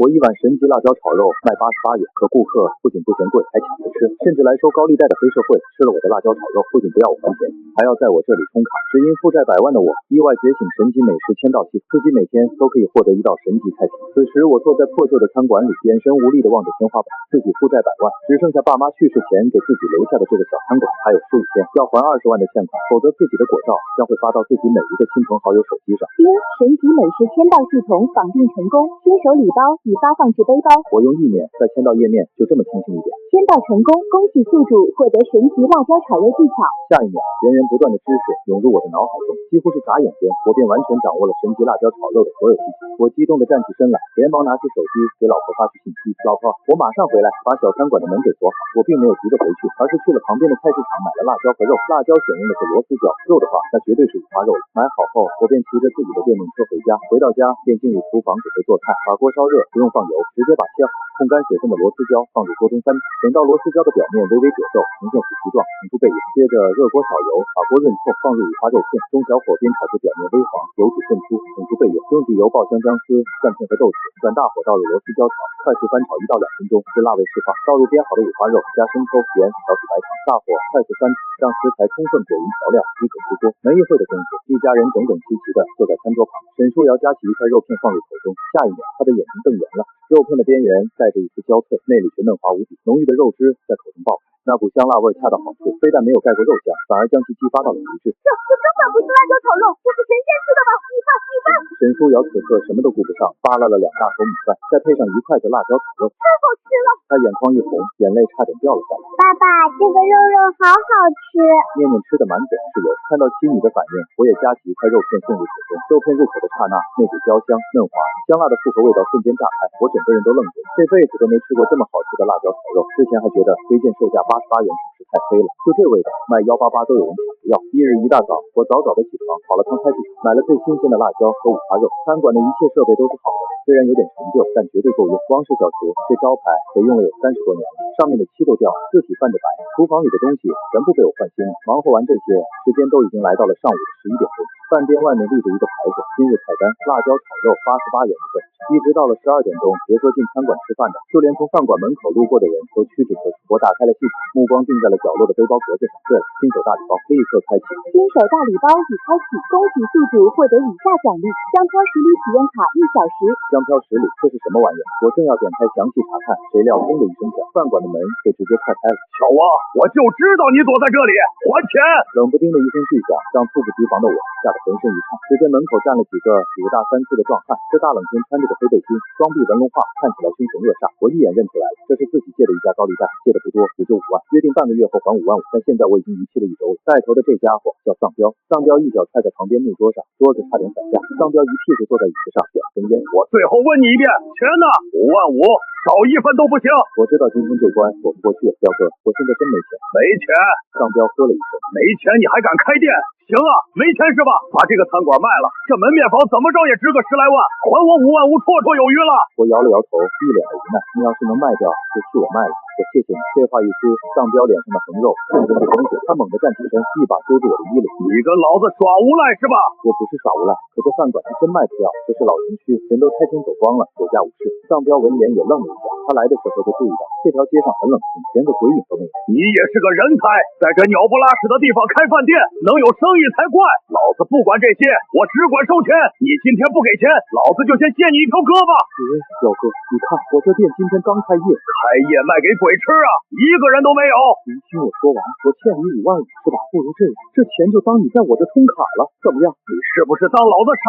我一碗神级辣椒炒肉卖88元，可顾客不仅不嫌贵，还抢着吃，甚至来收高利贷的黑社会吃了我的辣椒炒肉，不仅不要我还钱，还要在我这里充卡。只因负债百万的我，意外觉醒神级美食签到系统，自己每天都可以获得一道神级菜品。此时我坐在破旧的餐馆里，眼神无力地望着天花板，自己负债百万，只剩下爸妈去世前给自己留下的这个小餐馆，还有15天要还20万的欠款，否则自己的果照将会发到自己每一个亲朋好友手机上。神级美食签到系统绑定成功，新手礼包已发放至背包。我用意念在签到页面就这么轻轻一点，签到成功，恭喜宿主获得神级辣椒炒肉技巧。下一秒，源源不断的知识涌入我的脑海中，几乎是眨眼间，我便完全掌握了神级辣椒炒肉的所有技巧。我激动地站起身来，连忙拿起手机给老婆发去信息：老婆，我马上回来，把小餐馆的门给锁好。我并没有急着回去，而是去了旁边的菜市场买了辣椒和肉。辣椒选用的是螺丝椒，肉的话那绝对是五花肉了。买好后，我便骑着自己的电动车回家。回到家便进入厨房准备做菜，把锅烧热，不用放油，直接把切好控干水分的螺丝椒放入锅中翻炒，等到螺丝椒的表面微微褶皱，呈现虎皮状，盛出备用。接着热锅少油，把锅润透，放入五花肉片，中小火煸炒至表面微黄，油脂渗出，盛出备用。用底油爆香姜丝、蒜片和豆豉，转大火倒入螺丝椒条，快速翻炒1到2分钟，至辣味释放。倒入煸好的五花肉，加生抽、盐、少许白糖，大火快速翻炒，让食材充分裹匀调料，即可出锅。没一会的功夫，一家人整整齐齐地坐在餐桌旁。沈书瑶夹起一块肉片放入口中，下一秒他的眼睛瞪圆了，肉片的边缘带着一丝焦脆，内里却嫩滑无比，浓郁的肉汁在口中爆开，那股香辣味恰到好处，非但没有盖过肉香，反而将其激发到了极致。这根本不是辣椒炒肉，这是神仙吃的吧？米饭。沈书瑶此刻什么都顾不上，扒拉了2大口米饭，再配上1筷子辣椒炒肉，太好吃了！他眼眶一红，眼泪差点掉了下来。爸爸，这个肉好好吃。念念吃得满嘴是油，看到妻女的反应，我也夹起一块肉片送入口中。肉片入口的刹那，那股焦香嫩滑香辣的复合味道瞬间炸开，我整个人都愣住了，这辈子都没吃过这么好吃的辣椒炒肉。之前还觉得推荐售价88元是不是太黑了，就这味道卖188都有人抢着要。1日一大早，我早早的起床，跑了趟菜市场，买了最新鲜的辣椒和五花肉。餐馆的一切设备都是好的，虽然有点陈旧，但绝对够用。光是小厨这招牌得用了有30多年了，上面的漆都掉了，字体泛着白，厨房里的东西全部被我换新了。忙活完这些，时间都已经来到了上午的11点钟。饭店外面立着一个牌子，今日菜单辣椒炒肉88元一份。一直到了12点钟，别说进餐馆吃饭的，就连从饭馆门口路过的人都屈指可数。我打开了系统，目光定在了角落的背包格子上。对了，新手大礼包立刻开启。新手大礼包已开启，恭喜宿主获得以下奖励：香飘10里体验卡1小时。香飘10里，这是什么玩意儿？我正要点开详细查看，谁料砰的一声响，饭馆的门被直接踹开了。小王，我就知道你躲在这里，还钱！冷不丁的一声巨响，让猝不及防的我吓得浑身一颤。只见门口站了几个5大3粗的壮汉，这大冷天穿着个黑背心，双臂纹龙画，看起来凶神恶煞。我一眼认出来了，这是自己借的一家高利贷，借的不多，也就5万，约定半个月后还5万5。但现在我已经逾期了1周了。带头的这家伙叫丧彪，丧彪一脚踹在旁边木桌上，桌子差点散架。丧彪一屁股坐在椅子上，点根烟。我最后问你一遍，钱呢？5万5，少1分都不行。我知道今天这关躲不过去了，彪哥，我现在真没钱。没钱？丧彪喝了一声，没钱你还敢开店？行啊，没钱是吧？把这个餐馆卖了，这门面房怎么着也值个10来万，还我5万5，绰绰有余了。我摇了摇头，一脸的无奈。你要是能卖掉，就替我卖了，我谢谢你。这话一出，丧彪脸上的横肉瞬间就崩解，他猛地站起身，一把揪住我的衣领。你跟老子耍无赖是吧？我不是耍无赖，可这饭馆是真卖不掉，这是老城区，人都拆迁走光了，有价无市。丧彪闻言也愣了一下，他来的时候就注意到这条街上很冷清，连个鬼影都没有。你也是个人才，在这鸟不拉屎的地方开饭店，能有生意才怪。老子不管这些，我只管收钱。你今天不给钱，老子就先卸你一条胳膊。彪哥，你看我这店今天刚开业，开业卖给鬼吃啊，一个人都没有。您听我说完，我欠你5万5是吧？不如这样，这钱就当你在我这充卡了，怎么样？你是不是当老子傻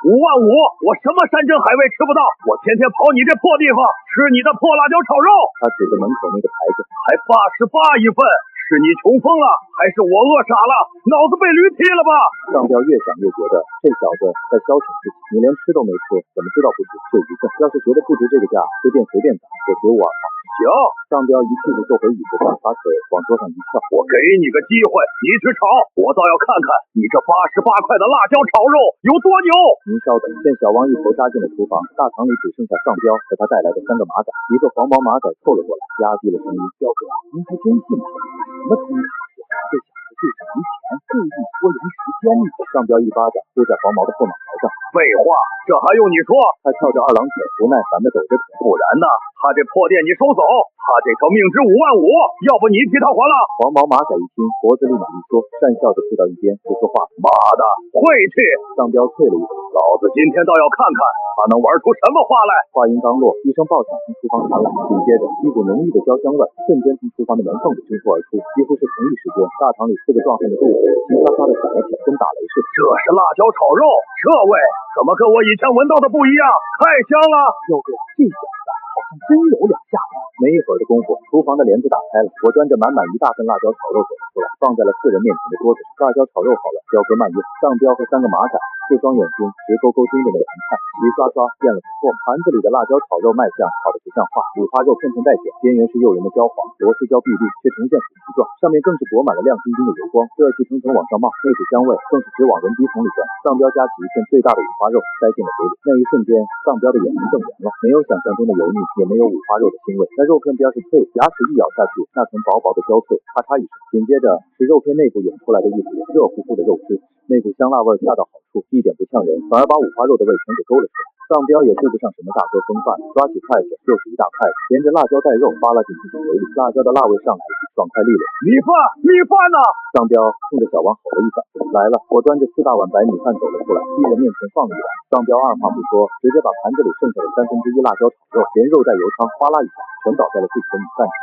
？5万5，我什么山珍海味吃不到？我天天跑你这破地方，吃你的破辣椒炒肉。他指着门口那个牌子，还88一份。是你穷疯了，还是我饿傻了？脑子被驴踢了吧？丧彪越想越觉得这小子在消遣自己，你连吃都没吃，怎么知道不值？就一份，要是觉得不值这个价，这店随便砸，我绝无二话。行，丧彪一屁股坐回椅子上，把腿往桌上一翘。我给你个机会，你去炒，我倒要看看你这88块的辣椒炒肉有多牛。您稍等，见小王一头扎进了厨房，大堂里只剩下丧彪和他带来的3个马仔。一个黄毛马仔凑了过来，压低了声音：彪哥，您还真信什么充卡呀？这小子就是没钱。故意拖延时间呢。上彪一巴掌呼在黄毛的后脑勺上。废话，这还用你说？他翘着二郎腿，不耐烦地抖着腿。不然呢？他这破店你收走，他这条命值55000，要不你替他还了？黄毛马仔一听，脖子立马一缩，讪笑着退到一边，不说话。妈的，晦气！上彪啐了一口，老子今天倒要看看他能玩出什么花来。话音刚落，一声爆响从厨房传来，紧接着一股浓郁的焦香味瞬间从厨房的门缝里蒸出而出。几乎是同一时间，大堂里4个壮汉的肚子齐刷刷的响了起来，跟打雷似的。这是辣椒炒肉，这味怎么跟我以前闻到的不一样？太香了！哟哥，这小子好像真有两下子。没一会儿的功夫，厨房的帘子打开了，我端着满满一大份辣椒炒肉走了出来，放在了4人面前的桌子上。辣椒炒肉好了，彪哥慢用。上彪和3个马仔4双眼睛直勾勾盯着那盘菜，齐刷刷变了不错。盘子里的辣椒炒肉卖相好的不像话，五花肉片片带碱，边缘是诱人的焦黄，螺丝椒碧绿却呈现虎皮状，上面更是裹满了亮晶晶的油光，热气腾腾往上冒，那股香味更是直往人鼻孔里钻。上彪夹起一片最大的五花肉塞进了嘴里，那一瞬间，上彪的眼睛瞪圆了，没有想象中的油腻，也没有五花肉的腥味。那肉片边是脆的，牙齿一咬下去，那层薄薄的焦脆，咔嚓一声，紧接着是肉片内部涌出来的一股热乎乎的肉汁，那股香辣味恰到好处，一点不呛人，反而把五花肉的味全给勾了出来。上彪也顾不上什么大哥风范，抓起筷子就是一大筷子，连着辣椒带肉扒拉进自己嘴里，辣椒的辣味上来了，爽快利落。米饭呢？上彪冲着小王吼了一嗓子，来了！我端着4大碗白米饭走了出来，一人面前放一碗。上彪二话不说，直接把盘子里剩下的1/3辣椒炒肉，连肉带油汤哗啦一下全倒在了自己的米饭上。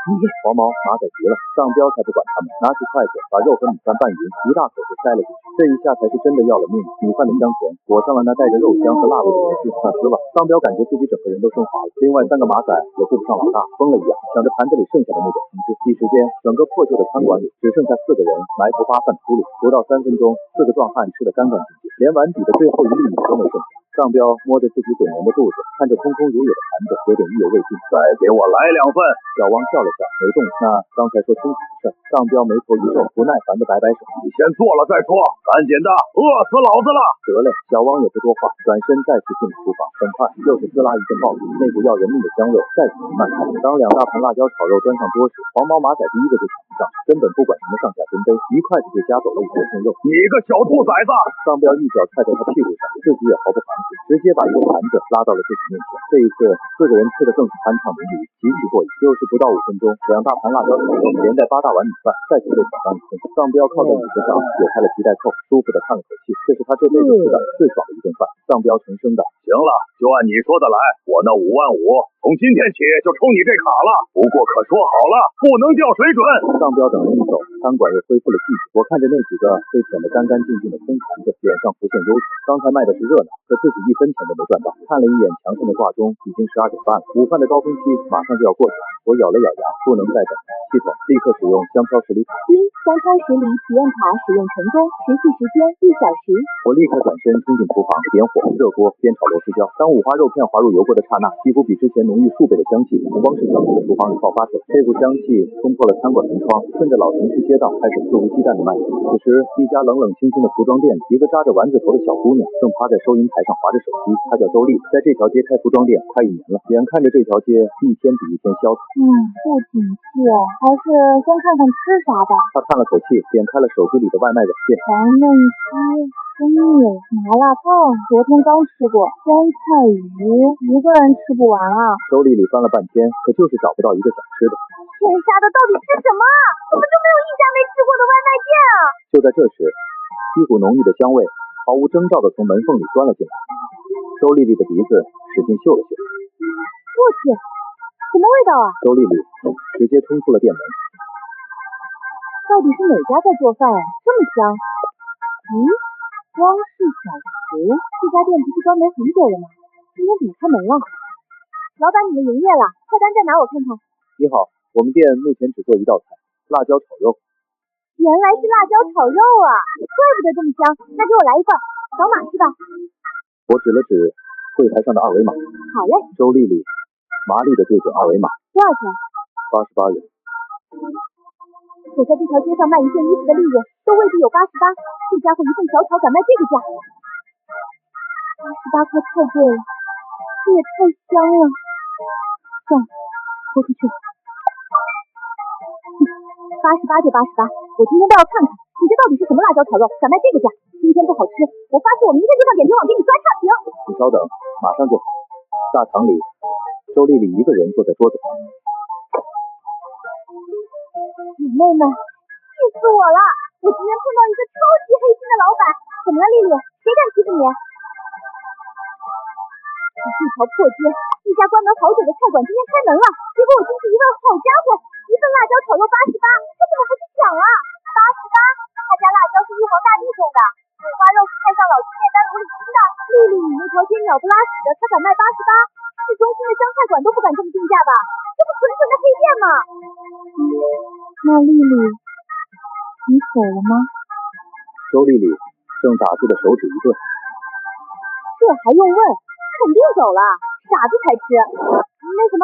黄毛马仔急了，上彪才不管他们，拿起筷子把肉和米饭拌匀，一大口就塞了进去。这一下才是真的要了命，米饭的香甜裹上了那带着肉香和辣味的油脂，那滋味，上彪感觉自己整个人都升华了。另外3个马仔也顾不上老大，疯了一样抢着盘子里剩下的那点汤汁。一时间，整个破旧的餐馆里只剩下4个人埋头扒饭出噜。不到3分钟，4个壮汉吃得干干净净，连碗底的最后一粒米都没剩下。上彪摸着自己滚圆的肚子，看着空空如也的盘子，有点意犹未尽。再给我来2份。小王笑了笑，没动。那刚才说冲突的事，上彪眉头一皱，不耐烦的摆摆手：“你先做了再说，赶紧的，饿死老子了！”得嘞，小王也不多话，转身再次进了厨房。很快又是滋啦一阵爆竹，那股要人命的香味再次弥漫开来。当2大盘辣椒炒肉端上桌时，黄毛马仔第一个就抢了上去，根本不管什么上下尊卑，一筷子就夹走了5多片肉。你个小兔崽子！上彪一脚踹在他屁股上，自己也毫不含糊，直接把一个盘子拉到了自己面前。这一次4个人吃的更是酣畅淋漓，极其过瘾。又是不到5分钟，2大盘辣椒炒肉连带8大碗米饭再次被挑上一空。上彪靠在椅子上解开了皮带扣，舒服的叹了口气，这是他这辈子吃的最爽的一顿饭。上彪沉声道：“行了，就按你说的来，我那55000从今天起就抽你这卡了。不过可说好了，不能掉水准。”上彪等人一走，餐馆又恢复了寂静。我看着那几个被舔得干干净净的空盘子，脸上浮现忧愁。刚才卖的是热闹，可自己1分钱都没赚到。看了一眼墙上的挂钟，已经12点半了，午饭的高峰期马上就要过去了。我咬了咬牙，不能再等了。系统立刻使用香飘十里卡。香飘十里体验卡使用成功，持续时间1小时。我立刻转身冲进厨房，点火热锅，煸炒螺丝椒。当五花肉片滑入油锅的刹那，几乎比之前浓郁数倍的香气从光是小区的厨房里爆发出来。这股香气冲破了餐馆门窗，顺着老城区街道开始肆无忌惮的蔓延。此时，一家冷冷清清的服装店里，一个扎着丸子头的小姑娘正趴在收银台上划着手机。她叫周丽，在这条街开服装店快1年了，眼看着这条街一天比一天萧条。不景气，还是先看看吃啥吧。她叹了口气，点开了手机里的外卖软件。黄焖鸡、生米、麻辣烫，昨天刚吃过。酸菜鱼，一个人吃不完啊。周丽里翻了半天，可就是找不到一个想吃的。天杀的，到底是什么？怎么就没有一家没吃过的外卖店啊？就在这时，一股浓郁的香味毫无征兆地从门缝里钻了进来。周丽丽的鼻子使劲嗅了嗅，我去，什么味道啊？周丽丽直接冲出了店门。到底是哪家在做饭啊？这么香？光是小厨，这家店不是关门很久了吗？今天怎么开门了？老板，你们营业了，菜单在哪？我看看。你好，我们店目前只做1道菜，辣椒炒肉。原来是辣椒炒肉啊，怪不得这么香。那给我来一份，扫码是吧？我指了指柜台上的二维码。好嘞。周丽丽麻利的对准二维码。多少钱？88元。我在这条街上卖一件衣服的利润都未必有88，这家伙一份小炒敢卖这个价，88块太贵了，这也太香了。算了，拖出去。88就88，我今天倒要看看你这到底是什么辣椒炒肉，敢卖这个价？今天不好吃，我发誓我明天就上点评网给你刷差评。你稍等，马上就好。大堂里，周丽丽一个人坐在桌子旁。姐妹们，气死我了！我今天碰到一个超级黑心的老板。怎么了，丽丽？谁敢欺负你？我这条破街，一家关门好久的菜馆今天开门了，结果我进去一问，好家伙，一份辣椒炒肉88，他怎么不去抢啊？88，他家辣椒是玉皇大帝种的，五花肉是太上老君炼丹炉里熏的。丽丽，你那条街鸟不拉屎的，他敢卖88？市中心的湘菜馆都不敢这么定价吧？这不纯纯的黑店吗？那丽丽，你走了吗？周丽丽正打字的手指一顿，这还用问？肯定走了，傻子才吃。那什么，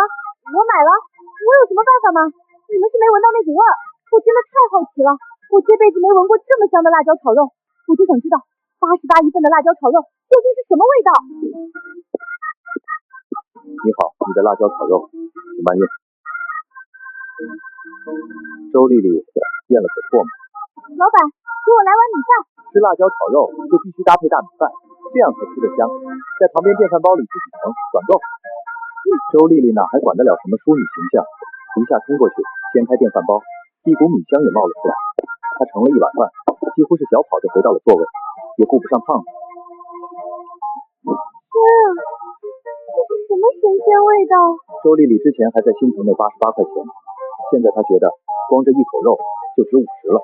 我买了，我有什么办法吗？你们是没闻到那股味儿，我真的太好奇了，我这辈子没闻过这么香的辣椒炒肉，我就想知道88一份的辣椒炒肉究竟是什么味道。你好，你的辣椒炒肉，请慢用。周丽丽咽了口唾沫。老板，给我来碗米饭。吃辣椒炒肉就必须搭配大米饭，这样才吃得香。在旁边电饭煲里自己盛，管够。周丽丽哪还管得了什么淑女形象，一下冲过去，掀开电饭煲，一股米香也冒了出来。她盛了一碗饭，几乎是小跑着回到了座位，也顾不上胖子。天啊，这是什么神仙味道？周丽丽之前还在心疼那88块钱，现在她觉得光这一口肉就值50了。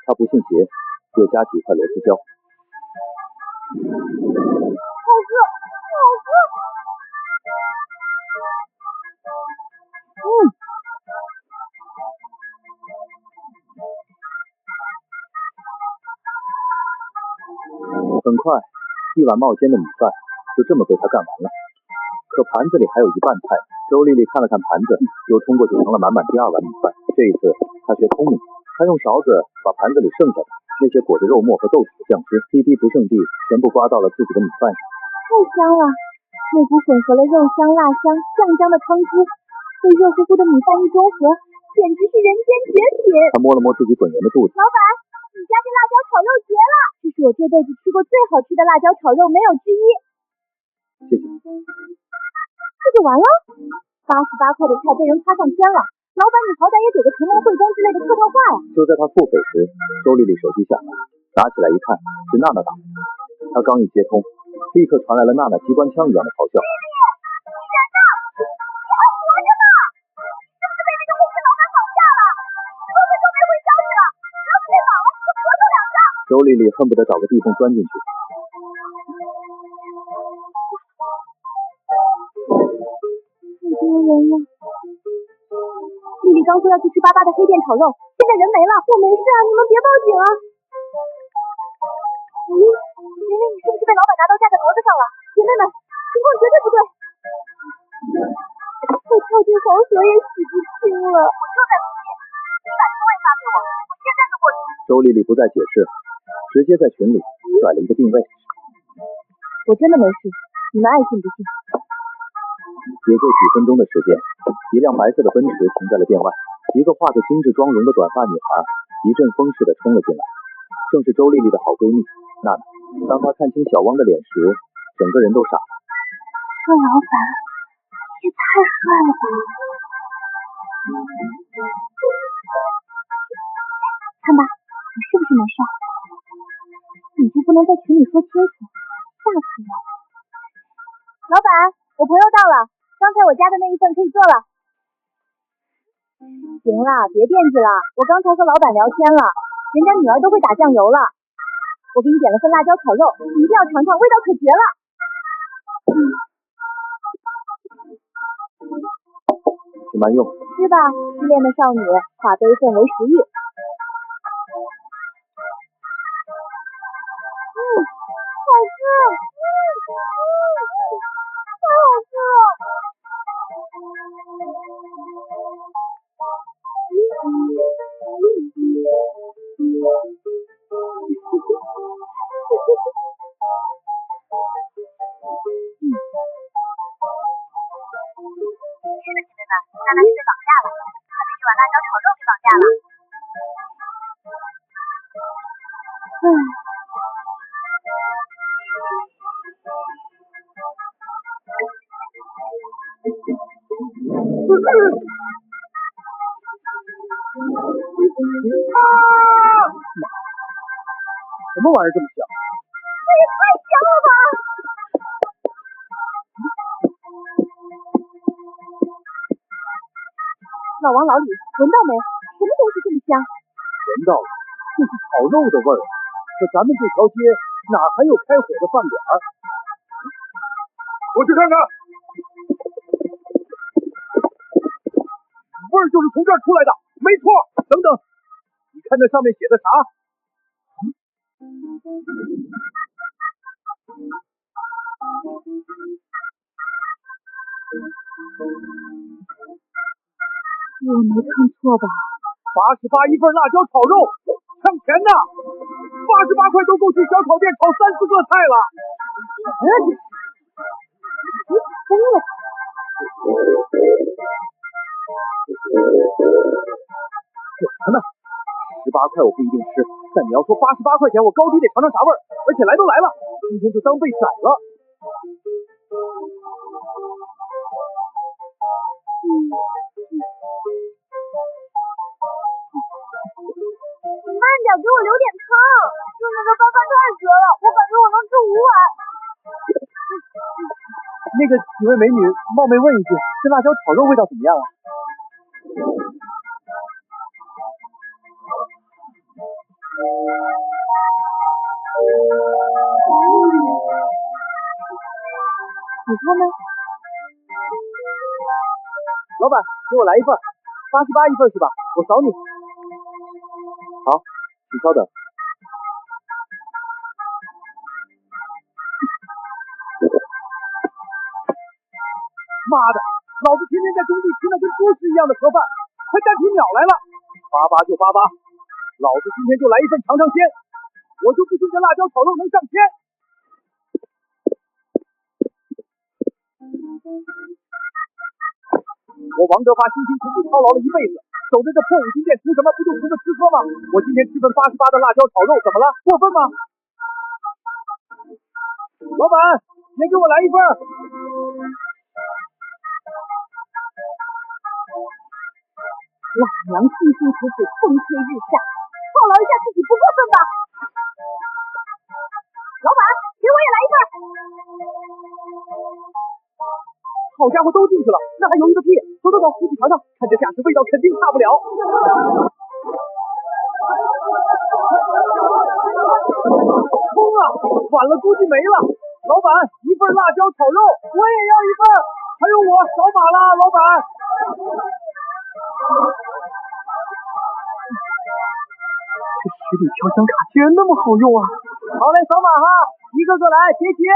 她不信邪，又加几块螺丝椒。好吃，好吃。很快，一碗冒尖的米饭就这么被她干完了。可盘子里还有一半菜。周丽丽看了看盘子，又冲过去盛了满满第2碗米饭。这一次，她学聪明，她用勺子把盘子里剩下的那些裹着肉末和豆豉的酱汁，滴滴不剩地全部刮到了自己的米饭上。太香了，那股混合了肉香、辣香、酱香的汤汁，被热乎乎的米饭一中和，简直是人间绝品。她摸了摸自己滚圆的肚子。老板，你家这辣椒炒肉绝了！这是我这辈子吃过最好吃的辣椒炒肉，没有之一。谢谢。这就完了？88块的菜被人夸上天了，老板你好歹也给个承蒙惠公之类的客套话呀！就在她腹诽时，周丽丽手机响了，拿起来一看，是娜娜打的。她刚一接通，立刻传来了娜娜机关枪一样的咆哮。丽丽，你人呢？你还活着吗？你是不是被那个黑心老板绑架了？10多分钟没回消息了，要是被绑了你就咳嗽2声。周丽丽恨不得找个地缝钻进去。太丢人了！丽丽刚说要去吃88的黑店炒肉，现在人没了。我没事啊，你们别报警啊！玲玲，你是不是被老板拿刀架在脖子上了？姐妹们，情况绝对不对！我跳进黄河也洗不清了。我就在附近，你把定位发给我，我现在就过去。周丽丽不再解释，直接在群里甩了一个定位。我真的没事，你们爱信不信。也就几分钟的时间，一辆白色的奔驰停在了店外，一个化着精致妆容的短发女孩一阵风似的冲了进来，正是周丽丽的好闺蜜娜娜。当她看清小汪的脸时，整个人都傻了。这老板也太帅了吧！看吧，你是不是没事？你就不能在群里说清楚？吓死我了！老板，我朋友到了，刚才我加的那一份可以做了。行了，别惦记了，我刚才和老板聊天了，人家女儿都会打酱油了。我给你点了份辣椒炒肉，你一定要尝尝，味道可绝了。请慢用。吃吧，失恋的少女，化悲愤为食欲。好吃，太好吃了。是的，姐妹们，娜娜是被绑架了，她被辣椒炒肉给绑架了。什么玩意儿这么香？这也太香了吧！老王老李，闻到没？什么东西这么香？闻到了，就是炒肉的味儿。可咱们这条街哪还有开火的饭馆？我去看看。味儿就是从这儿出来的，没错。等等，你看那上面写的啥？我没看错吧88一份辣椒炒肉，省钱呐！88块都够去小炒店炒3、4个菜了。疯了！管他呢，18块我不一定吃，但你要说88块钱，我高低得尝尝啥味儿。而且来都来了，今天就当被宰了。慢点，给我留点汤。就那个拌饭太绝了，我感觉我能吃5碗。那个几位美女，冒昧问一句，这辣椒炒肉味道怎么样啊？你看呢？老板，给我来一份，88一份是吧？我扫你。好，请稍等。妈的，老子天天在工地吃那跟猪食一样的盒饭，快单皮秒来了，88就88，老子今天就来一份尝尝鲜，我就不信这辣椒炒肉能上天。我王德发辛辛苦苦操劳了一辈子，守着这破5金店图什么？不就图个吃喝吗？我今天吃份88的辣椒炒肉，怎么了？过分吗？老板，也给我来一份。老娘辛辛苦苦风吹日晒，犒劳一下自己不过分吧？老板，给我也来一份。好家伙，都进去了，那还犹豫个屁？走走走，一起尝尝，看这架势，味道肯定差不了。冲啊！晚了估计没了。老板，一份辣椒炒肉，我也要一份。还有我，扫码啦，老板。这十里飘香卡竟然那么好用啊！好嘞，扫码哈，一个个来，别急。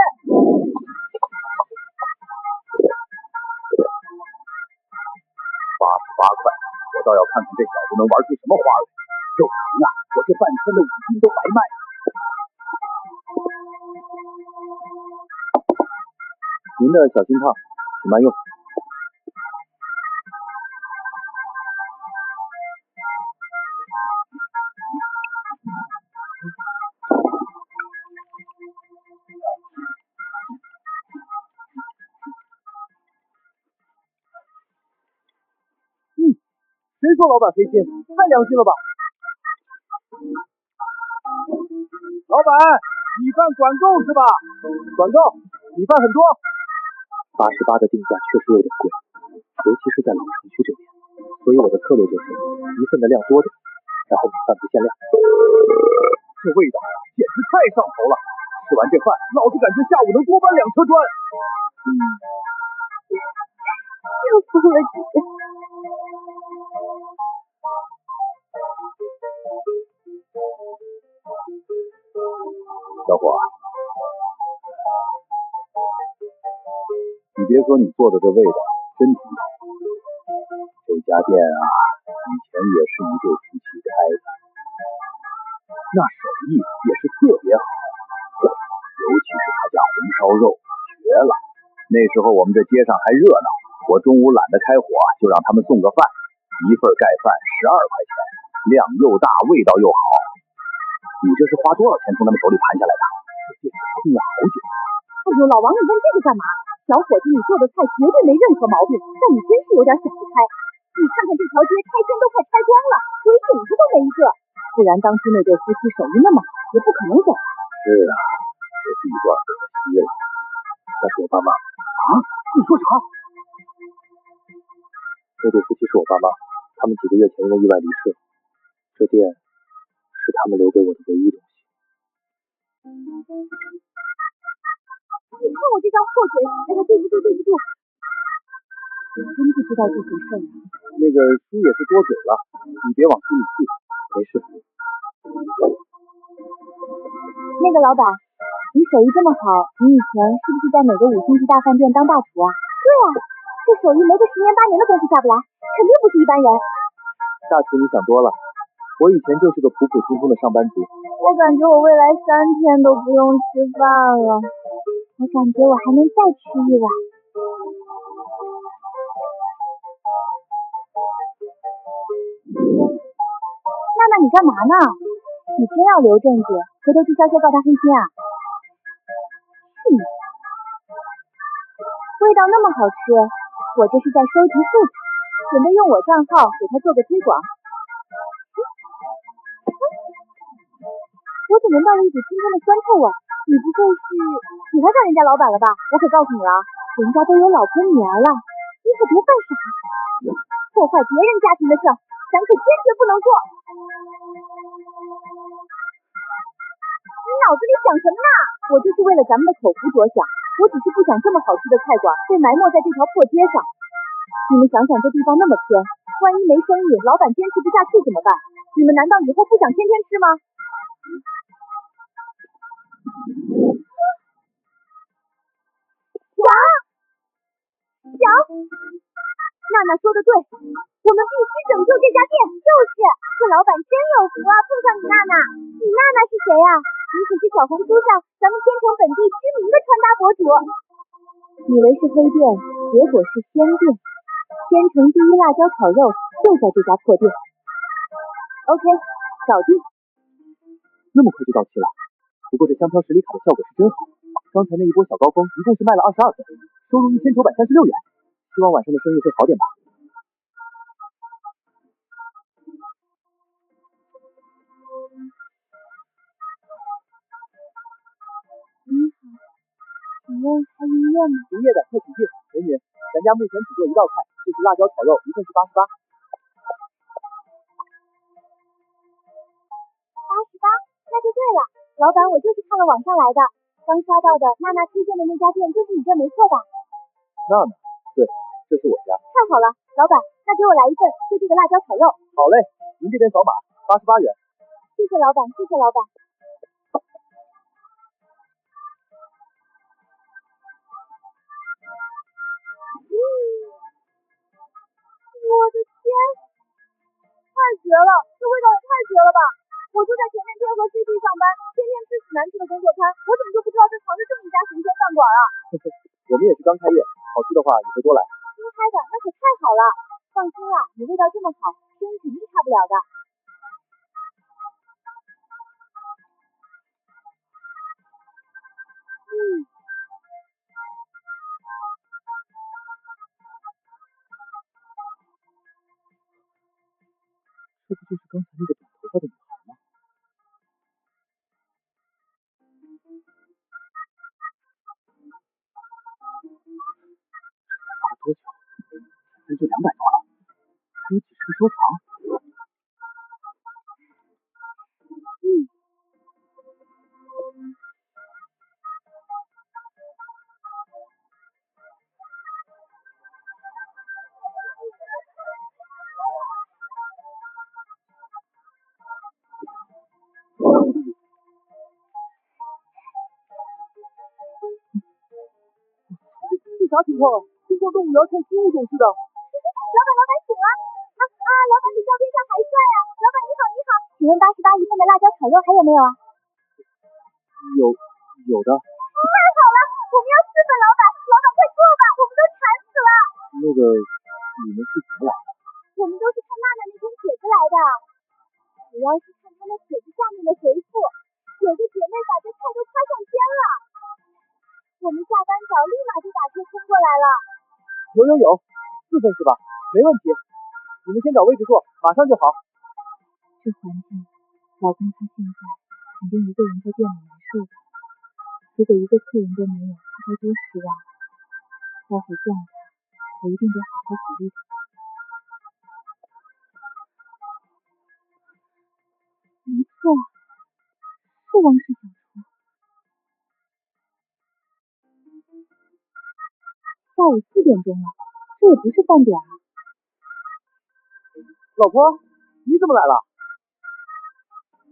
88块，我倒要看看这小子能玩出什么花来。肉疼啊，我这半天的5斤都白卖了。您的小心烫，请慢用。谁说老板黑心？太良心了吧！老板，米饭管够是吧？管够，米饭很多。88的定价确实有点贵，尤其是在老城区这边，所以我的策略就是一份的量多点，然后米饭不限量。这味道简直太上头了！吃完这饭，老子感觉下午能多搬2车砖。又疯了几个。小伙，你别说你做的这味道真挺好。这家店啊，以前也是一对夫妻开的，那手艺也是特别好，尤其是他家红烧肉绝了。那时候我们这街上还热闹，我中午懒得开火，就让他们送个饭，一份盖饭12块钱，量又大，味道又好。你这是花多少钱从他们手里盘下来的？这店订了好久。哎呦，老王，你问这个干嘛？小伙子，你做的菜绝对没任何毛病，但你真是有点想不开。你看看这条街拆迁都快拆光了，鬼影子都没一个。不然当初那对夫妻手艺那么好，也不可能走。是啊，这地段可惜了。那是我爸妈。啊？你说啥？那对夫妻是我爸妈，他们几个月前因为意外离世了。这店是他们留给我的唯一东西。你看我这张破嘴，哎呀，对不住。我真不知道这回事啊。那个叔也是多嘴了，你别往心里去，没事。那个老板，你手艺这么好，你以前是不是在哪个5星级大饭店当大厨啊？对啊，这手艺没个10年8年的功夫下不来，肯定不是一般人。大厨你想多了，我以前就是个普普通通的上班族。我感觉我未来3天都不用吃饭了，我感觉我还能再吃一碗。娜娜，你干嘛呢？你真要留证据，回头去消协告他黑心啊？是你，味道那么好吃，我这是在收集素材，准备用我账号给他做个推广。我怎么闻到了一股清香的酸臭味？你不会是喜欢上人家老板了吧？我可告诉你了，人家都有老婆女儿了，你可别犯傻，破坏别人家庭的事，咱可坚决不能做。你脑子里想什么呢？我就是为了咱们的口福着想，我只是不想这么好吃的菜馆被埋没在这条破街上。你们想想，这地方那么偏，万一没生意，老板坚持不下去怎么办？你们难道以后不想天天吃吗？想，娜娜说的对，我们必须拯救这家店。就是这老板真有福啊，碰上你娜娜。你娜娜是谁啊？你可是小红书上咱们天成本地知名的穿搭博主。以为是黑店，结果是鲜店。天成第一辣椒炒肉就在这家破店。OK， 搞定。那么快就到期了，不过这香飘10里卡的效果是真好。刚才那一波小高峰一共是卖了22份，收入1936元，希望晚上的生意会好点吧。你好，请问还营业吗？营业的，快请进。美女，咱家目前只做1道菜，就是辣椒炒肉，一份是88。88，那就对了。老板，我就是看了网上来的，刚刷到的娜娜推荐的那家店就是你这没错吧？娜娜，对，这是我家。太好了，老板，那给我来一份，就这个辣椒炒肉。好嘞，您这边扫码，88元。谢谢老板，谢谢老板。我的天，太绝了，这味道也太绝了吧！我就在前面天河 CP 上班，天天吃死难吃的工作餐，我怎么就不知道这藏着这么一家神仙饭馆啊？我们也是刚开业，好吃的话以后多来。新开的那可太好了，放心啦，你味道这么好，生意肯定差不了的。这不就是刚才那个短头发的女孩吗？发了多久？现在就200多了，还有几十个收藏。这啥情况？听说动物园看新物种似的。老板醒了！老板比照片上还帅啊！老板你好，你好，请问88一份的辣椒炒肉还有没有啊？有的。太好了，我们要4份，老板快做吧，我们都馋死了。那个，你们是怎么来的？我们都是看班早，立马就打车冲过来了。有，4份是吧？没问题，你们先找位置坐，马上就好。这环境，老公他现在肯定一个人在店里难受吧？如果一个客人都没有，他该多失望。待会见了他，我一定得好好鼓励他。没错，是王氏小厨。下午4点钟了，这也不是饭点啊。老婆，你怎么来了？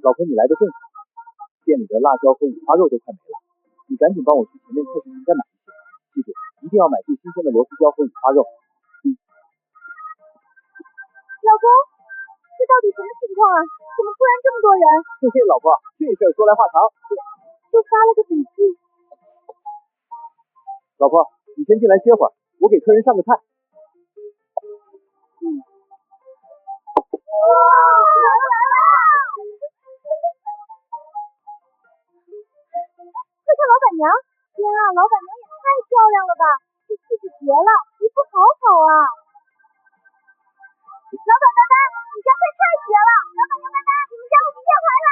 老婆，你来的正好，店里的辣椒和五花肉都快没了，你赶紧帮我去前面菜市场再买一些，记住，一定要买最新鲜的螺丝椒和五花肉。老公，这到底什么情况啊？怎么突然这么多人？嘿嘿，老婆，这事儿说来话长。就发了个笔记。老婆，你先进来歇会儿，我给客人上个菜。快看老板娘！天啊，老板娘也太漂亮了吧！这气质绝了，皮肤好好啊！老板拜拜，你家菜太绝了！老板娘拜拜，你们家我明天还来。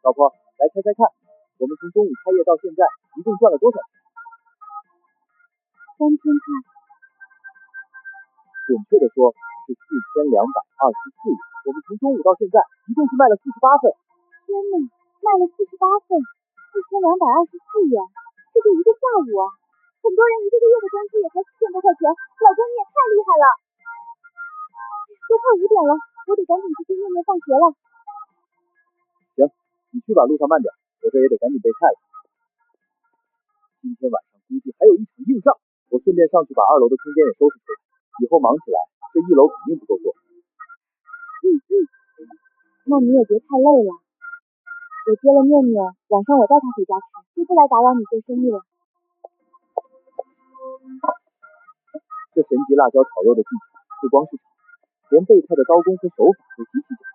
老婆，来猜猜看，我们从中午开业到现在，一共赚了多少钱？3000块。准确的说是4224元。我们从中午到现在，一共是卖了48份。天哪，卖了48份，4224元，这就一个下午啊！很多人一个月的工资也才4000多块钱，老公你也太厉害了！都快5点了，我得赶紧去接念念放学了。行，你去吧，路上慢点，我这也得赶紧备菜了。今天晚上估计还有一场硬仗，我顺便上去把2楼的空间也收拾出来，以后忙起来，这1楼肯定不够做。那你也别太累了。我接了念念，晚上我带她回家吃，就不来打扰你做生意了。这神级辣椒炒肉的技巧不光是炒，连备菜的刀工和手法都极其讲究。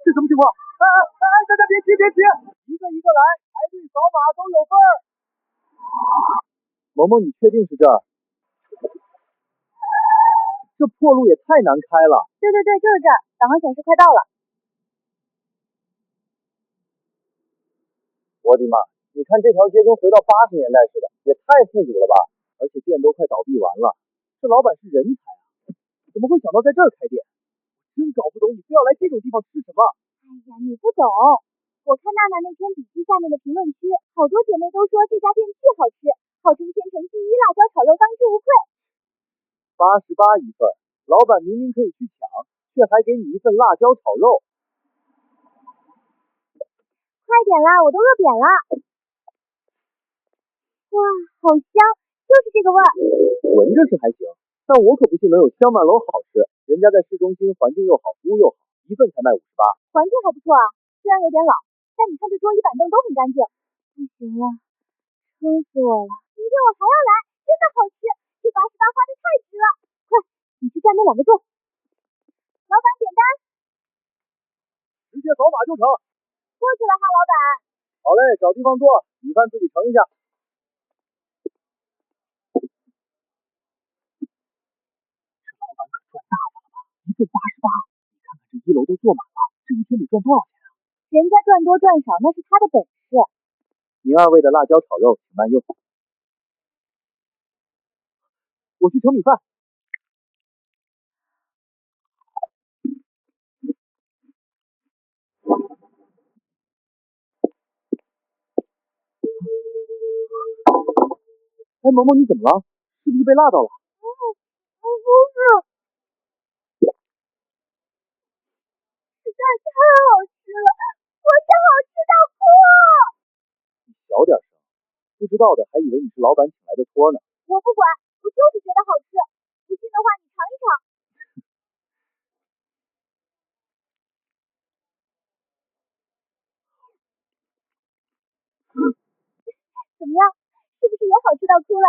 这什么情况？大家别急，一个一个来，排队扫码都有份儿。萌萌，你确定是这儿？这破路也太难开了。对，就是这儿，导航显示快到了。我的妈，你看这条街跟回到80年代似的，也太复古了吧！而且店都快倒闭完了，这老板是人才啊，怎么会想到在这儿开店？真搞不懂你非要来这种地方吃什么。哎呀，你不懂，我看娜娜那篇笔记下面的评论区，好多姐妹都说这家店巨好吃，号称县城第1辣椒炒肉，当之无愧。88一份，老板明明可以去抢，却还给你一份辣椒炒肉。快点啦，我都饿扁了。哇，好香，就是这个味儿。闻着是还行，但我可不信能有香满楼好吃。人家在市中心，环境又好，服务又好，一份才卖58。环境还不错啊，虽然有点老，但你看这桌椅板凳都很干净。不行了，撑死我了！明天我还要来，真的好吃，这88花的太值了。快，你去占那2个座。老板点单。直接扫码就成。过去了哈，老板。好嘞，找地方坐，米饭自己盛一下。这老板可赚大发了吧？一份88，你看看这1楼都坐满了，这一天得赚多少钱啊？人家赚多赚少那是他的本事。您2位的辣椒炒肉，请慢用。我去盛米饭。哎，萌萌，你怎么了？是不是被辣到了？不是，实在太好吃了，我是好吃到哭。你小点声，不知道的还以为你是老板请来的托呢。我不管，我就是觉得好吃。不到哭了。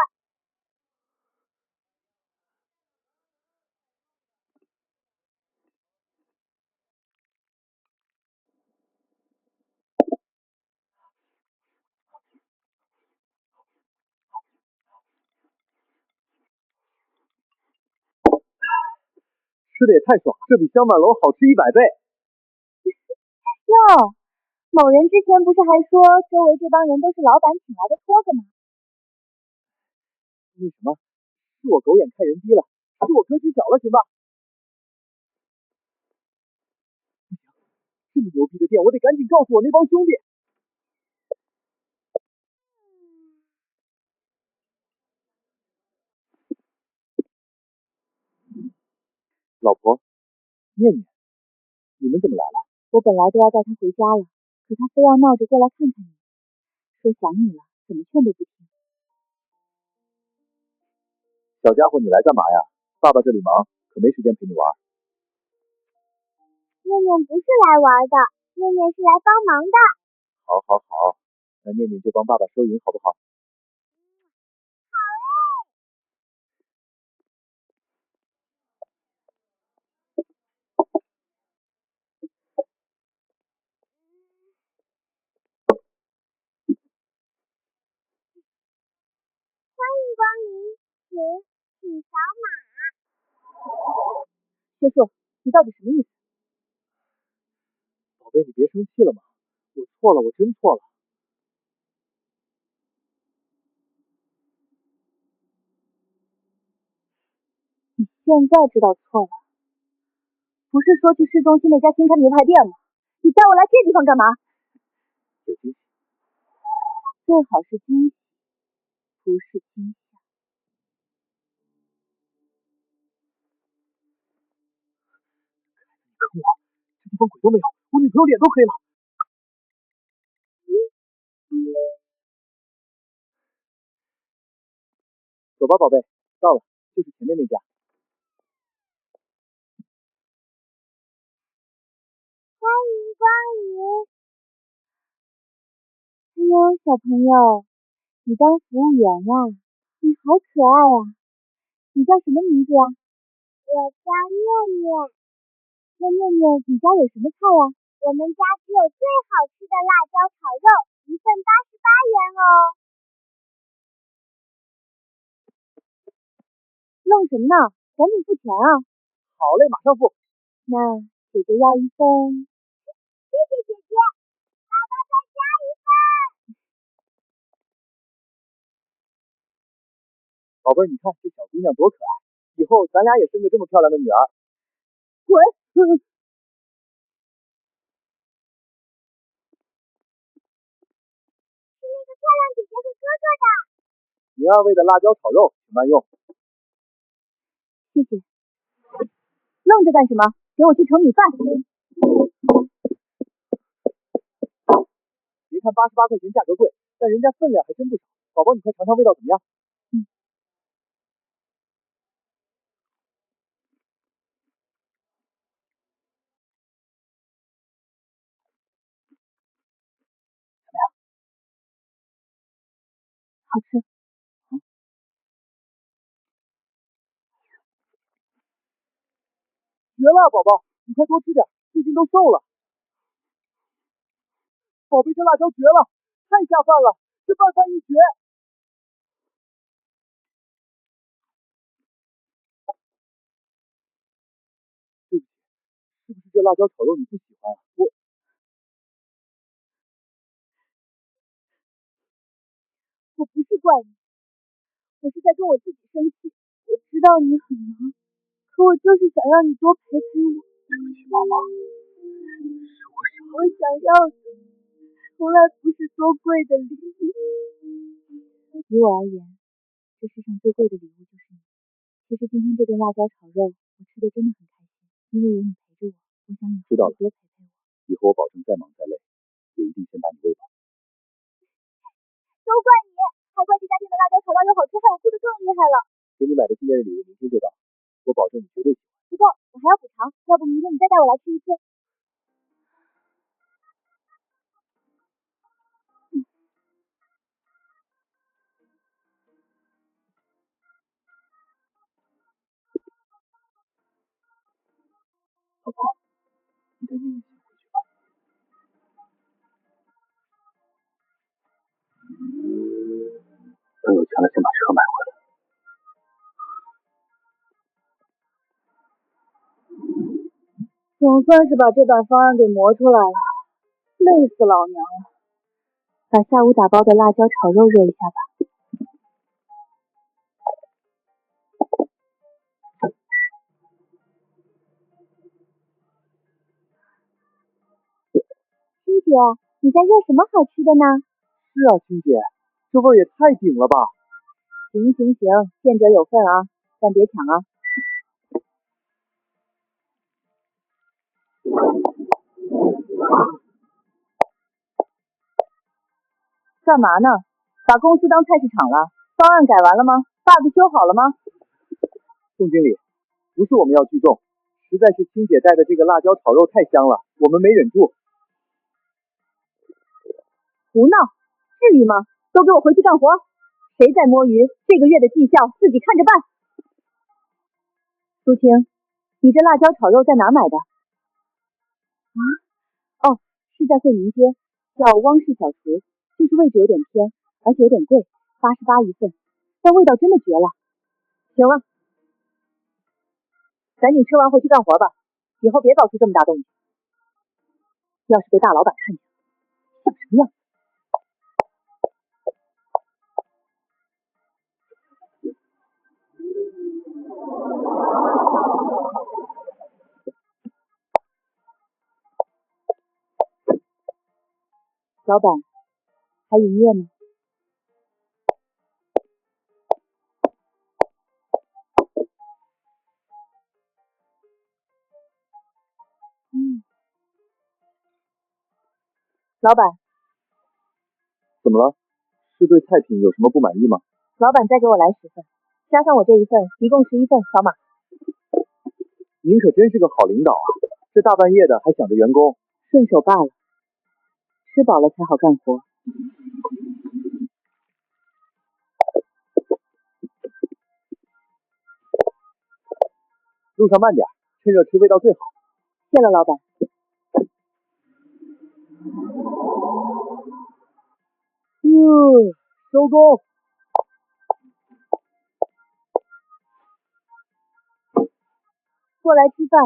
吃的也太爽，这比香满楼好吃100倍。哟，某人之前不是还说周围这帮人都是老板请来的托个吗？那什么，是我狗眼看人低了，是我格局小了，行吧？不行，这么牛逼的店，我得赶紧告诉我那帮兄弟。老婆，念念，你们怎么来了？我本来都要带他回家了，可他非要闹着过来看看你，说想你了，怎么劝都不听。小家伙，你来干嘛呀？爸爸这里忙，可没时间陪你玩。念念不是来玩的，念念是来帮忙的。好，好，好，那念念就帮爸爸收银，好不好？好嘞。欢迎光临，请扫码。谢素，你到底什么意思？宝贝，你别生气了嘛，我错了，我真错了。你现在知道错了，不是说去市中心那家新开的牛排店吗？你带我来这地方干嘛？有惊喜。最好是惊喜，不是惊吓。可恶，这地方鬼都没有，我女朋友脸都黑了。走吧，宝贝，到了，就是前面那家。欢迎光临。哎呦，小朋友，你当服务员呀？你好可爱呀！你叫什么名字呀？我叫念念。那念念，你家有什么菜呀？我们家只有最好吃的辣椒炒肉，一份88元哦。弄什么呢？赶紧付钱啊！好嘞，马上付。那姐姐要一份。谢谢姐姐，爸爸再加一份。宝贝儿，你看这小姑娘多可爱，以后咱俩也生个这么漂亮的女儿。滚！是那个漂亮姐姐和哥哥的。您2位的辣椒炒肉，请慢用。谢谢。愣着干什么？给我去盛米饭。别看88块钱价格贵，但人家分量还真不少。宝宝，你快尝尝味道怎么样？好吃。绝了，宝宝，你快多吃点，最近都瘦了。宝贝，这辣椒绝了，太下饭了，这拌饭一绝。对不起，是不是这辣椒炒肉你不喜欢啊？我不是怪你，我是在跟我自己生气。我知道你很忙，可我就是想让你多陪陪我。对不起，宝宝，我想要的从来不是多贵的礼物。于我而言，这世上最贵的礼物就是你。其实今天这顿辣椒炒肉，我吃的真的很开心，因为有你陪着我。我想以后知道了，多陪陪我。以后我保证再忙再累，也一定先把你喂饱。都怪你，还怪这家店的辣椒炒蛋又好吃，害我哭得更厉害了。给你买的纪念日礼物明天就到，我保证你绝对喜欢。不够，我还要补偿，要不明天你再带我来吃一次。老婆，你带宁宁先回去吧。等有钱了，先把车买回来。总算是把这版方案给磨出来了，累死老娘了。把下午打包的辣椒炒肉热一下吧。青姐，你在热什么好吃的呢？是啊，青姐，这味儿也太顶了吧！行，见者有份啊，但别抢啊。干嘛呢？把公司当菜市场了？方案改完了吗 ？bug 修好了吗？宋经理，不是我们要聚众，实在是青姐带的这个辣椒炒肉太香了，我们没忍住。胡闹，至于吗？都给我回去干活！谁在摸鱼，这个月的绩效自己看着办。苏青，你这辣椒炒肉在哪买的？啊？哦，是在惠民街，叫汪氏小厨，就是位置有点偏，而且有点贵，88一份，但味道真的绝了。行了，赶紧吃完回去干活吧，以后别搞出这么大动静。要是被大老板看见，像什么样？老板，还营业吗？老板，怎么了？是对菜品有什么不满意吗？老板再给我来10份，加上我这一份，一共11份，扫码。您可真是个好领导啊！这大半夜的还想着员工，顺手罢了，吃饱了才好干活。路上慢点，趁热吃味道最好。谢了，老板。收工。过来吃饭，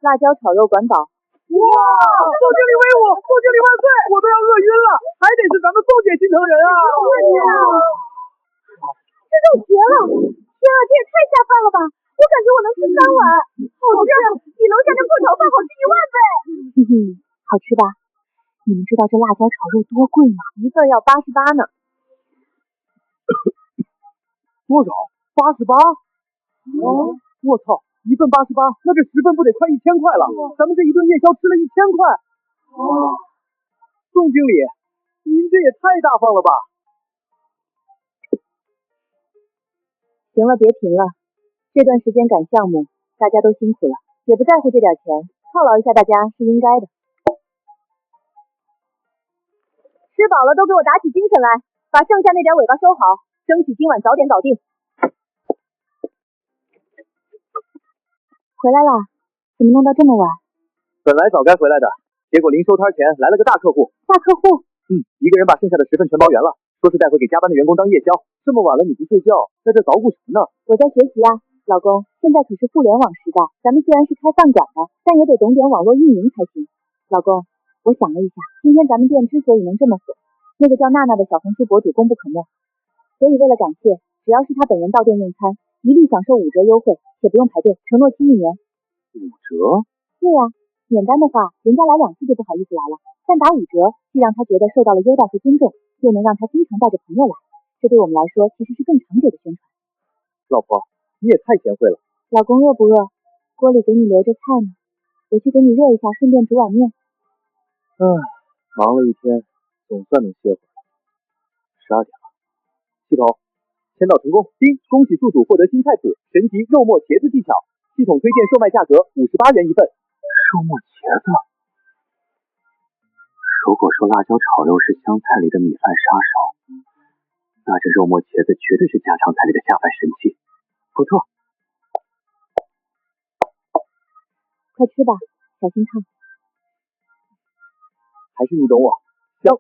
辣椒炒肉管饱。哇！宋经理威武！宋经理万岁！我都要饿晕了，还得是咱们宋姐心疼人啊！这肉绝了！天啊，这也太下饭了吧！我感觉我能吃3碗，好吃，比楼下那破炒饭好吃1万倍。好吃吧？你们知道这辣椒炒肉多贵吗？一份要88呢。多少？88？哦，我操！一份88，那这10份不得快1000块了？咱们这一顿夜宵吃了1000块。宋经理，您这也太大方了吧！行了，别贫了，这段时间赶项目，大家都辛苦了，也不在乎这点钱，犒劳一下大家是应该的。吃饱了都给我打起精神来，把剩下那点尾巴收好，争取今晚早点搞定。回来啦？怎么弄到这么晚？本来早该回来的，结果临收摊前来了个大客户。大客户？一个人把剩下的10份全包圆了，说是带回给加班的员工当夜宵。这么晚了你不睡觉，在这捣鼓什么呢？我在学习啊，老公，现在可是互联网时代，咱们虽然是开饭馆的，但也得懂点网络运营才行。老公，我想了一下，今天咱们店之所以能这么火，那个叫娜娜的小红书博主功不可没，所以为了感谢，只要是她本人到店用餐，一律享受5折优惠，且不用排队，承诺期1年。5折？对啊，免单的话，人家来2次就不好意思来了，但打5折，既让他觉得受到了优待和尊重，又能让他经常带着朋友来，这对我们来说其实是更长久的宣传。老婆，你也太贤惠了。老公饿不饿？锅里给你留着菜呢，我去给你热一下，顺便煮碗面。忙了一天，总算能歇会儿。12点了，系统签到成功，丁，恭喜宿主获得新菜谱神奇肉末茄子技巧，系统推荐售卖价格58元一份。肉末茄子？如果说辣椒炒肉是湘菜里的米饭杀手，那这肉末茄子绝对是家常菜里的下饭神器。不错，快吃吧，小心烫。还是你懂我。香。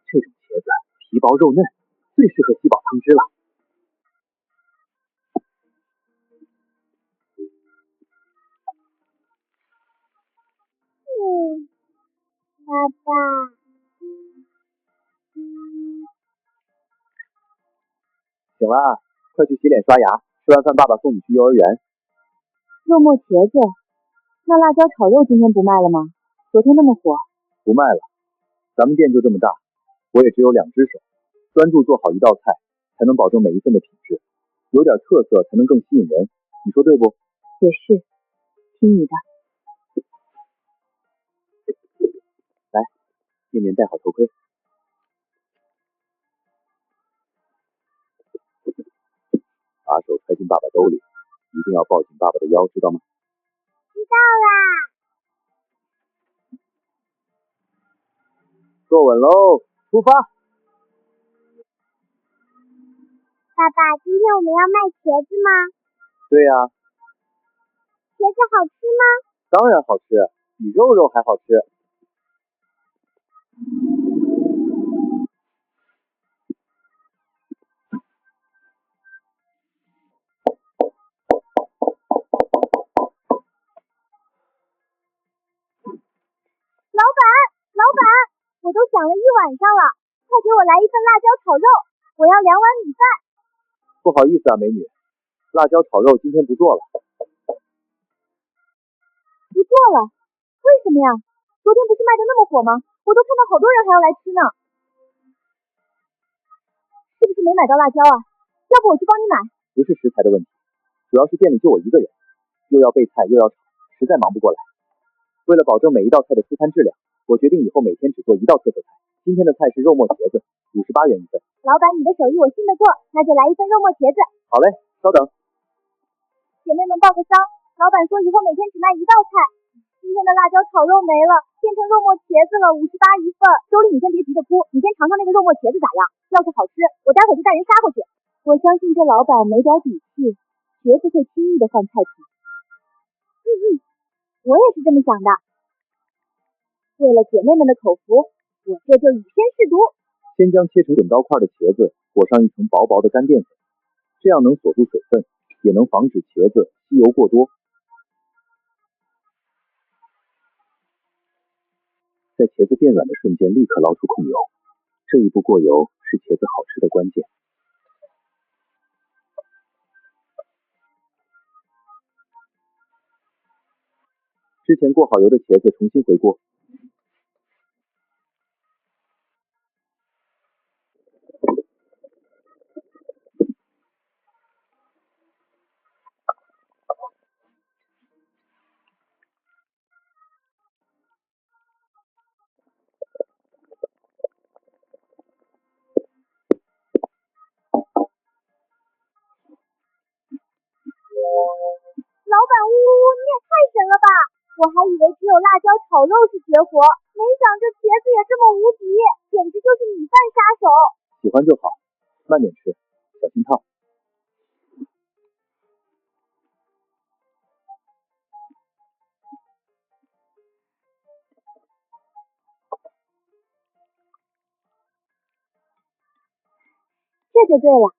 这种茄子皮薄肉嫩，最适合吸饱汤汁了。爸爸。醒了，快去洗脸刷牙，吃完饭爸爸送你去幼儿园。肉末茄子，那辣椒炒肉今天不卖了吗？昨天那么火。不卖了，咱们店就这么大，我也只有2只手，专注做好一道菜，才能保证每一份的品质，有点特色才能更吸引人，你说对不？也是，听你的。来，面面戴好头盔。把手揣进爸爸兜里，一定要抱紧爸爸的腰，知道吗？知道啦。坐稳喽，出发！爸爸，今天我们要卖茄子吗？对呀。茄子好吃吗？当然好吃，比肉还好吃。老板，我都想了一晚上了，快给我来一份辣椒炒肉，我要2碗米饭。不好意思啊，美女，辣椒炒肉今天不做了。不做了？为什么呀？昨天不是卖的那么火吗？我都看到好多人还要来吃呢。是不是没买到辣椒啊？要不我去帮你买。不是食材的问题，主要是店里就我一个人，又要备菜又要炒，实在忙不过来。为了保证每一道菜的出餐质量，我决定以后每天只做1道特色菜。今天的菜是肉末茄子，58元一份。老板，你的手艺我信得过，那就来一份肉末茄子。好嘞，稍等。姐妹们报个丧，老板说以后每天只卖1道菜。今天的辣椒炒肉没了，变成肉末茄子了，58一份。周丽，你先别急着哭，你先尝尝那个肉末茄子咋样？要是好吃，我待会就带人杀过去。我相信这老板没点底气，绝不会轻易的换菜谱。我也是这么想的。为了姐妹们的口福，我这就以身试毒。先将切成滚刀块的茄子裹上一层薄薄的干淀粉，这样能锁住水分，也能防止茄子吸油过多。在茄子变软的瞬间立刻捞出控油，这一步过油是茄子好吃的关键。之前过好油的茄子重新回锅。老板，呜呜呜，你也太神了吧！我还以为只有辣椒炒肉是绝活，没想这茄子也这么无敌，简直就是米饭杀手。喜欢就好，慢点吃，小心烫。这就对了。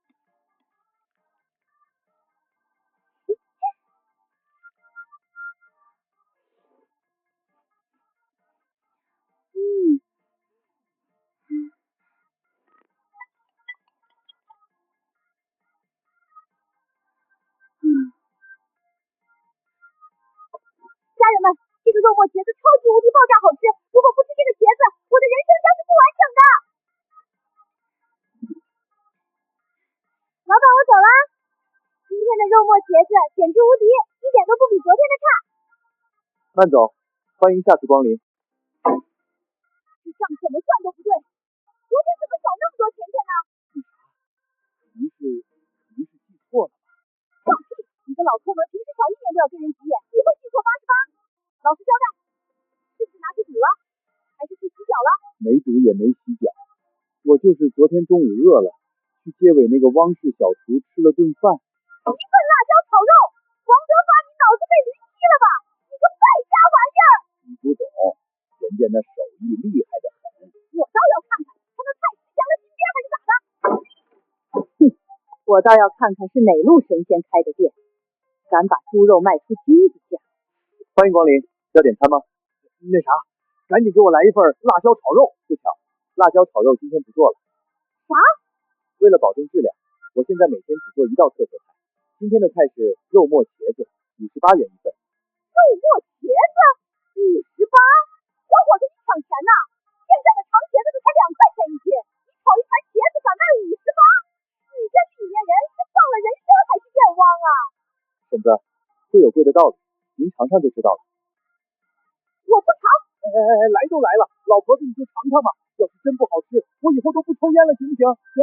家人们，这个肉末茄子超级无敌爆炸好吃！如果不吃这个茄子，我的人生将是不完整的。老板，我走啦。今天的肉末茄子简直无敌，一点都不比昨天的差。慢走，欢迎下次光临。这账怎么算都不对，昨天怎么少那么多甜甜呢？可能是记错了。放屁！你个老抠门，平时少1年都要跟人急眼，你会记错88？老实交代，是不是拿去赌了，还是去洗脚了？没赌也没洗脚，我我就是昨天中午饿了，去街尾那个汪氏小厨吃了顿饭。一份辣椒炒肉，黄德发，你脑子被驴踢了吧？你个败家玩意儿！你不懂，人家那手艺厉害得很。我倒要看看他那菜是镶了金边还是咋的。哼，我倒要看看是哪路神仙开的店，敢把猪肉卖出金子价。欢迎光临，要点餐吗？那啥，赶紧给我来一份辣椒炒肉。不巧，辣椒炒肉今天不做了。啥？为了保证质量，我现在每天只做一道特色菜。今天的菜是肉末茄子，58元一份。肉末茄子58？小伙子，你抢钱呐！现在的长茄子都才2块钱一斤，你炒一盘茄子敢卖58？你这里面人是丧了人生还是燕汪啊？婶子，贵有贵的道理，您尝尝就知道了。我不尝。来都来了，老婆子你就尝尝吧。要是真不好吃，我以后都不抽烟了，行不行？行，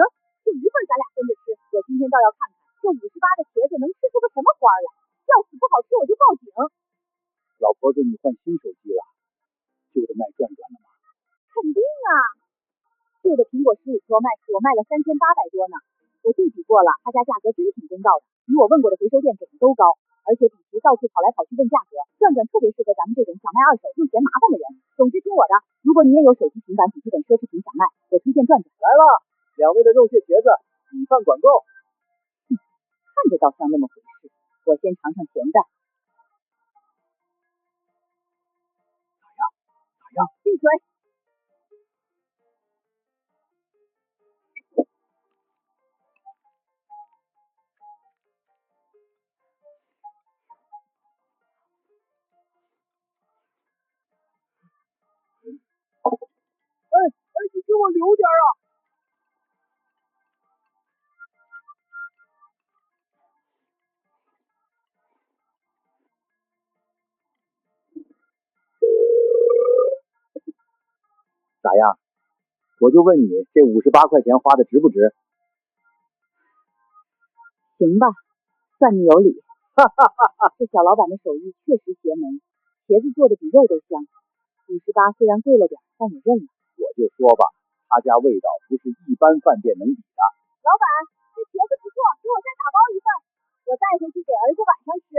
就一份咱俩分着吃。我今天倒要看看这58的茄子能吃出个什么花来。要是不好吃我就报警。老婆子你换新手机了，旧的卖转转了吗？肯定啊，旧的苹果15 Pro Max 我卖了3800多呢。我对比过了，他家价格真挺公道的，比我问过的回收店给的都高。而且比起到处跑来跑去问价格，转转特别适合咱们这种想卖二手又嫌麻烦的人。总之听我的，如果你也有手机、平板、笔记本、奢侈品想卖，我推荐转转。来了，2位的肉蟹茄子，米饭管够。看着倒像那么回事，我先尝尝咸的。咋样？闭嘴！你给我留点啊！咋样？我就问你，这58块钱花的值不值？行吧，算你有理。这小老板的手艺确实邪门，茄子做的比肉都香。58虽然贵了点，但也认了。我就说吧，他家味道不是一般饭店能比的。老板，这茄子不错，给我再打包一份，我带回去给儿子晚上吃。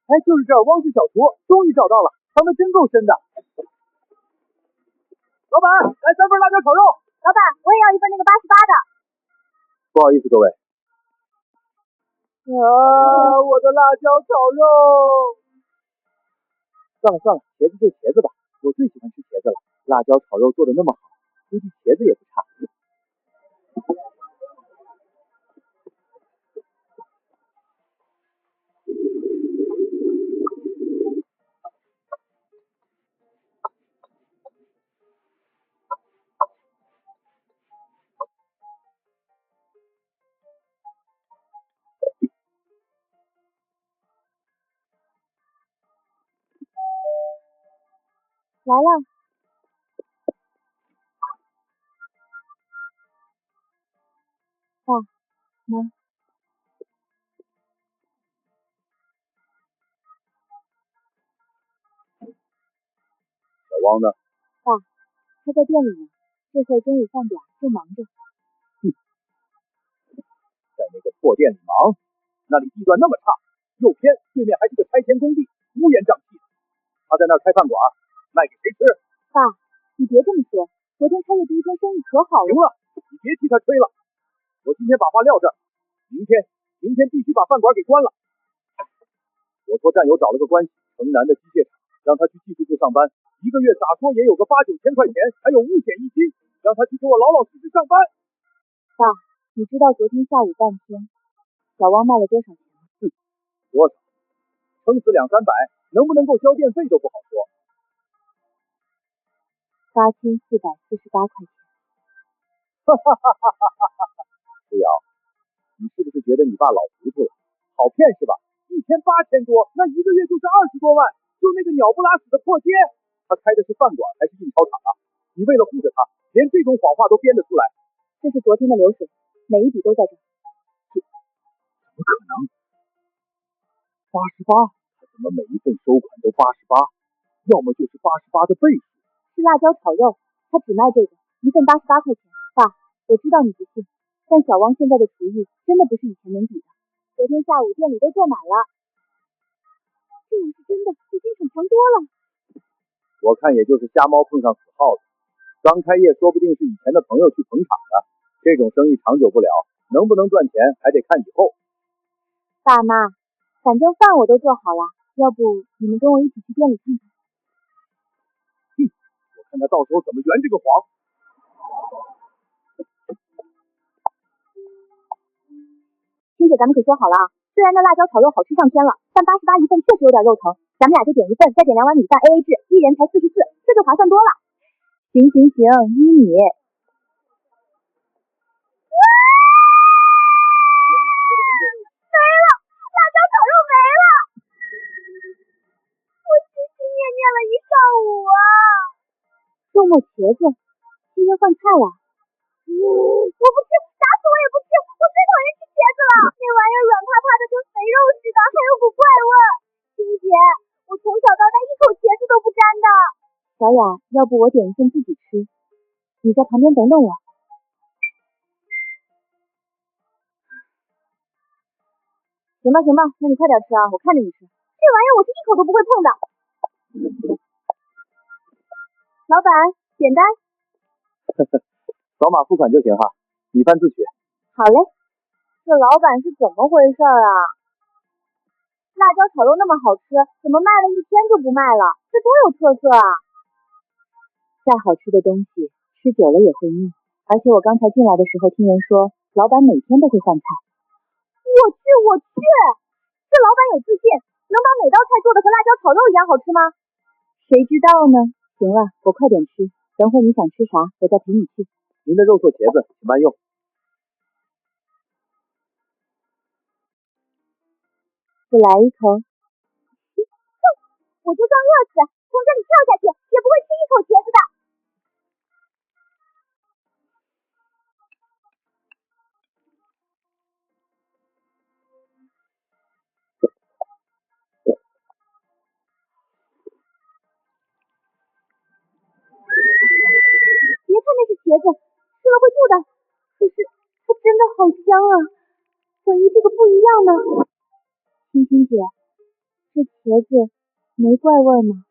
哎，就是这儿，汪氏小厨终于找到了，他们真够深的。老板，来3份辣椒炒肉。老板，我也要一份那个88的。不好意思，各位。我的辣椒炒肉。算了算了，茄子就茄子吧，我最喜欢吃茄子了。辣椒炒肉做的那么好，估计茄子也不差。来了。爸妈。小汪呢？爸，他在店里呢，这会中午饭点正忙着。在那个破店里忙，那里地段那么差，又偏，对面还是个拆迁工地，乌烟瘴气的。他在那儿开饭馆，卖给谁吃？爸，你别这么说，昨天开业第一天生意可好了。行了，你别替他吹了。我今天把话撂这儿，明天必须把饭馆给关了。我托战友找了个关系，城南的机械厂，让他去技术部上班，1个月咋说也有个8、9千块钱，还有五险一金，让他去给我老老实实上班。爸，你知道昨天下午半天，小汪卖了多少钱吗？多少？撑死200-300，能不能够交电费都不好说。8448块钱。朱瑶，你是不是觉得你爸老糊涂了？好骗是吧？1天8000多，那1个月就是20多万。就那个鸟不拉屎的破街，他开的是饭馆还是印钞厂啊？你为了护着他，连这种谎话都编得出来。这是昨天的流水，每一笔都在这。怎么可能？88？他怎么每一份收款都88？要么就是88的倍数，是辣椒炒肉，他只卖这个，一份88块钱。爸，我知道你不信，但小汪现在的厨艺真的不是以前能比的。昨天下午店里都坐满了。这要是真的，比经常强多了。我看也就是瞎猫碰上死耗子，刚开业说不定是以前的朋友去捧场的，这种生意长久不了，能不能赚钱还得看以后。爸妈，反正饭我都做好了，要不你们跟我一起去店里看看？我看他到时候怎么圆这个谎。青姐，咱们可说好了啊，虽然那辣椒炒肉好吃上天了，但88一份确实有点肉疼，咱们俩就点一份，再点2碗米饭 AA 制，一人才44，这就划算多了。行，依你。没了，辣椒炒肉没了，我心心念念了一上午啊。肉末茄子，今天换菜了。我不吃，打死我也不吃，我最讨厌吃茄子了，那玩意儿软趴趴的跟肥肉似的，还有股怪味儿。青姐，我从小到大一口茄子都不沾的。小雅，要不我点一份自己吃，你在旁边等等我。行吧，那你快点吃啊，我看着你吃。这玩意儿我是一口都不会碰的。老板，简单。扫码付款就行哈，米饭自取。好嘞。这老板是怎么回事啊？辣椒炒肉那么好吃，怎么卖了一天就不卖了？这多有特色啊！再好吃的东西，吃久了也会腻。而且我刚才进来的时候听人说，老板每天都会换菜。我去，这老板有自信，能把每道菜做的和辣椒炒肉一样好吃吗？谁知道呢？行了，我快点吃，等会你想吃啥，我再陪你去。您的肉做茄子，请慢用。不来一口？我就算饿死，从这里跳下去，也不会吃一口茄子的。别看那是茄子，吃了会吐的，可是它真的好香啊！万一这个不一样呢？青姐，这茄子没怪味吗？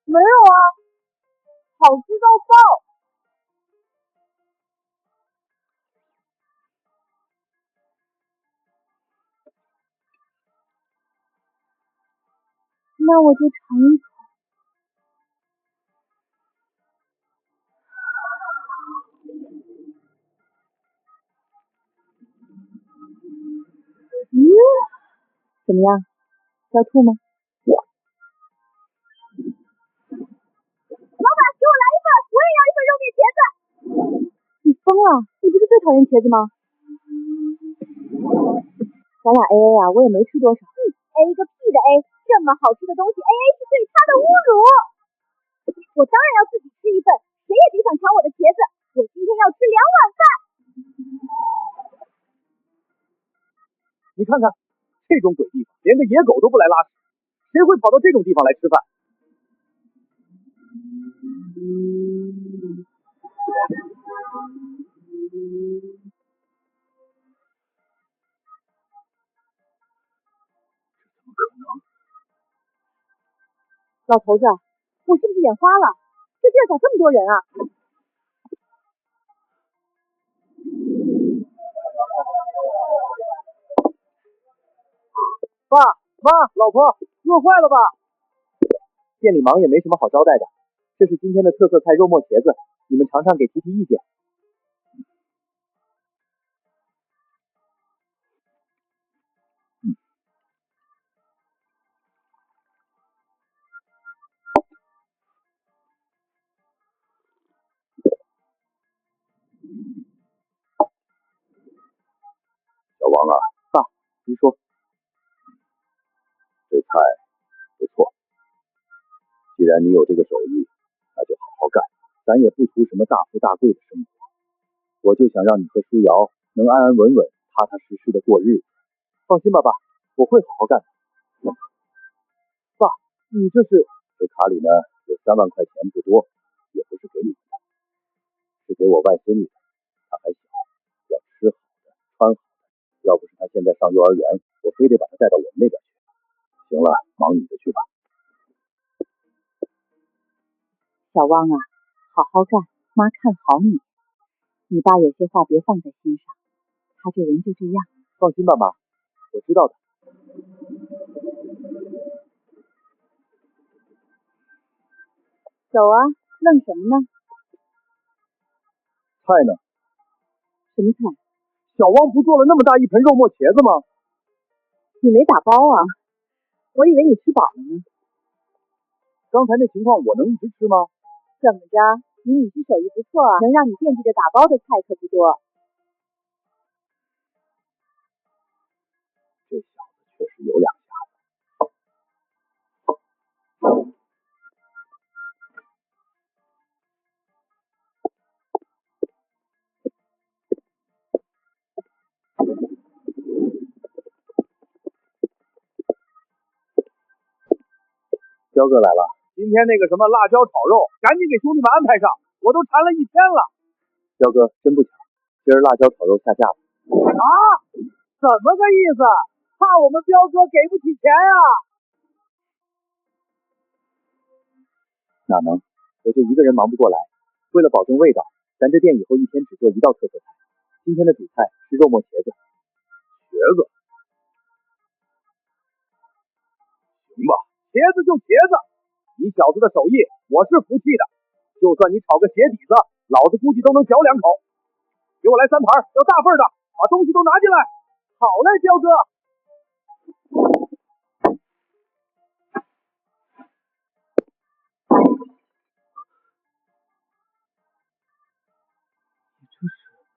没有啊，好吃到爆！那我就尝一口。怎么样？要吐吗？老板，给我来一份，我也要一份肉面茄子。你疯了？你不是最讨厌茄子吗？咱俩 AA 啊，我也没吃多少。A 个屁的 A， 这么好吃的东西 AA 是对他的侮辱。我当然要自己吃一份，谁也别想抢我的茄子。我今天要吃2碗饭。你看看，这种鬼地方，连个野狗都不来拉屎，谁会跑到这种地方来吃饭？老头子，我是不是眼花了？这地儿咋这么多人啊？爸妈，老婆，饿坏了吧？店里忙也没什么好招待的，这是今天的特色菜肉末茄子，你们尝尝给提提意见。小王啊，爸，您说，这菜不错，既然你有这个手艺，那就好好干，咱也不图什么大富大贵的生活，我就想让你和舒瑶能安安稳稳、踏踏实实的过日子。放心吧，爸，我会好好干的。爸，你这是？这卡里呢有3万块钱，不多，也不是给你的，是给我外孙女的。她还小，要吃好的，穿好的。要不是她现在上幼儿园，我非得把她带到我们那边去。行了，忙你的去吧。小汪啊，好好干，妈看好你。你爸有些话别放在心上，他这人就这样。放心吧，妈，我知道的。走啊，愣什么呢？菜呢？什么菜？小汪不做了那么大一盆肉末茄子吗？你没打包啊？我以为你吃饱了呢。刚才那情况我能一直吃吗？怎么着？你女婿手艺不错啊，能让你惦记着打包的菜可不多。这小子确实有两下子。彪哥来了，今天那个什么辣椒炒肉，赶紧给兄弟们安排上，我都馋了1天了。彪哥真不巧，今儿辣椒炒肉下架了。啊？怎么个意思？怕我们彪哥给不起钱呀？哪能，我就一个人忙不过来。为了保证味道，咱这店以后一天只做1道特色菜。今天的主菜是肉末茄子。茄子？行吧，茄子就茄子，你小子的手艺我是服气的。就算你炒个鞋底子，老子估计都能嚼2口。给我来3盘，要大份的，把东西都拿进来。好嘞，彪哥。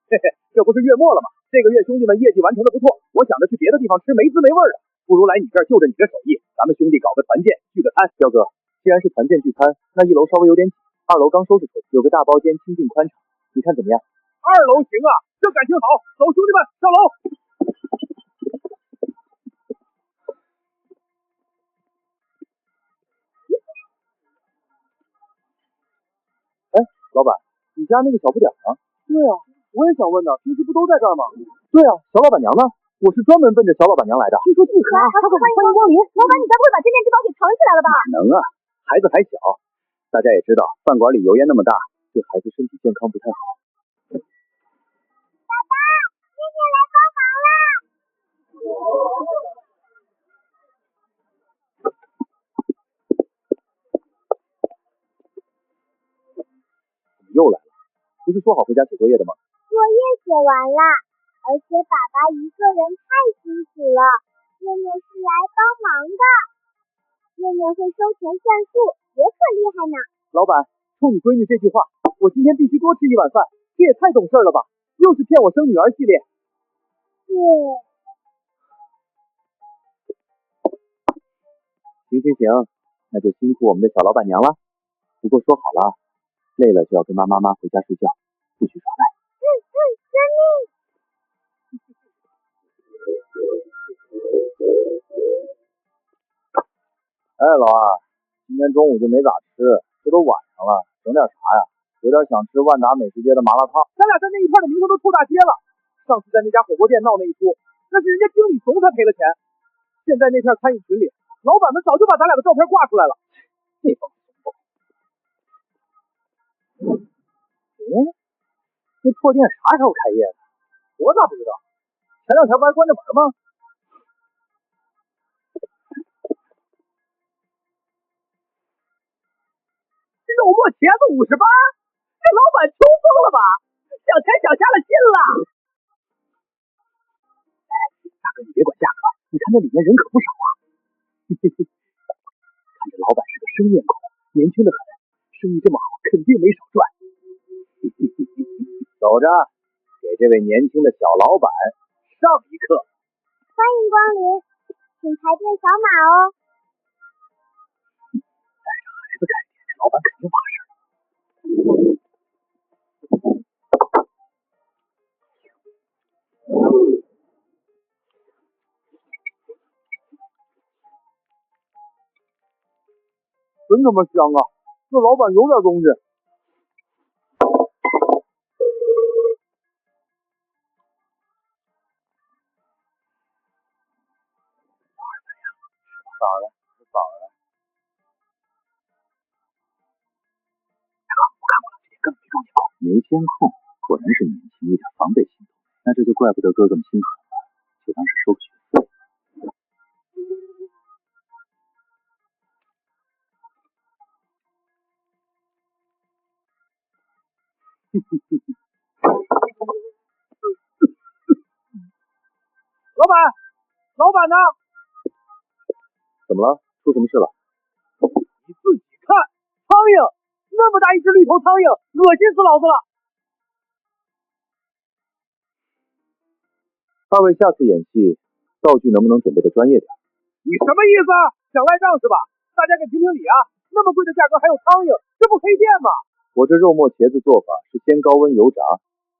嘿嘿，这不是月末了吗？这个月兄弟们业绩完成的不错，我想着去别的地方吃没滋没味的，不如来你这儿就着你这手艺，咱们兄弟搞个团建，聚个餐。彪哥，既然是团建聚餐，那1楼稍微有点挤，2楼刚收拾出去，有个大包间，清静宽敞，你看怎么样？2楼行啊，这感情好，走兄弟们上楼。老板，你家那个小不点呢？对啊，我也想问呢，平时不都在这儿吗？对啊，小老板娘呢？我是专门奔着小老板娘来的。听说巨可爱，他可欢迎光临。老板，你该不会把镇店之宝给藏起来了吧？能啊，孩子还小，大家也知道，饭馆里油烟那么大，对孩子身体健康不太好。爸爸，念念来帮忙啦！又来了，不是说好回家写作业的吗？作业写完了，而且爸爸一个人太辛苦了，念念是来帮忙的。念念会收钱算数，也可厉害呢。老板，冲你闺女这句话，我今天必须多吃1碗饭，这也太懂事了吧？又是骗我生女儿系列。对。行，那就辛苦我们的小老板娘了。不过说好了，累了就要跟妈妈回家睡觉，不许耍赖。遵命。哎，老二，今天中午就没咋吃，这都晚上了，整点啥呀？有点想吃万达美食街的麻辣烫。咱俩在那一片的名声都臭大街了。上次在那家火锅店闹那一出，那是人家经理怂才赔了钱。现在那片餐饮群里，老板们早就把咱俩的照片挂出来了。这帮怂包。这破店啥时候开业的？我咋不知道？前2天不还关着门吗？肉末茄子58，这老板穷疯了吧？想钱想瞎了心了。大哥，你别管价格，你看那里面人可不少啊。看这老板是个生面孔，年轻的很，生意这么好，肯定没少赚。走着，给这位年轻的小老板上一课。欢迎光临，请排队扫码哦。带着孩子开店，这老板肯定怕事儿。真他妈香啊！这老板有点东西。咋了？咋了？我看过了，这点根本没撞见狗。没监控，果然是年轻，一点防备心都没。那这就怪不得哥哥们心狠了，就当是收个学费。老板呢？怎么了？出什么事了？你自己看，苍蝇，那么大一只绿头苍蝇，恶心死老子了！二位下次演戏，道具能不能准备的专业点？你什么意思啊？想赖账是吧？大家给评评理啊！那么贵的价格还有苍蝇，这不黑店吗？我这肉末茄子做法是先高温油炸，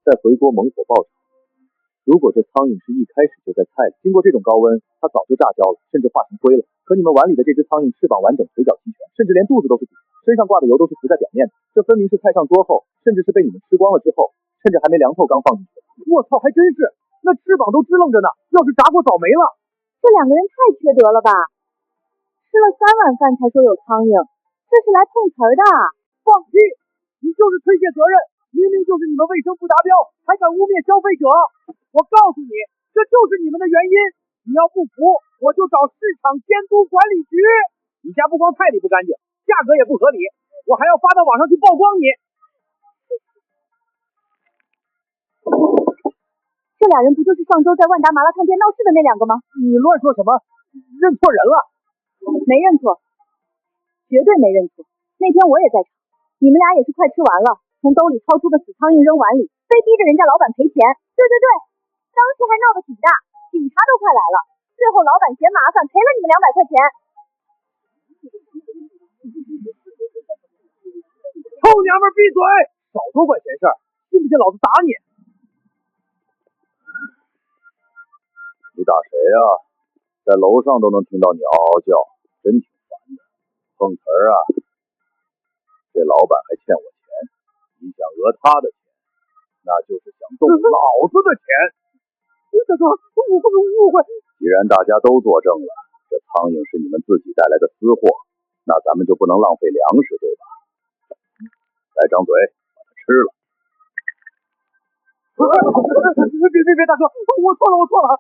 再回锅猛火爆炒。如果这苍蝇是一开始就在菜里，经过这种高温，它早就炸焦了，甚至化成灰了。可你们碗里的这只苍蝇翅膀完整，腿脚齐全，甚至连肚子都是鼓的，身上挂的油都是浮在表面的。这分明是菜上桌后，甚至是被你们吃光了之后，趁着还没凉透刚放进去的。我操，还真是，那翅膀都支棱着呢，要是炸过早没了。这两个人太缺德了吧！吃了3碗饭才说有苍蝇，这是来碰瓷儿的。放屁！你就是推卸责任，明明就是你们卫生不达标，还敢污蔑消费者！我告诉你，这就是你们的原因。你要不服，我就找市场监督管理局。你家不光菜里不干净，价格也不合理，我还要发到网上去曝光你。这俩人不就是上周在万达麻辣烫店闹事的那两个吗？你乱说什么？认错人了？没认错，绝对没认错。那天我也在场，你们俩也是快吃完了，从兜里掏出个死苍蝇扔碗里，非逼着人家老板赔钱。对，当时还闹得挺大，警察都快来了，最后老板嫌麻烦赔了你们200块钱。臭娘们闭嘴！少多管闲事儿，信不信老子打你？你打谁呀？在楼上都能听到你嗷嗷叫，真挺烦的。碰瓷儿啊！这老板还欠我钱，你想讹他的钱，那就是想动老子的钱。大哥，误会。既然大家都作证了，这苍蝇是你们自己带来的私货，那咱们就不能浪费粮食，对吧？来，张嘴，把它吃了。别，大哥，我错了，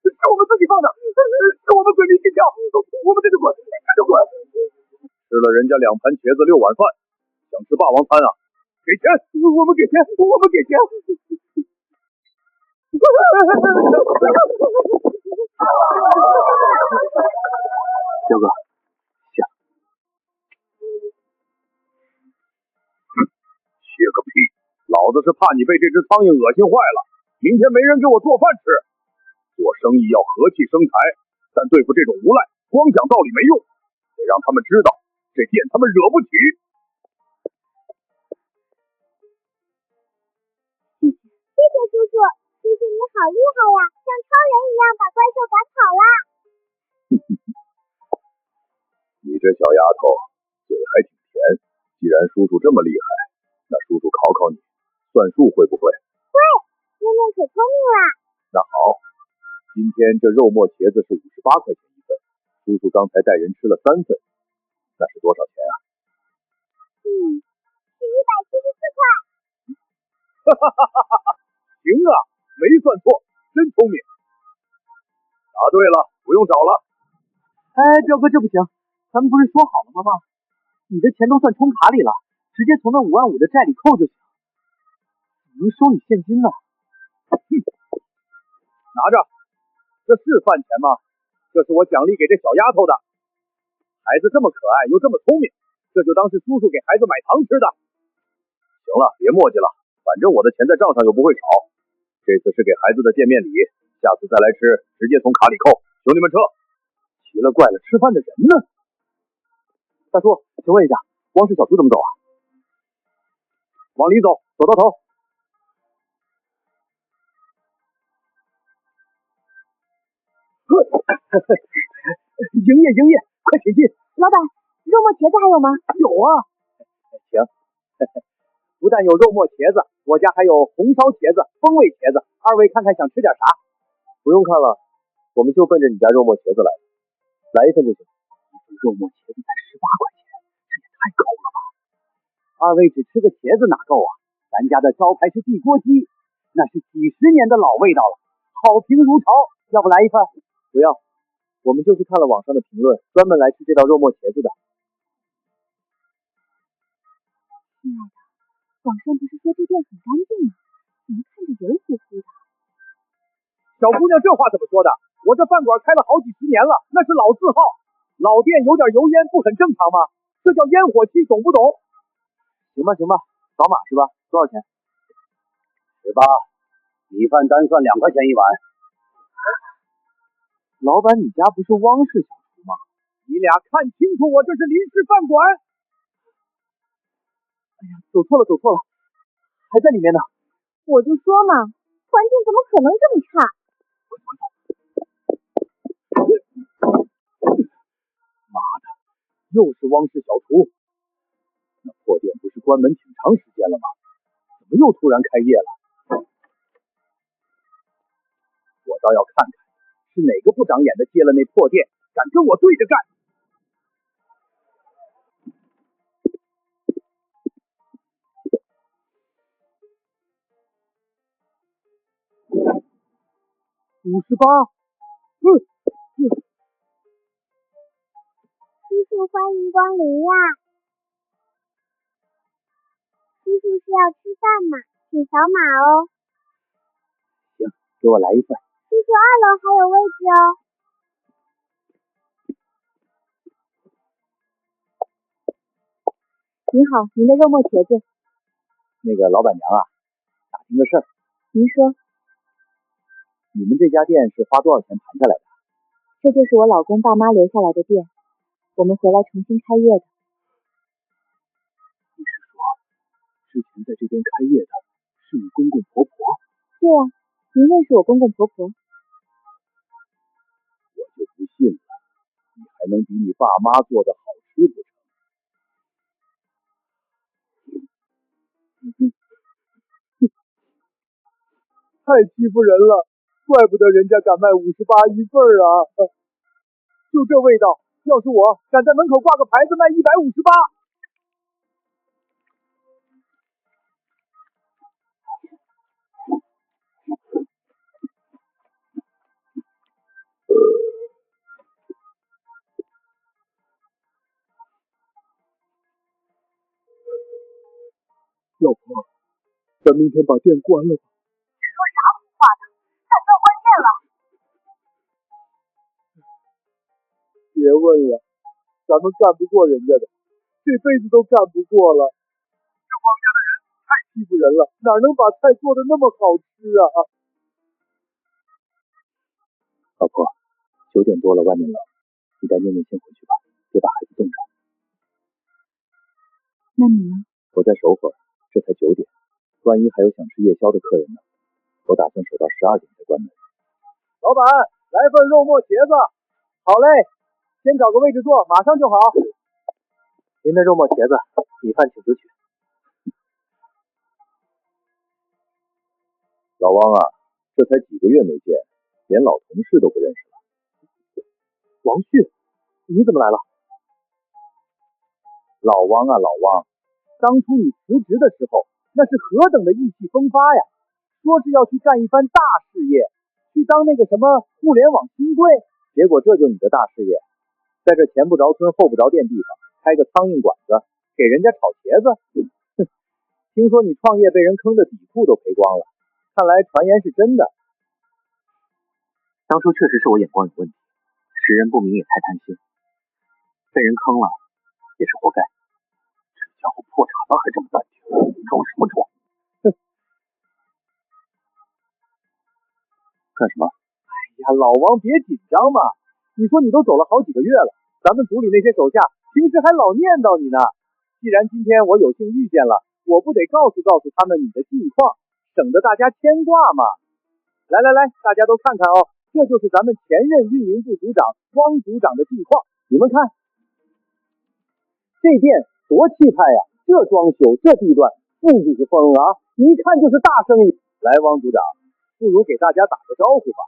是我们自己放的，是我们鬼迷心窍，我们这就滚。吃了人家2盘茄子6碗饭，想吃霸王餐啊？给钱！我们给钱！彪哥，下。歇个屁！老子是怕你被这只苍蝇恶心坏了，明天没人给我做饭吃。做生意要和气生财，但对付这种无赖，光讲道理没用，得让他们知道这店他们惹不起。谢谢叔叔，叔叔你好厉害呀，像超人一样把怪兽赶跑了。你这小丫头嘴还挺甜，既然叔叔这么厉害，那叔叔考考你，算数会不会？会，面面可聪明了。那好，今天这肉末茄子是58块钱一份，叔叔刚才带人吃了3份，那是多少钱啊？是174块。行啊，没算错，真聪明。答对了，不用找了。哎，彪哥，这不行，咱们不是说好了吗？你的钱都算充卡里了，直接从那5万5的债里扣就行，怎么能收你现金呢？拿着，这是饭钱吗？这是我奖励给这小丫头的。孩子这么可爱又这么聪明，这就当是叔叔给孩子买糖吃的。行了，别磨叽了，反正我的钱在账上又不会少。这次是给孩子的见面礼，下次再来吃，直接从卡里扣。兄弟们撤！奇了怪了，吃饭的人呢？大叔，请问一下，汪氏小区怎么走啊？往里走，走到头。营业，快请进。老板，肉肉末茄子还有吗？有啊。行，不但有肉末茄子，我家还有红烧茄子、风味茄子，二位看看想吃点啥？不用看了，我们就奔着你家肉末茄子来的，来一份就行。一份肉末茄子才18块钱，这也太高了吧！二位只吃个茄子哪够啊？咱家的招牌是地锅鸡，那是几十年的老味道了，好评如潮。要不来一份？不要，我们就是看了网上的评论，专门来吃这道肉末茄子的。亲爱的，网上不是说这店很干净吗？怎么看着油乎乎的？小姑娘，这话怎么说的？我这饭馆开了好几十年了，那是老字号，老店有点油烟不很正常吗？这叫烟火气，懂不懂？行吧，扫码是吧？多少钱？18，米饭单算2块钱一碗。老板，你家不是汪氏小厨吗？你俩看清楚，我这是临时饭馆。哎呀，走错了，还在里面呢。我就说嘛，环境怎么可能这么差？妈的，又是汪氏小厨。那破店不是关门挺长时间了吗？怎么又突然开业了？我倒要看看是哪个不长眼的接了那破店，敢跟我对着干。58，叔叔欢迎光临呀！叔叔是要吃饭吗？请扫码哦。行，给我来一份。叔叔2楼还有位置哦。您好，您的肉末茄子。那个老板娘啊，打听个事儿。您说。你们这家店是花多少钱盘下来的？这就是我老公爸妈留下来的店，我们回来重新开业的。你是说，之前在这边开业的是你公公婆婆？对啊，您认识我公公婆婆？我就不信了，你还能比你爸妈做的好吃不成？太欺负人了，怪不得人家敢卖58一份啊！就这味道，要是我敢在门口挂个牌子卖158。老婆，咱明天把店关了吧。说啥胡话呢？咱到关键了。别问了，咱们干不过人家的，这辈子都干不过了。这汪家的人太欺负人了，哪能把菜做的那么好吃啊？老婆，9点多了，外面冷，你带念念先回去吧，别把孩子冻着。那你呢？我再守会儿，这才9点，万一还有想吃夜宵的客人呢。我打算守到12点才关门。老板，来份肉末茄子。好嘞，先找个位置坐，马上就好。您的肉末茄子，米饭请自取。老汪啊，这才几个月没见，连老同事都不认识了。王旭，你怎么来了？老汪啊，老汪，当初你辞职的时候，那是何等的意气风发呀！说是要去干一番大事业，去当那个什么互联网新贵，结果这就你的大事业，在这前不着村后不着店地方开个苍蝇馆子，给人家炒茄子。哼，听说你创业被人坑的底裤都赔光了，看来传言是真的。当初确实是我眼光有问题，识人不明也太贪心，被人坑了也是活该。这家伙破产了还这么淡定，装什么装？干什么？哎呀，老王别紧张嘛！你说你都走了好几个月了，咱们组里那些手下平时还老念叨你呢。既然今天我有幸遇见了，我不得告诉他们你的近况，省得大家牵挂嘛。来，大家都看看哦，这就是咱们前任运营部组长汪组长的近况，你们看。这店多气派呀！这装修，这地段，复古风啊，一看就是大生意。来，王组长，不如给大家打个招呼吧。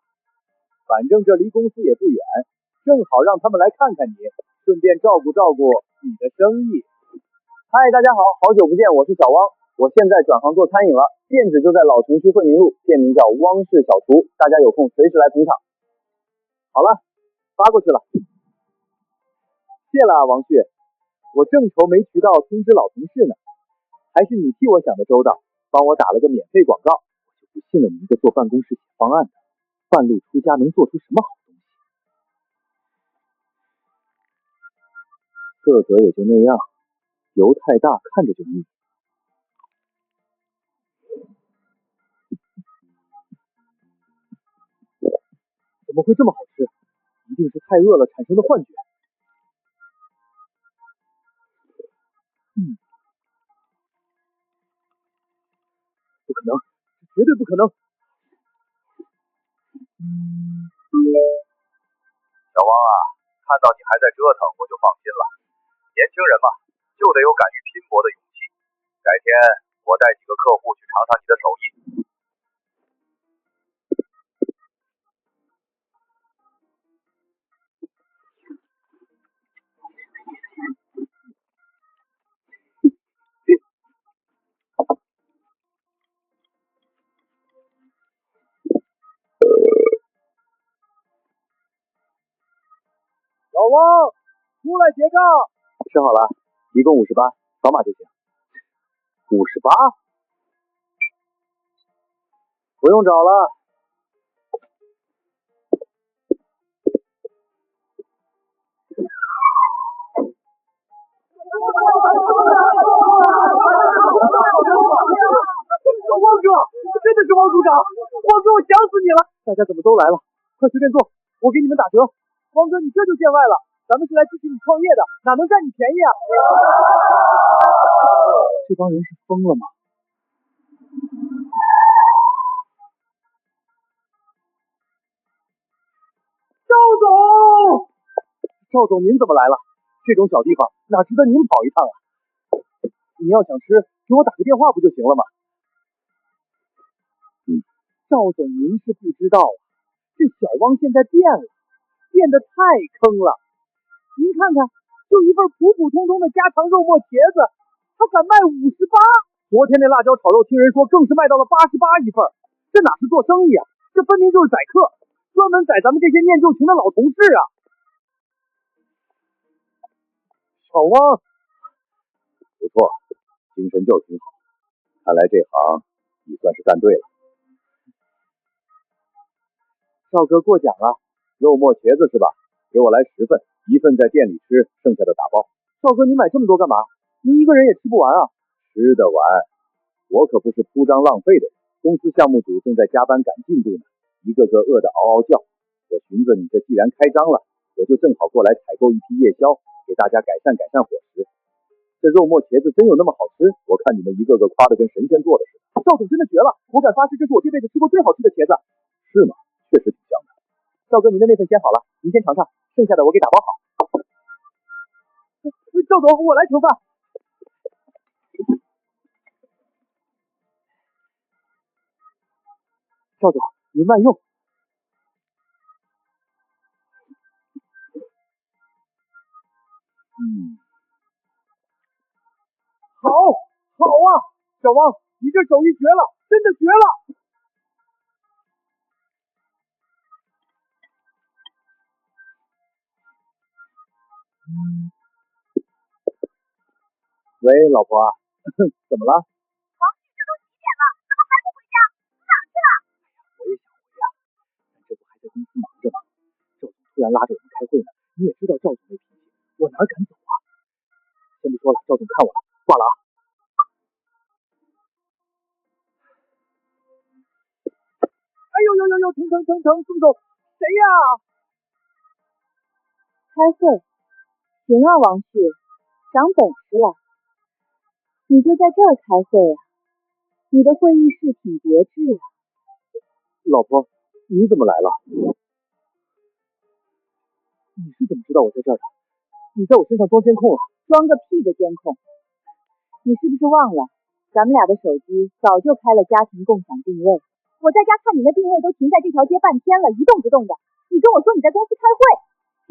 反正这离公司也不远，正好让他们来看看你，顺便照顾照顾你的生意。嗨，大家好，好久不见，我是小汪，我现在转行做餐饮了，店址就在老城区惠民路，店名叫汪氏小厨，大家有空随时来捧场。好了，发过去了。谢了啊，王旭，我正愁没渠道通知老同事呢，还是你替我想的周到，帮我打了个免费广告，我就不信了你一个做办公室写方案的，半路出家能做出什么好东西？色泽也就那样，油太大看着就腻。怎么会这么好吃？一定是太饿了产生的幻觉。不可能，绝对不可能。小汪啊，看到你还在折腾，我就放心了。年轻人嘛，就得有敢于拼搏的勇气。改天我带几个客户去尝尝你的手艺。老汪，出来结账。吃好了，一共58，扫码就行。58？不用找了。汪哥，真的是汪组长，汪哥，我想死你了！大家怎么都来了？快随便坐，我给你们打折。汪哥，你这就见外了，咱们是来支持你创业的，哪能占你便宜啊？这帮人是疯了吗？赵总，赵总您怎么来了？这种小地方哪值得您跑一趟啊？你要想吃，给我打个电话不就行了吗？赵总您是不知道啊，这小汪现在变了，变得太坑了。您看看，就一份普普通通的家常肉末茄子，他敢卖58。昨天那辣椒炒肉，听人说更是卖到了88一份，这哪是做生意啊？这分明就是宰客，专门宰咱们这些念旧情的老同事啊！小汪，不错，精神就是挺好。看来这行你算是干对了。赵哥过奖了，肉末茄子是吧？给我来10份，一份在店里吃，剩下的打包。赵哥，你买这么多干嘛？您一个人也吃不完啊。吃得完，我可不是铺张浪费的人。公司项目组正在加班赶进度呢，一个个饿得嗷嗷叫。我寻思你这既然开张了，我就正好过来采购一批夜宵，给大家改善改善伙食。这肉末茄子真有那么好吃？我看你们一个个夸得跟神仙做的似的。赵总真的绝了，我敢发誓这是我这辈子吃过最好吃的茄子。是吗？确实挺香的。赵哥，您的那份先好了，您先尝尝，剩下的我给打包好。赵总，我来盛饭。赵总，您慢用。好，好啊，小汪，你这手艺绝了，真的绝了。喂，老婆啊，怎么了？王旭，这都几点了，怎么还不回家？哪儿去了？我也想回呀，但这不还在公司忙着吗？赵总突然拉着我们开会呢，你也知道赵总那脾气，我哪敢走啊？先不说了，赵总看我了，挂了啊。哎呦呦呦呦，疼，松手！谁呀？开会。行啊，王旭，长本事了。你就在这儿开会啊？你的会议室挺别致啊。老婆，你怎么来了？你是怎么知道我在这儿的？你在我身上装监控了？装个屁的监控！你是不是忘了，咱们俩的手机早就开了家庭共享定位？我在家看你的定位都停在这条街半天了，一动不动的。你跟我说你在公司开会，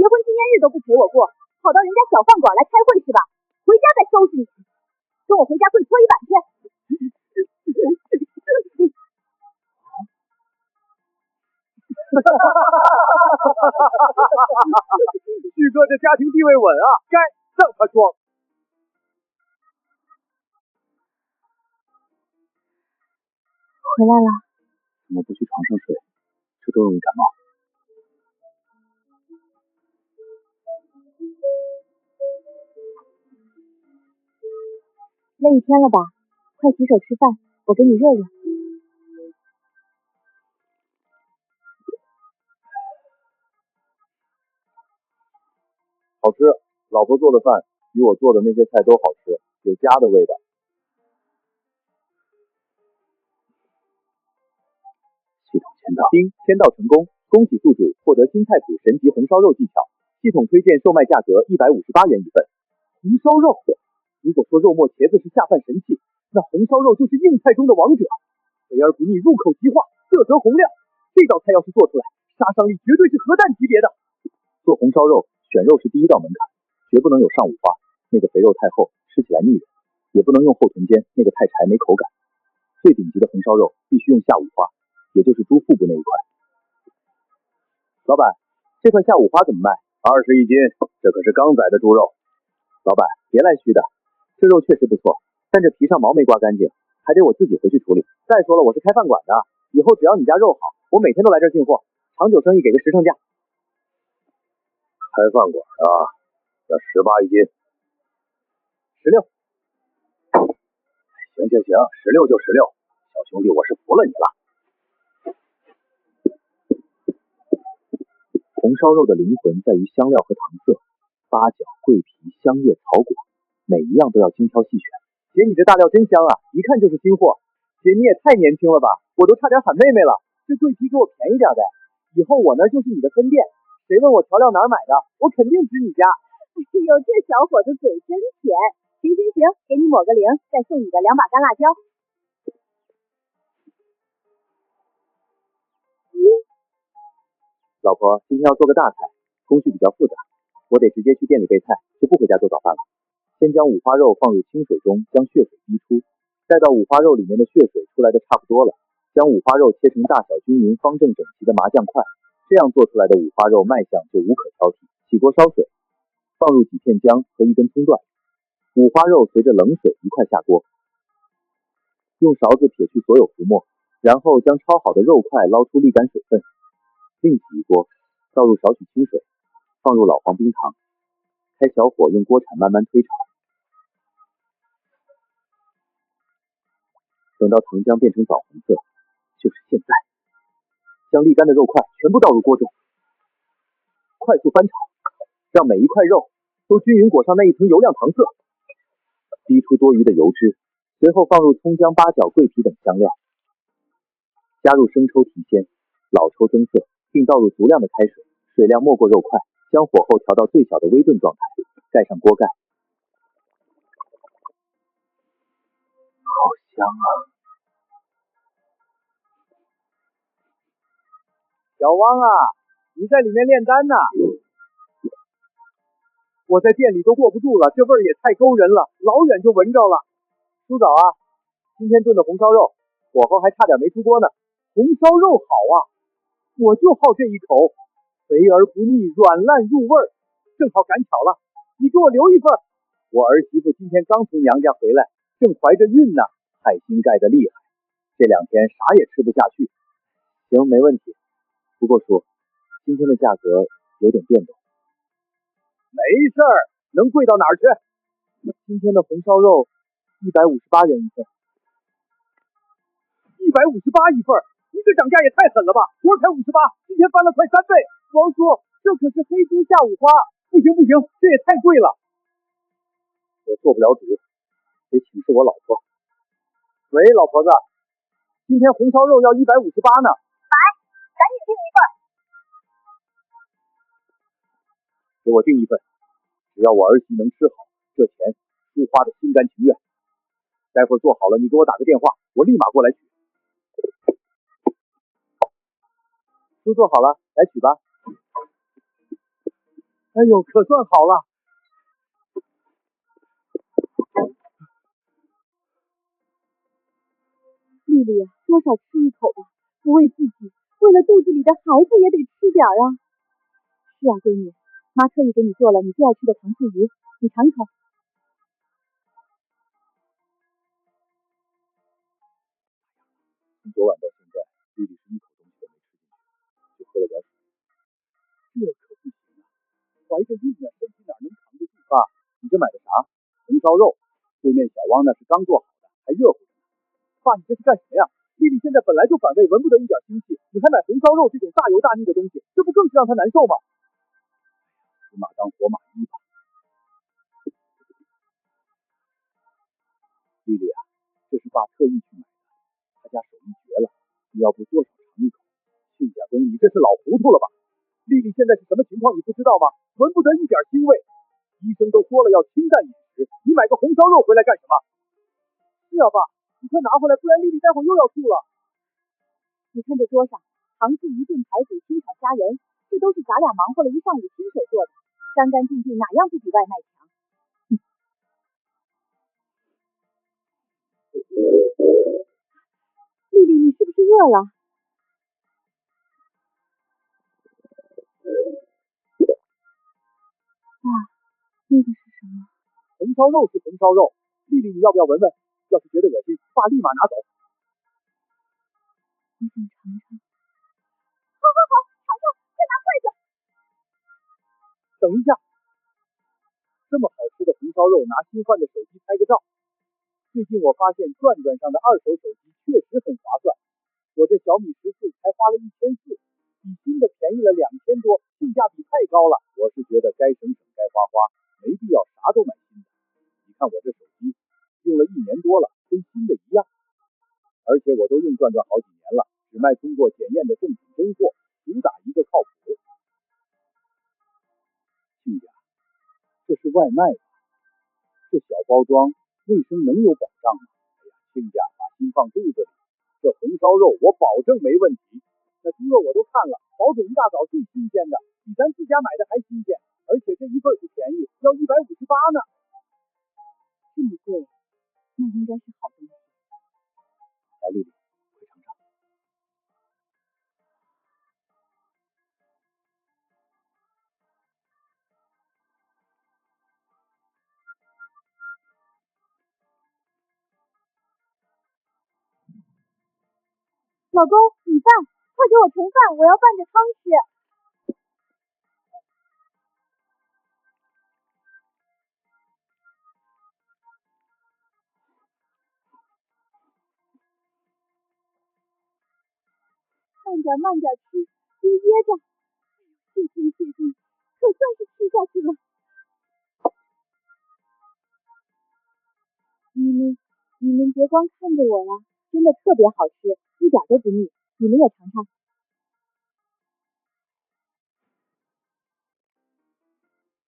结婚纪念日都不陪我过，跑到人家小饭馆来开会是吧？回家再收拾你，跟我回家跪搓衣板去。旭哥这家庭地位稳啊，该让他装。回来了。怎么不去床上睡？这多容易感冒。累一天了吧？快洗手吃饭，我给你热热。好吃，老婆做的饭比我做的那些菜都好吃，有家的味道。系统签到，丁，签到成功，恭喜宿主获得新菜谱神级红烧肉技巧，系统推荐售卖价格158元一份。红烧肉，如果说肉末茄子是下饭神器，那红烧肉就是硬菜中的王者，肥而不腻，入口即化，色泽红亮。这道菜要是做出来，杀伤力绝对是核弹级别的。做红烧肉，选肉是第一道门槛，绝不能有上五花，那个肥肉太厚，吃起来腻人；也不能用后臀尖，那个太柴没口感。最顶级的红烧肉必须用下五花，也就是猪腹部那一块。老板，这块下五花怎么卖？20一斤，这可是刚宰的猪肉。老板，别来虚的，这肉确实不错，但这皮上毛没刮干净，还得我自己回去处理。再说了，我是开饭馆的，以后只要你家肉好，我每天都来这儿进货，长久生意给个10成价。开饭馆啊，要18一斤，16。行，16就16，小兄弟，我是服了你了。红烧肉的灵魂在于香料和糖色，八角、桂皮、香叶、草果，每一样都要精挑细选。姐，你这大料真香啊，一看就是新货。姐，你也太年轻了吧，我都差点喊妹妹了。这桂皮给我便宜点呗，以后我那就是你的分店，谁问我调料哪儿买的，我肯定指你家。哎呦，这小伙子嘴真甜。行，给你抹个零，再送你的2把干辣椒。老婆，今天要做个大菜，工序比较复杂，我得直接去店里备菜，就不回家做早饭了。先将五花肉放入清水中，将血水逼出，待到五花肉里面的血水出来的差不多了，将五花肉切成大小均匀、方正整齐的麻酱块，这样做出来的五花肉卖相就无可挑剔。起锅烧水，放入几片姜和1根葱段，五花肉随着冷水一块下锅，用勺子撇去所有浮沫，然后将焯好的肉块捞出沥干水分，另起一锅，倒入少许清水，放入老黄冰糖，开小火用锅铲慢慢推炒，等到糖浆变成枣红色，就是现在。将沥干的肉块全部倒入锅中，快速翻炒，让每一块肉都均匀裹上那一层油亮糖色，逼出多余的油脂，随后放入葱姜、八角、桂皮等香料，加入生抽提鲜，老抽增色，并倒入足量的开水，水量没过肉块，将火候调到最小的微炖状态，盖上锅盖。好香啊！小汪啊，你在里面炼丹呢？我在店里都坐不住了，这味儿也太勾人了，老远就闻着了。叔嫂啊，今天炖的红烧肉，火候还差点没出锅呢。红烧肉好啊，我就好这一口，肥而不腻，软烂入味儿，正好赶巧了，你给我留一份。我儿媳妇今天刚从娘家回来，正怀着孕呢，海心盖得厉害，这2天啥也吃不下去。行，没问题。不过叔，今天的价格有点变动。没事儿，能贵到哪儿去？今天的红烧肉158元一份。158一份，你这涨价也太狠了吧！我才58，今天翻了快3倍。王叔，这可是黑猪下五花，不行，这也太贵了。我做不了主，得请示我老婆。喂，老婆子，今天红烧肉要158呢。赶紧订一份。给我订一份，只要我儿媳能吃好，这钱甘情愿。待会儿做好了，你给我打个电话，我立马过来取。都做好了，来取吧。哎呦，可算好了。丽丽呀，多少吃一口吧，不为自己，为了肚子里的孩子也得吃点啊。是啊，闺女，妈特意给你做了你最爱吃的糖醋鱼，你尝一口。从昨晚到现在，丽丽是一口东西都没吃进去，就喝了点水。这可不行啊！怀着孕呢，身体哪能扛得住？爸，你这买的啥？红烧肉。对面小汪那是刚做好的，还热乎着呢。爸，你这是干什么呀？丽丽现在本来就反胃，闻不得一点腥气，你还买红烧肉这种大油大腻的东西，这不更是让她难受吗？死马当活马医吧。丽丽啊，这是爸特意去买的，他家手艺绝了，你要不多少尝一口？亲家公，你这是老糊涂了吧？丽丽现在是什么情况你不知道吗？闻不得一点腥味，医生都说了要清淡饮食，你买个红烧肉回来干什么？是啊，爸，你快拿回来，不然丽丽待会儿又要吐了。你看这桌上，糖醋鱼炖排骨、清炒虾仁，这都是咱俩忙活了一上午亲手做的，干干净净，哪样不比外卖强？丽丽，你是不是饿了？爸，那个是什么？红烧肉是红烧肉，丽丽你要不要闻闻？要是觉得恶心，爸立马拿走。我想尝尝。好，尝尝，快拿筷子。等一下，这么好吃的红烧肉，拿新换的手机拍个照。最近我发现转转上的二手手机确实很划算，我这小米14才花了1400，比新的便宜了2000多，性价比太高了。我是觉得该省省，该花花，没必要啥都买新的。你看我这手机用了1年多了，跟新的一样，而且我都用转转好几年了，只卖通过检验的正品真货，主打一个靠谱。亲家，这是外卖吧？这小包装卫生能有保障吗？哎呀，亲家把心放肚子里，这红烧肉我保证没问题。那猪肉我都看了，保准一大早最新鲜的，比咱自家买的还新鲜，而且这一份不便宜，要158呢。这么贵，那应该是好东西。来，丽丽，快尝尝。老公，米饭，快给我盛饭，我要拌着汤吃。慢点吃，别噎着。谢天谢地，可算是吃下去了。你们别光看着我呀，真的特别好吃，一点都不腻。你们也尝尝。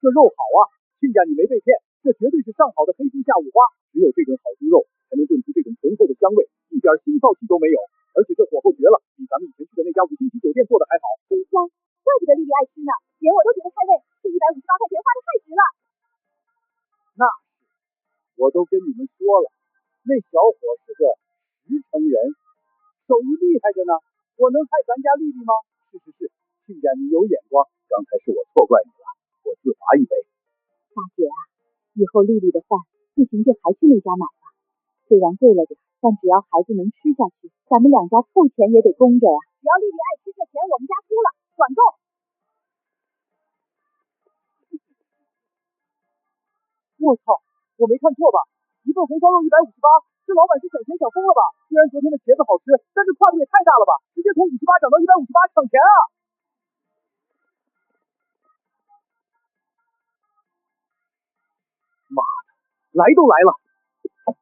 这肉好啊，亲家你没被骗，这绝对是上好的黑猪下五花，只有这种好猪肉才能炖出这种醇厚的香味，一点腥臊气都没有，而且这火候绝了，比咱们以前去的那家5星级酒店做的还好。真香，怪不得丽丽爱吃呢，连我都觉得开胃，这158块钱花的太值了。那是，我都跟你们说了，那小伙是个实诚人，手艺厉害着呢，我能害咱家丽丽吗？是，亲家你有眼光，刚才是我错怪你了，我自罚一杯。大姐啊，以后丽丽的饭不行就还去那家买吧，虽然贵了点，但只要孩子能吃下去，咱们两家凑钱也得供着呀。只要丽丽爱吃，这钱我们家出了，管够。我操，我没看错吧？一份红烧肉158，这老板是省钱想疯了吧？虽然昨天的茄子好吃，但是跨度也太大了吧？直接从58涨到158，抢钱啊！妈的，来都来了，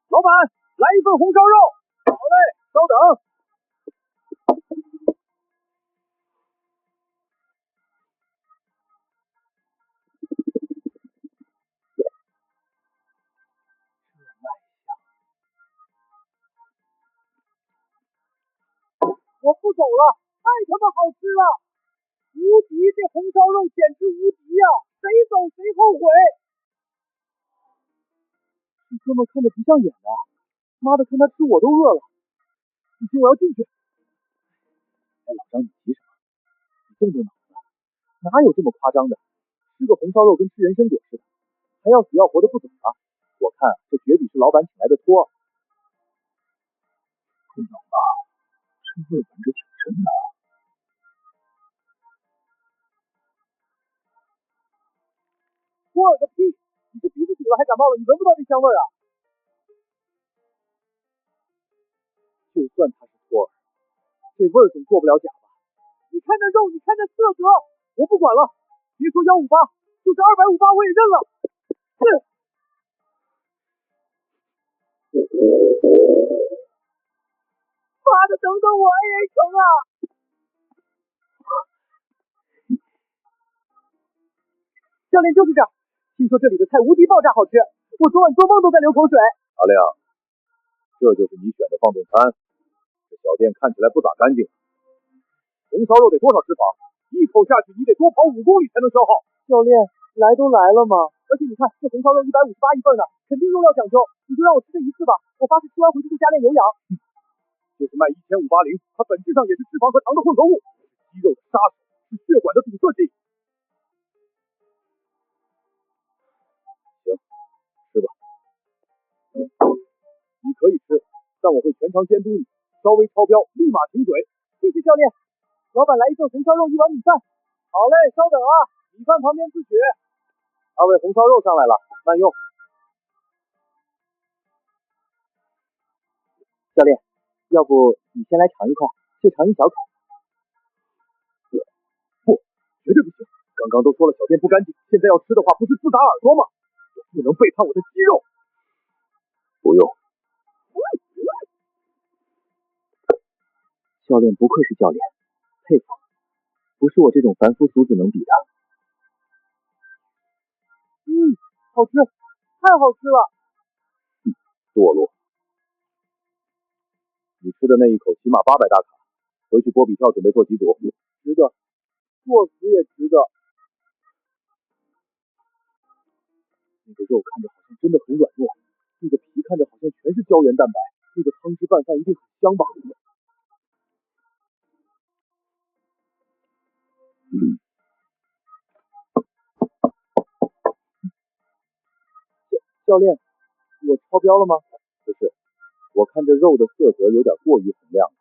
老板，来一份红烧肉。好嘞，稍等。走了，太他妈好吃了！无敌，这红烧肉简直无敌呀！谁走谁后悔。这哥们看着不像演的，妈的，看他吃我都饿了。不行，我要进去。哎，老张，你急什么？你动动脑子，哪有这么夸张的？吃个红烧肉跟吃人参果似的，还要死要活的不走啊！我看这绝比是老板请来的托。不能吧，这味闻着挺真的。托尔个屁！你这鼻子堵了还感冒了，你闻不到这香味啊？就算他是托尔，这味儿总过不了假吧？你看那肉，你看那色泽，我不管了，别说158，就是258我也认了。妈的，等等我 AA 成啊！教练就是这儿，听说这里的菜无敌爆炸好吃，我昨晚做梦都在流口水。阿亮，这就是你选的放纵餐，这小店看起来不咋干净。红烧肉得多少脂肪？一口下去你得多跑5公里才能消耗。教练，来都来了嘛，而且你看这红烧肉158一份呢，肯定用料讲究，你就让我吃这一次吧，我发誓吃完回去就加练有氧。就是卖11580，它本质上也是脂肪和糖的混合物，是肌肉的杀手，是血管的堵塞剂。行，吃吧。你可以吃，但我会全程监督你，稍微超标立马停嘴。谢谢教练。老板来一份红烧肉，1碗米饭。好嘞，稍等啊，米饭旁边自取。二位红烧肉上来了，慢用。教练，要不你先来尝一块，就尝一小口。不，绝对不行！刚刚都说了小店不干净，现在要吃的话，不是自打耳朵吗？我不能背叛我的肌肉。不用。教练不愧是教练，佩服，不是我这种凡夫俗子能比的。好吃，太好吃了。堕落。你吃的那一口起码800大卡，回去波比跳准备做几组？值得，做死也值得。那个肉看着好像真的很软糯，那个皮看着好像全是胶原蛋白，那个汤汁拌饭一定很香吧？教练，我超标了吗？不是，我看这肉的色泽有点过于红亮了。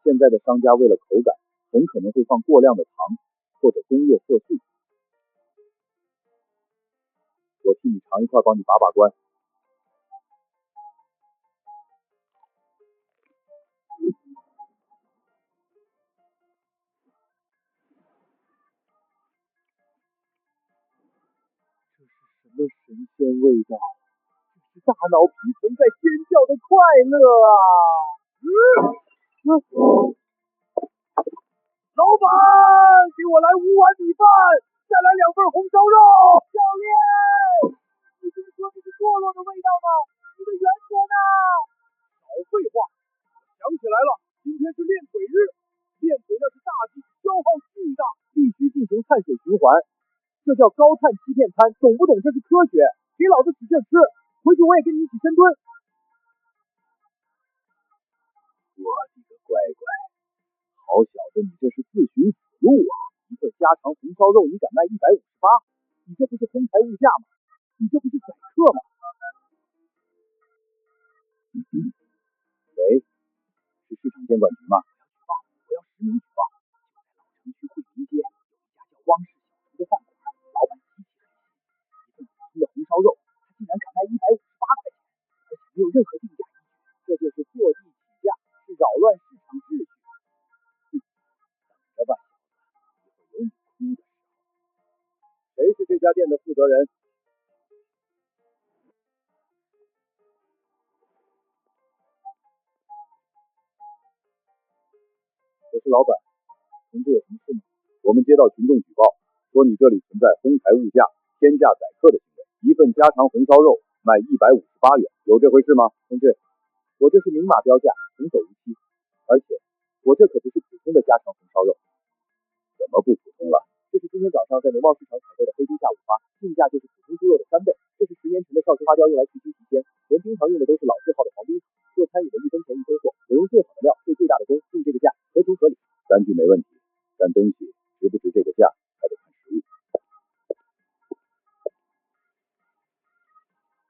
现在的商家为了口感，很可能会放过量的糖或者工业色素。我替你尝一块，帮你把把关。这是什么神仙味道？这是大脑皮层在尖叫的快乐啊！老板，给我来5碗米饭，再来2份红烧肉。教练，你不是说这是堕落的味道吗？你的原则呢？少废话，想起来了，今天是练腿日，练腿那是大肌，消耗巨大，必须进行碳水循环，这叫高碳欺骗餐，懂不懂？这是科学。给老子使劲吃，回去我也跟你一起深蹲。我的个乖乖，好小子，你这是自寻死路啊！一份家常红烧肉你敢卖158？你这不是哄抬物价吗？你这不是宰客吗？喂，是市场监管局吗？我要实名举报。就在老城区惠民街有一家叫汪氏小厨的饭馆，老板极其黑心，一份普通的红烧肉，他竟然敢卖158块钱，而且没有任何定价依据，这就是坐地起价，是扰乱市场秩序。等着吧，小子，一会儿有你哭的时候。谁是这家店的负责人？我是老板，同志有什么事吗？我们接到群众举报，说你这里存在哄抬物价、天价宰客的行为，一份家常红烧肉卖158元，有这回事吗？同志，我这是明码标价，童叟无欺，而且我这可不是普通的家常红烧肉。怎么不普通了？这是今天早上在农贸市场采购的黑猪下午发，进价就是普通猪肉的3倍。这是10年陈的少许花雕，用来去腥提鲜，连冰糖用的都是老字号的黄冰糖。做餐饮的1分钱1分货，我用最好的料，费最大的工，定这个价，合情合理。3句没问题，但东西值不值这个价，还得看实物。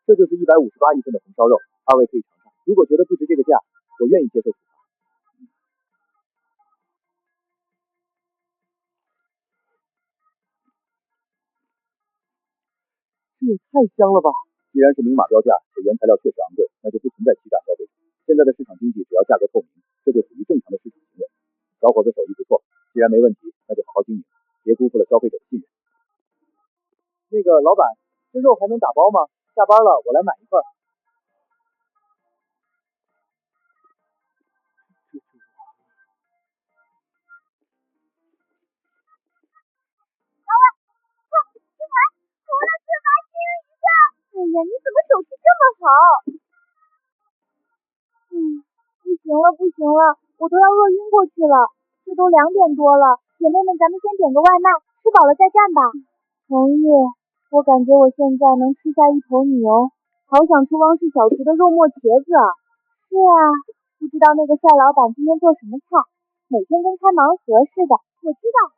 这就是158一份的红烧肉，二位可以尝尝。如果觉得不值这个价，我愿意接受处罚。这也太香了吧！既然是明码标价，且原材料确实昂贵，那就不存在欺诈消费者。现在的市场经济，只要价格透明，这就属于正常的市场行为。小伙子手艺不错，既然没问题，那就好好经营，别辜负了消费者的信任。那个老板，这肉还能打包吗？下班了，我来买一份。哎呀，你怎么手气这么好？不行了不行了，我都要饿晕过去了。这都2点多了，姐妹们，咱们先点个外卖，吃饱了再战吧。同意，我感觉我现在能吃下一头牛，好想吃汪氏小厨的肉末茄子啊。是啊，不知道那个帅老板今天做什么菜，每天跟开盲盒似的。我知道，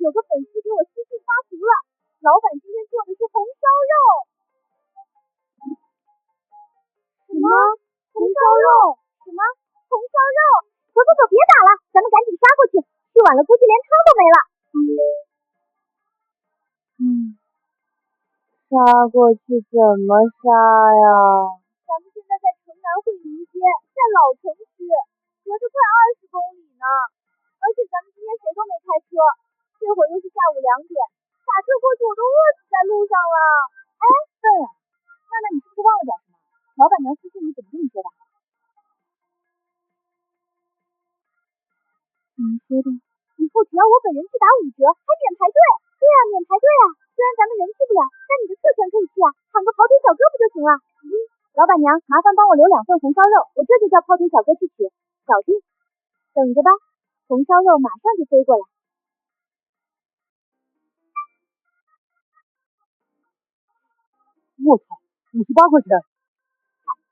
有个粉丝给我私信发图了，老板今天做的是红烧肉。什么？红烧肉？什么？红烧肉？走，别打了，咱们赶紧杀过去，去晚了估计连汤都没了。杀过去怎么杀呀？咱们现在在城南惠民街，在老城区，隔着快20公里呢。而且咱们今天谁都没开车，这会儿又是下午2点，打车过去我都饿死在路上了。哎，笨啊，娜娜，你是不是忘了点什么？老板娘私信你怎么跟你说的？怎么说的？以后只要我本人去打5折，还免排队。对啊，免排队啊。虽然咱们人去不了，但你的特权可以去啊，喊个跑腿小哥不就行了？老板娘，麻烦帮我留2份红烧肉，我这就叫跑腿小哥去取。搞定，等着吧，红烧肉马上就飞过来。我操，58块钱！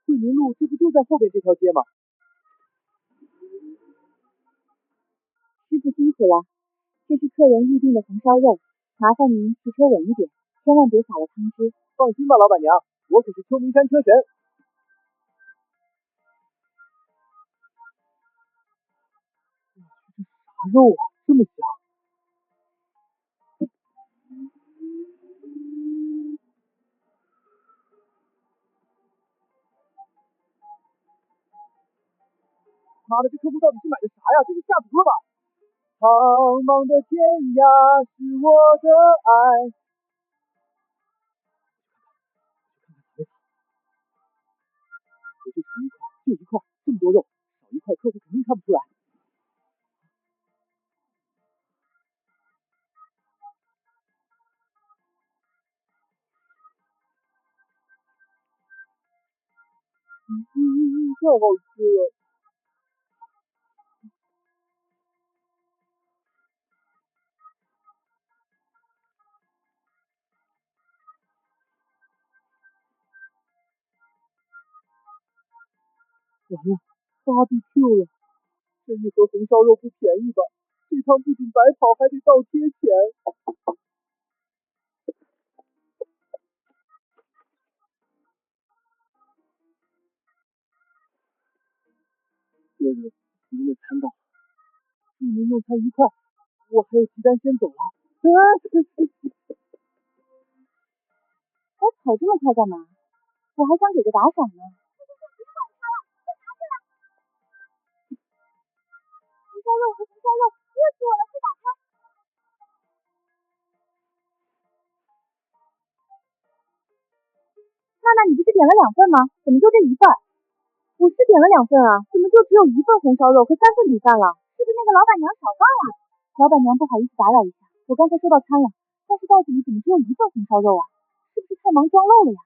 惠民路这不就在后边这条街吗？师傅辛苦了，这是客人预定的红烧肉，麻烦您骑车稳一点，千万别洒了汤汁。放心吧，老板娘，我可是秋名山车神。这啥肉啊，这么香！妈的，这客户到底是买的啥呀？这是下毒了吧？苍茫的天涯是我的爱。我就尝一块，就一块，这么多肉，少一块客户肯定看不出来。太好吃了！完了，BBQ 了！这一盒红烧肉不便宜吧？这趟不仅白跑，还得倒贴钱。那个，您的餐到了，祝您用餐愉快。我还有急单先走了。跑这么快干嘛？我还想给个打赏呢。红烧肉和红烧肉，饿死我了，快打开！娜娜，你不是点了2份吗？怎么就这1份？我是点了2份啊，怎么就只有1份红烧肉和3份米饭了？是不是那个老板娘少放了？老板娘不好意思打扰一下，我刚才收到餐了，但是袋子里怎么只有1份红烧肉啊？是不是太忙装漏了呀？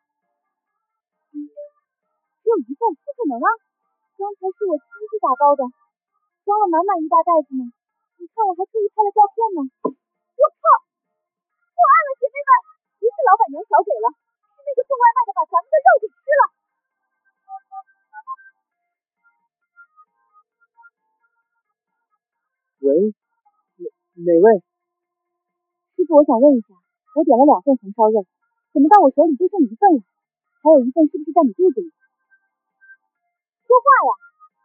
只有1份，不可能啊！刚才是我亲自打包的，装了满满一大袋子呢。你看我还特意拍了照片呢。我靠！破案了，姐妹们！不是老板娘少给了，是那个送外卖的把咱们的肉给吃了。喂，哪位？师傅，我想问一下，我点了2份红烧肉，怎么到我手里就剩1份了？还有1份是不是在你肚子里？说话呀！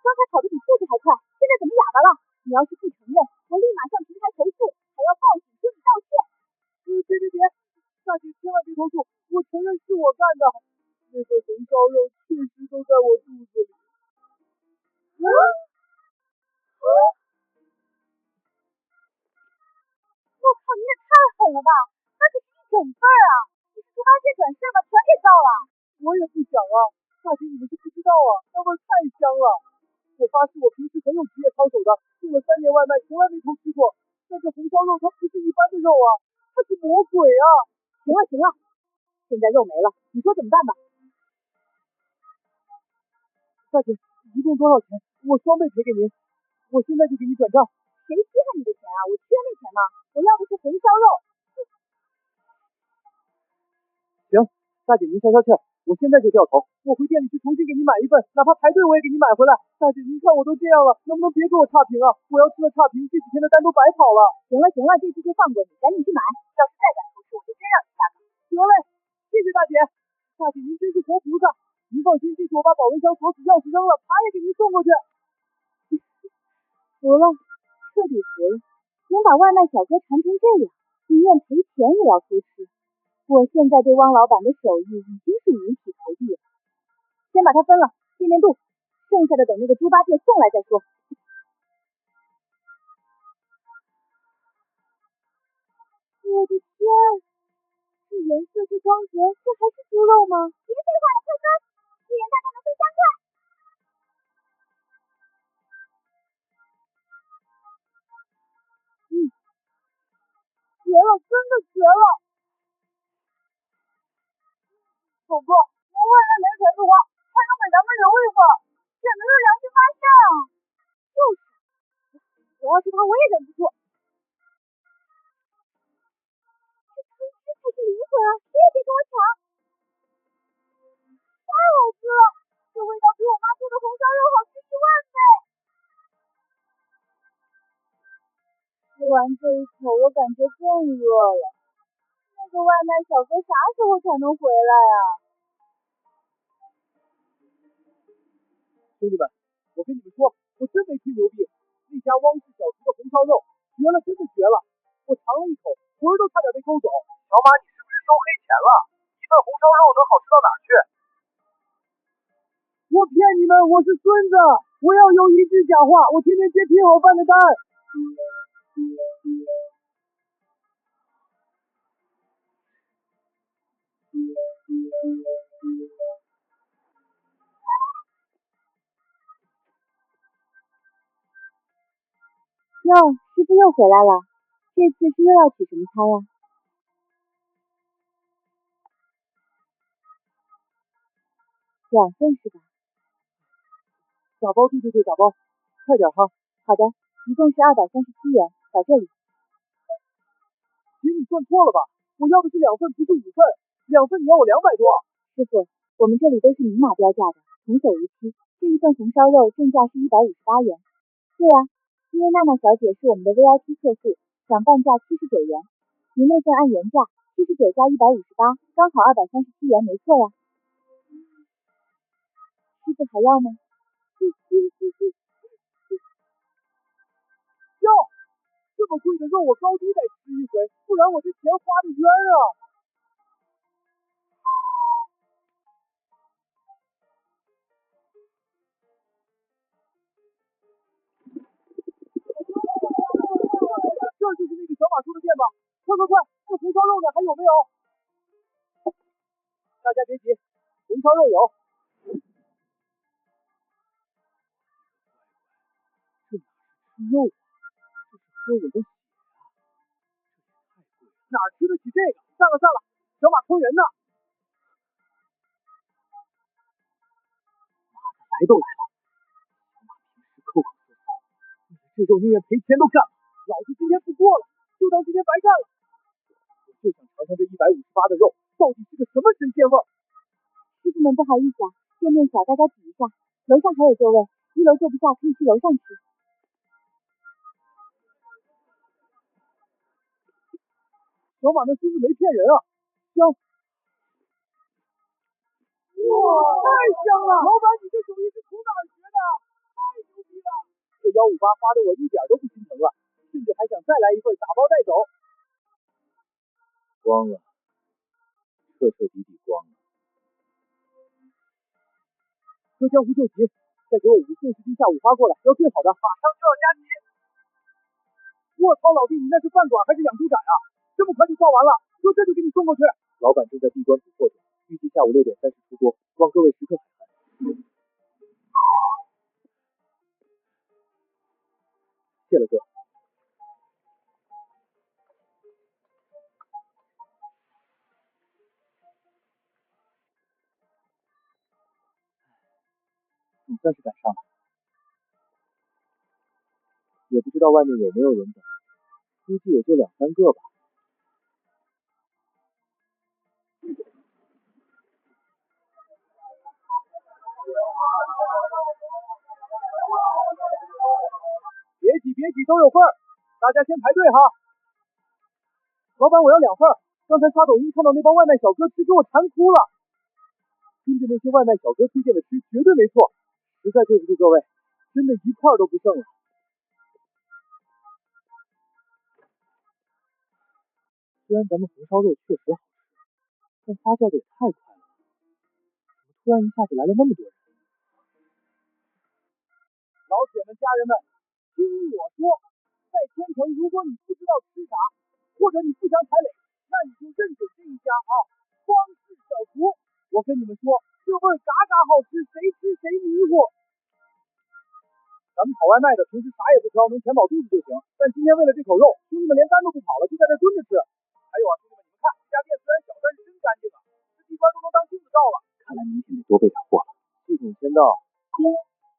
刚才跑得比兔子还快，现在怎么哑巴了？你要是不承认，我立马向平台投诉，还要报警说你盗窃。别！大姐千万别投诉，我承认是我干的。那份红烧肉确实都在我肚子里。我靠，你也太狠了吧！那可是1整份啊！你是猪八戒转世吗？全给造了！我也不想啊，大姐你们是不知道啊，那味儿太香了。我发誓我平时很有职业操守的，做了3年外卖，从来没偷吃过。但这红烧肉它不是一般的肉啊，它是魔鬼啊！行了，现在肉没了，你说怎么办吧？大姐，一共多少钱？我双倍赔给您，我现在就给你转账。谁稀罕你的钱啊？我缺那钱吗？我要的是红烧肉。行，大姐您消消气儿，我现在就掉头，我回店里去重新给您买一份，哪怕排队我也给您买回来。大姐您看我都这样了，能不能别给我差评啊？我要吃了差评，这几天的单都白跑了。行了，这次就放过你，赶紧去买。要是再敢偷吃，我就真让你下课。得嘞，谢谢大姐。大姐您真是活菩萨。您放心，这次我把保温箱锁死，钥匙扔了，茶也给您送过去。服了，彻底服了，能把外卖小哥馋成这样，宁愿赔钱也要偷吃。我现在对汪老板的手艺已经是五体投地了。先把它分了，垫垫肚，剩下的等那个猪八戒送来再说。我的天，这颜色，这光泽，这还是猪肉吗？别废话了，快分！一人大概能分3块。绝了，真的绝了！狗哥，您外卖没钱的话，还能给咱们留一份，简直是良心发现啊！就是，我要是他，我也忍不住。这汤汁才是灵魂啊！谁也别跟我抢！太好吃了，这味道比我妈做的红烧肉好吃10000倍。吃完这一口，我感觉更饿了。那个外卖小哥啥时候才能回来啊？兄弟们，我跟你们说，我真没吹牛逼，那家汪氏小厨的红烧肉绝了，真的绝了！我尝了一口，魂儿都差点被勾走。小马，你是不是收黑钱了？一份红烧肉能好吃到哪儿去？我骗你们，我是孙子，我要有一句假话，我天天接挺好饭的单。哟，师傅又回来了，这次是又要取什么餐呀？2份是吧？打包，对，打包，快点哈。好的，一共是237元，到这里。姐，你算错了吧？我要的是2份，不是5份，2份你要我200多。师傅，我们这里都是明码标价的，童叟无欺。这一份红烧肉正价是158元。对呀，因为娜娜小姐是我们的 VIP 客户，想半价79元。您那份按原价79加158，刚好237元，没错呀。师傅还要吗？要，这么贵的肉我高低得吃一回，不然我这钱花的冤啊！这就是那个小马叔的店吧？快，这红烧肉呢？还有没有？大家别急，红烧肉有。这哪是吃肉啊？这是喝我的血啊！这也太贵了，哪吃得起这个？算了，小马坑人呢！妈的，来都来了，小马平时抠抠搜搜，为这肉宁愿赔钱都干了。老子今天不过了，就当今天白干了。我就想尝尝这158的肉到底是个什么神仙味儿。师傅们不好意思啊，店面小，大家挤一下，楼上还有座位，1楼坐不下可以去楼上吃。小马那孙子没骗人啊，香！哇，太香了！老板，你这手艺是从哪儿学的？太牛逼了！这158花的我一点都不心疼了，甚至还想再来一份打包带走。光了，彻彻底底光了。喝江湖救急，再给我5份40斤下午花过来，要最好的，马上就要加急。我操，老弟，你那是饭馆还是养猪展啊？这么快就做完了，说这就给你送过去。老板正在闭关补货中，预计下午6点30出锅，望各位食客海涵。谢了哥。总算是赶上了，也不知道外面有没有人等，估计也就2、3个吧。别挤，都有份儿，大家先排队哈。老板，我要2份，刚才刷抖音看到那帮外卖小哥吃，给我馋哭了。跟着那些外卖小哥推荐的吃，绝对没错。实在对不住各位，真的一块都不剩了。虽然咱们红烧肉确实好吃，但发酵的也太快了，怎么突然一下子来了那么多人？老铁们、家人们，听我说，在天成，如果你不知道吃啥，或者你不想踩雷，那你就认准这一家啊，方氏小厨。我跟你们说，这味儿嘎嘎好吃，谁吃谁迷糊。咱们跑外卖的平时啥也不挑，能填饱肚子就行。但今天为了这口肉，兄弟们连单都不跑了，就在这蹲着吃。还有啊，兄弟们，你们看，这家店虽然小，但是真干净啊，这地砖都能当镜子照了。看来明天得多备点货了。系统签到。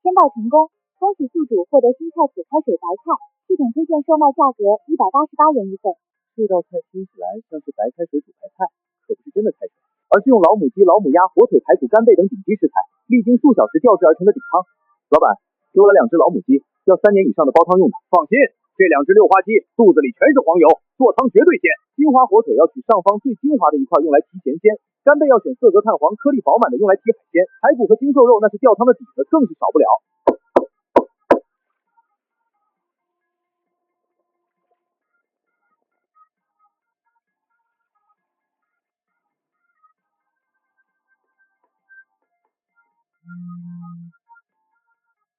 签到成功，恭喜宿主获得新菜谱开水白菜，系统推荐售卖价格188元一份。这道菜听起来像是白开水煮白菜，可不是真的开水，而是用老母鸡、老母鸭、火腿、排骨、干贝等顶级食材，历经数小时调制而成的顶汤。老板，给我来2只老母鸡，要3年以上的煲汤用的。放心，这2只六花鸡肚子里全是黄油，做汤绝对鲜。金华火腿要取上方最精华的一块用来提咸鲜，干贝要选色泽炭黄、颗粒饱满的用来提海鲜，排骨和精瘦肉那是吊汤的底子，更是少不了。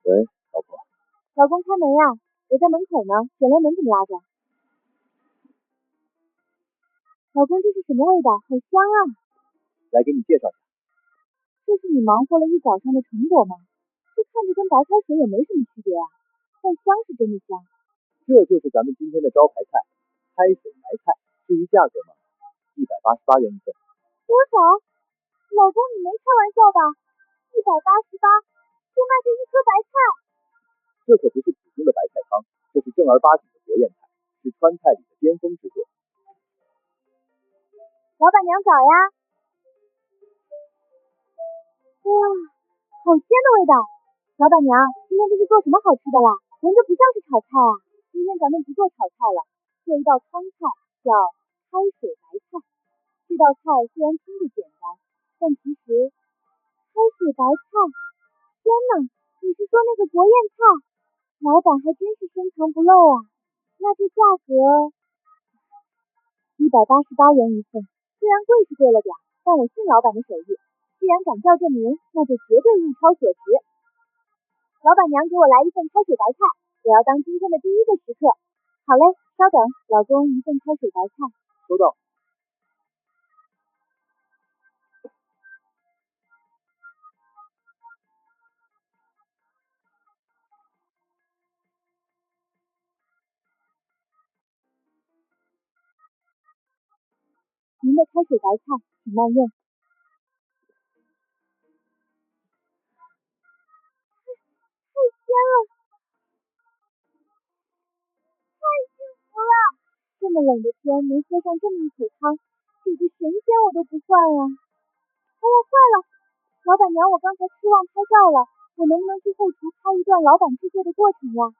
喂，老婆。老公开门呀，我在门口呢，卷帘门怎么拉着？老公，这是什么味道？好香啊！来给你介绍一下，这是你忙活了一早上的成果吗？这看着跟白开水也没什么区别啊，但香是真的香。这就是咱们今天的招牌菜，开水白菜。至于价格嘛，188元一份。多少？老公，你没开玩笑吧？188，就卖这一颗白菜？这可不是普通的白菜汤，这是正儿八经的国宴菜，是川菜里的巅峰之作。老板娘早呀！哇，好鲜的味道！老板娘，今天这是做什么好吃的啦？闻着不像是炒菜啊！今天咱们不做炒菜了，做一道汤菜，叫开水白菜。这道菜虽然听着简单，但其实开水白菜，天哪！你是说那个国宴菜？老板还真是深藏不露啊！那这价格188元一份，虽然贵是贵了点，但我信老板的手艺，既然敢叫这名，那就绝对物超所值。老板娘，给我来一份开水白菜，我要当今天的第一个食客。好嘞，稍等，老公一份开水白菜。收到。您的开水白菜，请慢用。太鲜了！么冷的天能喝上这么一口汤，给个神仙我都不换啊！哎呀，坏了，老板娘，我刚才失忘拍照了，我能不能去后厨拍一段老板制作的过程呀？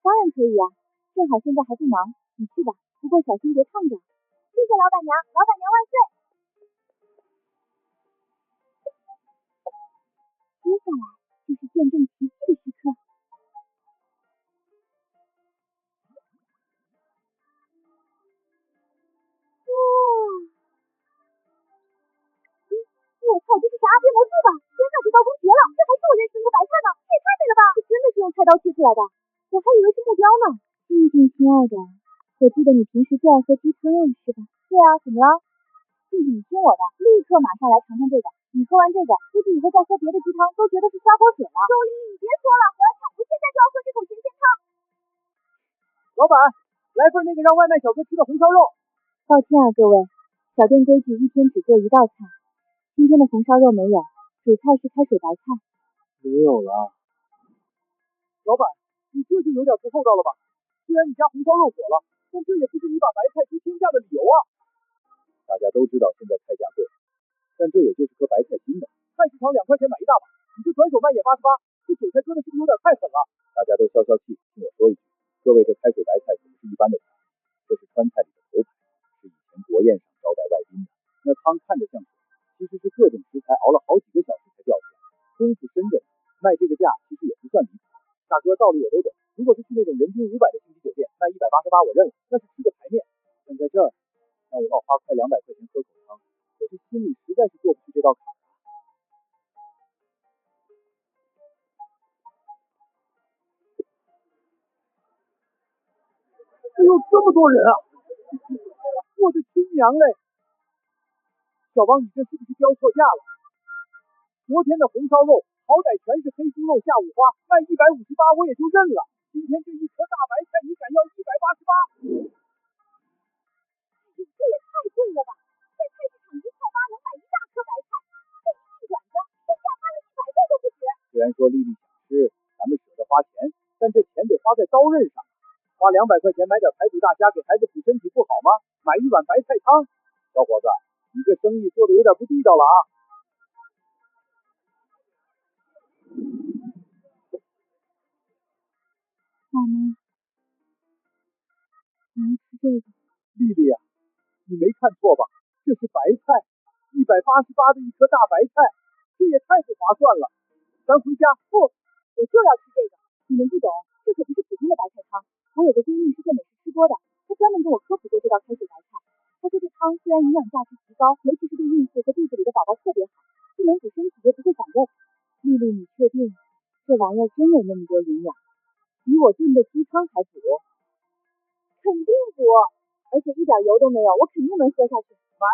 当然可以呀，正好现在还不忙，你去吧，不过小心别烫着。谢谢老板娘，老板娘万岁！接下来就是见证奇迹的时刻。我操，这是啥变魔术吧？天下这刀工绝了，这还是我认识那个白菜呢，这也太美了吧！这真的是用菜刀切出来的，我还以为是木雕呢。静静，亲爱的，我记得你平时最爱喝鸡汤了，是吧？对啊，怎么了？静静，你听我的，立刻马上来尝尝这个。你喝完这个，估计以后再喝别的鸡汤都觉得是刷锅水了。周丽丽，你别说了，我要抢不现在就要喝这口神仙汤。老板，来份那个让外卖小哥吃的红烧肉。抱歉啊，各位，小店规矩一天只做一道菜，今天的红烧肉没有，主菜是开水白菜。没有了。老板，你这就有点不厚道了吧？虽然你家红烧肉火了，但这也不是你把白菜出天价的理由啊！大家都知道现在菜价贵，但这也就是颗白菜心吧。菜市场2块钱买一大把，你这转手卖也88，这韭菜割的是不是有点太狠了？大家都消消气，听我说一句，各位这开水白菜可不是一般的菜，这是川菜里的头牌，是以前国宴上招待外宾的。那汤看着像水，其实是各种食材熬了好几个小时才吊出来，功夫深着呢。卖这个价其实也不算离谱。大哥，道理我都懂，如果是去那种人均500的星级酒店，卖188我认了，那是吃个排面。但在这儿，让我花快200块钱喝口汤，我这心里实在是过不去这道坎儿。哎呦，这么多人啊！我的亲娘嘞！小王，你这是不是标错价了？昨天的红烧肉好歹全是黑猪肉下五花，卖158我也就认了。今天这一颗大白菜你敢要188？这也太贵了吧！在菜市场一菜八能买一大颗白菜，这一进馆子，这价翻了100倍都不止。虽然说丽丽想吃，咱们舍得花钱，但这钱得花在刀刃上。花200块钱买点排骨大虾给孩子补身体不好吗？买一碗白菜汤，小伙子，你这生意做的有点不地道了啊！妈妈，我要吃这个。丽丽啊，你没看错吧？这是白菜，188的一颗大白菜，这也太不划算了。咱回家。不，我就要吃这个。你们不懂，这可不是普通的白菜汤。我有个闺蜜是做美食吃播的，她专门跟我科普过这道开水白菜。她说这汤虽然营养价值极高，尤其是对孕妇和肚子里的宝宝特别好，既能补身体又不会反胃。丽丽，你确定这玩意儿真有那么多营养？比我炖的鸡汤还补？肯定补，而且一点油都没有，我肯定能喝下去。买，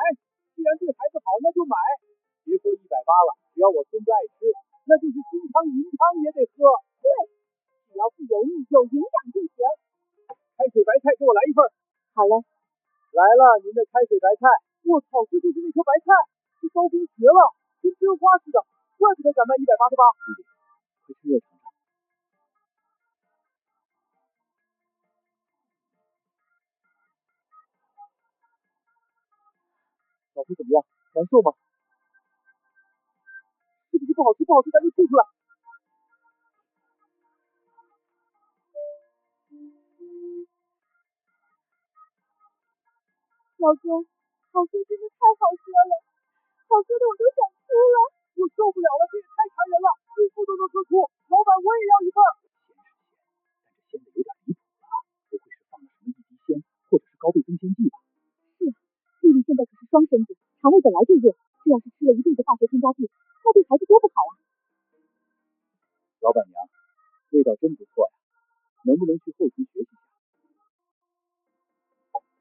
既然对孩子好，那就买。别说180了，只要我孙子爱吃，那就是金汤银汤也得喝。对，只要不油腻，有营养就行。开水白菜给我来一份。好嘞。来了，您的开水白菜。我操，这就是那颗白菜，这刀工绝了，跟真花似的，怪不得敢卖188。弟弟，快趁热尝尝。老婆怎么样？难受吗？是不是不好吃？不好吃咱就吐出来。老公，好喝真的太好喝了，好喝的我都想哭了。我受不了了，这也太残忍了，孕妇都能喝哭。老板，我也要一份。咸是咸，但这咸的有点离谱了，不会是放了什么一滴鲜，或者是高倍增鲜剂吧？是啊，丽丽现在可是双身子，肠胃本来就弱，这要是吃了一肚子化学添加剂，那对孩子多不好啊！老板娘，味道真不错呀，能不能去后厨学习下？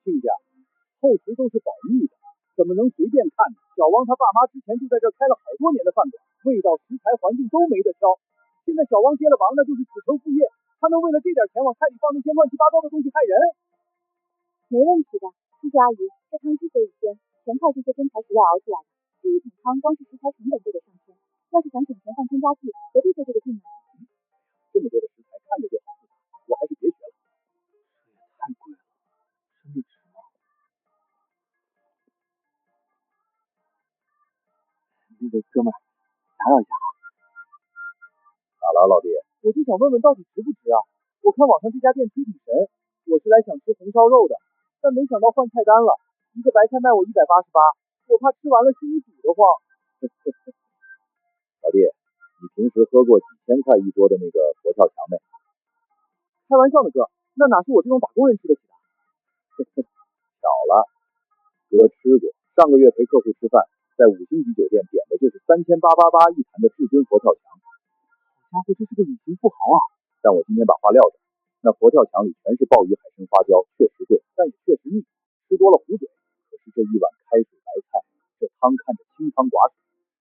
亲家，后厨都是保密的，怎么能随便看呢？小王他爸妈之前就在这儿开了好多年的饭馆，味道、食材、环境都没得挑。现在小王接了王，那就是子承父业，他能为了这点钱往菜里放那些乱七八糟的东西害人？没问题的，叔叔阿姨，这汤之所以鲜，全靠这些真材实料熬出来的。这一桶汤光是食材成本就得上千，要是想省钱放添加剂，何必费这个劲呢？这么多的食材看着就好复杂，我还是别学了。这也太贵了，真的值吗？哥们儿，打扰一下哈。咋了，老弟？我就想问问到底值不值啊？我看网上这家店吹挺神，我是来想吃红烧肉的，但没想到换菜单了，一个白菜卖我188，我怕吃完了心里堵得慌。老弟，你平时喝过几千块一桌的那个佛跳墙没？开玩笑呢哥，那哪是我这种打工人吃得起的？巧了，哥吃过，上个月陪客户吃饭，在5星级酒店点的就是3888一坛的至尊佛跳墙。好家伙，这是个隐形富豪啊！但我今天把话撂这，那佛跳墙里全是鲍鱼、海参、花椒，确实贵，但也确实腻，吃多了糊嘴。可是这一碗开水白菜，这汤看着清汤寡水，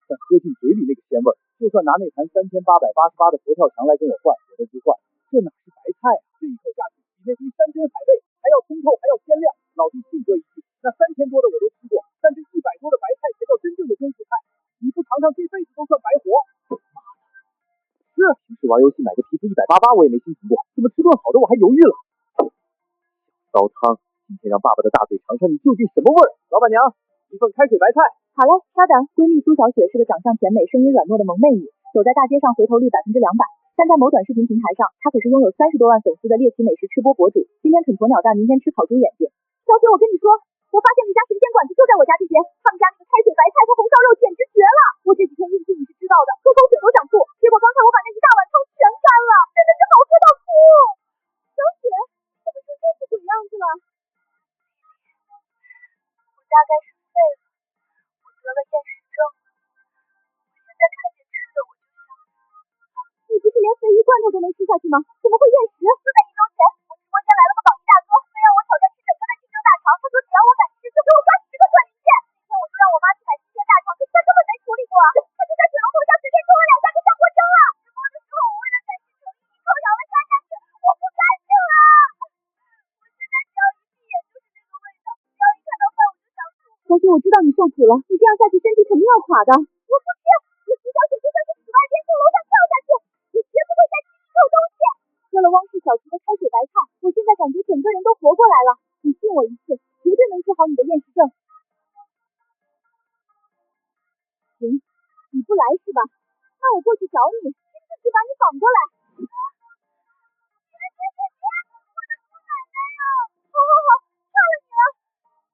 但喝进嘴里那个鲜味儿，就算拿那坛3888的佛跳墙来跟我换，我都不换。这哪是白菜啊？这一口下去，比那堆山珍海味还要通透，还要鲜亮。老弟信哥一句，那3000多的我都吃过，但这100多的白菜才叫真正的功夫菜，你不尝尝这辈子都算白活。是，平时玩游戏买个皮肤188我也没心疼过，怎么吃顿好的我还犹豫了？烧汤，今天让爸爸的大嘴尝尝你究竟什么味儿。老板娘，一份开水白菜。好嘞，稍等。闺蜜苏小雪是个长相甜美、声音软糯的萌妹女，走在大街上回头率200%，但在某短视频平台上，她可是拥有30多万粉丝的猎奇美食吃播博主。今天啃鸵鸟蛋，明天吃烤猪眼睛。小雪，我跟你说，我发现了一家神仙馆子就在我家这边，他们家那个开水白菜和红烧肉简直绝了！我这几天运气你是知道的，喝口水都想吐，结果刚才我把那一大碗汤全干了，真的是好喝到哭！小雪，怎么成这副鬼样子了？我大概是废了，我得了厌食症了。我现在看见吃的我就想死。你不是连鲱鱼罐头都能吃下去吗？怎么会厌食？就在1周前，我直播间来了个榜一大哥，非让我挑战吃整个的竞争大肠，他说只要我敢吃，就给我刷10个转零键。那天我就让我妈去买新鲜大肠，可是她根本没处理过，她就在水龙头下随便冲了2下就上锅蒸了。直播的时候我为了展示诚意，一口咬了下去，我不干净了。我现在只要一闭眼就是这个味道，只要一看到饭我就想吐。小雪，我知道你受苦了，你这样下去身体肯定要垮的。我不吃，我苏小雪就算是死外边从楼上跳下去，也绝不会再吃一口东西。喝了汪氏小厨的开水白菜，我现在感觉整个人都活过来了。你信我一次，绝对能治好你的厌食症。行，你不来是吧？那我过去找你，亲自去把你绑过来。别！我的姑奶奶呀！好，看了你了，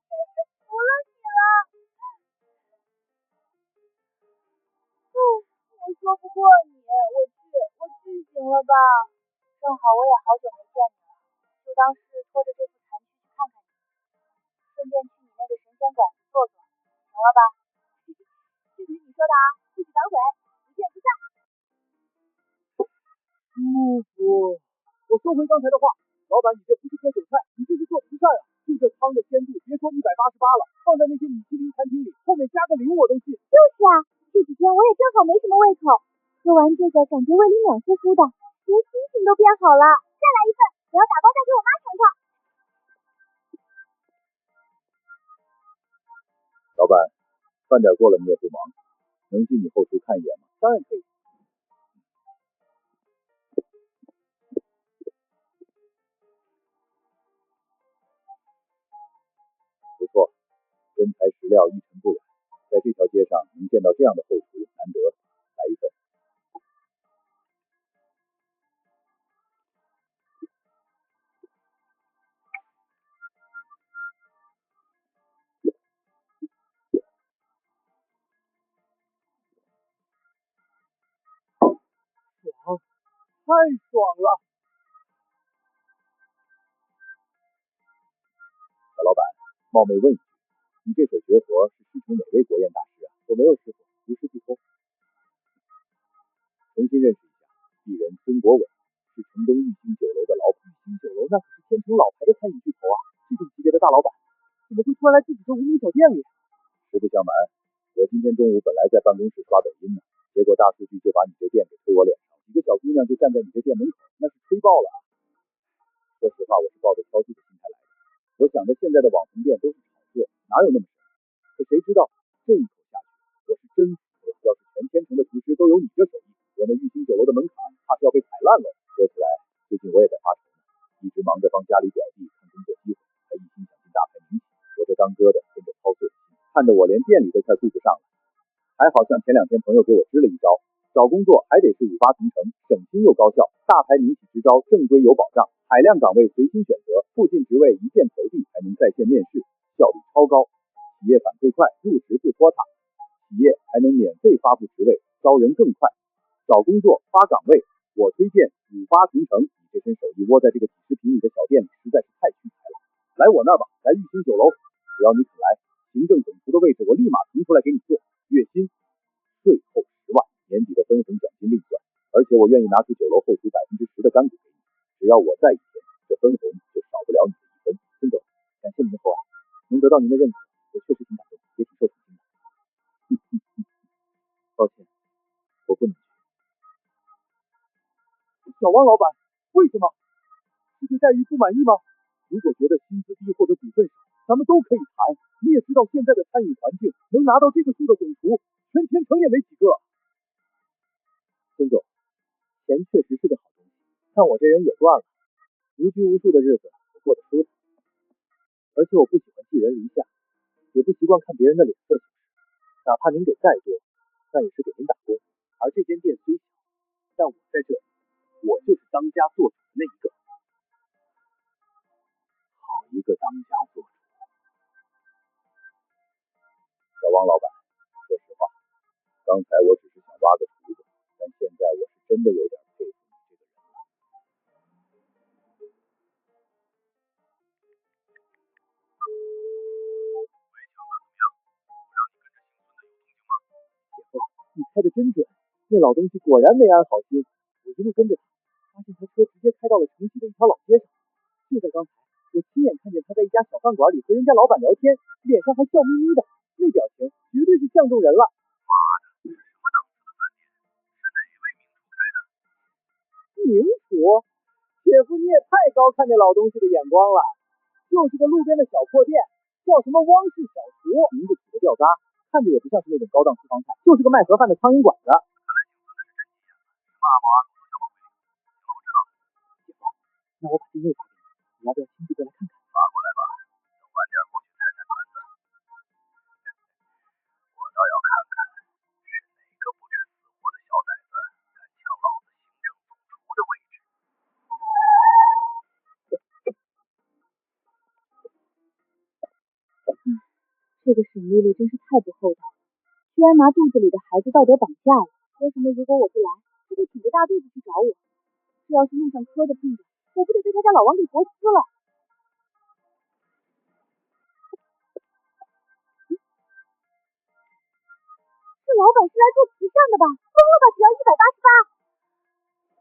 真是服了你了。我说不过你，我去行了吧？正好我也好久没见你了，就当是拖着这副残躯去看看你，顺便去你那个神仙馆子坐坐，行了吧？这可是你说的啊，自己反悔，不见不散。舒服。我收回刚才的话，老板，你这不是割韭菜，你这是做慈善啊！就这汤的鲜度，别说188了，放在那些米其林餐厅里，后面加个0我都信。就是啊，这几天我也正好没什么胃口，喝完这个感觉胃里暖乎乎的，连心情都变好了。再来一份，我要打包带给我妈尝尝。老板，饭点过了你也不忙，能进你后厨看一眼吗？当然可以。不错，真材实料，一尘不染。在这条街上能见到这样的后厨，难得，来一份。爽，太爽了！小老板，冒昧问一句，你这手绝活是师承哪位国宴大师啊？我没有师傅，无师自通。重新认识一下，鄙人孙国伟，是城东玉兴酒楼的老板。玉兴酒楼那可是天成老牌的餐饮巨头啊，这种级别的大老板，怎么会突然来自己这无名小店里？实不相瞒，我今天中午本来在办公室刷抖音呢，结果大数据就把你这店给推我脸上，几个小姑娘就站在你这店门口，那是吹爆了啊！说实话，我是抱着挑剔的心态来的，我想着现在的网红店都是炒作，哪有那么神？可谁知道这一口下去，我是真服了。要是全天成的厨师都有你这手艺，我那玉兴酒楼的门槛怕是要被踩烂了。说起来，最近我也在发愁呢，一直忙着帮家里表弟看工作机会，还一心想进大牌名企，我这当哥的跟着操碎了心，看得我连店里都快顾不上了。还好像前2天朋友给我支了一招，找工作还得是5八同城，省心又高效，大牌民企支招，正规有保障，海量岗位随心选择，附近职位一键投递，还能在线面试，效率超高，企业反馈快，入职不拖沓，企业还能免费发布职位，招人更快。找工作发岗位，我推荐5八同城。你这身手艺窝在这个几十平米的小店里，实在是太屈才了。来我那儿吧，来玉星酒楼，只要你肯来，行政总厨的位置我立马腾出来给你做，月薪税后10万，年底的分红奖金另算，而且我愿意拿出酒楼后厨10%的干股给你，只要我在一天，这分红就少不了你的1分。孙总，感谢您的厚爱，能得到您的认可，我确实挺感动，也挺受宠幸的。抱歉，我不能去。小汪老板，为什么？是对待遇不满意吗？如果觉得薪资低或者股份少，咱们都可以谈。你也知道现在的餐饮环境，能拿到这个数的总厨，全天城也没几个。孙总，钱确实是个好东西，但我这人也惯了，无拘无束的日子我过得舒坦，而且我不喜欢寄人篱下，也不习惯看别人的脸色行事，哪怕您给再多，那也是给您打工。而这间店虽小，但我在这里，我就是当家做主的那一个。好一个当家做主！小王老板，说实话，刚才我只是想挖个厨子，但现在我是真的有点佩服你这个人了。姐夫，你猜的真准，那老东西果然没安好心。我一路跟着他，发现他车直接开到了城西的一条老街上。就在刚才，我亲眼看见他在一家小饭馆里和人家老板聊天，脸上还笑眯眯的，那表情绝对是相中人了。名厨？姐夫你也太高看那老东西的眼光了，就是个路边的小破店，叫什么汪氏小厨，名字起的掉渣，看着也不像是那种高档私房菜，就是个卖盒饭的苍蝇馆子。姐夫，那我把定位发给你，你要不要亲自过来看看？发过来吧，等晚点过去踩踩盘子。我倒要看看是哪个不知死活的小崽子敢抢老子行政总厨的位置。这个沈丽丽真是太不厚道了，居然拿肚子里的孩子道德绑架了，说什么如果我不来，她就挺着大肚子去找我。这要是路上磕着碰着，我不得被他家老王给活撕了？这老板是来做慈善的吧？疯了吧？只要188！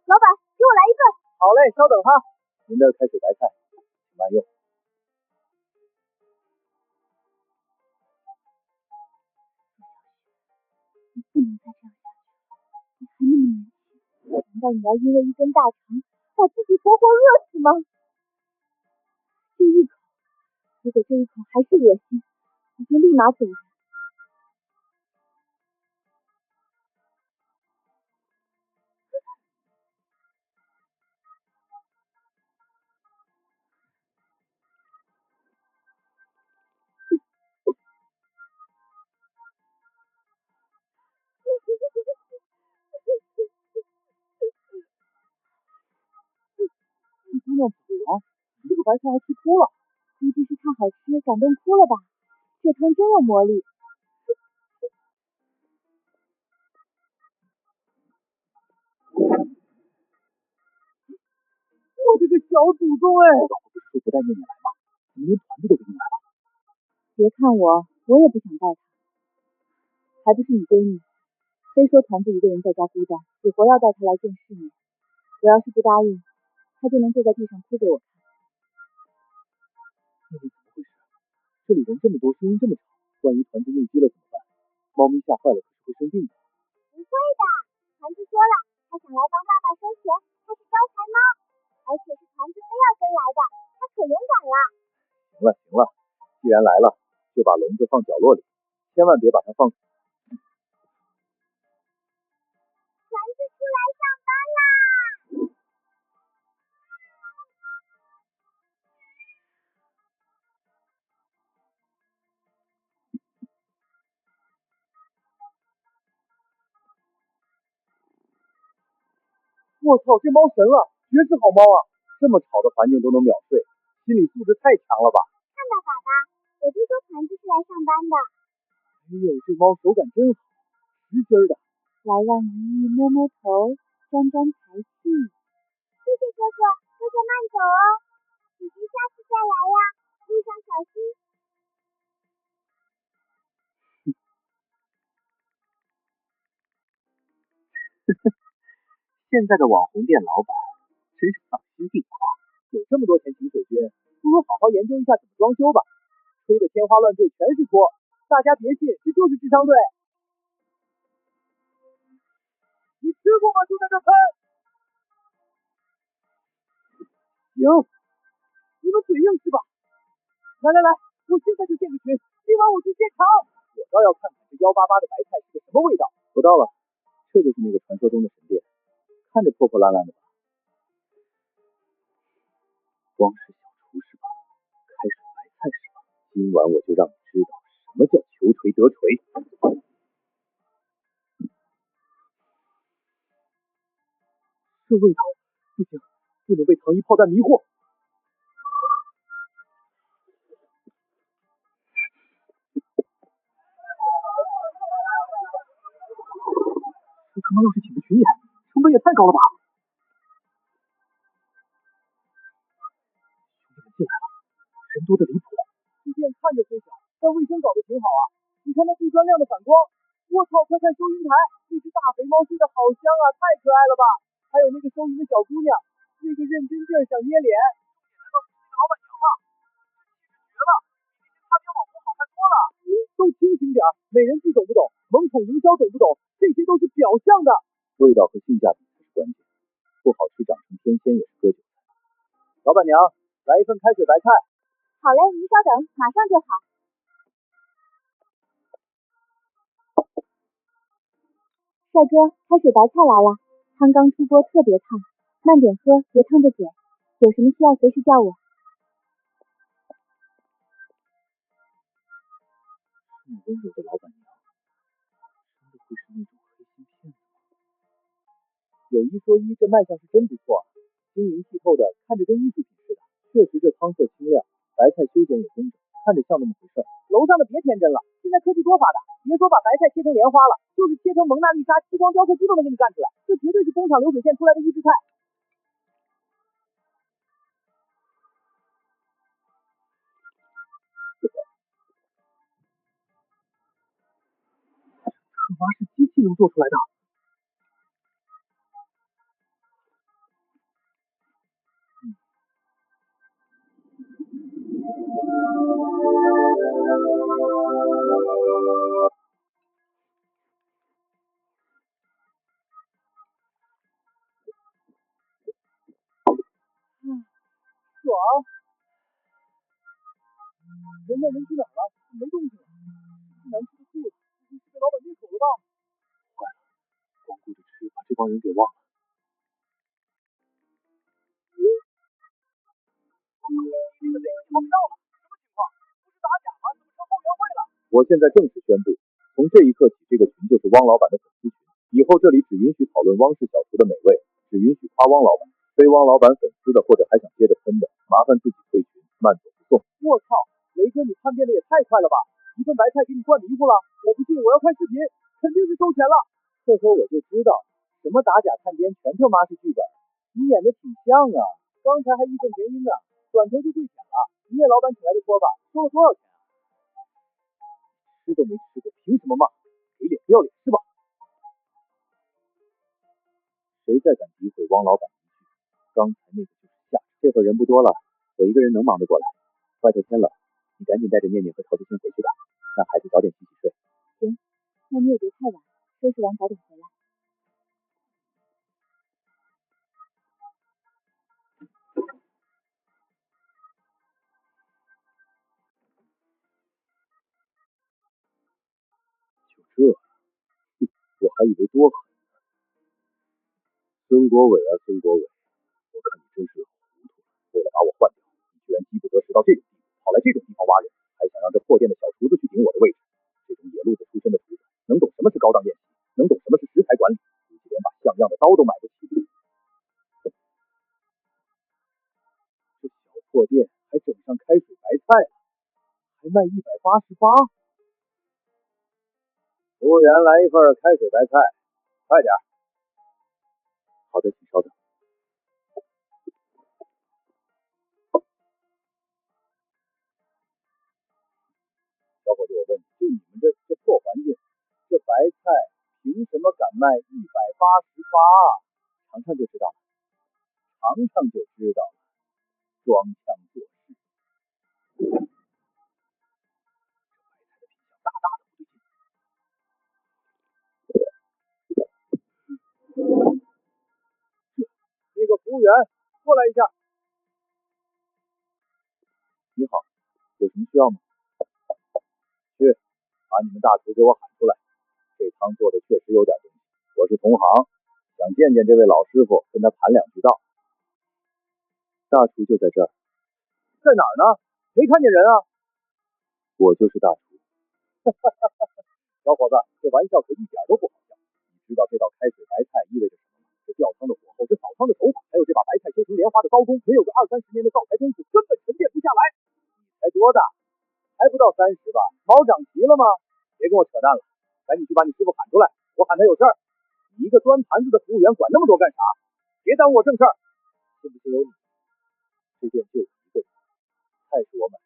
老板，给我来一份。好嘞，稍等哈。您的开水白菜，请慢用。你不能再这样下去了，你还那么年轻，难道你要因为一根大肠把自己活活饿死吗？就一口，如果这一口还是恶心，我就立马走人。这姑娘怎么了？这个白菜还吃哭了？估计是太好吃，感动哭了吧？这汤真有魔力。我这个小祖宗哎！老婆不是说不带念念来吗？怎么连团子都给弄来了？别看我，我也不想带她，还不是你闺女，非说团子一个人在家孤单，死活要带她来见世面。我要是不答应，她就能坐在地上哭给我看。念念怎么回事？这里人这么多，声音这么吵，万一团子应激了怎么办？猫咪吓坏了可是会生病的。不会的，团子说了，他想来帮爸爸收钱，他是招财猫，而且是团子非要跟来的，他可勇敢了。行了行了，既然来了，就把笼子放角落里，千万别把它放。团子出来上班啦！我操，这猫神了，绝世好猫啊！这么吵的环境都能秒睡，心理素质太强了吧？看吧，爸爸，我就说团子是来上班的。哎呦，这猫手感真好，实心的。来让姨姨摸摸头，沾沾财气。谢谢哥哥，哥哥慢走哦。姐姐下次再来呀，路上小心。现在的网红店老板真是丧心病狂，有这么多钱请水军，不如好好研究一下怎么装修吧。吹得天花乱坠，全是托，大家别信，这就是智商税。你吃过吗？就在这喷。行，你们嘴硬是吧？来来来，我现在就建个群，今晚我去现场。我倒要看看这188的白菜是个什么味道。不到了，这就是那个传说中的神店，看着破破烂烂的吧？光是小厨是吧？开水白菜是吧？今晚我就让你知道什么叫求锤得锤。这味道不行，不能被糖衣炮弹迷惑。这他妈要是请个群演，成本也太高了吧！兄弟们进来了，人多的离谱。这店看着虽小，但卫生搞得挺好啊。你看那地砖亮的反光，我操！快看收银台，那只大肥猫睡得好香啊，太可爱了吧！还有那个收银的小姑娘，那个认真劲儿想捏脸，难道不是那个老板娘吗？这气质绝了，比那些擦边网红好看多了。都清醒点，美人计懂不懂？萌宠营销懂不懂？这些都是表象的。味道和性价比才是关键，不好吃长成天仙也是割韭菜。老板娘，来一份开水白菜。好嘞，您稍等，马上就好。帅哥，开水白菜来了，汤刚出锅特别烫，慢点喝，别烫着嘴。有什么需要随时叫我。这么温柔的老板娘，真的会是那种黑心骗子吗？有一说一，这卖相是真不错，晶莹剔透的，看着跟艺术品似的。确实这汤色清亮，白菜修剪也工整，看着像那么回事。楼上的别天真了，现在科技多发达，别说把白菜切成莲花了，就是切成蒙娜丽莎激光雕刻机都能给你干出来，这绝对是工厂流水线出来的预制菜。特妈是机器能做出来的。爽！人呢？人去哪儿了？没动静了。难吃的兔子，不会是被老板灭口了吧？坏了，光顾着吃，把这帮人给忘了。这个雷哥你到了，什么情况？不是打假吗？怎么成后援会了？我现在正式宣布，从这一刻起，这个群就是汪老板的粉丝群。以后这里只允许讨论汪氏小厨的美味，只允许夸汪老板。非汪老板粉丝的或者还想接着喷的，麻烦自己退群，慢走不送。我操，雷哥你叛变的也太快了吧！一份白菜给你灌迷糊了，我不信，我要看视频，肯定是收钱了。呵呵，我就知道，什么打假探监全他妈是剧本，你演的挺像啊，刚才还义愤填膺呢，转头就跪舔了。你也老板请来的托吧，收了多少钱啊？吃都没吃过，凭什么骂？给脸不要脸是吧？谁再敢诋毁汪老板一句，刚才那个就是下。这会儿人不多了，我一个人能忙得过来。外头天冷，你赶紧带着念念和桃子先回去吧，让孩子早点洗洗睡。行，那你也别太晚，收拾完早点回来。就这，我还以为多狠呢。孙国伟啊，孙国伟，我看你真是老糊涂了。为了把我换掉，你居然饥不择食到这种地步，跑来这种地方挖人，还想让这破店的小厨子去顶我的位置。这种野路子出身的厨子，能懂什么是高档宴席，能懂什么是食材管理，估计连把像样的刀都买不起。破店还整上开水白菜了，还卖188。服务员，来一份开水白菜，快点。好的，请稍等。小伙子，我问你，就你们这破环境，这白菜凭什么敢卖188啊？尝尝就知道了。尝尝就知道了，装腔作势。大大的不对劲。那个服务员，过来一下。你好，有什么需要吗？去，把你们大厨给我喊出来。这汤做的确实有点东西，我是同行，想见见这位老师傅，跟他谈2句道。大厨就在这儿。在哪儿呢？没看见人啊。我就是大厨。小伙子，这玩笑可一点都不好笑。你知道这道开水白菜意味着什么吗？这吊汤的火候，这扫汤的手法，还有这把白菜修成莲花的刀工，没有个20-30年的灶台功夫，根本沉淀不下来。你才多大？还不到30吧？毛长齐了吗？别跟我扯淡了，赶紧去把你师傅喊出来，我喊他有事儿。你一个端盘子的服务员，管那么多干啥？别耽误我正事儿。信不信由你。这店就我一个人，菜是我买的，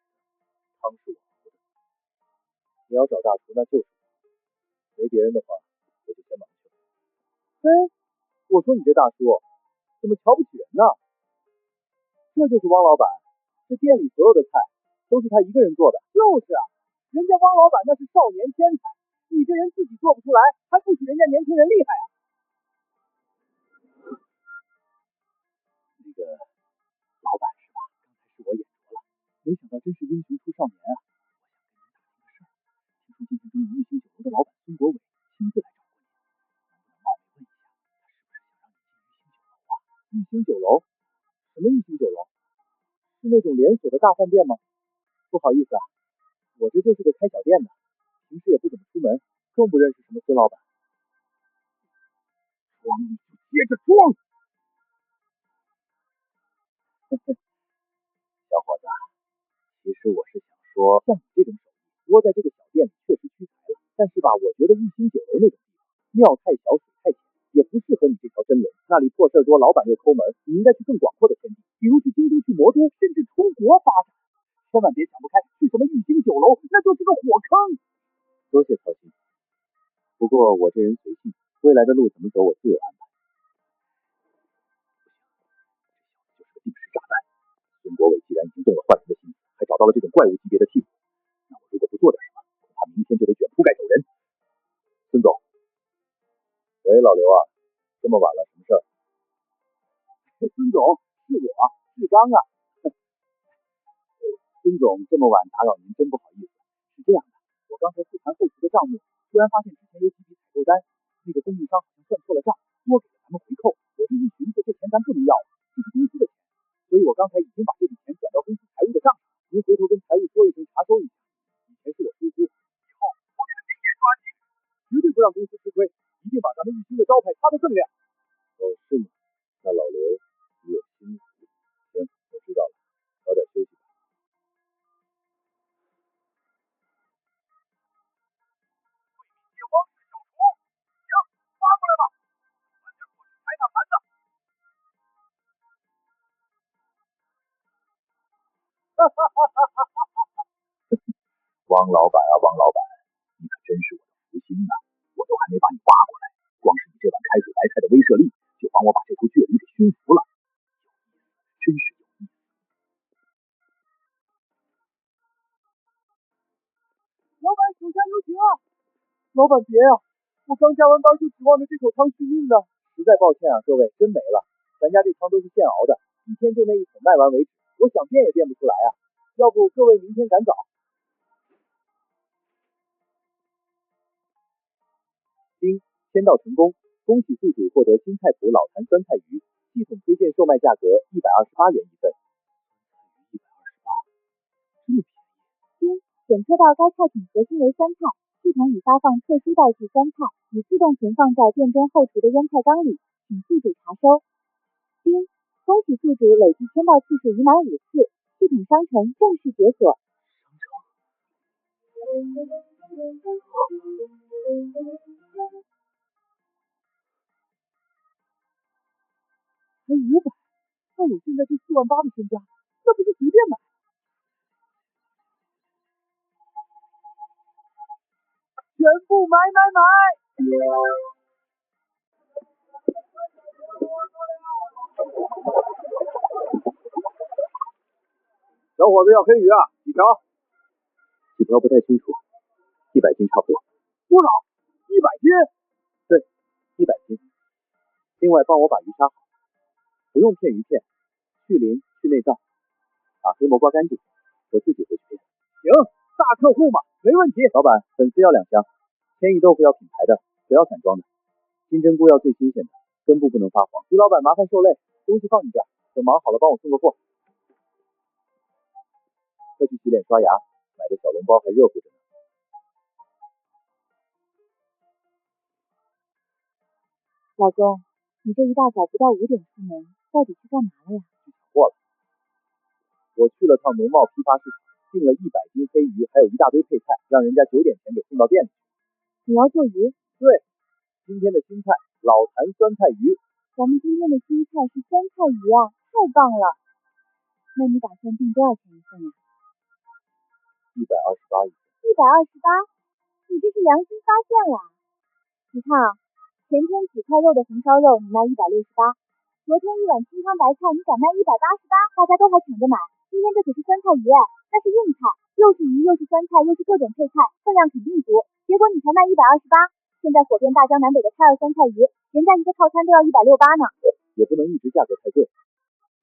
汤是我熬的。你要找大厨，那就是我，没别人的话，我就先忙去了。我说你这大叔怎么瞧不起人呢？这就是汪老板，这店里所有的菜都是他一个人做的。就是啊，人家汪老板那是少年天才，你这人自己做不出来，还不许人家年轻人厉害啊？那个老板是吧？刚才是我眼拙了，没想到真是英雄出少年啊！我想跟您打听个事儿，听说今天中午玉兴酒楼的老板孙国伟亲自来找过你，能不能冒昧问一下，他是不是想让你进玉兴酒楼啊？玉兴酒楼？什么玉兴酒楼？是那种连锁的大饭店吗？不好意思啊，我这就是个开小店的，平时也不怎么出门，更不认识什么孙老板。装你就接着装。小伙子，其实我是想说，像你这种手艺，窝在这个小店里确实屈才了，但是吧，我觉得玉兴酒楼那种地方，庙太小，水太浅，也不适合你这条真龙。那里破事多，老板又抠门，你应该去更广阔的天地，比如去京都、去魔都，甚至出国发展。千万别想不开，去什么玉兴酒楼，那就是个火坑。多谢操心，不过我这人随性，未来的路怎么走我自有安排。不行，这小子就是个定时炸弹。孙国伟既然已经动了坏人的心思，还找到了这种怪物级别的替补，那我如果不做点什么，恐怕明天就得卷铺盖走人。孙总，喂，老刘啊，这么晚了，什么事儿？孙总，是我，志刚啊。孙总，这么晚打扰您，真不好意思。是这样的，我刚才复盘后厨的账目，突然发现之前有几笔采购单，那个供应商好像算错了账，多给了咱们回扣。我这一寻思，这钱咱不能要，这是公司的钱，所以我刚才已经把这笔钱转到公司财务的账上，您回头跟财务说一声，查收一下。以前是我疏忽，以后我肯定严抓纪律，绝对不让公司吃亏，一定把咱们玉兴的招牌擦得锃亮。哦，是吗？那老刘，你有心思。行，我知道了，早点休息吧。王氏小厨，行，发过来吧，慢点过去抬大盘子。汪老板啊，汪老板，你可真是我的福星啊！我都还没把你挖过来，光是你这碗开水白菜的威慑力，就帮我把这头倔驴给驯服了。真是有意思。老板手下留情啊！老板别啊！我刚加完班就指望着这口汤续命呢。实在抱歉啊，各位，真没了。咱家这汤都是现熬的，一天就那一桶，卖完为止。我想变也变不出来啊。要不各位明天赶早。丁，签到成功，恭喜宿主获得新菜谱老坛酸菜鱼，系统推荐售卖价格128元一份。128，这么便宜？丁，检测到该菜品核心为酸菜，系统已发放特殊道具酸菜，已自动存放在店中后厨的腌菜缸里，请宿主查收。丁，恭喜宿主累计签到次数已满5次，系系统商城正式解锁。才500，那我现在这48000的身家，那不是随便买？全部买！小伙子要黑鱼啊？几条？几条不太清楚，100斤差不多。多少？100斤？对，100斤。另外帮我把鱼杀好，不用片鱼片，去鳞去内脏，把黑膜刮干净，我自己会去片。行，大客户嘛，没问题。老板，粉丝要2箱，千亿豆腐要品牌的，不要散装的。金针菇要最新鲜的，根部不能发黄。徐老板麻烦受累，东西放你这儿，等忙好了帮我送个货。快去洗脸刷牙，买的小笼包还热乎着呢。老公，你这一大早不到5点出门，到底去干嘛了呀？去抢货了。我去了趟农贸批发市场，订了100斤黑鱼，还有一大堆配菜，让人家9点前给送到店里。你要做鱼？对，今天的新菜老坛酸菜鱼。咱们今天的新菜是酸菜鱼啊，太棒了！那你打算订多少钱一份呀？128一份。128？你这是良心发现了。你看啊，前天几块肉的红烧肉你卖168，昨天一碗清汤白菜你敢卖188，大家都还抢着买。今天这可是酸菜鱼哎，那是硬菜，又是鱼又是酸菜又是各种配菜，分量肯定足。结果你才卖128，现在火遍大江南北的菜儿酸菜鱼，人家一个套餐都要168呢。也不能一直价格太贵，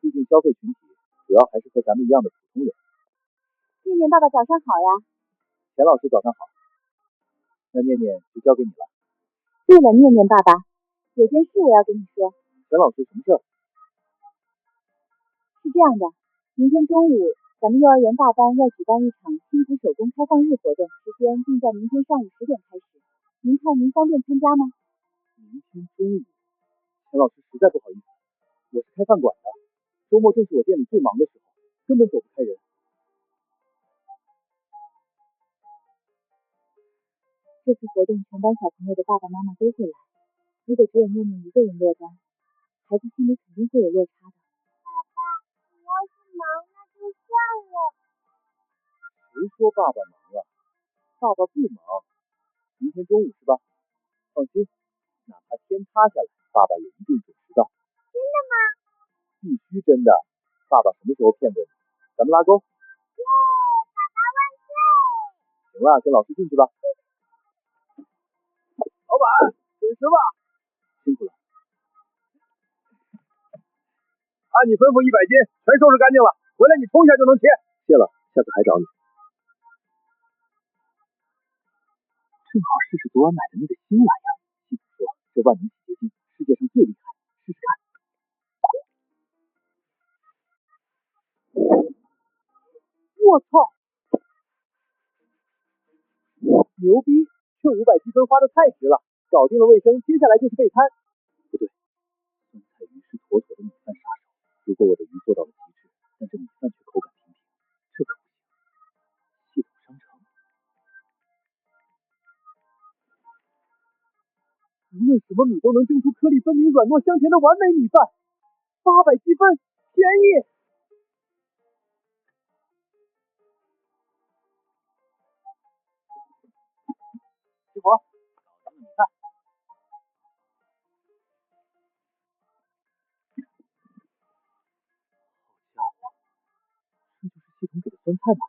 毕竟消费群体主要还是和咱们一样的普通人。念念爸爸早上好呀。钱老师早上好。那念念就交给你了。对了，念念爸爸，有件事我要跟你说。钱老师，什么事儿？是这样的，明天中午咱们幼儿园大班要举办一场亲子手工开放日活动，时间定在明天上午10点开始。您看您方便参加吗？明天中午。钱老师实在不好意思，我是开饭馆的，周末正是我店里最忙的时候，根本走不开人。这次活动全班小朋友的爸爸妈妈都会来，如果只有念念一个人落单，孩子心里肯定会有落差的。爸爸，你要是忙那就算了。谁说爸爸忙了？爸爸不忙。明天中午是吧？放心，哪怕天塌下来，爸爸也一定准时到。真的吗？必须真的。爸爸什么时候骗过你？咱们拉钩。耶，爸爸万岁！行了，跟老师进去吧。老板，准时吧。辛苦了。按你吩咐100斤，全收拾干净了，回来你冲一下就能切。谢了，下次还找你。正好试试昨晚买的那个新玩意儿，系统说这万能洗洁精世界上最厉害，试试看。我操！牛逼！这500积分花的太值了，搞定了卫生，接下来就是备餐。不对，酸菜鱼是妥妥的米饭杀手。如果我的鱼做到了极致，但这米饭却口感平平，这可不行。系统商城。无论什么米都能蒸出颗粒分明、软糯香甜的完美米饭。800积分，便宜！激活，搞定了米饭。好家伙，这就是系统给的酸菜吗？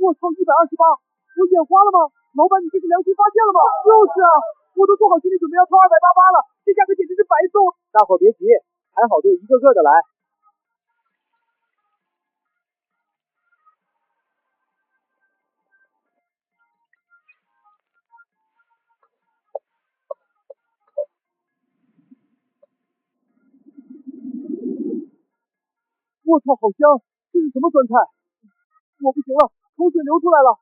我操，128！我眼花了吗？老板，你这是良心发现了吗？就是啊，我都做好心理准备要掏288了，这价格简直是白送。大伙别急，排好队，一个个的来。我操，好香！这是什么酸菜？我不行了，口水流出来了。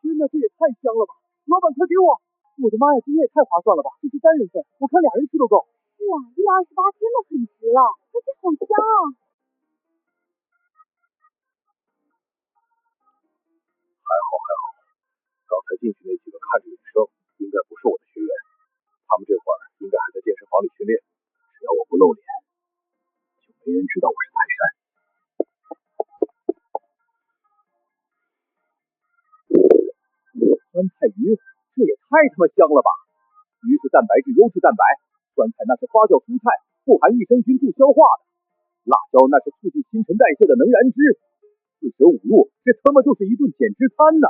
天哪，这也太香了吧！老板，快给我！我的妈呀，今天也太划算了吧！这是单人份，我看俩人吃都够。是啊，128真的很值了，而且好香啊！还好，刚才进去那几个看着女生，应该不是我的学员，他们这会儿应该还在健身房里训练。只要我不露脸，就没人知道我是泰山。酸菜鱼，这也太他妈香了吧！鱼是蛋白质优质蛋白，酸菜那是花椒蔬菜，富含益生菌助消化的，辣椒那是促进新陈代谢的能燃脂。四舍五入，这他妈就是一顿减脂餐呐！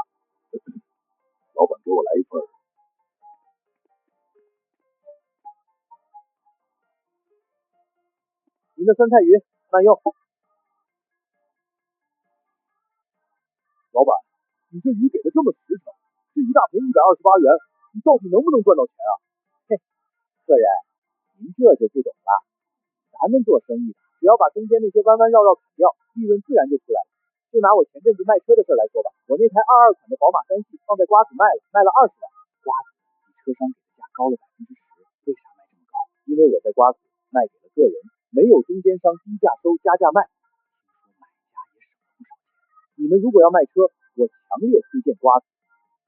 老板，给我来一份。您的酸菜鱼慢用。老板，你这鱼给的这么实诚，这一大盆128元，你到底能不能赚到钱啊？嘿，客人，您这就不懂了。咱们做生意的，只要把中间那些弯弯绕绕砍掉，利润自然就出来了。就拿我前阵子卖车的事来说吧，我那台22款的宝马3系放在瓜子卖了20万，瓜子比车商给的价高了10%，为啥卖这么高？因为我在瓜子卖给了个人，没有中间商低价收加价卖，听说买家也省了不少钱。你们如果要卖车，我强烈推荐瓜子，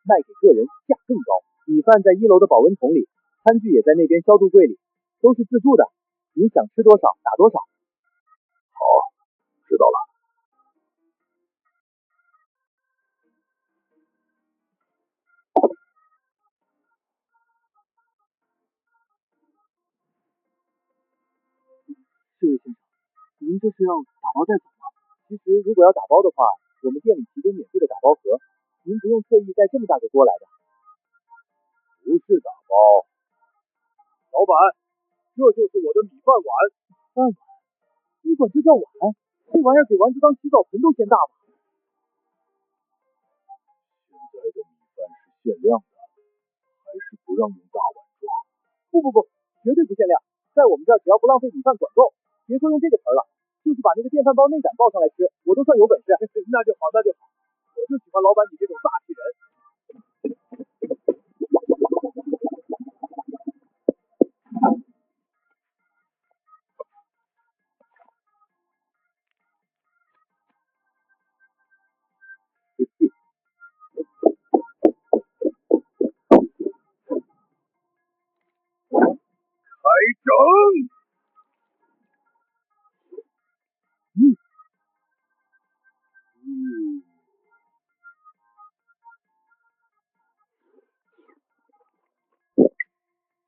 卖给个人价更高。米饭在1楼的保温桶里，餐具也在那边消毒柜里，都是自助的，您想吃多少打多少。好，知道了。这位先生，您这是要打包带走吗？其实如果要打包的话，我们店里提供免费的打包盒，您不用特意带这么大个锅来的。不是打包，老板，这就是我的米饭碗。饭碗？你管这叫碗？这玩意儿给丸子当洗澡盆都嫌大吧？现在的米饭是限量的，还是不让用大碗装？不，绝对不限量。在我们这儿，只要不浪费米饭管够，别说用这个盆了，就是把那个电饭煲内胆抱上来吃，我都算有本事。那就好，我就喜欢老板你这种大气人。开整！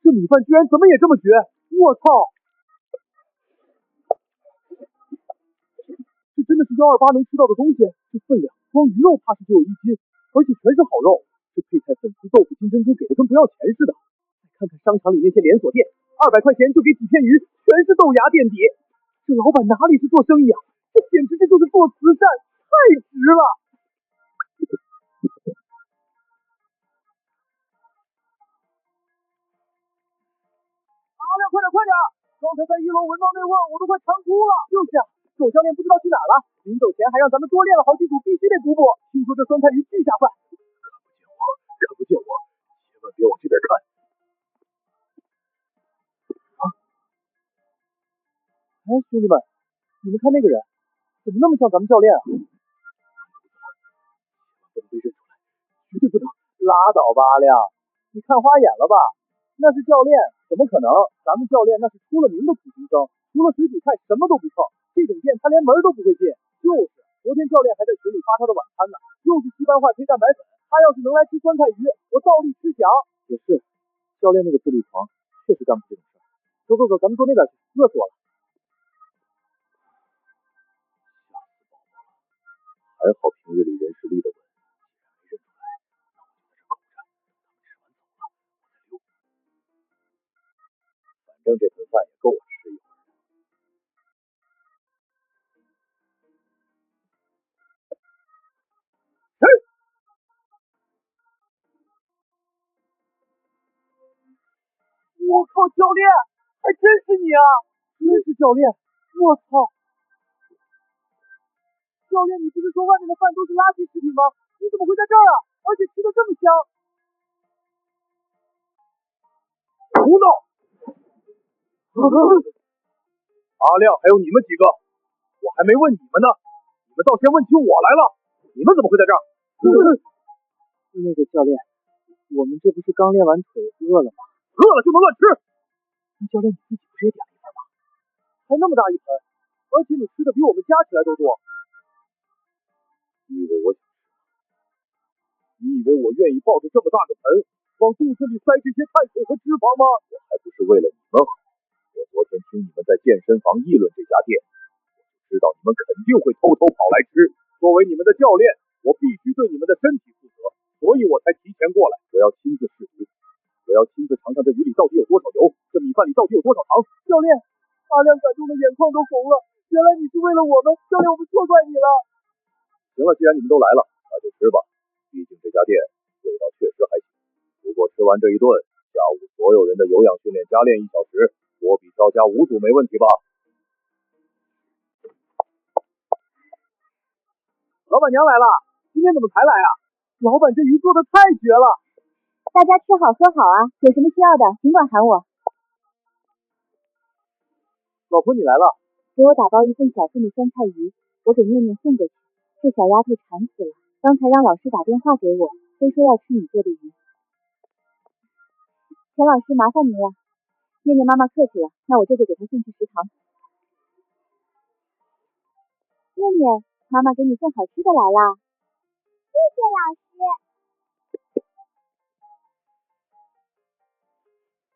这米饭居然怎么也这么绝！我操！这真的是128能吃到的东西，这分量光鱼肉怕是就有1斤，而且全是好肉。这配菜粉丝、豆腐、金针菇给的跟不要钱似的。再看看商场里那些连锁店，200块钱就给几片鱼，全是豆芽垫底。这老板哪里是做生意啊？这就是做慈善，太值了！阿亮，快点！刚才在1楼闻到那味儿，我都快馋哭了。就是啊，狗教练不知道去哪儿了，临走前还让咱们多练了好几组，必须得补补。听说这酸菜鱼巨下饭。看不见我，千万别往这边看。哎，兄弟们，你们看那个人，怎么那么像咱们教练啊？不能被认出来，绝对不能！拉倒吧，阿亮，你看花眼了吧？那是教练，怎么可能？咱们教练那是出了名的苦行僧，除了水煮菜什么都不碰。这种店他连门都不会进。就是，昨天教练还在群里发他的晚餐呢，又是西班坏配蛋白粉。他要是能来吃酸菜鱼，我倒立吃翔。也是，教练那个自律狂，确实干不这种事。走，咱们坐那边去，饿死我了。还好平日里人实力的稳，既然没认出来，那我就在这苟着，等他们吃完走了，我再溜。饭也够我吃一会儿。我靠，教练，还真是你啊！真是教练，我操！教练，你不是说外面的饭都是垃圾食品吗？你怎么会在这儿啊？而且吃的这么香！胡闹！阿亮还有你们几个，我还没问你们呢，你们倒先问起我来了。你们怎么会在这儿？那个教练，我们这不是刚练完腿，饿了吗？饿了就能乱吃。那教练你自己不是也点了一份吗？还那么大一盆，而且你吃的比我们加起来都多。你以为我想吃？你以为我愿意抱着这么大个盆往肚子里塞这些碳水和脂肪吗？我还不是为了你们好。我昨天听你们在健身房议论这家店，我就知道你们肯定会偷偷跑来吃。作为你们的教练，我必须对你们的身体负责，所以我才提前过来。我要亲自试图，我要亲自尝尝这鱼里到底有多少油，这米饭里到底有多少糖。教练，阿亮感动的眼眶都红了。原来你是为了我们，教练，我们错怪你了。行了，既然你们都来了，那就吃吧。毕竟这家店味道确实还行。如果吃完这一顿，下午所有人的有氧训练加练1小时，我比挑家5组没问题吧？老板娘来了，今天怎么才来啊？老板这鱼做的太绝了！大家吃好喝好啊，有什么需要的尽管喊我。老婆你来了，给我打包一份小份的酸菜鱼，我给念念送过去。这小丫头馋死了，刚才让老师打电话给我，非说要吃你做的鱼。钱老师麻烦您了，念念妈妈客气了，那我这就给她送去食堂。念念，妈妈给你送好吃的来啦。谢谢老师。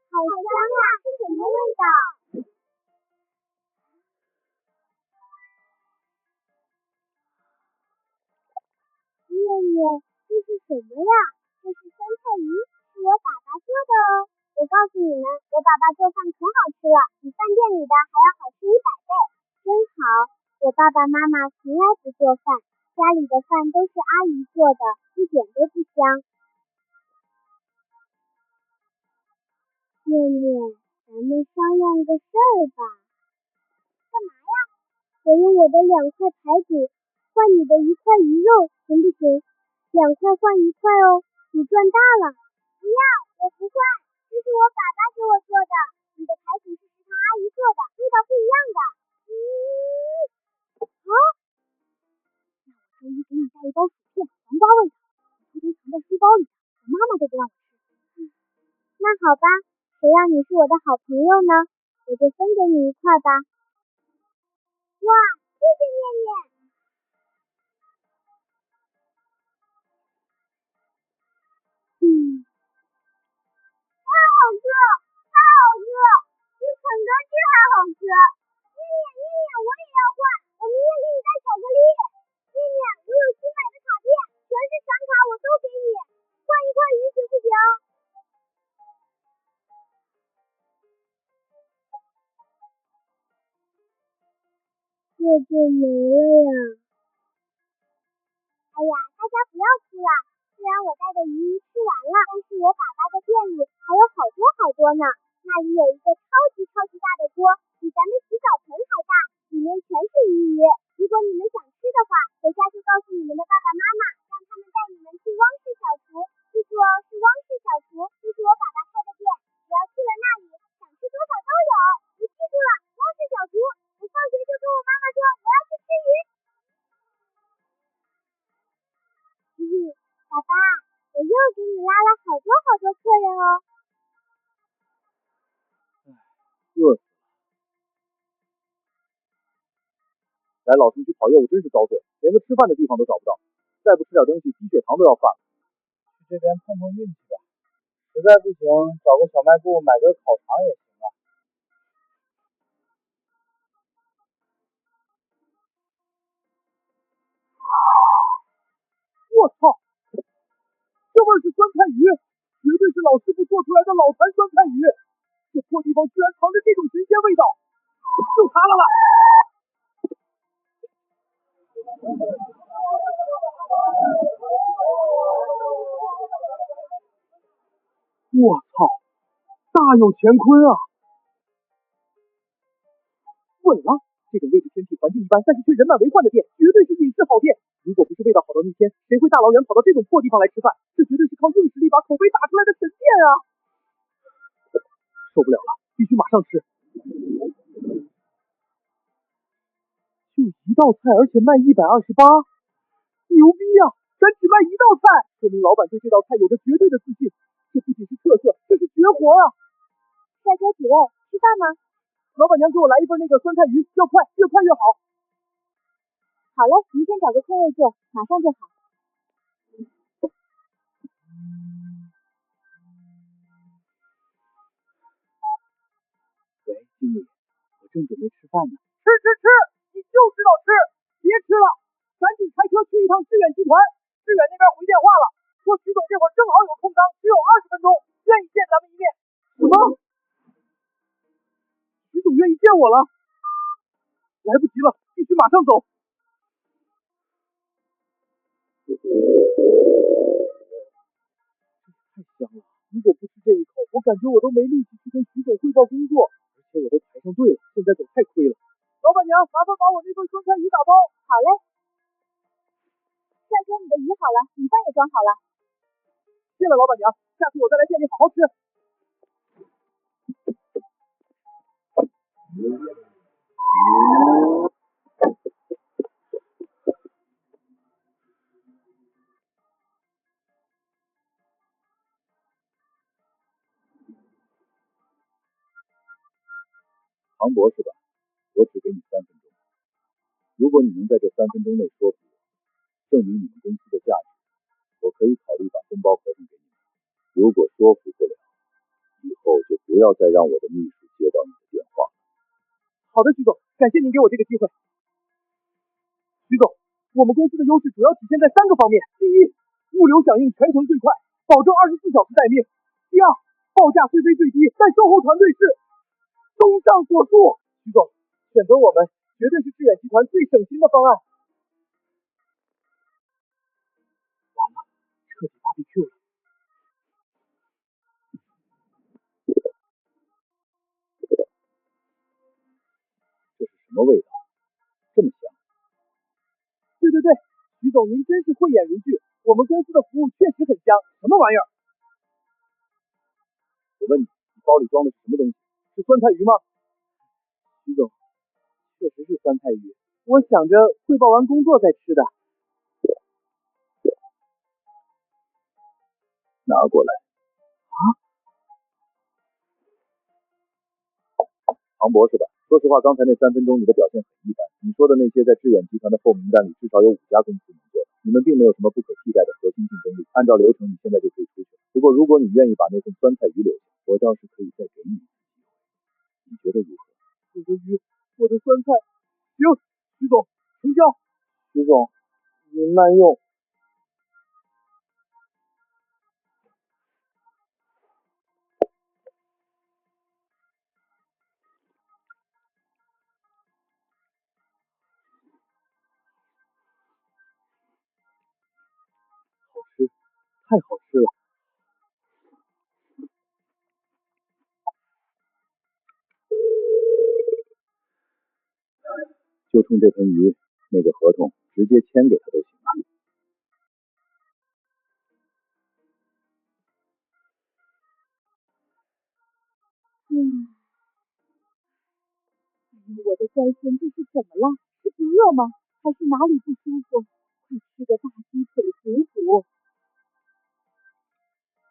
好香啊，是什么味道？念念，这是什么呀？这是酸菜鱼，是我爸爸做的哦。我告诉你们，我爸爸做饭可好吃了，比饭店里的还要好吃100倍，真好。我爸爸妈妈从来不做饭，家里的饭都是阿姨做的，一点都不香。念念，咱们商量个事儿吧。干嘛呀？我用我的2块排骨换你的1块鱼肉，行不行？2块换1块哦，你赚大了。不要，我不换，这是我爸爸给我做的。你的排骨是食堂阿姨做的，味道不一样的。那我周一给你带一包薯片，黄瓜味的，偷偷藏在书包里，我妈妈都不让我吃。那好吧，谁让你是我的好朋友呢？我就分给你1块吧。哇，谢谢念念。太好吃了，太好吃了，比肯德基还好吃。念念，我也要换，我明天给你带巧克力。念念，我有新买的卡片，全是闪卡，我都给你。换1块鱼行不行？这就没了呀。哎呀，大家不要哭了，虽然我带的鱼吃完了，但是我爸爸的店里还有好多好多呢。那里有一个超级大的锅，比咱们洗澡盆还大，里面全是鱼。如果你们想吃的话，回家就告诉你们的爸爸妈妈，让他们带你们去汪氏小厨。记住哦，是汪氏小厨，这是我爸爸开的店，只要去了那里，想吃多少都有。我记住了，汪氏小厨。我放学就跟我妈妈说我要去吃鱼。爸爸，我又给你拉了好多客人哦。饿死了。来老城区跑业务真是遭罪，连个吃饭的地方都找不到，再不吃点东西，低血糖都要犯了。去这边碰碰运气吧，实在不行找个小卖部买根烤肠也行啊。我操，这味儿是酸菜鱼，绝对是老师傅做出来的老坛酸菜鱼，这破地方居然藏着这种神仙。塌了。我操，大有乾坤啊！稳了，这种位置偏僻、环境一般，但是却人满为患的店，绝对是隐士好店。如果不是味道好到逆天，谁会大老远跑到这种破地方来吃饭？这绝对是靠硬实力把口碑打出来的神店啊！受不了了，必须马上吃。就一道菜，而且卖128，牛逼啊！咱只卖一道菜，说明老板对这道菜有着绝对的自信。这不仅是特色，这是绝活啊！帅哥几位，吃饭吗？老板娘给我来一份那个酸菜鱼，要快，越快越好。好嘞，您先找个空位坐，马上就好。喂，经理，我正准备吃饭呢。吃，你就知道吃，别吃了，赶紧开车去一趟致远集团。致远那边回电话了，说徐总这会儿正好有空档，只有20分钟，愿意见咱们一面。什么？徐总愿意见我了？来不及了，必须马上走。太香了！如果不吃这一口，我感觉我都没力气去跟徐总汇报工作，而且我都排上队了，现在走太亏了。老板娘，麻烦把我那份酸菜鱼打包。好嘞。帅哥，你的鱼好了，米饭也装好了。谢了，老板娘，下次我再来店里好好吃。庞博是吧？我只给你3分钟，如果你能在这3分钟内说服我，证明你们公司的价值，我可以考虑把分包合同给你们。如果说服不了，以后就不要再让我的秘书接到你的电话了。好的，徐总，感谢您给我这个机会。徐总，我们公司的优势主要体现在3个方面：第一，物流响应全程最快，保证24小时待命；第二，报价虽非最低，但售后团队是综上所述。徐总，选择我们绝对是致远集团最省心的方案。完了，彻底BBQ了。这是什么味道？这么香？对，徐总您真是慧眼如炬，我们公司的服务确实很香。什么玩意儿？我问你，你包里装的是什么东西？是酸菜鱼吗？徐总，确实是酸菜鱼，我想着汇报完工作再吃的。拿过来。啊？庞博是吧？说实话，刚才那3分钟你的表现很一般。你说的那些在致远集团的后名单里，至少有5家公司能做的。你们并没有什么不可替代的核心竞争力。按照流程，你现在就可以出去了。不过，如果你愿意把那份酸菜鱼留下，我倒是可以再给你一次机会。你觉得如何？我的鱼，我的酸菜，行，徐总，成交。徐总，您慢用。好吃，太好吃了。就冲这盆鱼，那个合同直接签给他都行啊。我的乖孙，这是怎么了？是不饿吗？还是哪里不舒服？快吃个大鸡腿补补。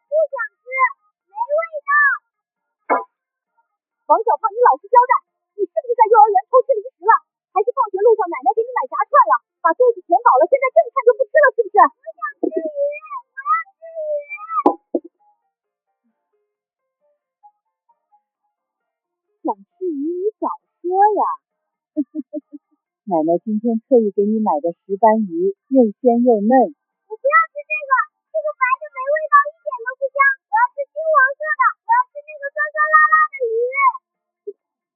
不想吃，没味道。王小胖，你老实交代，你是不是在幼儿园偷吃零食了？还是放学路上奶奶给你买炸串了，把肚子填饱了，现在正餐就不吃了，是不是？我想吃鱼，我要吃鱼。想吃鱼你早说呀！奶奶今天特意给你买的石斑鱼，又鲜又嫩。我不要吃这个，这个白的没味道，一点都不香。我要吃金黄色的，我要吃那个酸酸辣辣的鱼。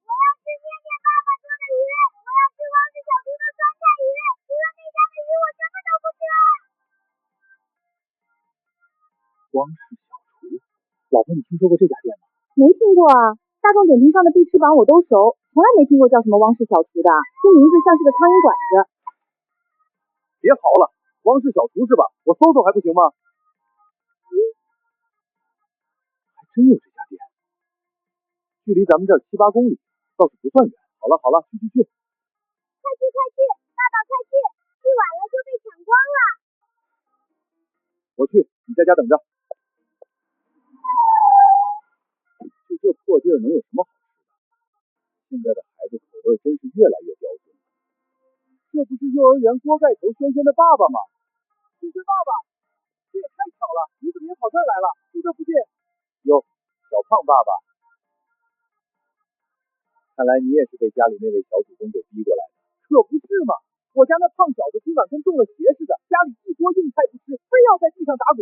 我要吃面面爸爸做的老婆，你听说过这家店吗？没听过啊，大众点评上的必吃榜我都熟，从来没听过叫什么汪氏小厨的，听名字像是个苍蝇馆子。别嚎了，汪氏小厨是吧？我搜搜还不行吗？还真有这家店，距离咱们这儿7、8公里，倒是不算远。好了，去。快去，爸爸快去，去晚了就被抢光了。我去，你在家等着。就这破地儿能有什么好吃的？现在的孩子口味真是越来越刁钻。这不是幼儿园锅盖头轩轩的爸爸吗？轩轩爸爸，这也太巧了，你怎么也跑这儿来了？住这附近？哟，小胖爸爸，看来你也是被家里那位小祖宗给逼过来的。可不是嘛，我家那胖小子今晚跟中了邪似的，家里一锅硬菜不吃，非要在地上打滚，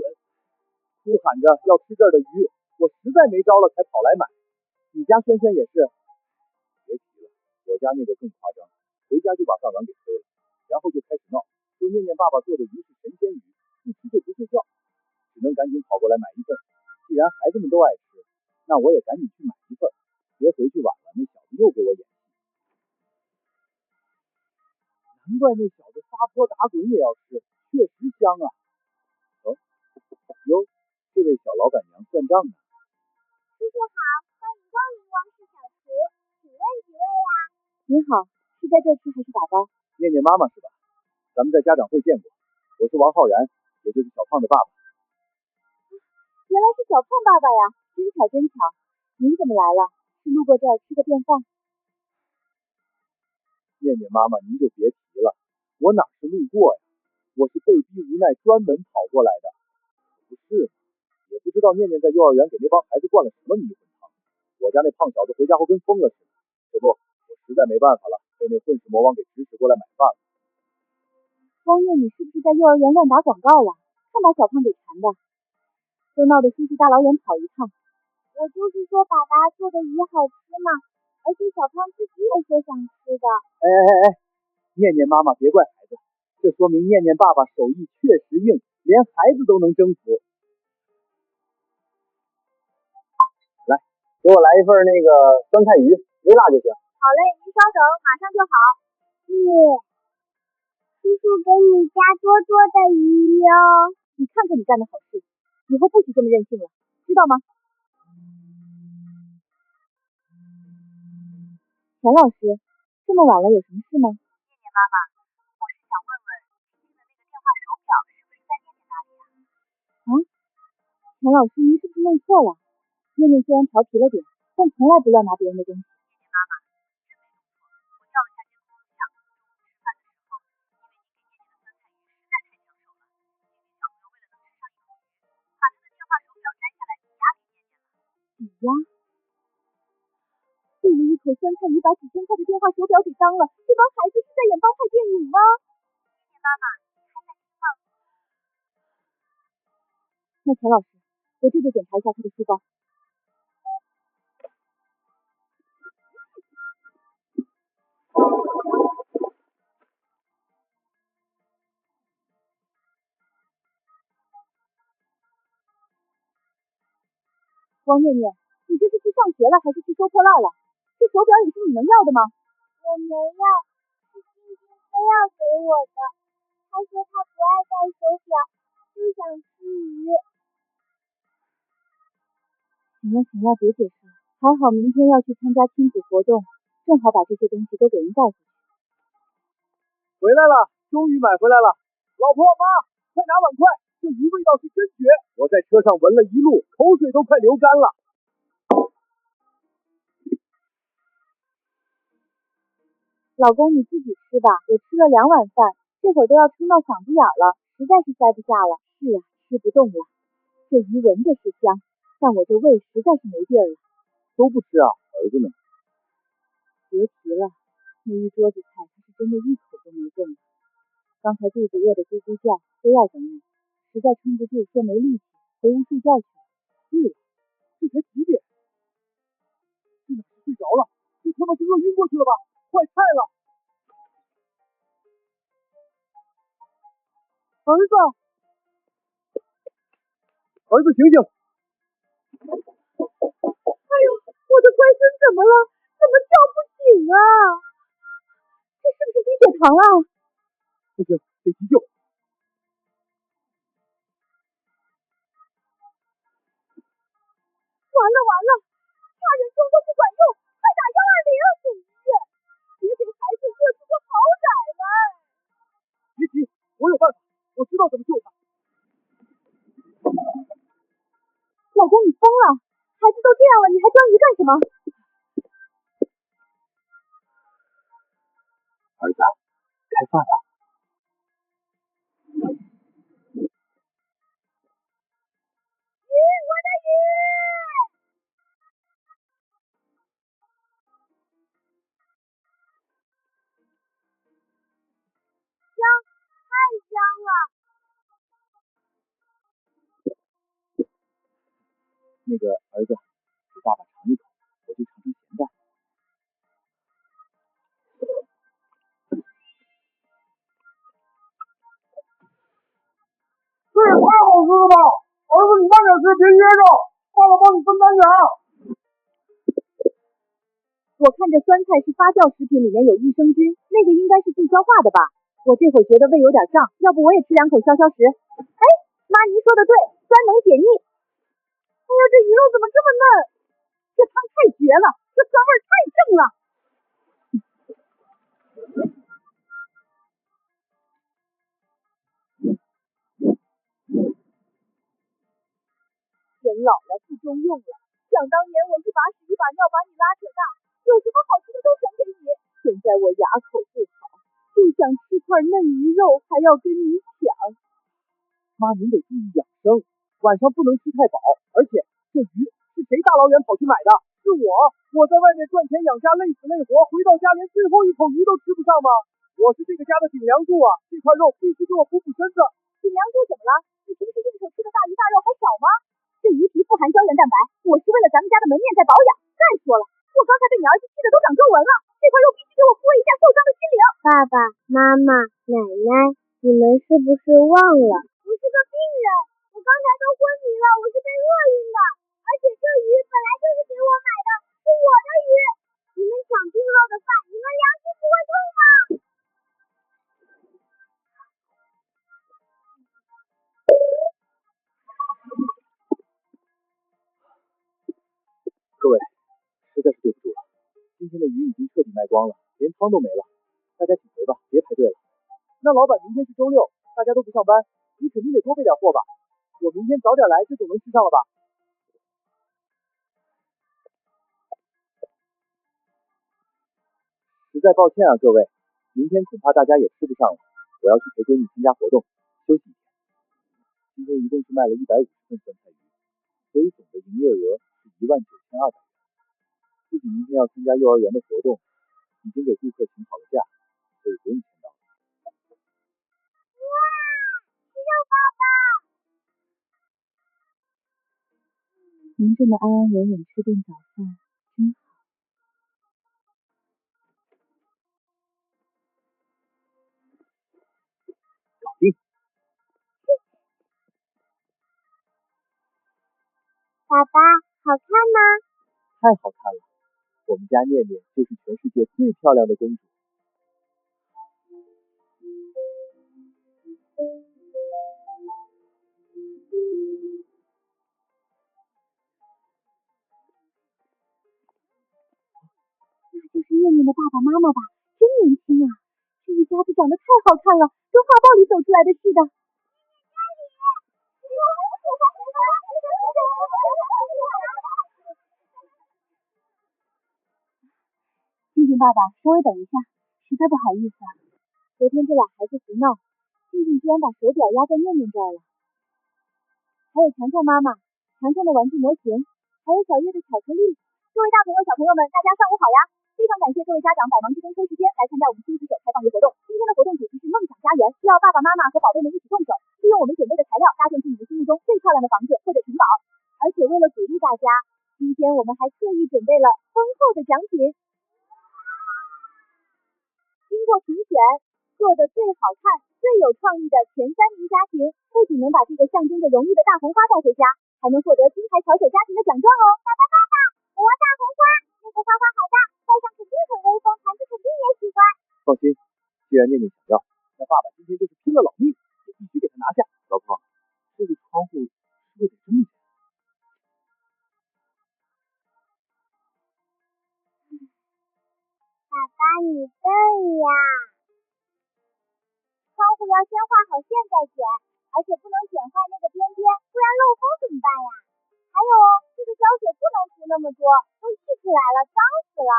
哭喊着要吃这儿的鱼，我实在没招了才跑来买。你家轩轩也是？别提了，我家那个更夸张，回家就把饭碗给推了，然后就开始闹，说念念爸爸做的鱼是神仙鱼，不吃就不睡觉，只能赶紧跑过来买一份。既然孩子们都爱吃，那我也赶紧去买一份，别回去晚了那小子又给我演戏。难怪那小子撒泼打滚也要吃，确实香啊！哟，这位小老板娘算账呢。叔叔好，欢迎光临汪氏小厨，请问几位呀？你好，是在这吃还是打包？念念妈妈是吧？咱们在家长会见过，我是王浩然，也就是小胖的爸爸。原来是小胖爸爸呀，真巧。您怎么来了？是路过这儿吃个便饭？念念妈妈，您就别提了，我哪是路过呀，我是被逼无奈专门跑过来的。不是，也不知道念念在幼儿园给那帮孩子灌了什么迷魂汤，我家那胖小子回家后跟疯了似的。这不，我实在没办法了，被那混世魔王给指使过来买饭了。汪月，你是不是在幼儿园乱打广告了？看把小胖给馋的，都闹得叔叔大老远跑一趟。我就是说爸爸做的鱼好吃嘛，而且小胖自己也说想吃的。念念妈妈别怪孩子，这说明念念爸爸手艺确实硬，连孩子都能征服。来，给我来一份那个酸菜鱼，微辣就行。好嘞，您稍等，马上就好。叔叔给你加多多的鱼哟。你看看你干的好事，以后不许这么任性了，知道吗？田老师，这么晚了有什么事吗？念念妈妈，我是想问问今天的那个电话手表是不是在念念那里啊？田老师，您是不是弄错了？念念虽然调皮了点，但从来不乱拿别人的东西。念念妈妈，真没弄错，我调了下监控录像，中午吃饭的时候，因为您给念念的酸菜鱼实在太抢手了，念念小朋友为了能吃上一口鱼，把他的电话手表摘下来抵押给念念了。抵押？为了一口酸菜鱼把几千块的电话手表给当了，这帮孩子是在演帮派电影吗？念念妈妈，你还在听吗？那田老师，我这就检查一下他的书包。汪念念，你这是去上学了还是去收破烂了？这手表也是你能要的吗？我没要，是晶晶非要给我的。他说他不爱戴手表，就想吃鱼。行了，别解释了。还好明天要去参加亲子活动，正好把这些东西都给人带回去。回来了，终于买回来了。老婆妈，快拿碗筷，这鱼味道是真绝，我在车上闻了一路，口水都快流干了。老公，你自己吃吧，我吃了2碗饭，这会儿都要撑到嗓子眼了，实在是塞不下了。是啊，吃不动了。这鱼闻着是香，但我这胃实在是没地儿了。都不吃啊，儿子呢？别提了，那一桌子菜他是真的一口都没动。刚才肚子饿得咕咕叫，非要等你，实在撑不住，说没力气，回屋睡觉去了。对了，这才几点？这哪是睡着了？这他妈是饿晕过去了吧？坏菜了！儿子，醒醒！孙怎么了？怎么叫不醒啊？这是不是低血糖啊？不行，得急救。完了，差人中都不管用，快打120！总医院，别给孩子饿出个好歹来！别急，我有办法，我知道怎么救他。老公，你疯了！孩子都这样了，你还抓鱼干什么？儿子，开饭了。鱼，我的鱼！香，太香了！那个儿子，给爸爸尝一口，我就尝尝咸淡。这也太好吃了吧！儿子，你慢点吃，别噎着，爸爸帮你分担点。我看这酸菜是发酵食品，里面有益生菌，那个应该是助消化的吧？我这会儿觉得胃有点胀，要不我也吃2口消消食。哎，妈，您说的对，酸能解腻。哎呀，这鱼肉怎么这么嫩？这汤太绝了，这酸味太正了。人老了不中用了，想当年我一把屎一把尿把你拉扯大，有什么好吃的都省给你。现在我牙口不好，就想吃块嫩鱼肉，还要跟你抢。妈，您得注意养生，晚上不能吃太饱。而且这鱼是谁大老远跑去买的？是我在外面赚钱养家，累死累活，回到家连最后一口鱼都吃不上吗？我是这个家的顶梁柱啊，这块肉必须给我补身子。顶梁柱怎么了？你平时应酬吃的大鱼大肉还少吗？这鱼皮富含胶原蛋白，我是为了咱们家的门面在保养。再说了，我刚才被你儿子气的都长皱纹了，这块肉必须给我抚慰一下受伤的心灵。爸爸妈妈奶奶，你们是不是忘了？我是个病人，我刚才都昏迷了，我是被饿晕的。而且这鱼本来就是给我买的，是我的鱼。你们抢病号的饭，你们良心不会痛吗？各位，实在是对不住了，今天的鱼已经彻底卖光了，连汤都没了，大家请回吧，别排队了。那老板，明天是周六，大家都不上班，你肯定得多备点货吧？我明天早点来，这总能吃上了吧？实在抱歉啊，各位，明天恐怕大家也吃不上了，我要去陪闺女参加活动，休息一天。今天一共是卖了150份酸菜鱼，所以总的营业额是19200元。自己明天要参加幼儿园的活动，已经给顾客请好了假，所以不用签到。哇，吃肉爸爸！能这么安安稳稳吃顿早饭，真好。搞定。爸爸，好看吗？太好看了，我们家念念就是全世界最漂亮的公主。那就是念念的爸爸妈妈吧，真年轻啊！这一家子长得太好看了，跟画报里走出来的似的。静静爸爸，稍微等一下，实在不好意思啊。昨天这俩孩子胡闹，静静居然把手表压在念念这儿了。还有强强妈妈，强强的玩具模型，还有小月的巧克力。各位大朋友、小朋友们，大家上午好呀！非常感谢各位家长百忙之中抽时间来参加我们亲子手开放鱼活动。今天的活动主题是梦想家园，要爸爸妈妈和宝贝们一起动手，利用我们准备的材料搭建出你们心目中最漂亮的房子或者城堡。而且为了鼓励大家，今天我们还特意准备了丰厚的奖品。经过评选，做的最好看、最有创意的前3名家庭，不仅能把这个象征着荣誉的大红花带回家，还能获得金牌巧手家庭的奖状哦！爸爸，我要大红花，有然念念想要，那爸爸今天就是拼了老命，也必须给他拿下。老婆，这个窗户是不是得这么建？爸爸，你笨呀！窗户要先画好线再剪，而且不能剪坏那个边边，不然漏风怎么办呀？还有哦，这个胶水不能涂那么多，都溢出来了，脏死了。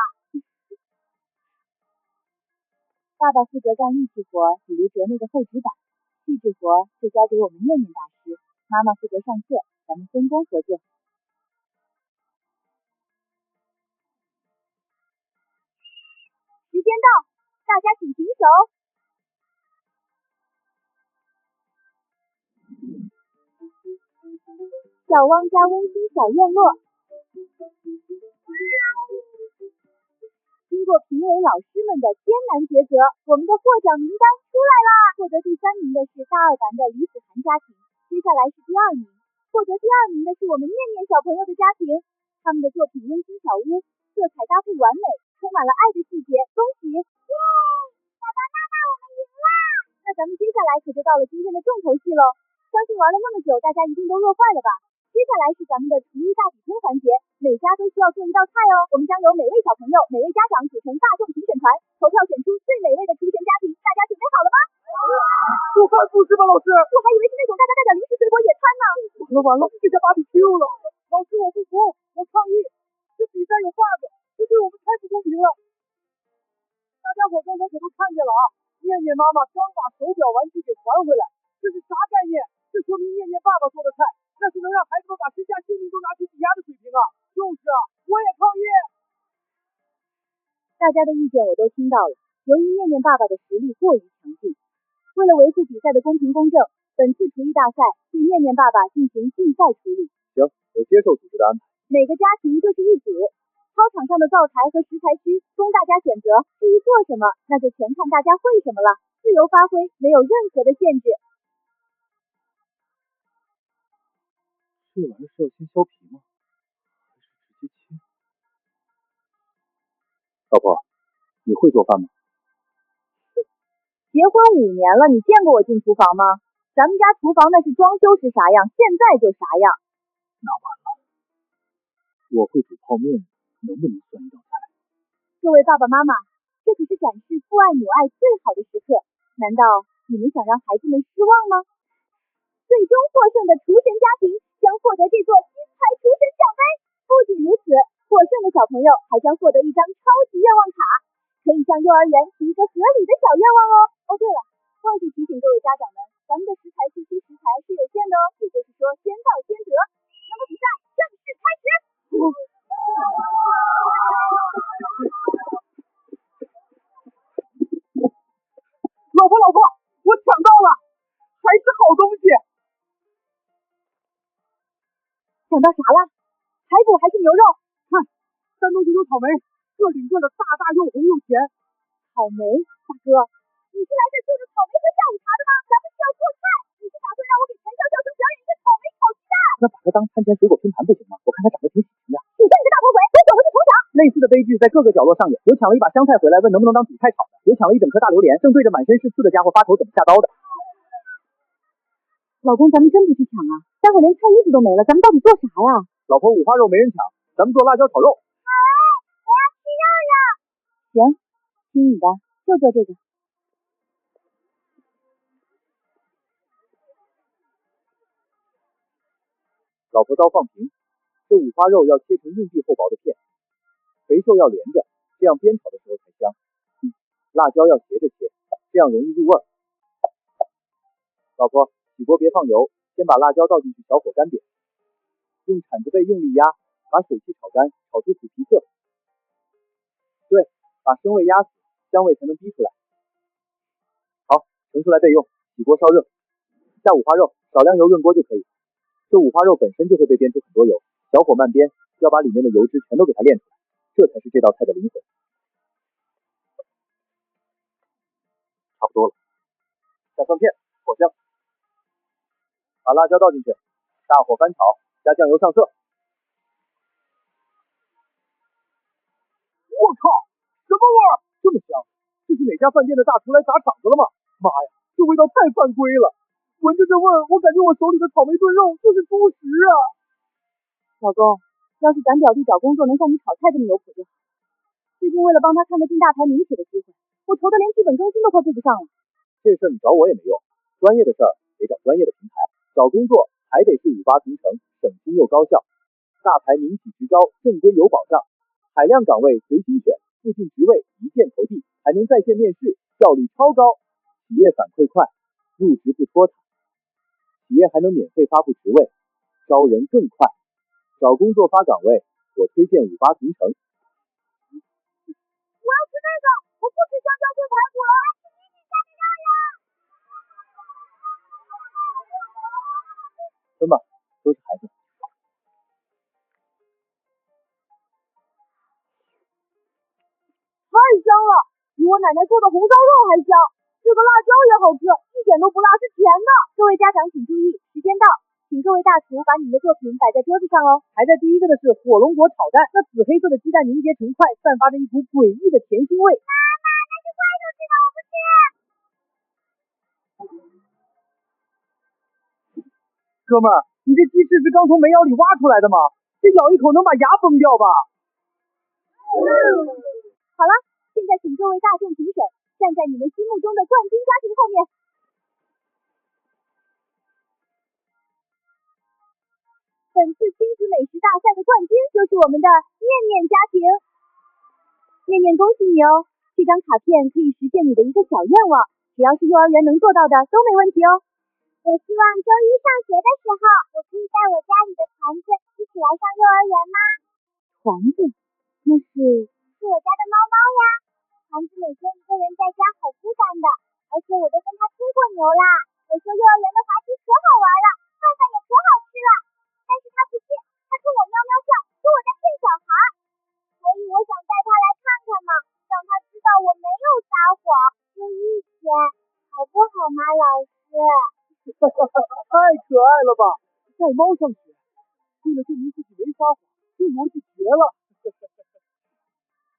爸爸负责干力气活，比如折那个厚纸板，细致活就交给我们念念大师。妈妈负责上课，咱们分工合作。时间到，大家请举手。小汪家温馨小院落。经过评委老师们的艰难抉择，我们的获奖名单出来啦！获得第3名的是大二班的李子涵家庭，接下来是第2名。获得第2名的是我们念念小朋友的家庭，他们的作品温馨小屋，色彩搭配完美，充满了爱的细节，恭喜！耶！爸爸妈妈，我们赢啦！那咱们接下来可就到了今天的重头戏喽。相信玩了那么久，大家一定都饿坏了吧？接下来是咱们的厨艺大比分环节，每家都需要做一道菜哦。我们将由每位小朋友、每位家长组成大众评审团，投票选出最美味的厨神家庭。大家准备好了吗？做饭不是吧，老师？我还以为是那种大家带点零食水果野餐呢。完了，这下芭比 Q 了！老师，我不服，我抗议！这比赛有 bug，这对我们太不公平了。大家伙刚才可都看见了啊，念念妈妈刚把手表玩具给还回来，这是啥概念？这说明念念爸爸做的菜，那是能让孩子们把身家性命都拿去抵押的水平啊！就是啊，我也抗议！大家的意见我都听到了。由于念念爸爸的实力过于强劲，为了维护比赛的公平公正，本次厨艺大赛对念念爸爸进行竞赛处理。行，我接受组织的安排。每个家庭就是一组，操场上的灶台和食材区供大家选择。至于做什么，那就全看大家会什么了，自由发挥，没有任何的限制。这玩意儿是要先削皮吗？还是直接切？老婆，你会做饭吗？结婚5年了，你见过我进厨房吗？咱们家厨房那是装修时啥样，现在就啥样。那完了，我会煮泡面，能不能算一道菜？各位爸爸妈妈，这可是展示父爱母爱最好的时刻，难道你们想让孩子们失望吗？最终获胜的厨神家庭将获得这座金牌厨神奖杯。不仅如此，获胜的小朋友还将获得一张超级愿望卡，可以向幼儿园提一个合理的小愿望哦。哦，对了，忘记提醒各位家长们，咱们的食材区食材是有限的哦，也就是说先到先得。那么比赛正式开始。老婆，我抢到了，还是好东西。抢到啥了？排骨还是牛肉？看，山东九九草莓，个顶个的大大又红又甜。草莓，大哥，你是来这就着草莓喝下午茶的吗？咱们是要做菜，你是打算让我给全校校生表演一个草莓炒鸡蛋？那把它当餐前水果拼盘不行吗？我看它长得挺喜庆的。你这个大魔鬼，给我滚回去投降！类似的悲剧在各个角落上演，有抢了一把香菜回来问能不能当主菜炒的，有抢了一整颗大榴莲，正对着满身是刺的家伙发愁怎么下刀的。老公，咱们真不去抢啊，待会连菜叶子都没了，咱们到底做啥呀？老婆，五花肉没人抢，咱们做辣椒炒肉。好啊，我要吃肉肉。行，听你的，就做这个。老婆刀放平，这五花肉要切成硬币厚薄的片，肥瘦要连着，这样煸炒的时候才香。辣椒要斜着切，这样容易入味。老婆，起锅别放油，先把辣椒倒进去，小火干煸，用铲子背用力压，把水汽炒干，炒出土皮色。对，把生味压死，香味才能逼出来。好，盛出来备用。起锅烧热，下五花肉，少量油润锅就可以。这五花肉本身就会被煸出很多油，小火慢煸，要把里面的油脂全都给它炼出来，这才是这道菜的灵魂。差不多了，下蒜片，火香。把辣椒倒进去，大火翻炒，加酱油上色。我靠，什么味儿？这么香，这是哪家饭店的大厨来砸场子了吗？妈呀，这味道太犯规了！闻着这味儿，我感觉我手里的草莓炖肉就是猪食啊！老公，要是咱表弟找工作能像你炒菜这么有谱就好。最近为了帮他看个进大牌名帖的机会，我愁得连剧本更新都快对不上了。这事儿你找我也没用，专业的事儿得找专业的平台。找工作还得是5-8同城，省心又高效。大牌民企直招，正规有保障，海量岗位随心选，附近职位一键投递，还能在线面试，效率超高，企业反馈快，入职不拖沓，企业还能免费发布职位，招人更快。找工作发岗位，我推荐5-8同城。我要吃那个，我不吃香蕉炖排骨了，我要吃妮妮家的肉呀！分吧，都是孩子。太香了，比我奶奶做的红烧肉还香。这个辣椒也好吃，一点都不辣，是甜的。各位家长请注意，时间到，请各位大厨把你们的作品摆在桌子上哦。排在第一个的是火龙果炒蛋，那紫黑色的鸡蛋凝结成块，散发着一股诡异的甜腥味。妈妈，那是怪兽吃的，我不吃。哥们儿，你这鸡翅是刚从煤窑里挖出来的吗？这咬一口能把牙崩掉吧？好了，现在请各位大众评审站在你们心目中的冠军家庭后面。本次亲子美食大赛的冠军就是我们的念念家庭。念念，恭喜你哦！这张卡片可以实现你的一个小愿望，只要是幼儿园能做到的都没问题哦。我希望周一上学的时候，我可以带我家里的团子一起来上幼儿园吗？团子？那是我家的猫猫呀。团子每天一个人在家好孤单的，而且我都跟他吹过牛啦。我说幼儿园的滑梯可好玩了，饭饭也可好吃了，但是他不信，他冲我喵喵叫，说我在骗小孩。所以我想带他来看看嘛，让他知道我没有撒谎，有一点，好不好吗，老师？太可爱了吧！带猫上学，为了证明自己没撒谎，这逻辑绝了。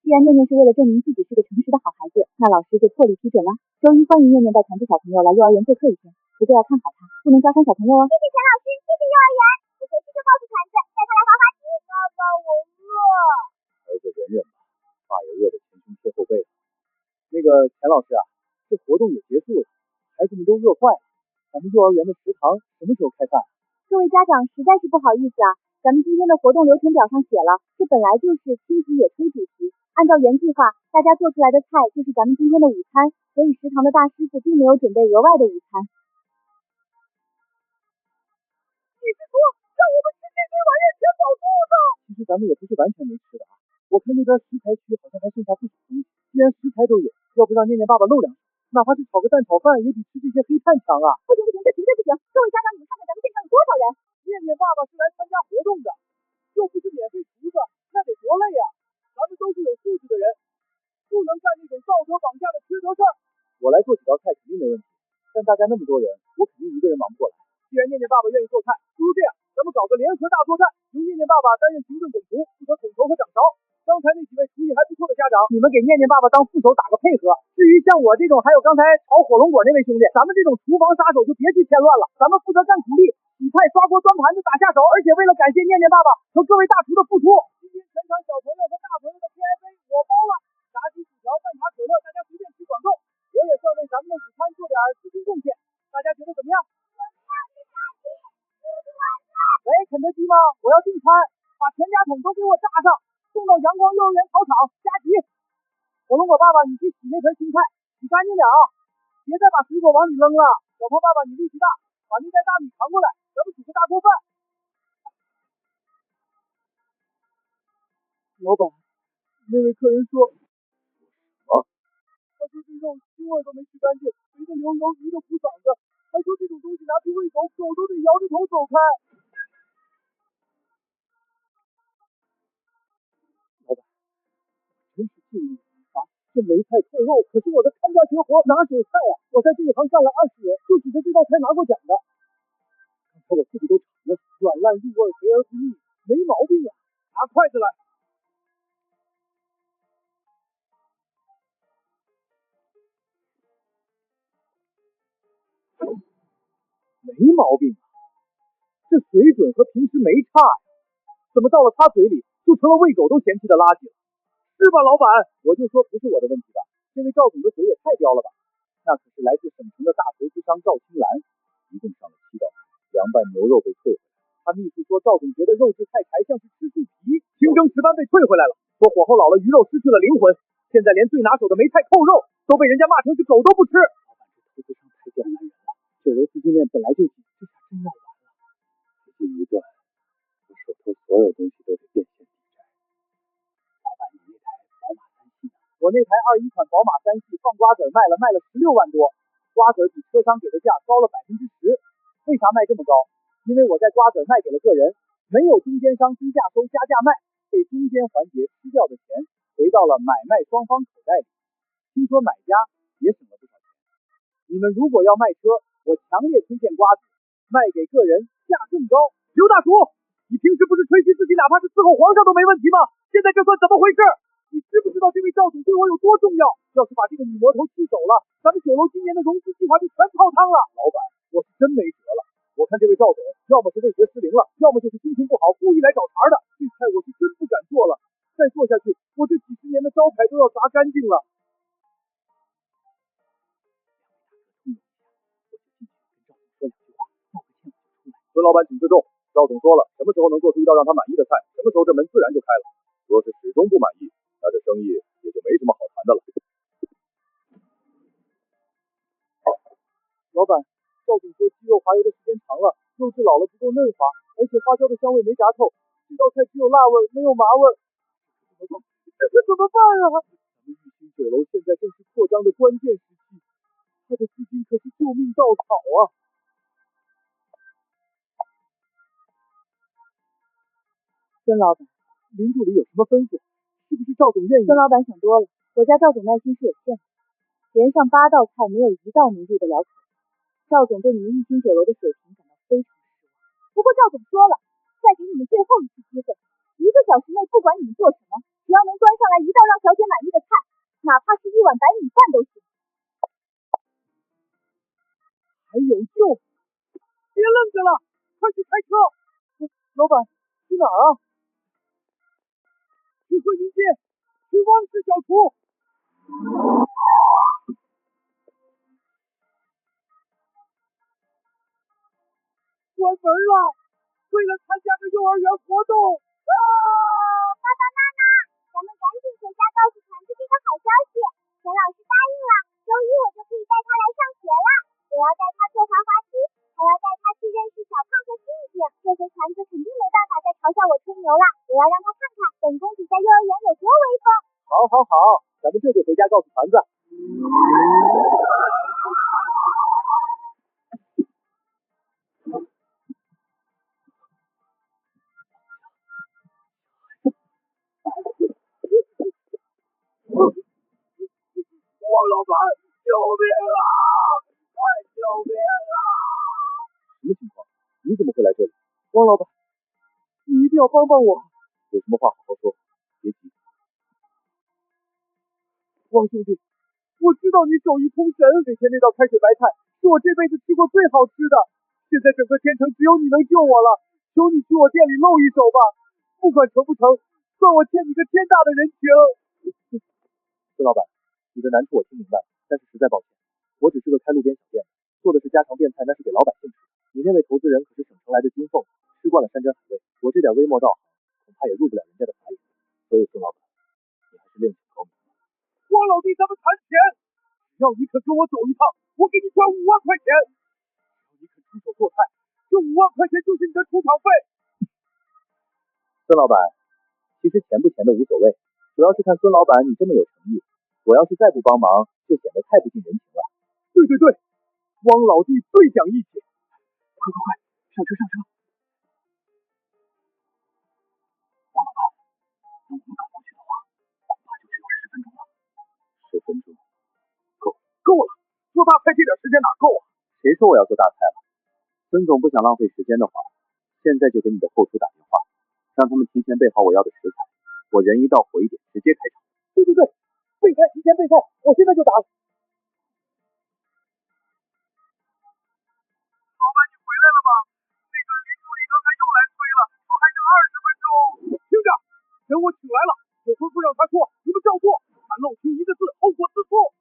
既然念念是为了证明自己是个诚实的好孩子，那老师就破例批准了。周一欢迎念念带团子小朋友来幼儿园做客一天，不过要看好他，不能抓伤小朋友哦。谢谢陈老师，谢谢幼儿园。我回去就告诉团子，带他来滑滑梯。爸爸，我饿。儿子忍忍吧，爸也饿得前胸贴后背了。那个钱老师啊，这活动也结束了，孩子们都饿坏了，咱们幼儿园的食堂什么时候开饭？各位家长实在是不好意思啊，咱们今天的活动流程表上写了，这本来就是亲子野炊主题，按照原计划，大家做出来的菜就是咱们今天的午餐，所以食堂的大师傅并没有准备额外的午餐。你是说让我们吃这堆玩意儿填饱肚子？其实咱们也不是完全没吃的啊，我看那边食材区好像还剩下不少东西。既然食材都有，要不让念念爸爸露两手，哪怕是炒个蛋炒饭，也比吃这些黑炭强啊！不行，这绝对不行！各位家长，你们看看咱们现场有多少人？念念爸爸是来参加活动的，又不是免费厨子，那得多累啊！咱们都是有素质的人，不能干那种道德绑架的缺德事儿。我来做几道菜肯定没问题，但大家那么多人，我肯定一个人忙不过来。既然念念爸爸愿意做菜，不如这样，咱们搞个联合大作战，由念念爸爸担任行政总厨，负责统筹和掌勺。刚才那几位厨艺还不错的家长，你们给念念爸爸当副手打个配合。至于像我这种，还有刚才炒火龙果那位兄弟，咱们这种厨房杀手就别去添乱了，咱们负责干苦力，洗菜、刷锅、端盘子、打下手。而且为了感谢念念爸爸和各位大厨的付出，今天全场小朋友和大朋友的 KFC 我包了，炸鸡、薯条、蛋挞、可乐，大家随便吃管够。我也算为咱们的午餐做点资金贡献，大家觉得怎么样？喂，肯德基吗？我要订餐，把全家桶都给我炸上，送到阳光幼儿园考场加急。火龙果爸爸，你去洗那盆青菜，洗干净点啊，别再把水果往里扔了。小胖爸爸，你力气大，把那袋大米扛过来，咱们煮个大锅饭。老板，那位客人说，他说这肉腥味都没去干净，肥的流油，鱼的糊嗓子，还说这种东西拿去喂狗，狗都得摇着头走开。老板，真是敬意啊！这梅菜扣肉可是我的看家学活，拿手菜啊！我在这一行干了20年，就指着这道菜拿过奖的。刚才我自己都尝了，软烂入味，肥而不腻，没毛病啊！拿筷子来。没毛病啊，这水准和平时没差呀，怎么到了他嘴里就成了喂狗都嫌弃的垃圾了？是吧，老板？我就说不是我的问题吧，这位赵总的嘴也太刁了吧？那可是来自省城的大投资商赵青兰，一共上了7道菜，凉拌牛肉被退回来。他秘书说赵总觉得肉质太柴，像是吃树皮，清蒸石斑被退回来了，说火候老了鱼肉失去了灵魂，现在连最拿手的梅菜扣肉都被人家骂成是狗都不吃。老板，这投资商太刁难人了，酒楼资金链本来就紧，这下真要完了。资金一断，我手头所有东西都得变现抵债。老板，你那台宝马3系呢？我那台21款宝马3系放瓜子卖了16万多，瓜子比车商给的价高了10%。为啥卖这么高？因为我在瓜子卖给了个人，没有中间商低价收加价卖，被中间环节吃掉的钱回到了买卖双方口袋里。听说买家也省了不少钱。你们如果要卖车，我强烈推荐瓜子，卖给个人价更高。刘大厨，你平时不是吹嘘自己哪怕是伺候皇上都没问题吗？现在这算怎么回事？你知不知道这位赵总对我有多重要？要是把这个女魔头气走了，咱们酒楼今年的融资计划就全泡汤了。老板，我是真没辙了。我看这位赵总要么是味觉失灵了，要么就是心情不好故意来找茬的。这菜我是真不敢做了，再做下去我这几十年的招牌都要砸干净了。孙老板请自重，赵总说了，什么时候能做出一道让他满意的菜，什么时候这门自然就开了。若是始终不满意，那这生意也就没什么好谈的了。老板，赵总说鸡肉滑油的时间长了，肉质老了不够嫩滑，而且花椒的香味没炸透，这道菜只有辣味没有麻味。这可怎么办啊？咱们玉兴酒楼现在正是扩张的关键时期，他的资金可是救命稻草啊！孙老板，林助理有什么吩咐？是不是赵总愿意？孙老板想多了，我家赵总耐心是有限的，连上8道菜没有1道能入得了口。赵总对你们玉兴酒楼的水平感到非常失望。不过赵总说了，再给你们最后一次机会，1个小时内不管你们做什么，只要能端上来1道让小姐满意的菜，哪怕是1碗白米饭都行。还有救！别愣着了，快去开车！老板，去哪儿啊？去惠民街，去汪氏小厨。关门了，为了参加个幼儿园活动。爸爸妈妈，咱们赶紧回家告诉团子这个好消息，田老师答应了，周一我就可以带他来上学了。我要带他坐滑滑梯，还要带他去认识小胖和静静。这回团子肯定没办法再嘲笑我吹牛了，我要让他看看本公主在幼儿园有多威风。好，咱们这就回家告诉团子。王老板，救命啊！快救命啊！什么情况？你怎么会来这里？汪老板，你一定要帮帮我。有什么话好好说，别急。汪兄弟，我知道你手艺通神，那天那道开水白菜是我这辈子吃过最好吃的。现在整个天城只有你能救我了，求你去我店里露一手吧，不管成不成，算我欠你个天大的人情。孙老板，你的难处我听明白了，但是实在抱歉，我只是个开路边小店的，做的是家常便菜，那是给老百姓吃的。你那位投资人可是省城来的金凤，吃惯了山珍海味，我这点微末道行，恐怕也入不了人家的法眼。所以孙老板，你还是另请高明。汪老弟，咱们谈钱，只要你肯跟我走一趟，我给你转5万块钱。只要你肯出手做菜，这5万块钱就是你的出场费。孙老板，其实钱不钱的无所谓，主要是看孙老板你这么有诚意，我要是再不帮忙，就显得太不近人情了。对，汪老弟最讲义气。快，上车！汪老板，等我们赶过去的话，恐怕就只有10分钟了。10分钟，够了！做大菜这点时间哪够啊？谁说我要做大菜了？孙总不想浪费时间的话，现在就给你的后厨打电话，让他们提前备好我要的食材，我人一到火一点，直接开场。对，备菜提前备菜，我现在就打。来了吗？那个林助理刚才又来催了，说还剩20分钟。听着，人我请来了，有吩咐让他说，你们照做，敢漏听一个字，后果自负。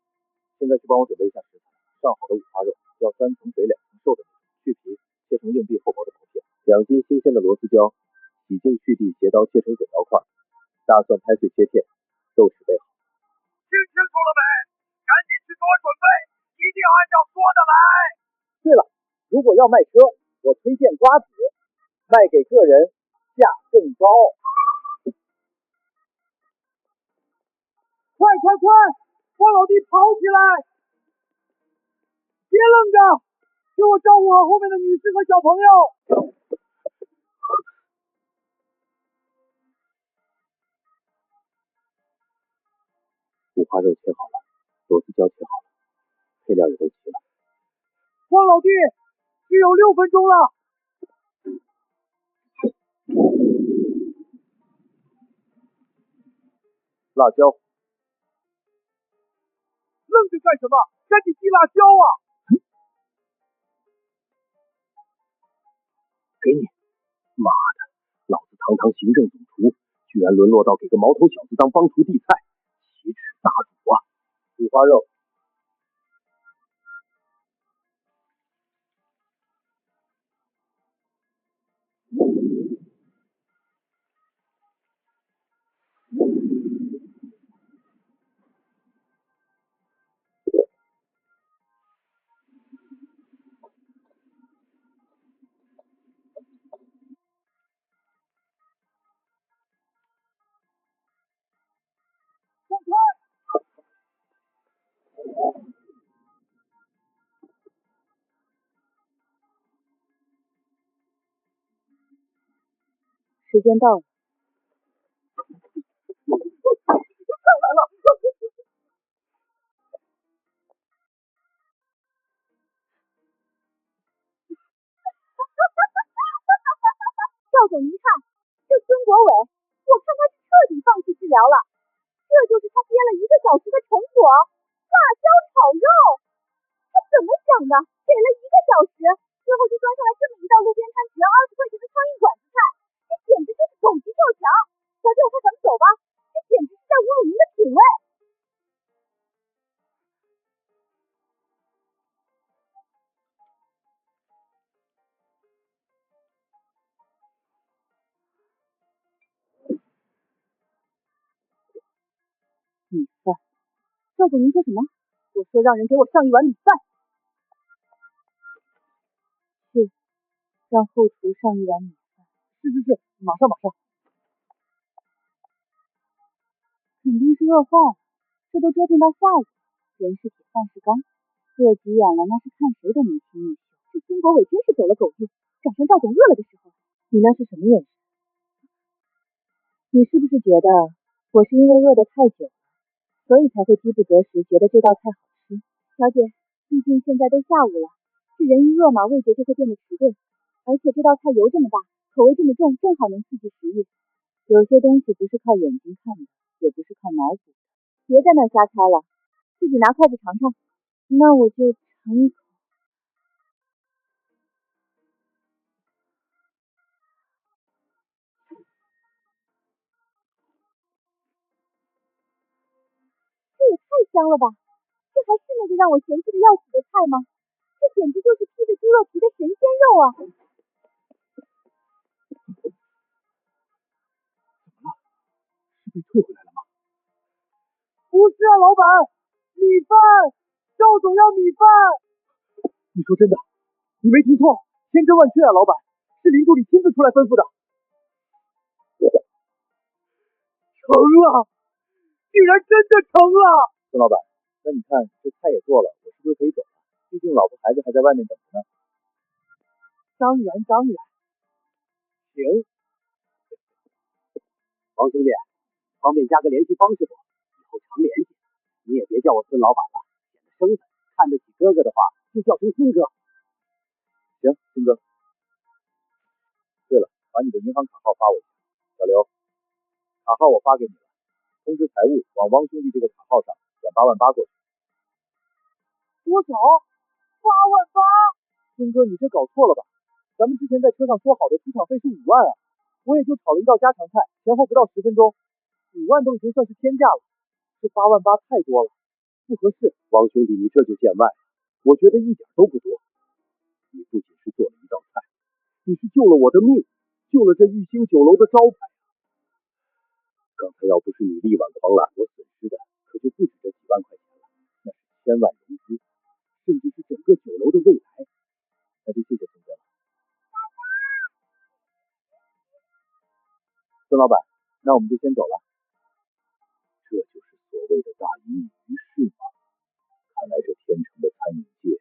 现在去帮我准备一下食材，上好的五花肉，要3层肥2层瘦的那种，去皮，切成硬币厚薄的薄片。2斤新鲜的螺丝椒，洗净去蒂，斜刀切成滚刀块。大蒜拍碎切片，豆豉备好。听清楚了没？赶紧去做准备，一定要按照说的来。对了，如果要卖车，我推荐瓜子，卖给个人价更高。快快快，帮老弟跑起来！别愣着，给我照顾好后面的女士和小朋友。五花肉切好了，螺丝椒切好了，配料也都齐了。汪老弟，只有6分钟了。辣椒，愣着干什么？赶紧滴辣椒啊！给你！妈的，老子堂堂行政总厨，居然沦落到给个毛头小子当帮厨递菜，奇耻大辱啊！五花肉。时间到了。来了！赵总，您看，这孙国伟，我看他是彻底放弃治疗了。这就是他憋了1个小时的成果，辣椒炒肉。他怎么想的？给了1个小时，最后就端上来这么一道路边摊只要20块钱的苍蝇馆子菜，这简直就是狗急跳墙！小姐，我看咱们走吧，这简直是在侮辱您的品味。米饭。赵总，您说什么？我说让人给我上1碗米饭。是，让后厨上1碗米饭。是，马上。肯定是饿坏了，这都折腾到下午了，人是铁，饭是钢，饿急眼了那是看谁都眉清目秀。这孙国伟真是走了狗运，赶上赵总饿了的时候。你那是什么眼神？你是不是觉得我是因为饿得太久了，所以才会饥不择食，觉得这道菜好吃？小姐，毕竟现在都下午了，是人一饿嘛，味觉就会变得迟钝，而且这道菜油这么大，口味这么重，正好能刺激食欲。有些东西不是靠眼睛看的，也不是靠脑补的。别在那瞎猜了，自己拿筷子尝尝。那我就尝一口。这也太香了吧！这还是那个让我嫌弃的要死的菜吗？这简直就是披着猪肉皮的神仙肉啊！是被退回来了吗？不是啊，老板，米饭，赵总要米饭。你说真的？你没听错，千真万确啊，老板，是林助理亲自出来吩咐的。成了，居然真的成了！孙老板，那你看这菜也做了，我是不是可以走了？毕竟老婆孩子还在外面等着呢。当然，行。王兄弟，方便加个联系方式不？以后常联系。你也别叫我孙老板了，显得生分。看得起哥哥的话，就叫声孙哥。行，孙哥。对了，把你的银行卡号发我一下。小刘，卡号我发给你了，通知财务往汪兄弟这个卡号上转8万8过去。多少？8万8？孙哥，你这搞错了吧？咱们之前在车上说好的出场费是5万啊，我也就炒了一道家常菜，前后不到10分钟，5万都已经算是天价了，这8万8太多了，不合适。王兄弟，你这就见外了，我觉得一点都不多。你不仅是做了一道菜，你是救了我的命，救了这玉兴酒楼的招牌。刚才要不是你力挽狂澜，我损失的可就不止这几万块钱了，那是千万融资，甚至是整个酒楼的未来。那就谢谢孙哥了。孙老板，那我们就先走了。这就是所谓的大隐隐于市吗？看来这天成的餐饮界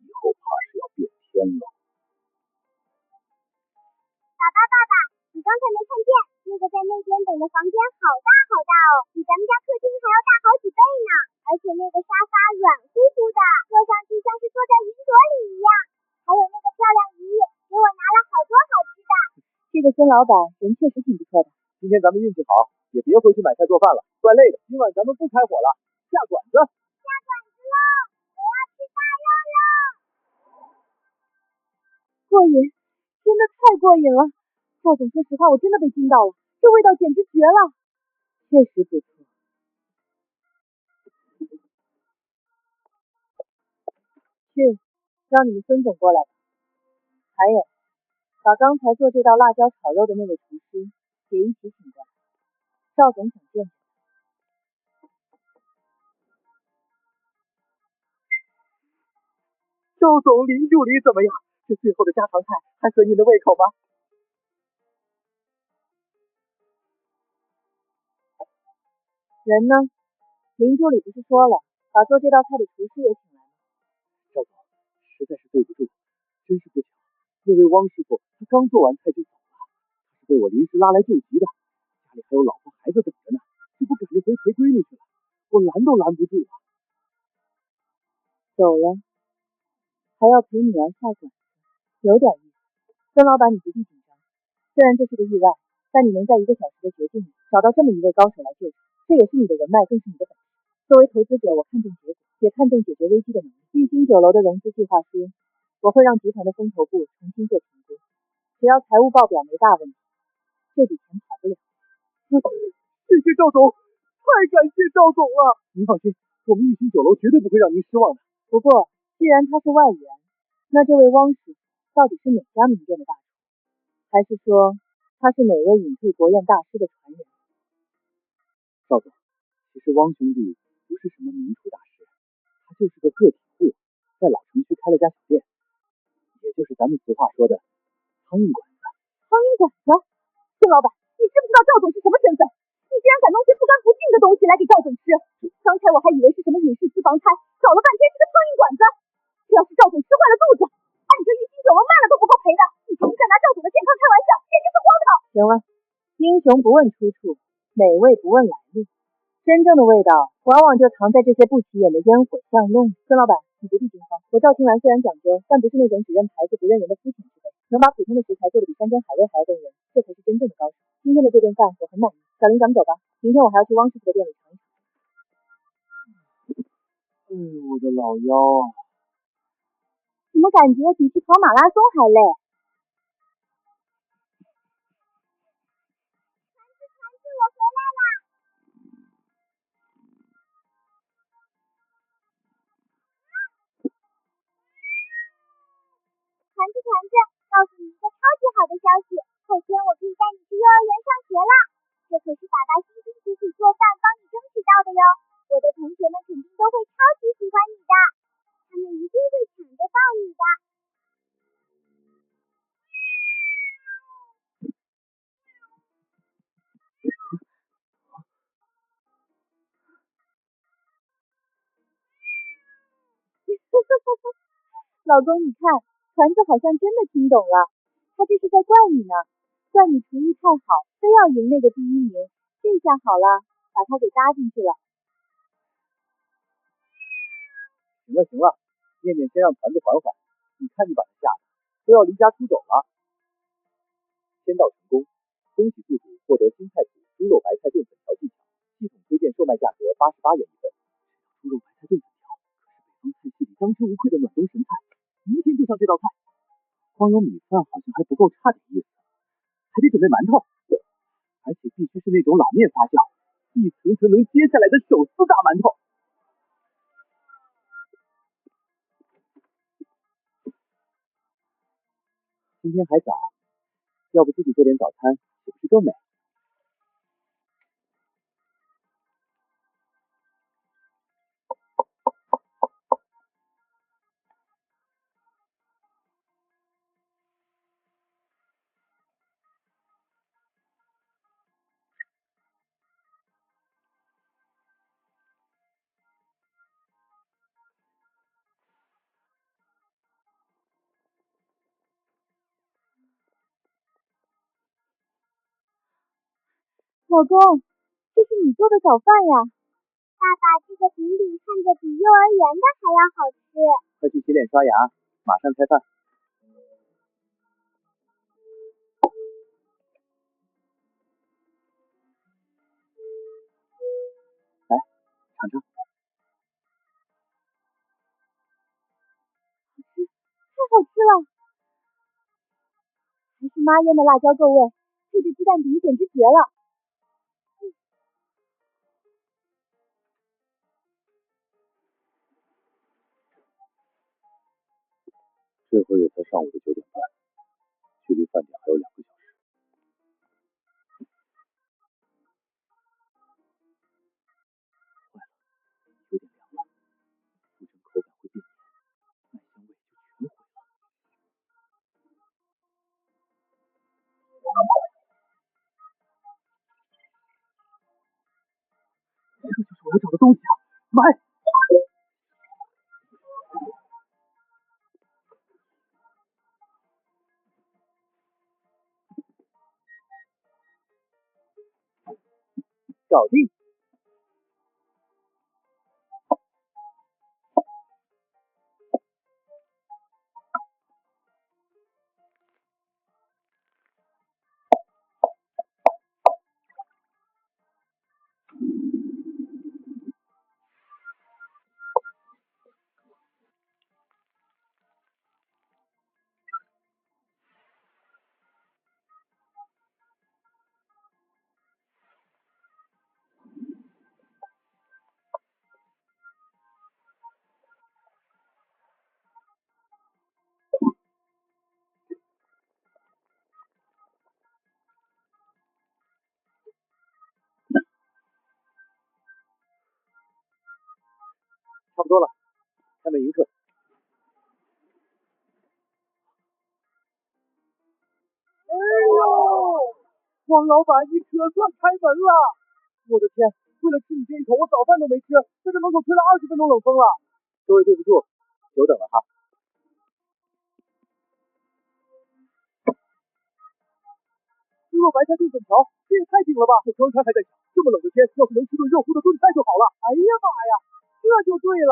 以后怕是要变天了。爸爸，你刚才没看见那个在那边等的房间好大好大哦，比咱们家客厅还要大好几倍呢。而且那个沙发软乎乎的，坐上去像是坐在云朵里一样。还有那个漂亮姨给我拿了好多好吃的。这个孙老板人确实挺不错的。今天咱们运气好，也别回去买菜做饭了，怪累的。今晚咱们不开火了，下馆子。下馆子喽！我要吃大肉喽！过瘾，真的太过瘾了。赵总，说实话，我真的被惊到了，这味道简直绝了。确实不错。去，让你们孙总过来吧。还有，把刚才做这道辣椒炒肉的那位厨师也一起请过来。赵总想见见。赵总零距离怎么样？这最后的家常菜还合您的胃口吗？人呢？林助理不是说了，把做这道菜的厨师也请来了。赵总，实在是对不住，真是不巧，那位汪师傅他刚做完菜就走了，他是被我临时拉来救急的，家里还有老婆孩子等着呢，这不赶着回陪闺女去了，我拦都拦不住啊。走了，还要陪女儿下馆子，有点意思。孙老板，你不必紧张，虽然这是个意外，但你能在1个小时的决定里找到这么一位高手来救场，这也是你的人脉，更是你的本事。作为投资者，我看重结果，也看重解决危机的能力。玉兴酒楼的融资计划书，我会让集团的风投部重新做评估，只要财务报表没大问题，这笔钱跑不了。谢谢赵总，太感谢赵总了。您放心，我们玉兴酒楼绝对不会让您失望的。不过，既然他是外援，那这位汪师傅到底是哪家名店的大厨，还是说他是哪位隐退国宴大师的传人？赵总，其实汪兄弟不是什么名厨大师，他就是个个体户，在老城区开了家小店，也就是咱们俗话说的苍蝇馆子。苍蝇馆子？孙老板，你知不知道赵总是什么身份？你竟然敢弄些不干不净的东西来给赵总吃！刚才我还以为是什么隐士私房菜，找了半天是个苍蝇馆子。这要是赵总吃坏了肚子，按这玉兴酒楼卖了都不够赔的。你竟敢拿赵总的健康开玩笑，简直是荒唐！行了，英雄不问出处，美味不问来路。真正的味道往往就藏在这些不起眼的烟火巷弄。孙老板，你不必惊慌，我赵青兰虽然讲究，但不是那种只认牌子不认人的肤浅之辈，能把普通的食材做得比山珍海味还要动人，这才是真正的高手。今天的这顿饭我很满意，小林，咱们走吧，明天我还要去汪师傅的店里尝一尝。我的老腰啊！怎么感觉比去跑马拉松还累？团子，我回来啦！团子，告诉你一个超级好的消息，后天我可以带你去幼儿园上学啦！这可是爸爸辛辛苦苦做饭帮你争取到的哟！我的同学们肯定都会超级喜欢你的，他们一定会抢着抱你的。老公，你看，团子好像真的听懂了，他这是在怪你呢，怪你厨艺太好，非要赢那个第1名。这下好了，把他给搭进去了。行了，念念先让团子缓缓，你看你把他吓的都要离家出走了。签到成功，恭喜宿主获得新菜谱猪肉白菜炖粉条技巧，系统推荐售卖价格88元一份。猪肉白菜炖粉条可是北方菜系里当之无愧的暖冬神菜，明天就上这道菜。汪光有米饭好像还不够，差点意思，还得准备馒头，而且必须是那种老面发酵，一层层能揭下来的手撕大馒头。今天还早，要不自己做点早餐，岂不是更美？老公，这是你做的早饭呀？爸爸，这个饼看着比幼儿园的还要好吃。快去洗脸刷牙，马上开饭。来，尝尝。太好吃了！还是妈腌的辣椒够味，配着鸡蛋饼简直绝了。这会也才上午的9点半，距离饭点还有2个小时。坏了，有点凉了，煮成口感会变黏，麦香味就全毁了。这就是我要找的东西啊！买！搞定！差不多了，开门迎客。哎呦，王老板，你可算开门了！我的天，为了吃你这一口，我早饭都没吃，在这门口吹了20分钟冷风了。各位对不住，久等了哈。猪肉白菜炖粉条，这也太顶了吧！我刚才还在想，这么冷的天，要是能吃顿热乎的炖菜就好了。哎呀妈呀，这就对了，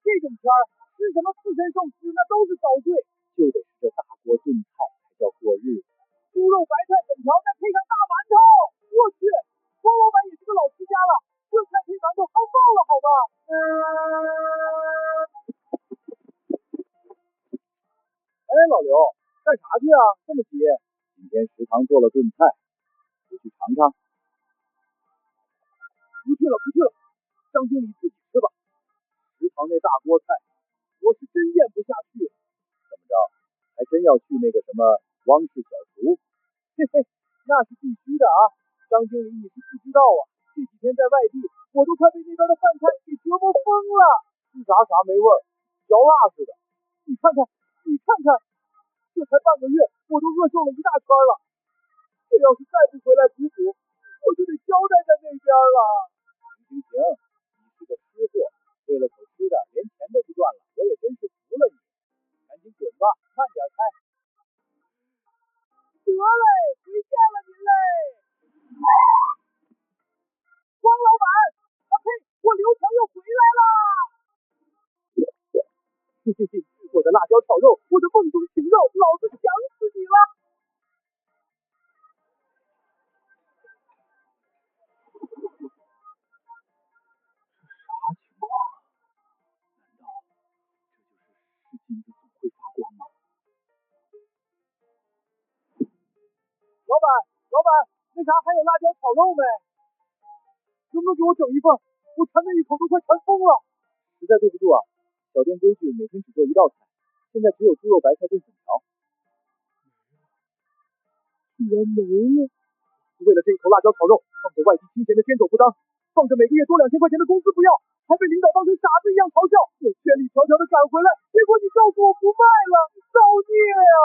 这种天儿吃什么刺身寿司那都是遭罪，就得是这大锅炖菜才叫过日子。猪肉白菜粉条再配上大馒头，我去，汪老板也是个老吃家了，这菜配馒头好爆了好吗？哎，老刘，干啥去啊？这么急？今天食堂做了炖菜，不去尝尝？不去了，张经理自己吃吧。食堂那大锅菜，我是真咽不下去了。怎么着，还真要去那个什么汪氏小厨？嘿嘿，那是必须的啊！张经理，你是不知道啊，这几天在外地，我都快被那边的饭菜给折磨疯了，吃啥没味儿，嚼蜡似的。你看看，这才半个月，我都饿瘦了一大圈了。这要是再不回来补，我就得交代在那边了。行，你是个吃货，为了口吃的连钱都不赚了，我也真是服了你。赶紧滚吧，慢点开。得嘞，回见了您嘞。汪老板，啊呸，我刘强又回来啦！嘿嘿嘿，我的辣椒炒肉，我的梦中情肉，老子想死你了！老板，那啥还有辣椒炒肉没？能不能给我整一份？我馋那一口都快馋疯了。实在对不住啊，小店规矩每天只做一道菜，现在只有猪肉白菜炖粉条。居然没了！为了这一口辣椒炒肉，放着外地清闲的监走不当，放着每个月多2000块钱的工资不要，还被领导当成傻子一样嘲笑。我千里迢迢的赶回来，结果你告诉我不卖了，造孽呀！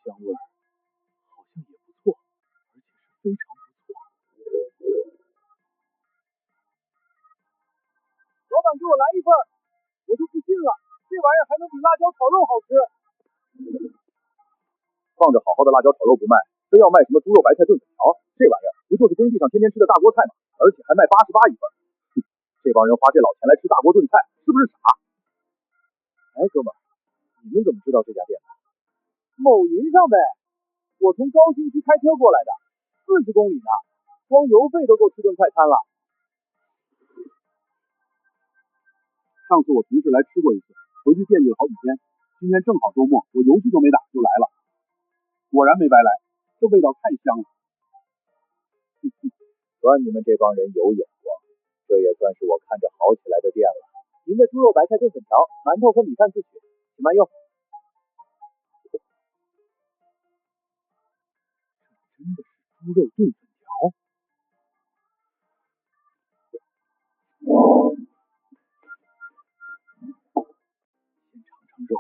那股香味好像也不错，而且是非常不错。老板给我来一份，我就不信了，这玩意儿还能比辣椒炒肉好吃？放着好好的辣椒炒肉不卖，非要卖什么猪肉白菜炖粉条，这玩意儿不就是工地上天天吃的大锅菜吗？而且还卖88一份。这帮人花这老钱来吃大锅炖菜，是不是傻？哎，哥们儿，你们怎么知道这家店的？某银上呗，我从高新区开车过来的，40公里呢，光油费都够吃顿快餐了。上次我同事来吃过一次，回去惦记了好几天。今天正好周末，我游戏都没打就来了，果然没白来，这味道太香了。算你们这帮人有眼光，这也算是我看着好起来的店了。您的猪肉白菜炖粉条、馒头和米饭自取，请慢用。真的是猪肉炖粉条。先尝尝肉，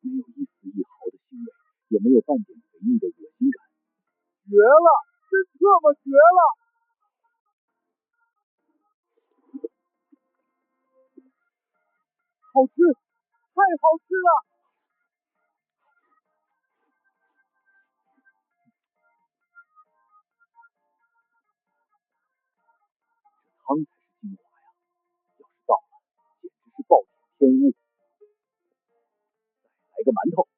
没有一丝一毫的腥味，也没有半点肥腻的恶心感。绝了，真特么绝了！好吃，太好吃了！这汤才是精华呀！要是倒了，简直是暴殄天物。再来个馒头。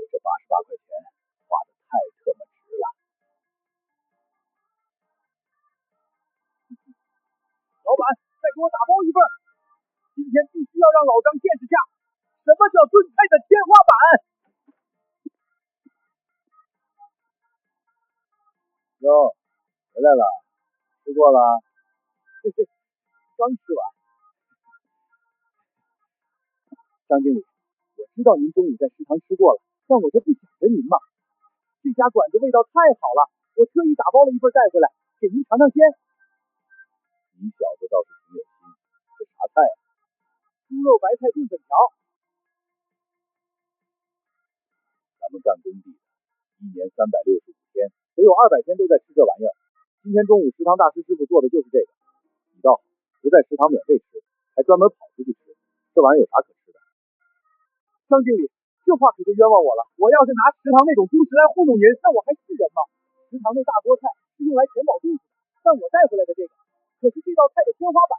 这88块钱花的太特么值了。老板，再给我打包一份，今天必须要让老张见识下什么叫炖菜的天花板。哟，回来了，吃过了？刚吃完。张经理，我知道您中午在食堂吃过了，但我这不想着您嘛。这家馆子味道太好了，我特意打包了一份带回来，给您尝尝鲜。你小子倒是挺有心，这啥菜啊？猪肉白菜炖粉条。咱们干工地的，一年365天，得有200天都在吃这玩意儿。今天中午食堂大师师傅做的就是这个，你倒好，不在食堂免费吃，还专门跑出去吃，这玩意儿有啥可吃的？张经理，这话可就冤枉我了。我要是拿食堂那种猪食来糊弄您，那我还是人吗？食堂那大锅菜是用来填饱肚子的，但我带回来的这个，可是这道菜的天花板，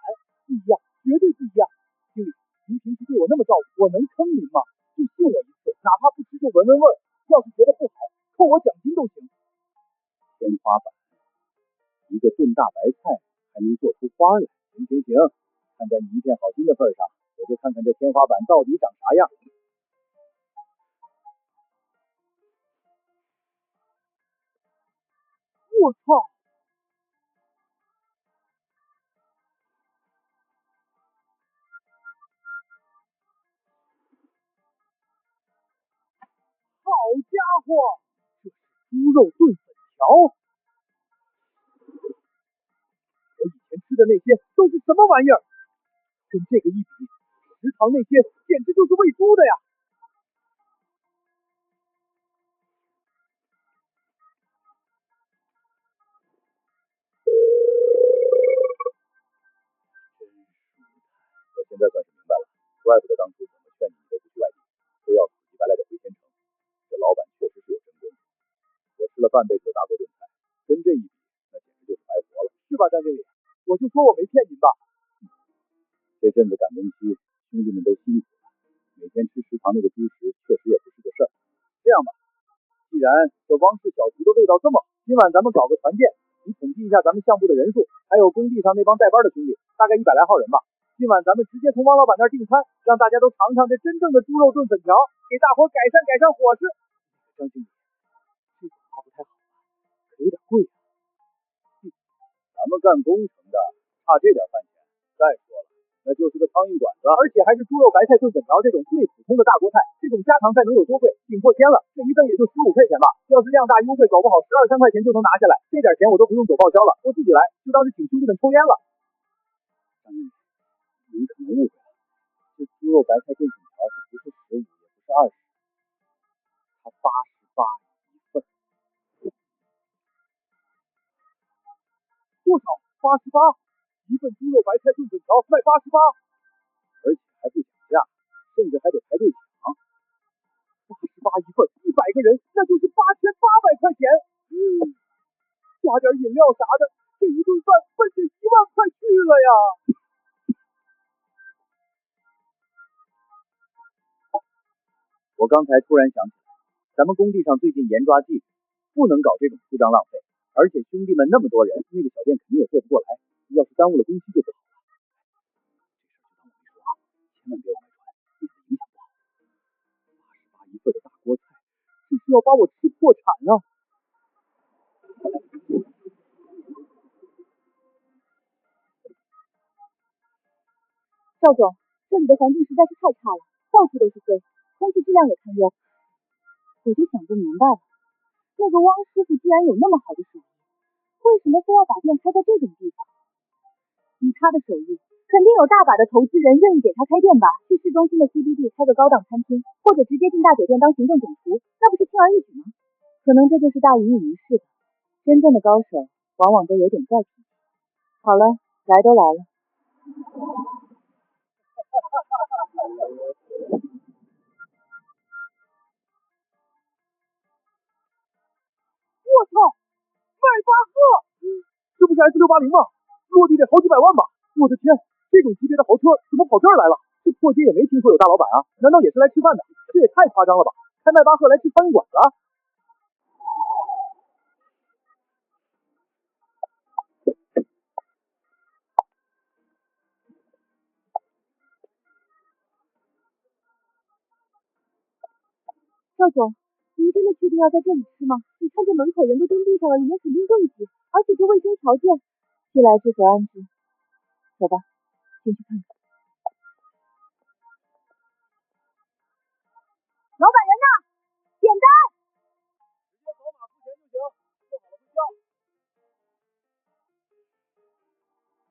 不一样，绝对不一样。经理，您平时对我那么照顾，我能坑您吗？就信我一次，哪怕不吃就闻闻味儿，要是觉得不好，扣我奖金都行。天花板，一个炖大白菜还能做出花来？行，看在你一片好心的份上，我就看看这天花板到底长啥样。我操！好家伙，这是猪肉炖粉条！我以前吃的那些都是什么玩意儿？跟这个一比，食堂那些简直就是喂猪的呀！我现在算是明白了，怪不得当初怎么劝你们都不去外地，非要死乞白赖的回县城。这老板确实是有真功夫。我吃了半辈子的大锅炖菜，跟这一比，那简直就是白活了，是吧，张经理？我就说我没骗您吧。这阵子赶工期，兄弟们都辛苦了，每天吃食堂那个猪食确实也不是个事儿。这样吧，既然这汪氏小厨的味道这么好，今晚咱们搞个团建，你统计一下咱们项目的人数，还有工地上那帮带班的兄弟，大概100来号人吧。今晚咱们直接从汪老板那儿订餐，让大家都尝尝这真正的猪肉炖粉条，给大伙改善伙食。张经理，这恐怕不太好吧？可有点贵啊。咱们干工程的差这点饭钱，再说了，那就是个苍蝇馆子，而且还是猪肉白菜炖粉条这种最普通的大锅菜，这种家常菜能有多贵？顶破天了，这一份也就15块钱吧。要是量大优惠，搞不好12、13块钱就能拿下来，这点钱我都不用走报销了，我自己来，就当是请兄弟们抽烟了。张经理，您可能误会了，这猪肉白菜炖粉条它不是15，也不是20，它88一份。多少？88，一份猪肉白菜炖粉条卖88，而且还不讲价，甚至还得排队抢。88一份，100个人，那就是8800块钱。加点饮料啥的，这一顿饭奔着1万块去了呀！我刚才突然想起来，咱们工地上最近严抓技术，不能搞这种铺张浪费。而且兄弟们那么多人，那个小店肯定也做不过来，要是耽误了工期就不好了。这事就当我没说啊，千万别往外传，对他影响不好。88一份的大锅菜，这是要把我吃破产啊！赵总，这里的环境实在是太差了，到处都是灰，空气质量也堪忧。我就想不明白了，那个汪师傅既然有那么好的手艺，为什么非要把店开在这种地方？以他的手艺，肯定有大把的投资人愿意给他开店吧？去市中心的 CBD 开个高档餐厅，或者直接进大酒店当行政总厨，那不是轻而易举吗？可能这就是大隐隐于市的，真正的高手往往都有点怪脾气。好了，来都来了。我操，迈巴赫，这不是 S680吗？落地得好几百万吧！我的天，这种级别的豪车怎么跑这儿来了？这破街也没听说有大老板啊，难道也是来吃饭的？这也太夸张了吧！开迈巴赫来吃苍蝇馆子啊？赵总，您真的确定要在这里吃吗？你看这门口人都蹲地上了，里面肯定更挤，而且这卫生条件，既来之则安之。走吧，进去看看。老板人呢？点单。直接扫码付钱就行，做好了回家。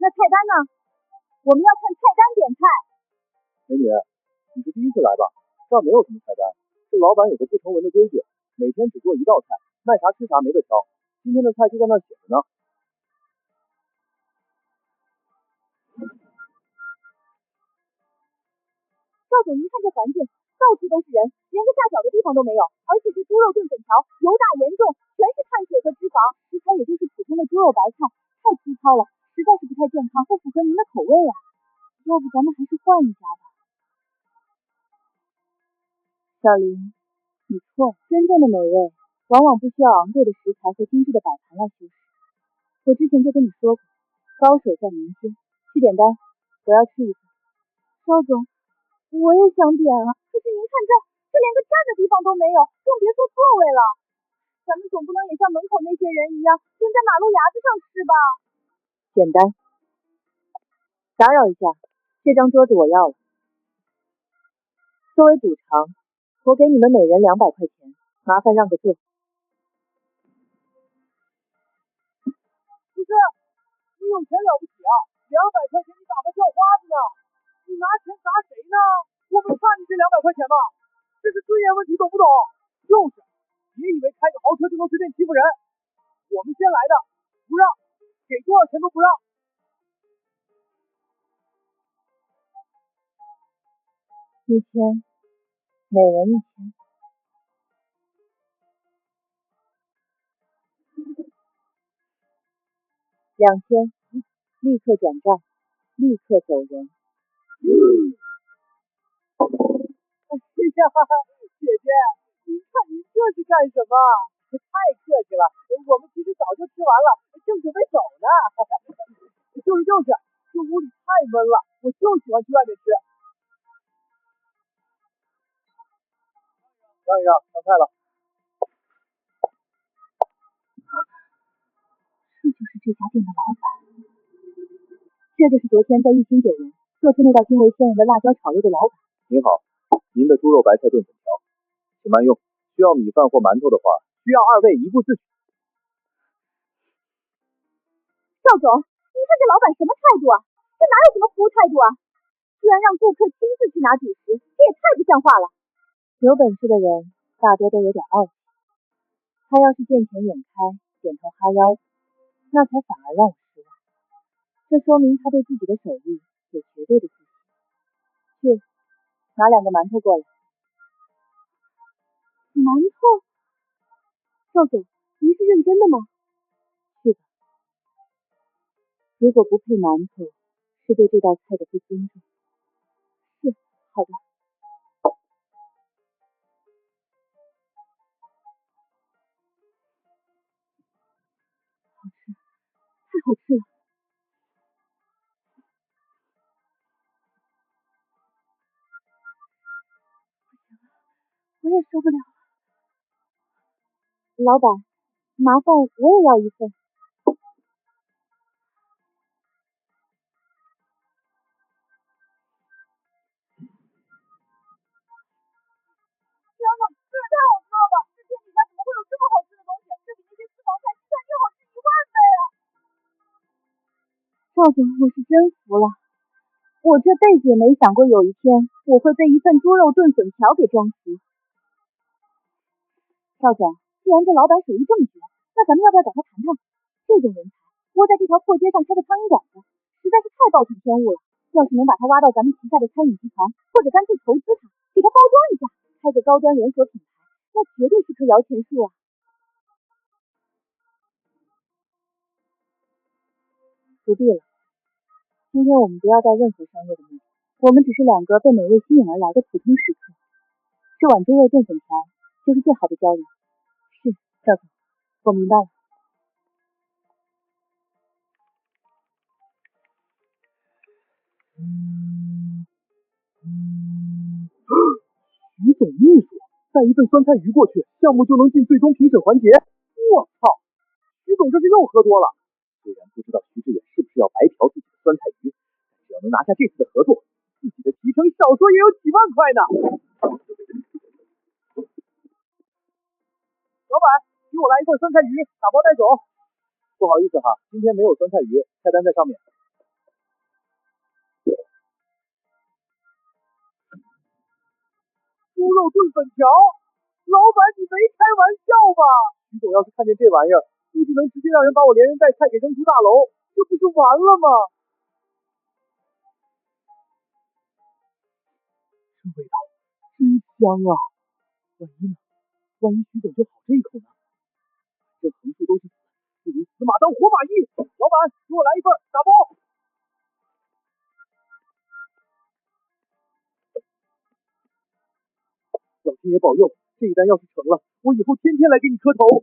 那菜单呢？我们要看菜单点菜。美女，你是第一次来吧？这儿没有什么菜单，这老板有个不成文的规矩，每天只做一道菜，卖啥吃啥没得挑。今天的菜就在那儿写着呢。赵总，您看这环境，到处都是人，连个下脚的地方都没有。而且这猪肉炖粉条油大盐重，全是碳水和脂肪，食材也就是普通的猪肉白菜，太粗糙了，实在是不太健康，不符合您的口味啊。要不咱们还是换一家吧。小林，你错，真正的美味往往不需要昂贵的食材和精致的摆盘来修饰。我之前就跟你说过，高手在民间。去点单，我要吃一份。赵总，我也想点啊，可是您看这连个站的地方都没有，更别说座位了。咱们总不能也像门口那些人一样蹲在马路牙子上吃吧？简单，打扰一下，这张桌子我要了。作为补偿，我给你们每人200块钱，麻烦让个座。不是，你有钱了不起啊？200块钱你打发叫花子呢？你拿钱砸谁呢？我们差你这200块钱吗？这是尊严问题，懂不懂？就是，别以为开个豪车就能随便欺负人。我们先来的，不让，给多少钱都不让。1000，每人1000。2000，立刻转账，立刻走人。哎呀，姐姐，您看您这是干什么？太客气了，我们其实早就吃完了，正准备走呢。就是，这屋里太闷了，我就喜欢去外面吃。让一让，上菜了。这就是这家店的老板，这就是昨天在玉清酒楼做出那道惊为天人的辣椒炒肉的老板。您好，您的猪肉白菜炖粉条，请慢用。需要米饭或馒头的话，需要二位移步自取。赵总，您看这老板什么态度啊？这哪有什么服务态度啊？居然让顾客亲自去拿主食，这也太不像话了。有本事的人大多都有点傲气，他要是见钱眼开，点头哈腰，那才反而让我失望。这说明他对自己的手艺有绝对的自信。去，拿2个馒头过来。馒头？赵总，您是认真的吗？是的。如果不配馒头，是对这道菜的不尊重。是，好的。好吃，太好吃了。我也受不了了。老板，麻烦我也要一份。天哪，这也太好吃了吧！这天底下怎么会有这么好吃的东西？这比那些私房菜肯定好吃1万倍啊！赵总，我是真服了。我这辈子也没想过有一天我会被一份猪肉炖粉条给装服。赵总，既然这老板手艺这么绝，那咱们要不要找他谈谈？这种人才，窝在这条破街上开个苍蝇馆子，实在是太暴殄天物了。要是能把他挖到咱们旗下的餐饮集团，或者干脆投资他，给他包装一下，开个高端连锁品牌，那绝对是棵摇钱树啊！不必了，今天我们不要带任何商业的目的，我们只是2个被美味吸引而来的普通食客。这碗猪肉炖粉条就是最好的交流。是，赵总，我明白了。徐总秘书带一份酸菜鱼过去，项目就能进最终评审环节。我操，徐总这是又喝多了。虽然不知道徐志远是不是要白嫖自己的酸菜鱼，但只要能拿下这次的合作，自己的提成少说也有几万块呢。老板，给我来一份酸菜鱼，打包带走。不好意思哈，今天没有酸菜鱼，菜单在上面。猪肉炖粉条，老板你没开玩笑吧？徐总要是看见这玩意儿，估计能直接让人把我连人带菜给扔出大楼，这不是完了吗？这味道真香啊！万一呢？万一徐总就好这一口呢？这横竖都是死，不如死马当活马医。老板，给我来一份，打包。老天爷保佑，这一单要是成了，我以后天天来给你磕头。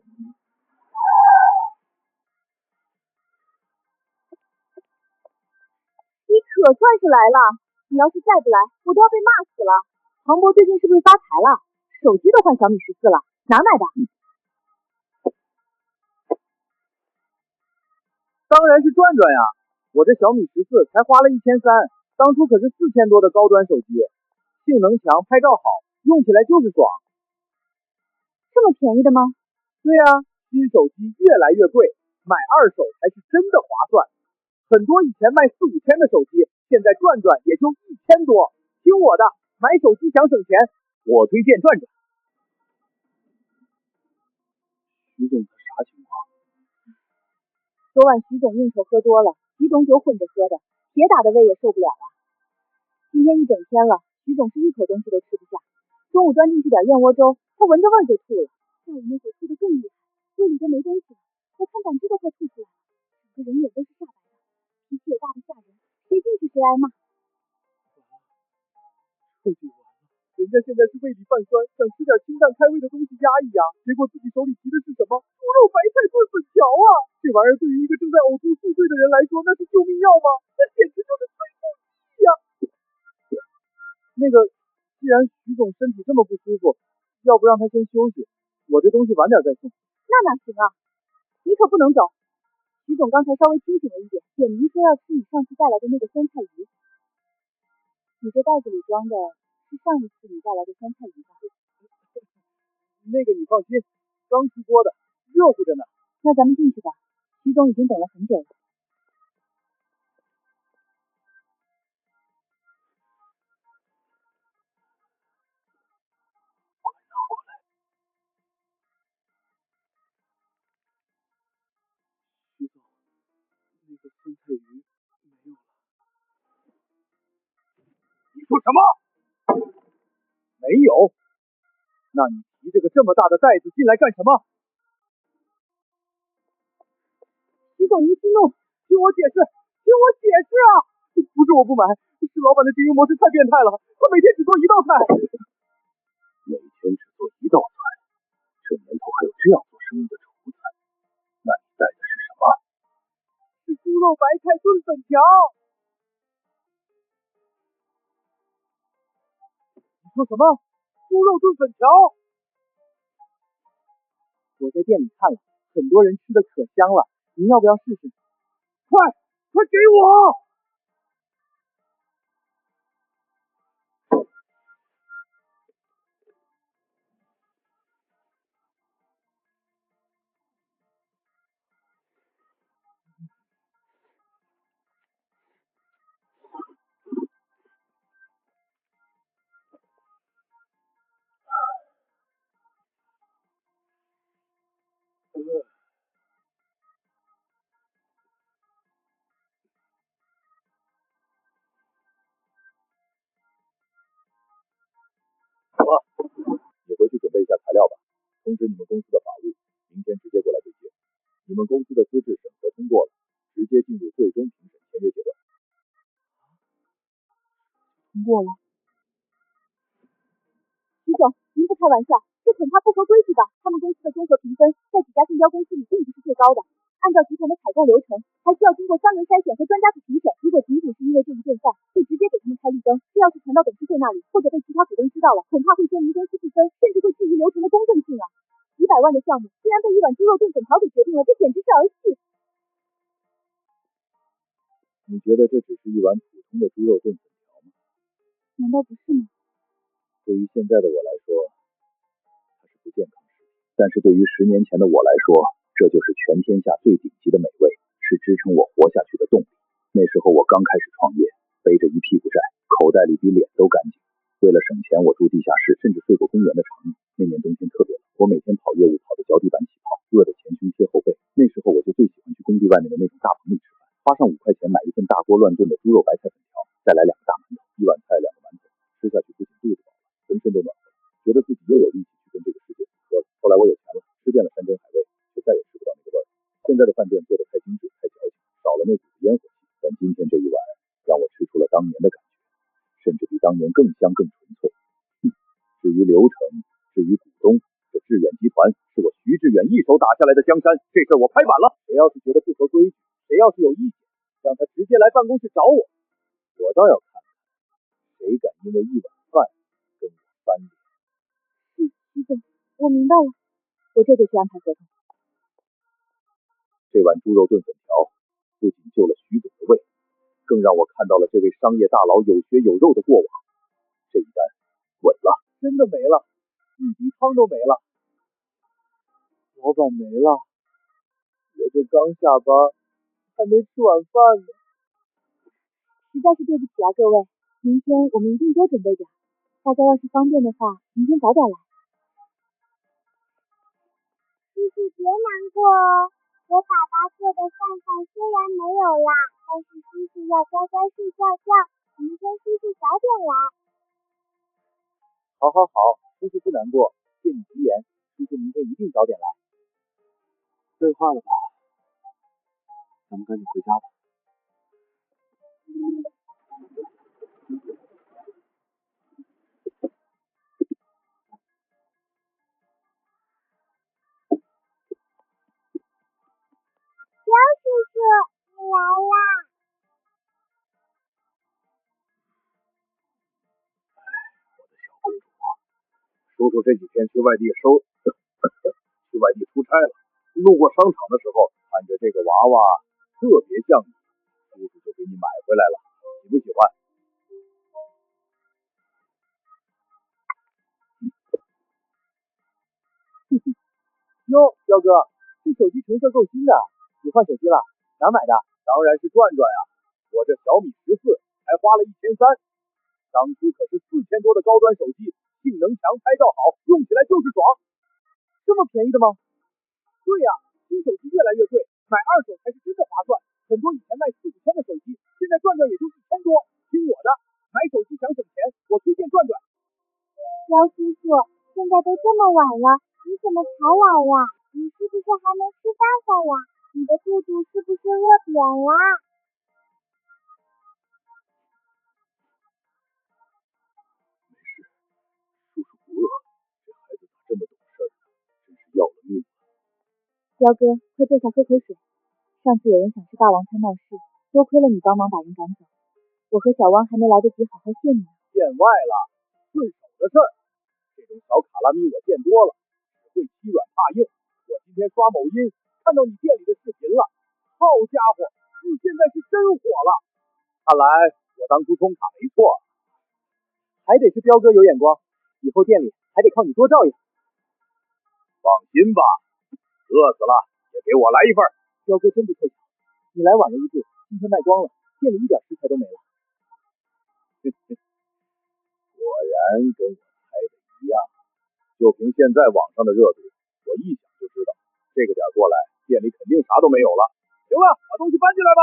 你可算是来了，你要是再不来，我都要被骂死了。庞博最近是不是发财了？手机都换小米14了，哪儿买的？当然是转转呀，我这小米14才花了1300，当初可是4000多的高端手机，性能强，拍照好，用起来就是爽。这么便宜的吗？对呀，新手机越来越贵，买二手才是真的划算。很多以前卖4、5千的手机，现在转转也就1000多。听我的，买手机想省钱，我推荐转转。徐总他啥情况？昨晚徐总应酬喝多了，几种酒混着喝的，铁打的胃也受不了了。今天一整天了，徐总是一口东西都吃不下。中午端进去点燕窝粥，他闻着味儿就吐了。下午那会儿吐得更厉害，胃里都没东西了，我看胆汁都快吐出来了，整个人脸都是煞白的，脾气也大得吓人，谁进去谁挨骂。彻底完了，这人家现在是胃里泛酸，想吃点清淡开胃的东西压一压，结果自己手里提的是什么猪肉白菜炖粉条啊！这玩意儿对于一个正在呕吐宿醉的人来说，那是救命药吗？那简直就是催吐剂呀！那个，既然徐总身体这么不舒服，要不让他先休息，我这东西晚点再送。那哪行啊？你可不能走。徐总刚才稍微清醒了一点，点名说要吃你上次带来的那个酸菜鱼。你这袋子里装的是上一次你带来的酸菜鱼吧？那个你放心，刚出锅的，热乎着呢。那咱们进去吧，徐总已经等了很久了。徐总，那个酸菜鱼没有了。你说什么？没有？那你提着个这么大的袋子进来干什么？徐总，您息怒，听我解释啊！不是我不买，是老板的经营模式太变态了，他每天只做一道菜。每天只做一道菜，这年头还有这样做生意的厨子？那你带的是什么？是猪肉白菜炖粉条。你说什么？猪肉炖粉条？我在店里看了，很多人吃的可香了，您要不要试试？快给我！好了，你回去准备一下材料吧，通知你们公司的法务，明天直接过来对接。你们公司的资质审核通过了，直接进入最终评审签约阶段。通过了。徐总，您不开玩笑，这恐怕不合规矩吧？他们公司的综合评分在几家竞标公司里并不是最高的，按照集团的采购流程，还需要经过商人筛选和专家组评审。如果仅仅是因为这一顿饭，就直接给他们开绿灯，这要是传到董事会那里，或者被其他股东知道了，恐怕会说您公司不分，甚至会质疑流程的公正性啊！几百万的项目，竟然被一碗猪肉炖粉条给决定了，这简直是儿戏！你觉得这只是一碗普通的猪肉炖粉条吗？难道不是吗？对于现在的我来说，它是不健康食品，但是对于10年前的我来说，这就是全天下最顶级的美味，是支撑我活下去的动力。那时候我刚开始创业，背着一屁股债，口袋里比脸都干净。为了省钱，我住地下室，甚至睡过公园的长椅。那年冬天特别冷，我每天跑业务跑得脚底板起泡，饿得前胸贴后背。那时候我就最喜欢去工地外面的那种大棚里吃饭，花上5块钱买一份大锅乱炖的猪肉白菜粉条，再来2个大馒头，1碗菜2个馒头，吃下去不仅肚子饱了，浑身都暖和了，觉得自己又有力气去跟这个世界死磕了。后来我有钱了，吃遍了山珍海味，却再也吃不到那个味儿。现在的饭店做得太精致太矫情，少了那股子烟火气，但今天这一碗让我吃出了当年的感觉，甚至比当年更香更纯粹。至于流程，至于股东，这致远集团是我徐致远一手打下来的江山，这事我拍板了。谁要是觉得不合规矩，谁要是有意见，让他直接来办公室找我，我倒要看看谁敢因为一碗饭跟我翻脸。徐总，我明白了，我这就去安排合同。这碗猪肉炖粉条不仅救了徐总的胃，更让我看到了这位商业大佬有血有肉的过往。这一单稳了，真的没了，一滴汤都没了。老板没了，我这刚下班，还没吃晚饭呢。实在是对不起啊，各位，明天我们一定多准备点，大家要是方便的话，明天早点来。叔叔别难过哦，我爸爸做的饭虽然没有啦，但是叔叔要乖乖睡觉觉，明天叔叔早点来。好，叔叔不难过，借你吉言，叔叔明天一定早点来。废话了吧，咱们赶紧回家吧。叔叔这几天去外地去外地出差了，路过商场的时候，看着这个娃娃特别像你，叔叔就给你买回来了，喜不喜欢？哟，彪哥，这手机成色够新的，你换手机了？哪儿买的？当然是转转呀，我这小米14才花了1300，当初可是4000多的高端手机，性能强，拍照好，用起来就是爽。这么便宜的吗？对呀，新手机越来越贵，买二手才是真的划算。很多以前卖4、5千的手机，现在转转也就1000多。听我的，买手机想省钱，我推荐转转。姚叔叔，现在都这么晚了，你怎么才来呀？你是不是还没吃饭呀？你的肚肚是不是饿扁了？没事，叔叔不饿。这孩子咋这么懂事呢？真是要了命了。彪哥，快坐下喝口水。上次有人想吃霸王餐闹事，多亏了你帮忙把人赶走，我和小汪还没来得及好好谢你呢。见外了，顺手的事儿。这种小卡拉咪我见多了，只会欺软怕硬。我今天刷某音看到你店里的视频了，好家伙，你现在是真火了。看来我当初充卡没错，还得是彪哥有眼光，以后店里还得靠你多照应。放心吧，饿死了也给我来一份。彪哥真不凑巧，你来晚了一步，今天卖光了，店里一点食材都没了。果然跟我猜的一样，就凭现在网上的热度，我一想就知道，这个点过来，店里肯定啥都没有了。行了，把东西搬进来吧。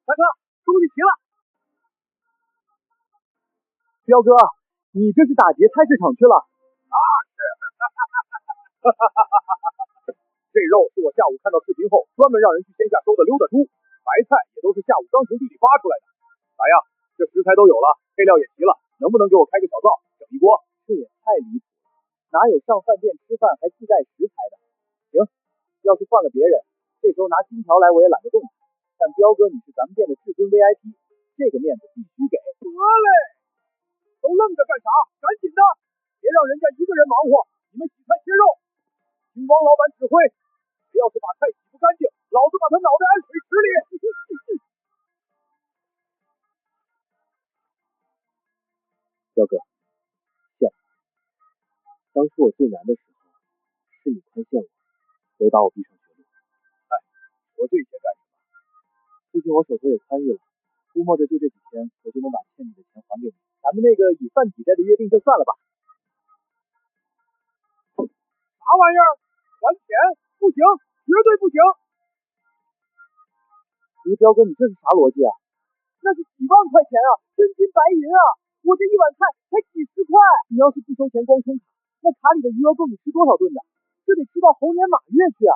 大哥，东西齐了。彪哥，你这是打劫菜市场去了？这肉是我下午看到视频后，专门让人去线下收的溜达猪，白菜也都是下午刚从地里挖出来的。咋样？这食材都有了，配料也齐了，能不能给我开个小灶，整一锅？这也太离谱了，哪有上饭店吃饭还自带食材的？行，要是换了别人，这时候拿金条来我也懒得动。但彪哥你是咱们店的至尊 VIP， 这个面子必须给。得嘞，都愣着干啥？赶紧的，别让人家一个人忙活。你们洗菜切肉，听王老板指挥。谁要是把菜洗不干净，老子把他脑袋按水池里。彪哥，谢了。当初我最难的时候，是你宽限我，没把我逼上绝路。哎，说这些干什么？最近我手头也宽裕了，估摸着就这几天，我就能把欠你的钱还给你。咱们那个以饭抵债的约定就算了吧。啥玩意儿？还钱？不行，绝对不行！不是彪哥，你这是啥逻辑啊？那是几万块钱啊，真金白银啊！我这一碗菜才几十块，你要是不收钱光充卡，那卡里的余额够你吃多少顿的？这得吃到猴年马月去啊！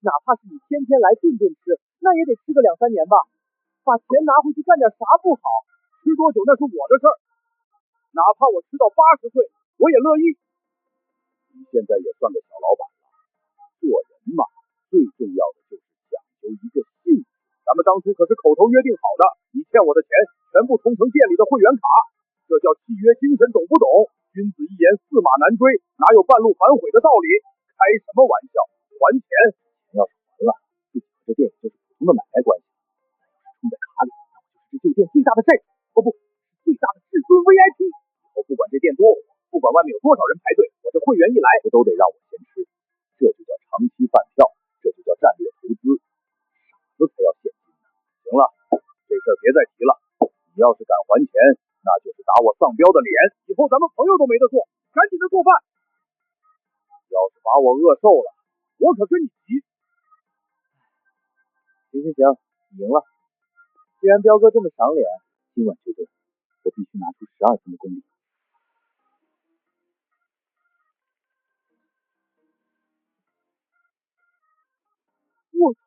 哪怕是你天天来顿顿吃，那也得吃个2、3年吧。把钱拿回去干点啥不好？吃多久那是我的事儿，哪怕我吃到80岁，我也乐意。你现在也算个小老板了，做人嘛，最重要的就是讲究一个信字。咱们当初可是口头约定好的，你欠我的钱全部充成店里的会员卡，这叫契约精神，懂不懂？君子一言，驷马难追，哪有半路反悔的道理？开什么玩笑？还钱！钱要是还了，自己和这店也就是普通的买卖关系。充在卡里，那我就是这旧店最大的债主，不，最大的至尊 VIP。以后不管这店多火，不管外面有多少人排队，我这会员一来，不都得让我先吃？这就叫长期饭票，这就叫战略投资。傻子才要现金呢。行了，这事儿别再提了。你要是敢还钱，那就是打我丧彪的脸，以后咱们朋友都没得做。赶紧的做饭。要是把我饿瘦了，我可跟你急。行，你赢了。既然彪哥这么赏脸，今晚这顿我必须拿出12分的功力。我操，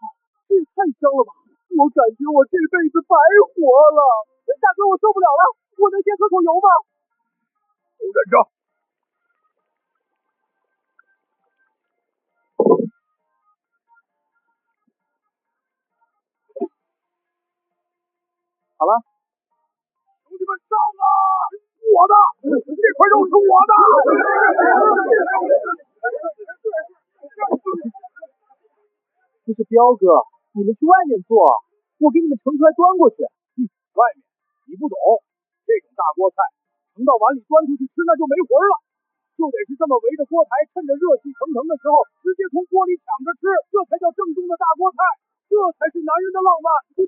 这也太香了吧！我感觉我这辈子白活了。大哥，我受不了了，我能先喝口油吗？都忍着。好了，兄弟们上啊！我的，这块肉是我的。这是彪哥，你们去外面坐，我给你们盛出来端过去。外面你不懂，这种大锅菜盛到碗里端出去吃那就没魂了，就得是这么围着锅台，趁着热气腾腾的时候，直接从锅里抢着吃，这才叫正宗的大锅菜，这才是男人的浪漫。对，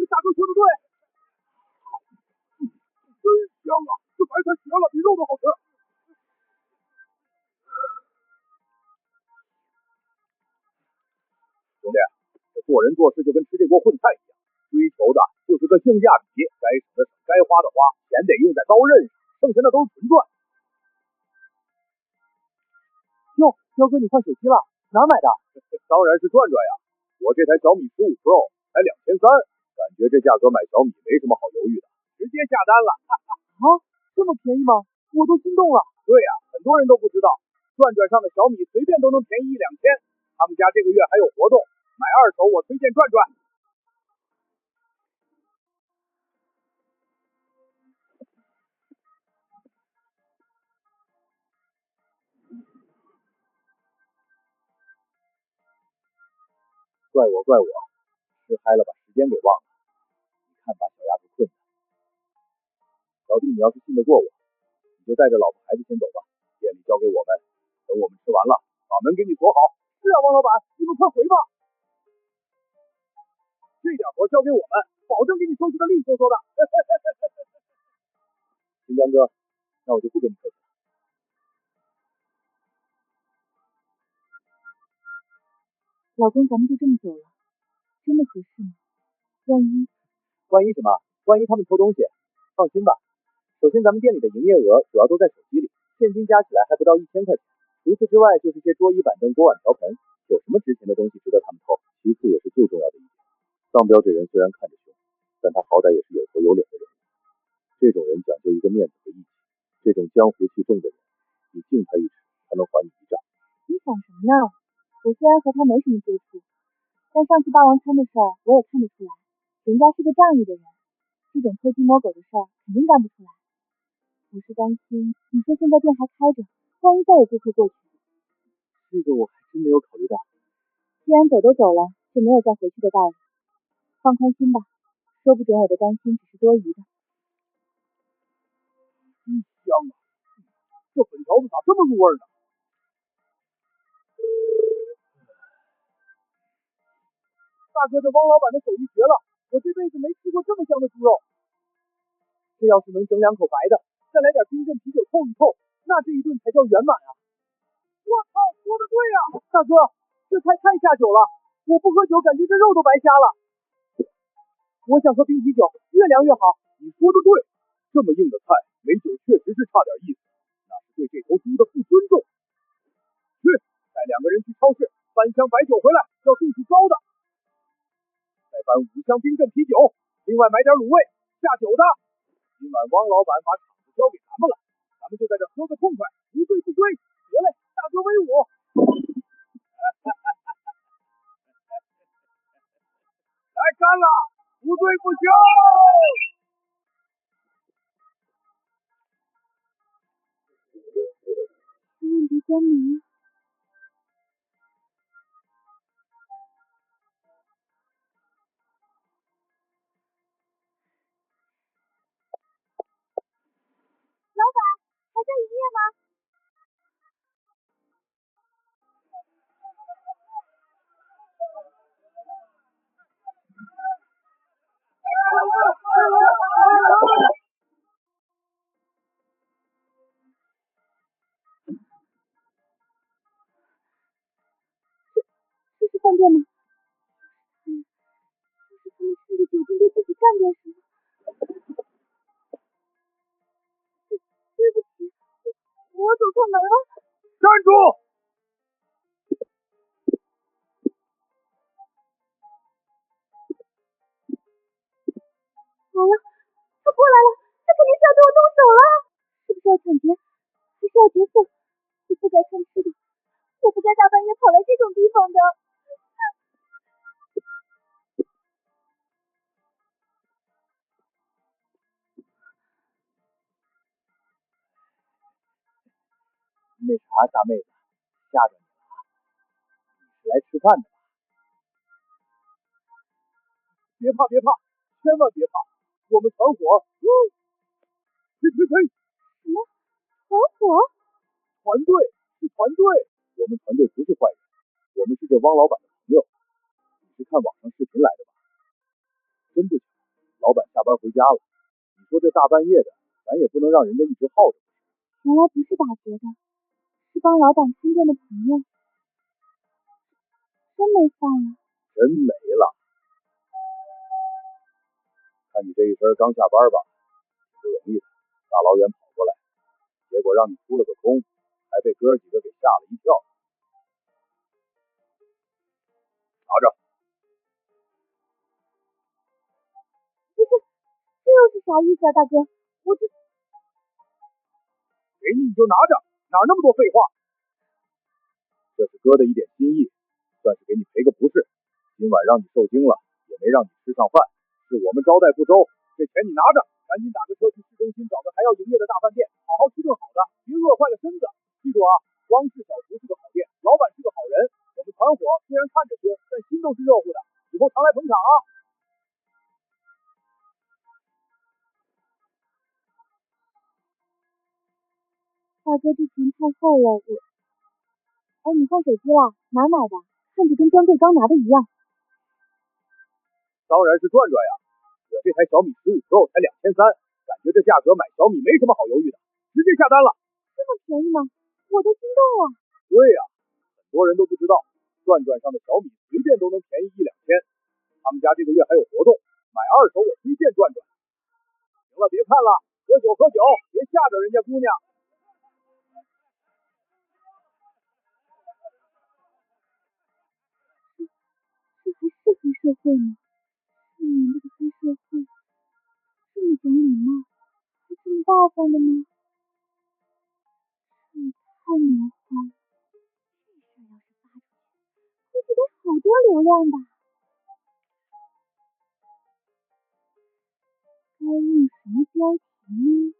大哥说的对。真香啊！这白菜绝了，比肉都好吃。兄弟，这做人做事就跟吃这锅混菜一样，追求的就是个性价比，该省的省，该花的花，钱得用在刀刃上，剩下那都是纯赚。哟，彪哥你换手机了，哪儿买的？当然是转转呀，我这台小米15 Pro 才2300，感觉这价格买小米没什么好犹豫的，直接下单了。啊，这么便宜吗？我都心动了。对呀，很多人都不知道，转转上的小米随便都能便宜1、2千，他们家这个月还有活动，买二手我推荐转转。怪我，吃嗨了把时间给忘了。你看把小丫头困的。老弟，你要是信得过我，你就带着老婆孩子先走吧，店里交给我们，等我们吃完了，把门给你锁好。是啊，王老板，你们快回吧。这点活交给我们，保证给你收拾的利索索的。金江哥，那我就不跟你客气了。老公，咱们就这么走了，真的合适吗？万一什么？万一他们偷东西？放心吧，首先咱们店里的营业额主要都在手机里，现金加起来还不到1000块钱。除此之外，就是些桌椅板凳、锅碗瓢盆，有什么值钱的东西值得他们偷？其次也是最重要的一点，丧彪这人虽然看着凶，但他好歹也是有头有脸的人。这种人讲究一个面子和义气，这种江湖气重的人，你敬他一尺，他能还你1丈。你想什么呢？我虽然和他没什么接触，但上次霸王餐的事儿我也看得出来，人家是个仗义的人，这种偷鸡摸狗的事儿肯定干不出来。我是担心，你说现在店还开着，万一再有顾客过去。这个我还真没有考虑到。既然走都走了，就没有再回去的道理。放宽心吧，说不准我的担心只是多余的。真香啊！这粉条子咋这么入味呢？大哥，这汪老板的手艺绝了，我这辈子没吃过这么香的猪肉。这要是能整2口白的，再来点冰镇啤酒凑一凑，那这一顿才叫圆满啊！我操，说的对呀！大哥，这菜太下酒了，我不喝酒感觉这肉都白瞎了。我想喝冰啤酒，越凉越好。你说的对，这么硬的菜没酒确实是差点意思，那是对这头猪的不尊重。去，带2个人去超市搬箱白酒回来，要度数高的。再搬5箱冰镇啤酒，另外买点卤味下酒的。今晚汪老板把场子交给咱们了，咱们就在这喝个痛快，不醉不归。得嘞，大哥威武！来干了，不醉不休。千万别关门啊！老板还在营业吗？地方的。那啥，大妹子，吓着你了，你是来吃饭的吧？别怕，千万别怕，我们团伙，呸！什么团伙？团队是团队，我们团队不是坏人，我们是这汪老板的朋友。你是看网上视频来的吧？真不巧，老板下班回家了。你说这大半夜的，咱也不能让人家一直耗着。原来不是打劫的，是帮老板看店的朋友。真没饭了。真没了。看你这一身刚下班吧，挺不容易的，大老远跑过来，结果让你扑了个空，还被哥几个给吓了一跳。拿着。不是，这又是啥意思啊，大哥？我这给你就拿着，哪那么多废话？这是哥的一点心意，算是给你赔个不是。今晚让你受惊了，也没让你吃上饭，是我们招待不周。这钱你拿着，赶紧打个车去市中心找个还要营业的大饭店，好好吃顿好的，别饿坏了身子。记住啊，汪氏小厨是个好店，老板是个好人。我们团伙虽然看着凶，但心都是热乎的，以后常来捧场啊。大哥，这钱太厚了，哎，你换手机了？哪儿买的？看着跟专柜刚拿的一样。当然是转转呀，我这台小米15 Pro 才2300，感觉这价格买小米没什么好犹豫的，直接下单了。这么便宜吗？我都心动了。对呀，很多人都不知道，转转上的小米随便都能便宜1、2千。他们家这个月还有活动，买二手我推荐转转。行了，别看了，喝酒，别吓着人家姑娘。这还是黑社会吗？4年的黑社会，这么讲礼貌，还这么大方的吗？这也太魔幻了！这事要是发出去，估计得好多流量吧。该用什么标题呢？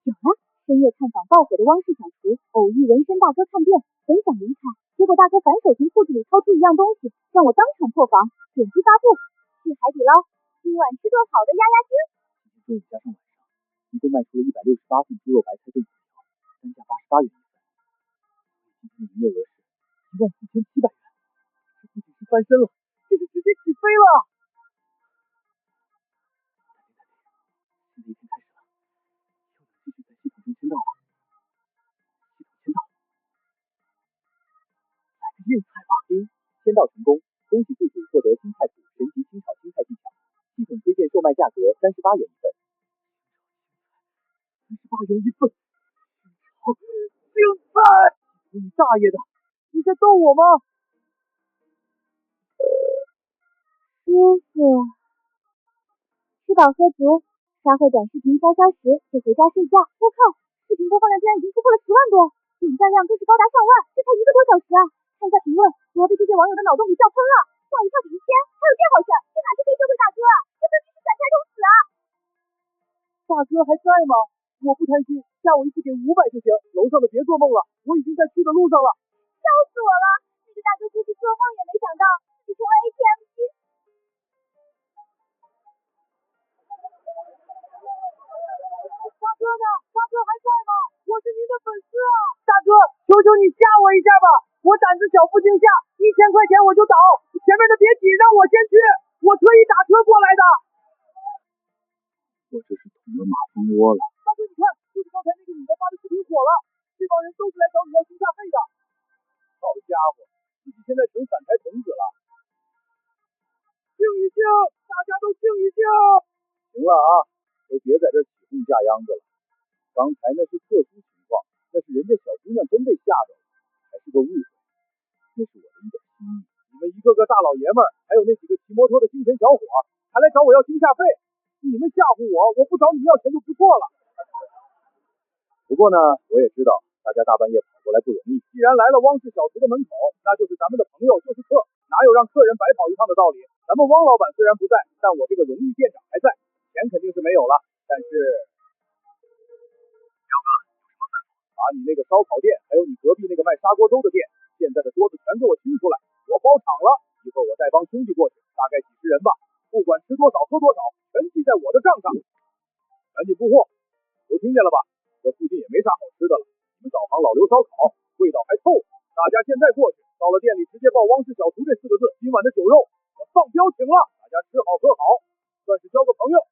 有了！深夜探访爆火的汪氏小厨，偶遇纹身大哥看店，本想离开，结果大哥反手从裤子里掏出一样东西，让我当场破防。点击发布，去海底捞，今晚吃顿好的压压惊。今天中午加上晚上，一共卖出了168份猪肉白菜炖粉条，单价88元一份。今天的营业额是14700元，这不仅是翻身了，这是直接起飞了！新的一天开始了，又能继续在系统中签到了。系统签到，来个硬菜吧！签到成功，恭喜宿主获得新菜谱神级清炒青菜技巧，系统推荐售卖价格38元一份。38元一份，青菜！你大爷的！你在逗我吗？舒服。吃饱喝足，刷会短视频消消食，就回家睡觉。我靠，视频播放量居然已经突破了10万多，点赞量更是高达上万，这才1个多小时啊！看一下评论，我要被这些网友的脑洞给笑喷了。吓一跳抵1000，还有这好事，这哪是黑社会大哥啊，这分明是闪财童子啊！大哥还在吗？我不贪心，下我一次给500就行，楼上的别做梦了，我已经在去的路上了。笑死我了！那个大哥估计做梦也没想到自己成为 ATM 机。大哥呢？大哥还在吗？我是您的粉丝啊！大哥，求求你吓我一下吧！我胆子小不惊吓，1000块钱我就倒，前面的别挤，让我先去，我特意打车过来的。我这是捅了马蜂窝了。大哥，你看，就是刚才那个女的发的视频火了，这帮人都是来找你要性价比的。好家伙，自己现在成散财童子了。静一静，大家都静一静。行了啊，都别在这起哄架秧子了。刚才那是特殊情况，那是人家小姑娘真被吓着了，还是个误会。那是我的一点心意。你们一个个大老爷们儿，还有那几个骑摩托的精神小伙，还来找我要惊吓费，你们吓唬我，我不找你们要钱就不错了。不过呢，我也知道大家大半夜跑过来不容易，既然来了汪氏小厨的门口，那就是咱们的朋友，就是客，哪有让客人白跑一趟的道理？咱们汪老板虽然不在，但我这个荣誉店长还在，钱肯定是没有了，但是把你那个烧烤店，还有你隔壁那个卖砂锅粥的店，现在的桌子全给我清出来，我包场了。一会儿我带帮兄弟过去，大概几十人吧，不管吃多少喝多少，全记在我的账上。赶紧布货，都听见了吧？这附近也没啥好吃的了，你们导航老刘烧烤，味道还凑合。大家现在过去，到了店里直接报汪氏小厨这4个字，今晚的酒肉我上标请了，大家吃好喝好，算是交个朋友。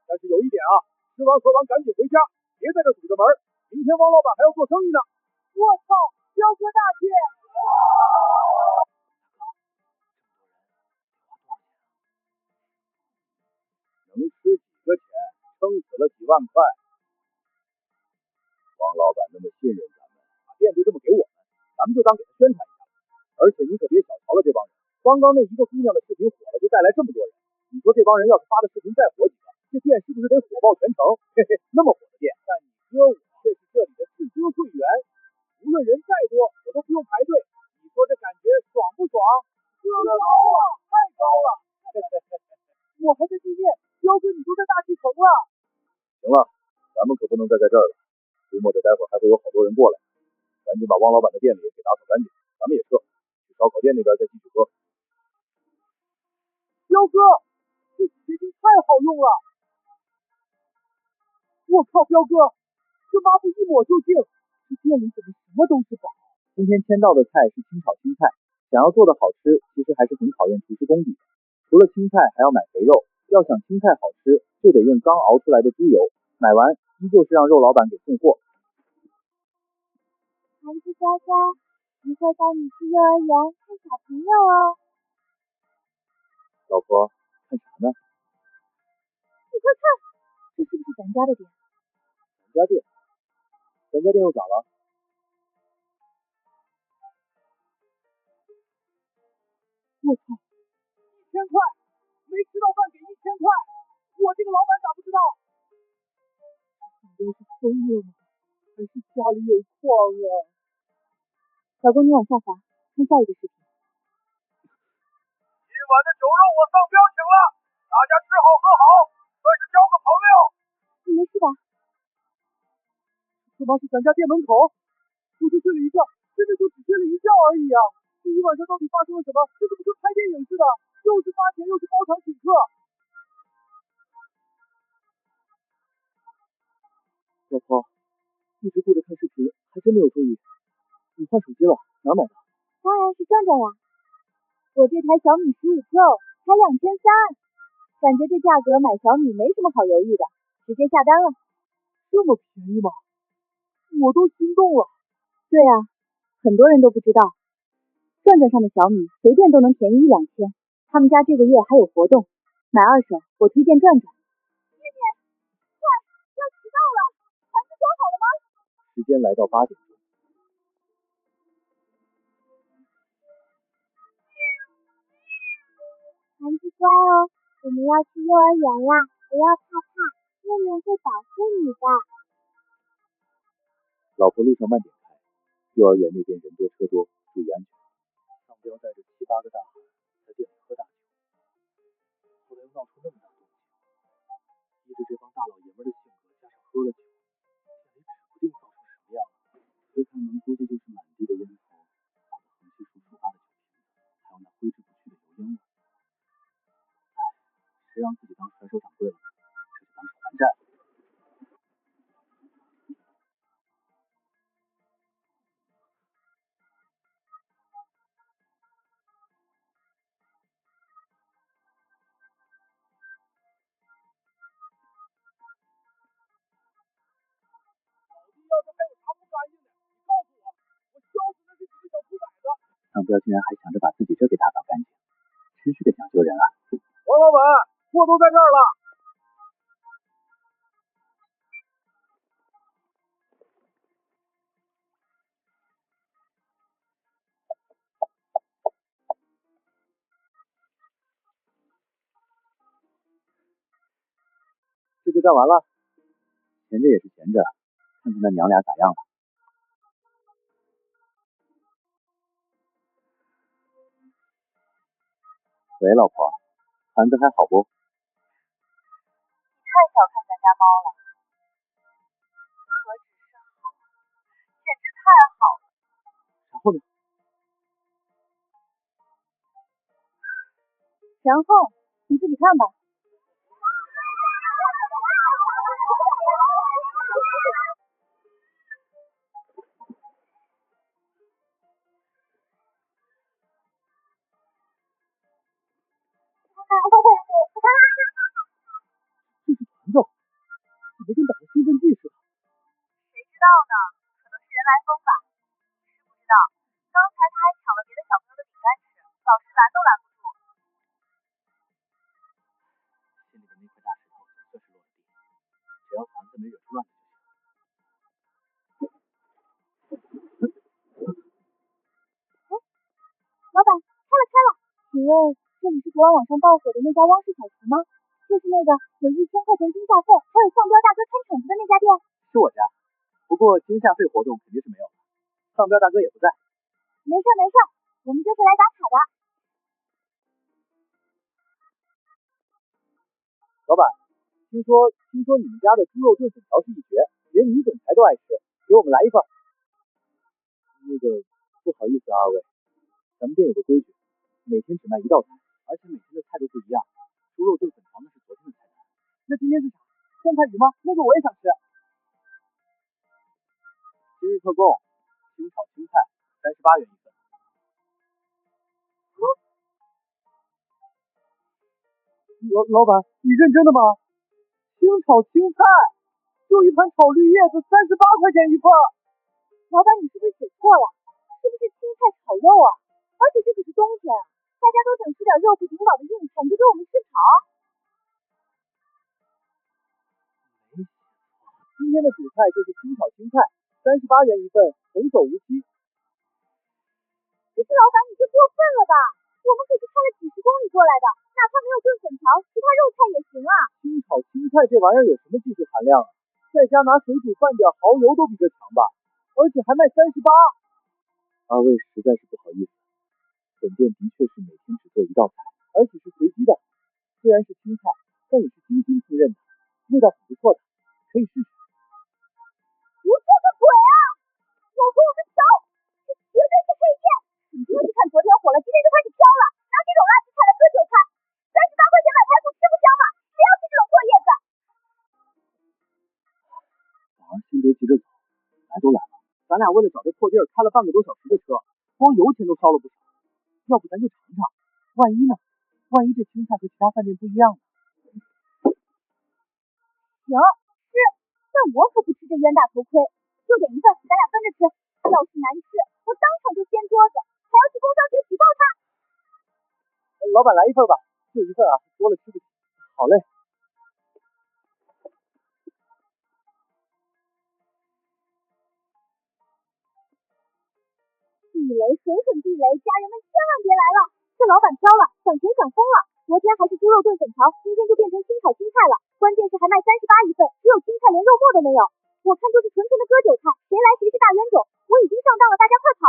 但是有一点啊，吃完喝完赶紧回家，别在这堵着门。明天汪老板还要做生意呢。我操，彪哥大气！能吃几个钱？撑死了几万块。汪老板那么信任咱们，把店就这么给我们，咱们就当给他宣传一下。而且你可别小瞧了这帮人，刚刚那一个姑娘的视频火了，就带来这么多人。你说这帮人要是发的视频再火几个，这店是不是得火爆全城？嘿嘿，那么火的店，但你哥我却是这里的至今会员，无论人再多，我都不用排队。你说这感觉爽不爽？这高啊，太高了！我还在地面，彪哥你都在大气层了。行了，咱们可不能再在这儿了，估摸着待会儿还会有好多人过来，赶紧把汪老板的店里给打扫干净，咱们也撤，去烧烤店那边再继续喝。彪哥，这洗洁精太好用了！我靠，彪哥，这抹布一抹就净，这店里怎么什么都是宝？今天签到的菜是清炒青菜，想要做的好吃，其实还是很考验厨师功底的。除了青菜，还要买肥肉，要想青菜好吃，就得用刚熬出来的猪油。买完依旧是让肉老板给送货。孩子乖乖，一会带你去幼儿园看小朋友哦。老婆，看啥呢？你快看，这是不是咱家的店？咱家店？咱家店又咋了？我操，1000块，没吃到饭给1000块，我这个老板咋不知道？我是疯了吗？还是家里有矿啊？老公，你往下滑，看下一个视频。今晚的酒肉我上标请了，大家吃好喝好，算是交个朋友。你没事吧？这妈是咱家店门口，我就睡了一觉，真的就只睡了一觉而已啊！这一晚上到底发生了什么？这怎么跟拍电影似的？又是发钱，又是包场请客。老婆，一直顾着看视频，还真没有注意。你换手机了，哪儿买的？当然是转转呀，我这台小米15 Pro 才2300，感觉这价格买小米没什么好犹豫的，直接下单了。这么便宜吗？我都心动了。对啊，很多人都不知道，转转上的小米随便都能便宜1-2千，他们家这个月还有活动，买二手我推荐转转。妹妹，快，要迟到了，盘子装好了吗？时间来到8点钟。孩子乖哦，我们要去幼儿园啦，不要怕怕，面面会保护你的。老婆路上慢点开，幼儿园那边人多车多，注意安全。上标带着7、8个大汉在店里喝大酒，后来又闹出那么大动静，依着这帮大老爷们的性格，加上喝了酒，店里指不定造成什么样了。推开门，估计就是满地的烟头，放着横七竖8的酒瓶子，还有那挥之不去的油烟味。谁让自己当甩手掌柜了，这就当是还债了。要是还有啥不干净的，你告诉我，我削死那是几个小兔崽子！上标竟然还想着把自己这给打扫干净，真是个讲究人啊！王老板，货都在这儿了。这就干完了，闲着也是闲着，看看那娘俩咋样了。喂，老婆，盘子还好不？你太小看咱家猫了，何止是好，简直太好了。然后呢？然后你自己看吧。这是团子，怎么跟打了兴奋剂似的？谁知道呢？可能是人来疯吧。是不知道，刚才他还抢了别的小朋友的饼干吃，老师拦都拦不住。心里的那块大石头总算是落了地，只要团子没惹出乱子就行。老板，开了！请问这里是昨晚网上爆火的那家汪氏小厨吗？就是那个有1000块钱惊吓费，还有丧彪大哥看场子的那家店。是我家，不过惊吓费活动肯定是没有的，丧彪大哥也不在。没事，我们就是来打卡的。老板，听说你们家的猪肉炖粉条是一绝，连女总裁都爱吃，给我们来一份。那个，不好意思啊，二位，咱们店有个规矩，每天只卖一道菜，而且每天的菜都不一样。猪肉炖粉条那是昨天的菜单。那今天是啥？酸菜鱼吗？那个我也想吃。今日特供，清炒青菜，38元一份。老板，你认真的吗？清炒青菜，就一盘炒绿叶子38块钱一份。老板，你是不是写错了？是不是青菜炒肉啊？而且这可是冬天，大家都想吃点肉不顶饱的硬菜，你就给我们吃炒？今天的主菜就是清炒青菜，38元一份，红手无期。可是老板，你这过分了吧？我们可是开了几十公里过来的，哪怕没有炖粉条，其他肉菜也行啊。清炒青菜这玩意儿有什么技术含量啊？在家拿水煮拌点蚝油都比这强吧？而且还卖38。二位实在是不好意思，本店的确是每天只做一道菜，而且是随机的。虽然是青菜，但也是精心烹饪的，味道很不错的，可以试试。不错个鬼啊！老公，我们走，这绝对是黑店！肯定是看昨天火了，今天就开始飘了，拿这种垃圾菜来割韭菜，38块钱买排骨吃不香吗？谁要吃这种破叶子？宝儿，先别急着走，来都来了，咱俩为了找这破地儿开了半个多小时的车，光油钱都烧了不少。要不咱就尝尝，万一呢？万一这青菜和其他饭店不一样呢？行，是，但我可不吃这冤大头亏，就点一份，咱俩分着吃。要是难吃，我当场就掀桌子，还要去工商局举报他。老板来一份吧，就一份啊，多了吃不起。好嘞。地雷，损地雷，家人们千万别来了！这老板飘了，想钱想疯了。昨天还是猪肉炖粉条，今天就变成清炒青菜了，关键是还卖38一份，只有青菜连肉末都没有。我看就是纯纯的割韭菜，谁来谁是大冤种。我已经上当了，大家快跑！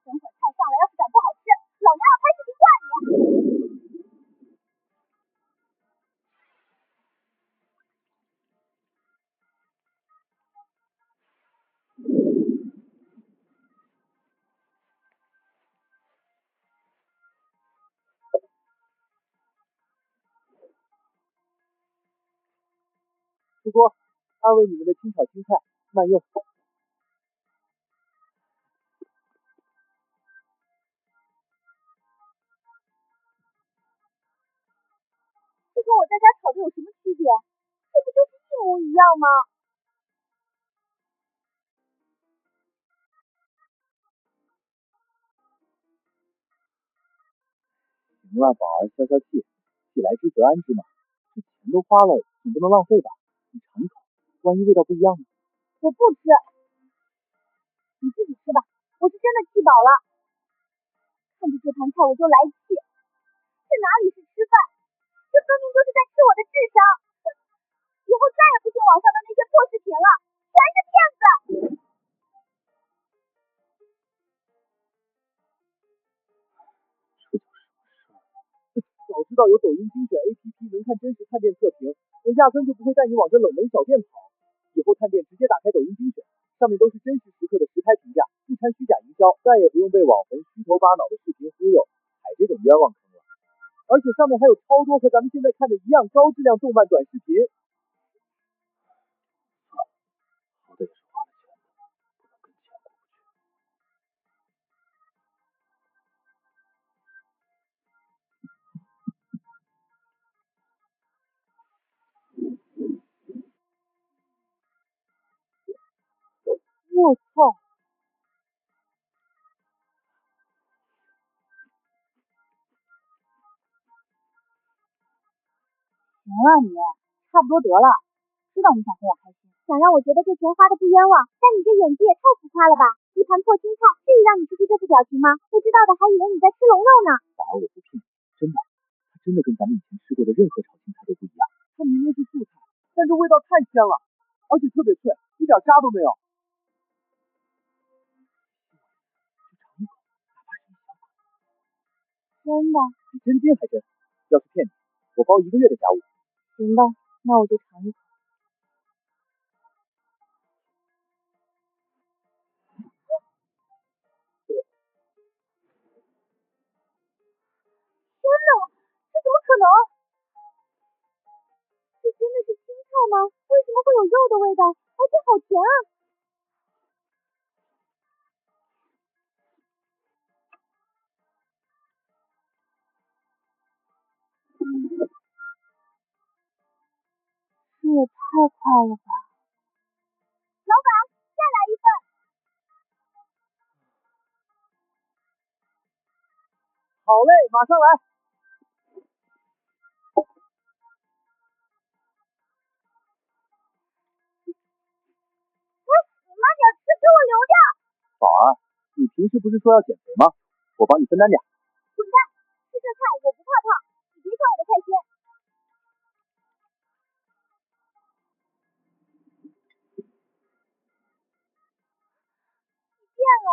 等会菜上来，要是敢不好吃，老娘要拍视频挂你！出锅，二位你们的清炒青菜慢用。这跟我在家炒的有什么区别？这不就是一模一样吗？行了，宝儿，消消气，既来之则安之嘛。这钱都花了，总不能浪费吧？你尝一口，万一味道不一样呢？我不吃，你自己吃吧，我是真的气饱了。看着这盘菜我就来气，这哪里是吃饭，这分明就是在吃我的智商。以后再也不信网上的那些破视频了，全是骗子。早知道有抖音精选 APP 能看真实探店测评，我压根就不会带你往这冷门小店跑。以后探店直接打开抖音精选，上面都是真实时刻的实拍评价，不掺虚假营销，再也不用被网红虚头巴脑的视频忽悠，踩这种冤枉坑了。而且上面还有超多和咱们现在看的一样高质量动漫短视频。好歹也是花了钱的，不能跟钱过不去。我操！行了你，差不多得了。知道你想哄我开心，想让我觉得这钱花的不冤枉，但你这演技也太浮夸了吧！一盘破青菜，至于让你吃出这副表情吗？不知道的还以为你在吃龙肉呢。宝儿，我不骗你，真的，它真的跟咱们以前吃过的任何炒青菜都不一样。它明明是素菜，但这味道太鲜了，而且特别脆，一点渣都没有。真的？比真金还真。要是骗你，我包1个月的家务。行吧，那我就尝一口。天哪，这怎么可能？这真的是青菜吗？为什么会有肉的味道？而且好甜啊！这也太快了吧！老板，再来一份。好嘞，马上来。你慢点吃，给我留着。宝儿，你平时不是说要减肥吗？我帮你分担点。滚蛋！吃这菜我不怕胖，你别抢我的菜心。你变了，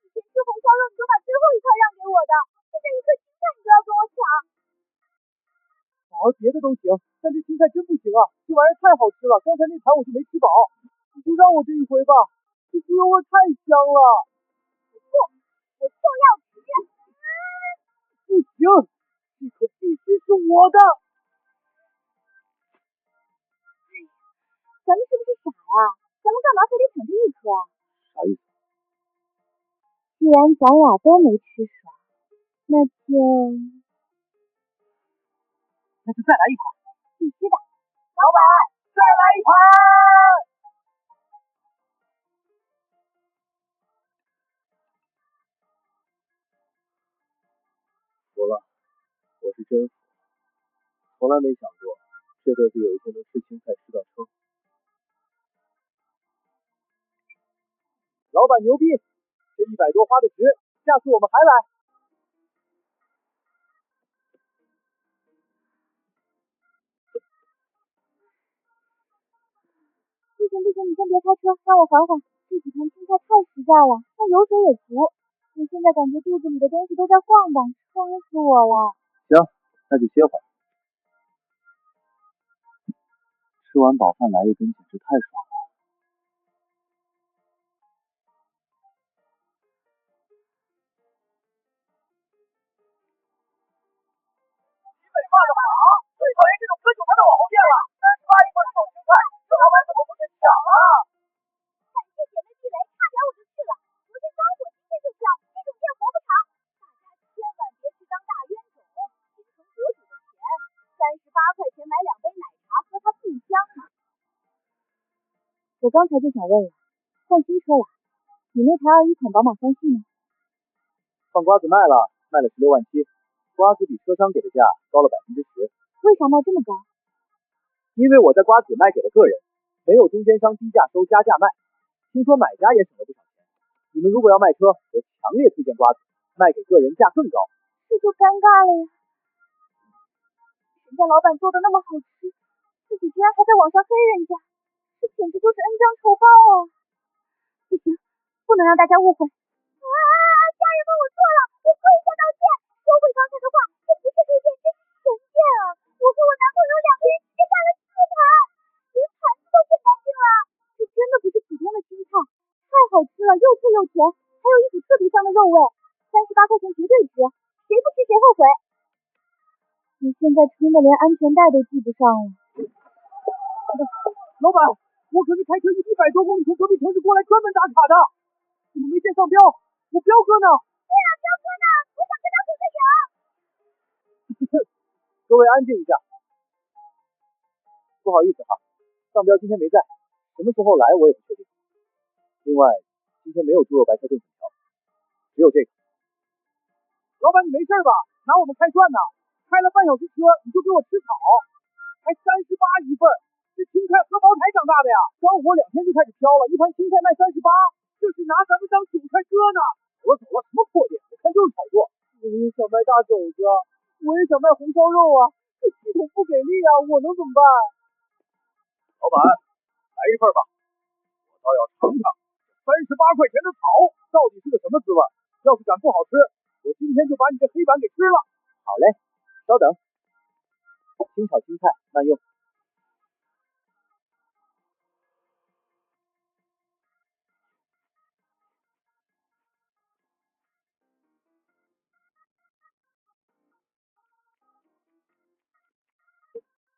以前吃红烧肉你都把最后一块让给我的，现在一颗青菜你都要跟我抢。宝儿别的都行，但这青菜真不行啊！这玩意儿太好吃了，刚才那盘我就没吃饱。你就让我这一回吧，这猪油味太香了。不，我就要吃。不行，这可必须是我的。咱们是不是傻呀？咱们干嘛非得抢这一颗啊？啥意思？既然咱俩都没吃爽，那就再来一盘。必须的。老板，再来一盘。服了，我是真服，从来没想过这辈子有一天能吃青菜吃到撑。老板牛逼，这100多花的值，下次我们还来。不行不行，你先别开车，让我缓缓。这几盘青菜太实在了，那油水也足。我现在感觉肚子里的东西都在晃荡，撑死我了。行，那就歇会儿。吃完饱饭来一根简直太爽了。你美骂的好，最讨厌这种割韭菜的网红店了。38一份臭青菜，这老板怎么不去抢啊？感谢姐妹地雷，差点我就去了。昨天刚火，今天就跳，这种店活不长。大家千万别去当大冤种，心疼博主的钱。38块钱买2杯奶茶，喝它不香吗？我刚才就想问了，换新车了，你那台21款宝马3系呢？放瓜子卖了16万7，瓜子比车商给的价高了10%。为啥卖这么高？因为我在瓜子卖给了个人，没有中间商低价收加价卖。听说买家也省了不少钱。你们如果要卖车，我强烈推荐瓜子，卖给个人价更高。这就尴尬了呀！人家老板做的那么好吃，自己居然还在网上黑人家，这简直就是恩将仇报啊！不行，不能让大家误会。家人们，我错了，我跪下道歉，收回刚才的话，这不是黑店，这是杀38块钱绝对值，谁不吃谁后悔。我现在撑得连安全带都系不上了。老板，我可是开车100多公里从隔壁城市过来专门打卡的，怎么没见上标？我彪哥呢？对啊，彪哥呢？我想跟他合个影。各位安静一下，不好意思哈，上标今天没在，什么时候来我也不确定。另外，今天没有猪肉白菜炖粉条，只有这个。老板你没事吧？拿我们开涮呢，开了半小时车你就给我吃草，还38一份，这青菜和茅台长大的呀，刚火2天就开始飘了，一盘青菜卖38，这是拿咱们当韭菜割呢。走了，什么破店，我看就是炒作。我也想卖大肘子，我也想卖红烧肉啊，这系统不给力啊，我能怎么办？老板，来一份吧，我倒要尝尝38块钱的草到底是个什么滋味。要是敢不好吃，我今天就把你这黑板给吃了。好嘞，稍等。清炒青菜，慢用。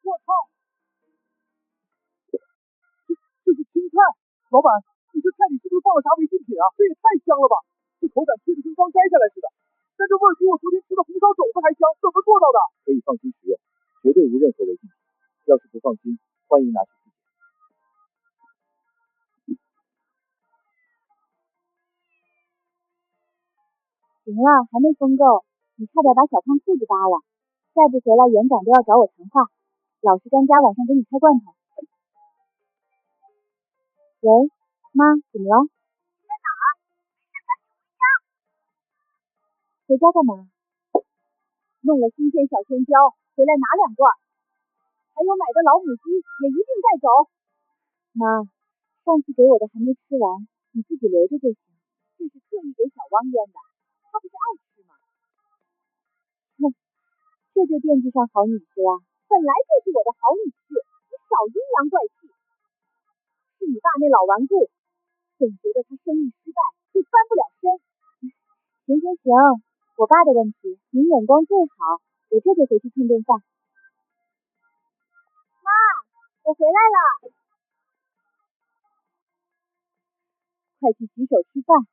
我操！这是青菜，老板，你这菜里是不是放了啥违禁品啊？这也太香了吧！这口感脆的跟刚摘下来似的，但这味儿比我昨天吃的红烧肘子还香，怎么做到的？可以放心食用，绝对无任何违禁品。要是不放心，欢迎拿去自检。行了，还没疯够，你差点把小胖裤子扒了，再不回来园长都要找我谈话。老实干家晚上给你开罐头。喂，妈，怎么了？在哪儿？没事赶紧回家。回家干嘛？弄了新鲜小鲜椒，回来拿2罐。还有买的老母鸡也一并带走。妈，上次给我的还没吃完，你自己留着就行。这是特意给小汪腌的，他不是爱吃吗？哼，这就惦记上好女婿了。本来就是我的好女婿，你少阴阳怪气。是你爸那老顽固，总觉得他生意失败就翻不了身。行，我爸的问题，您眼光最好，我这就回去蹭顿饭。妈，我回来了。快去洗手吃饭。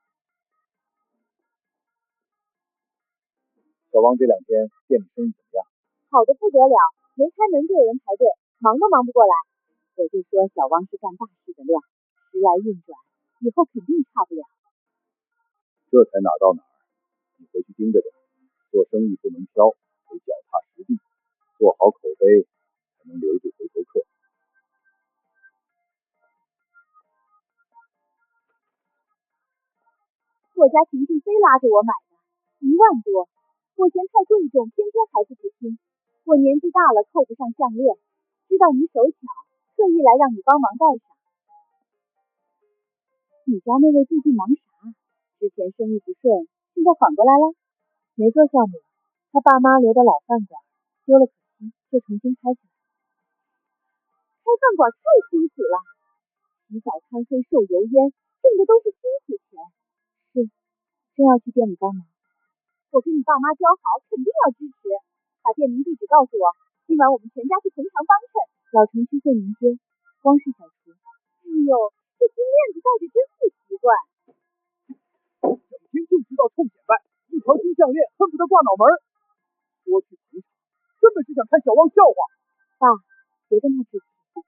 小汪这2天店里生意怎么样？好的不得了，没开门就有人排队，忙都忙不过来。我就说小汪是干大事的料，时来运转，以后肯定差不了。这才哪儿到哪儿，你回去盯着点，做生意不能挑，得脚踏实地，做好口碑，才能留住回头客。我家晴晴非拉着我买的，1万多，我嫌太贵重，偏偏还是不听。我年纪大了，扣不上项链，知道你手巧，特意来让你帮忙戴上。你家那位最近忙啥？之前生意不顺，现在缓过来了？没做项目，他爸妈留的老饭馆丢了可惜，就重新开起来。开饭馆太辛苦了，起早贪黑受油烟，挣的都是辛苦钱。是，真要去店里帮忙。我跟你爸妈交好，肯定要支持。把店名地址告诉我，今晚我们全家去捧场帮衬。老城区惠民街，光是小厨。哎呦，这金链子戴着真不习惯。整天就知道臭显摆，一条金项链恨不得挂脑门。说去捧场，根本是想看小汪笑话。爸，别跟他置气，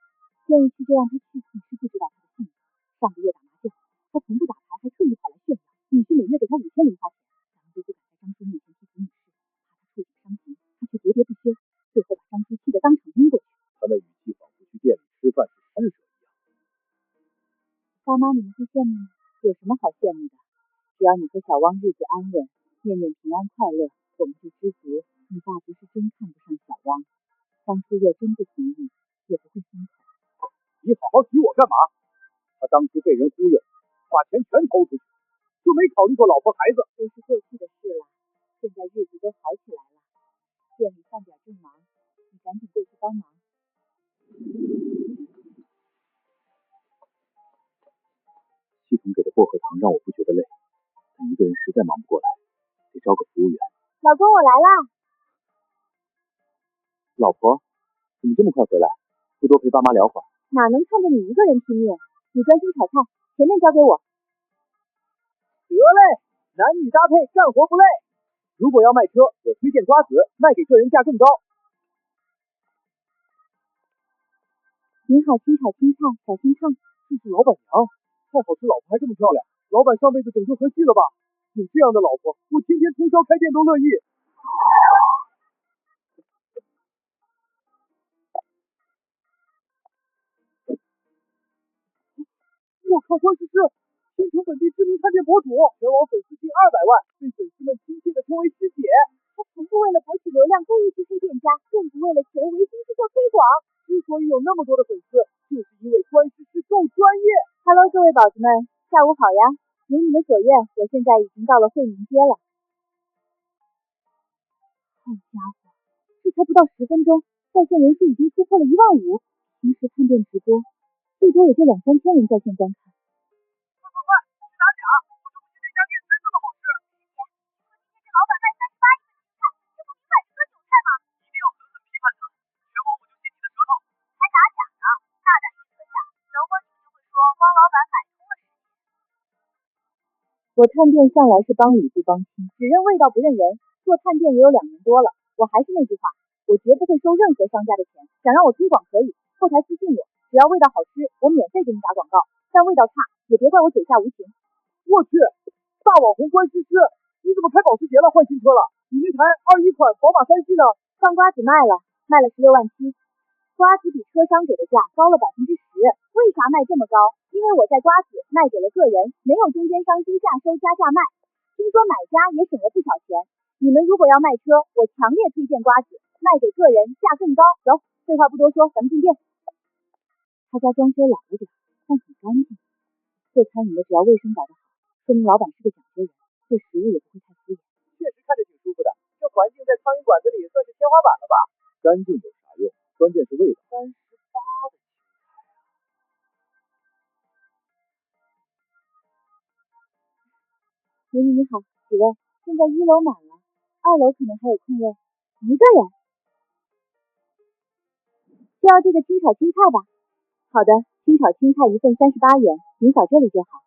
愿意去就让他去。你是不知道他的性格，上个月打麻将，他从不打牌，还特意跑来炫耀，女婿每月给他5000零花钱，咱们都不敢在张叔面前提起女婿，怕他触景伤情，他却喋喋不休，最后把张叔气得当场晕过去。他那语气仿佛去店里吃饭是施舍一样。爸妈，你们会羡慕吗？有什么好羡慕的？只要你和小汪日子安稳，面面平安快乐，我们就知足。你爸不是真看不上小汪，当初若真不同意，也不会松口。你好好提我干嘛？他当初被人忽悠，把钱全投出去，就没考虑过老婆孩子。都是过去的事了，现在日子都好起来了，店里饭点正忙，你赶紧过去帮忙。系统给的薄荷糖让我不觉得累，但一个人实在忙不过来，得老公，我来啦！老婆，怎么这么快回来？不多陪爸妈聊会儿？哪能看着你一个人拼命？你专心炒菜，前面交给我。得嘞，男女搭配，干活不累。如果要卖车，我推荐瓜子，卖给个人价更高。您好，清炒青菜，小心烫。这是老板娘，太好吃，老婆还这么漂亮，老板上辈子拯救河西了吧？有这样的老婆，我天天通宵开店都乐意。我靠，关师师，天成本地知名探店博主，全网粉丝近200万，被粉丝们亲切的称为师姐。他从不为了博取流量故意去黑店家，更不为了钱违心去做推广。之所以有那么多的粉丝，就是因为关师师够专业。Hello， 各位宝子们，下午好呀！如你们所愿，我现在已经到了惠民街了。好家伙，这才不到10分钟，在线人数已经突破了15000。平时探店直播，最多也就2、3千人在线观看。快，去拿奖！我就不信这家店真这么好吃。师姐，听说今天这老板卖38一份青菜，这不明摆着割韭菜吗？一定要狠狠批判他，全网我就信你的舌头。还打奖呢，大胆预测下，等会儿你们就会说汪老板买通了师姐。我探店向来是帮理不帮亲，只认味道不认人。做探店也有2年多了，我还是那句话，我绝不会收任何商家的钱。想让我推广可以，后台私信我，只要味道好吃，我免费给你打广告。但味道差，也别怪我嘴下无情。我去，大网红关师师，你怎么开保时捷了，换新车了？你那台21款宝马3系呢？放瓜子卖了16.7万。瓜子比车商给的价高了10%，为啥卖这么高？因为我在瓜子卖给了个人，没有中间商低价收加价卖。听说买家也省了不少钱。你们如果要卖车，我强烈推荐瓜子，卖给个人价更高。走，废话不多说，咱们进店。他家装修老了点，但很干净。做餐饮的只要卫生搞得好，说明老板是个讲究人，对食物也不会太敷衍。确实看着挺舒服的，这环境在苍蝇馆子里算是天花板了吧？干净有啥用？关键是味道。38的美女你好，几位？现在1楼满了，2楼可能还有空位。一个人？就要这个清炒青菜吧。好的，清炒青菜一份38元，您扫这里就好。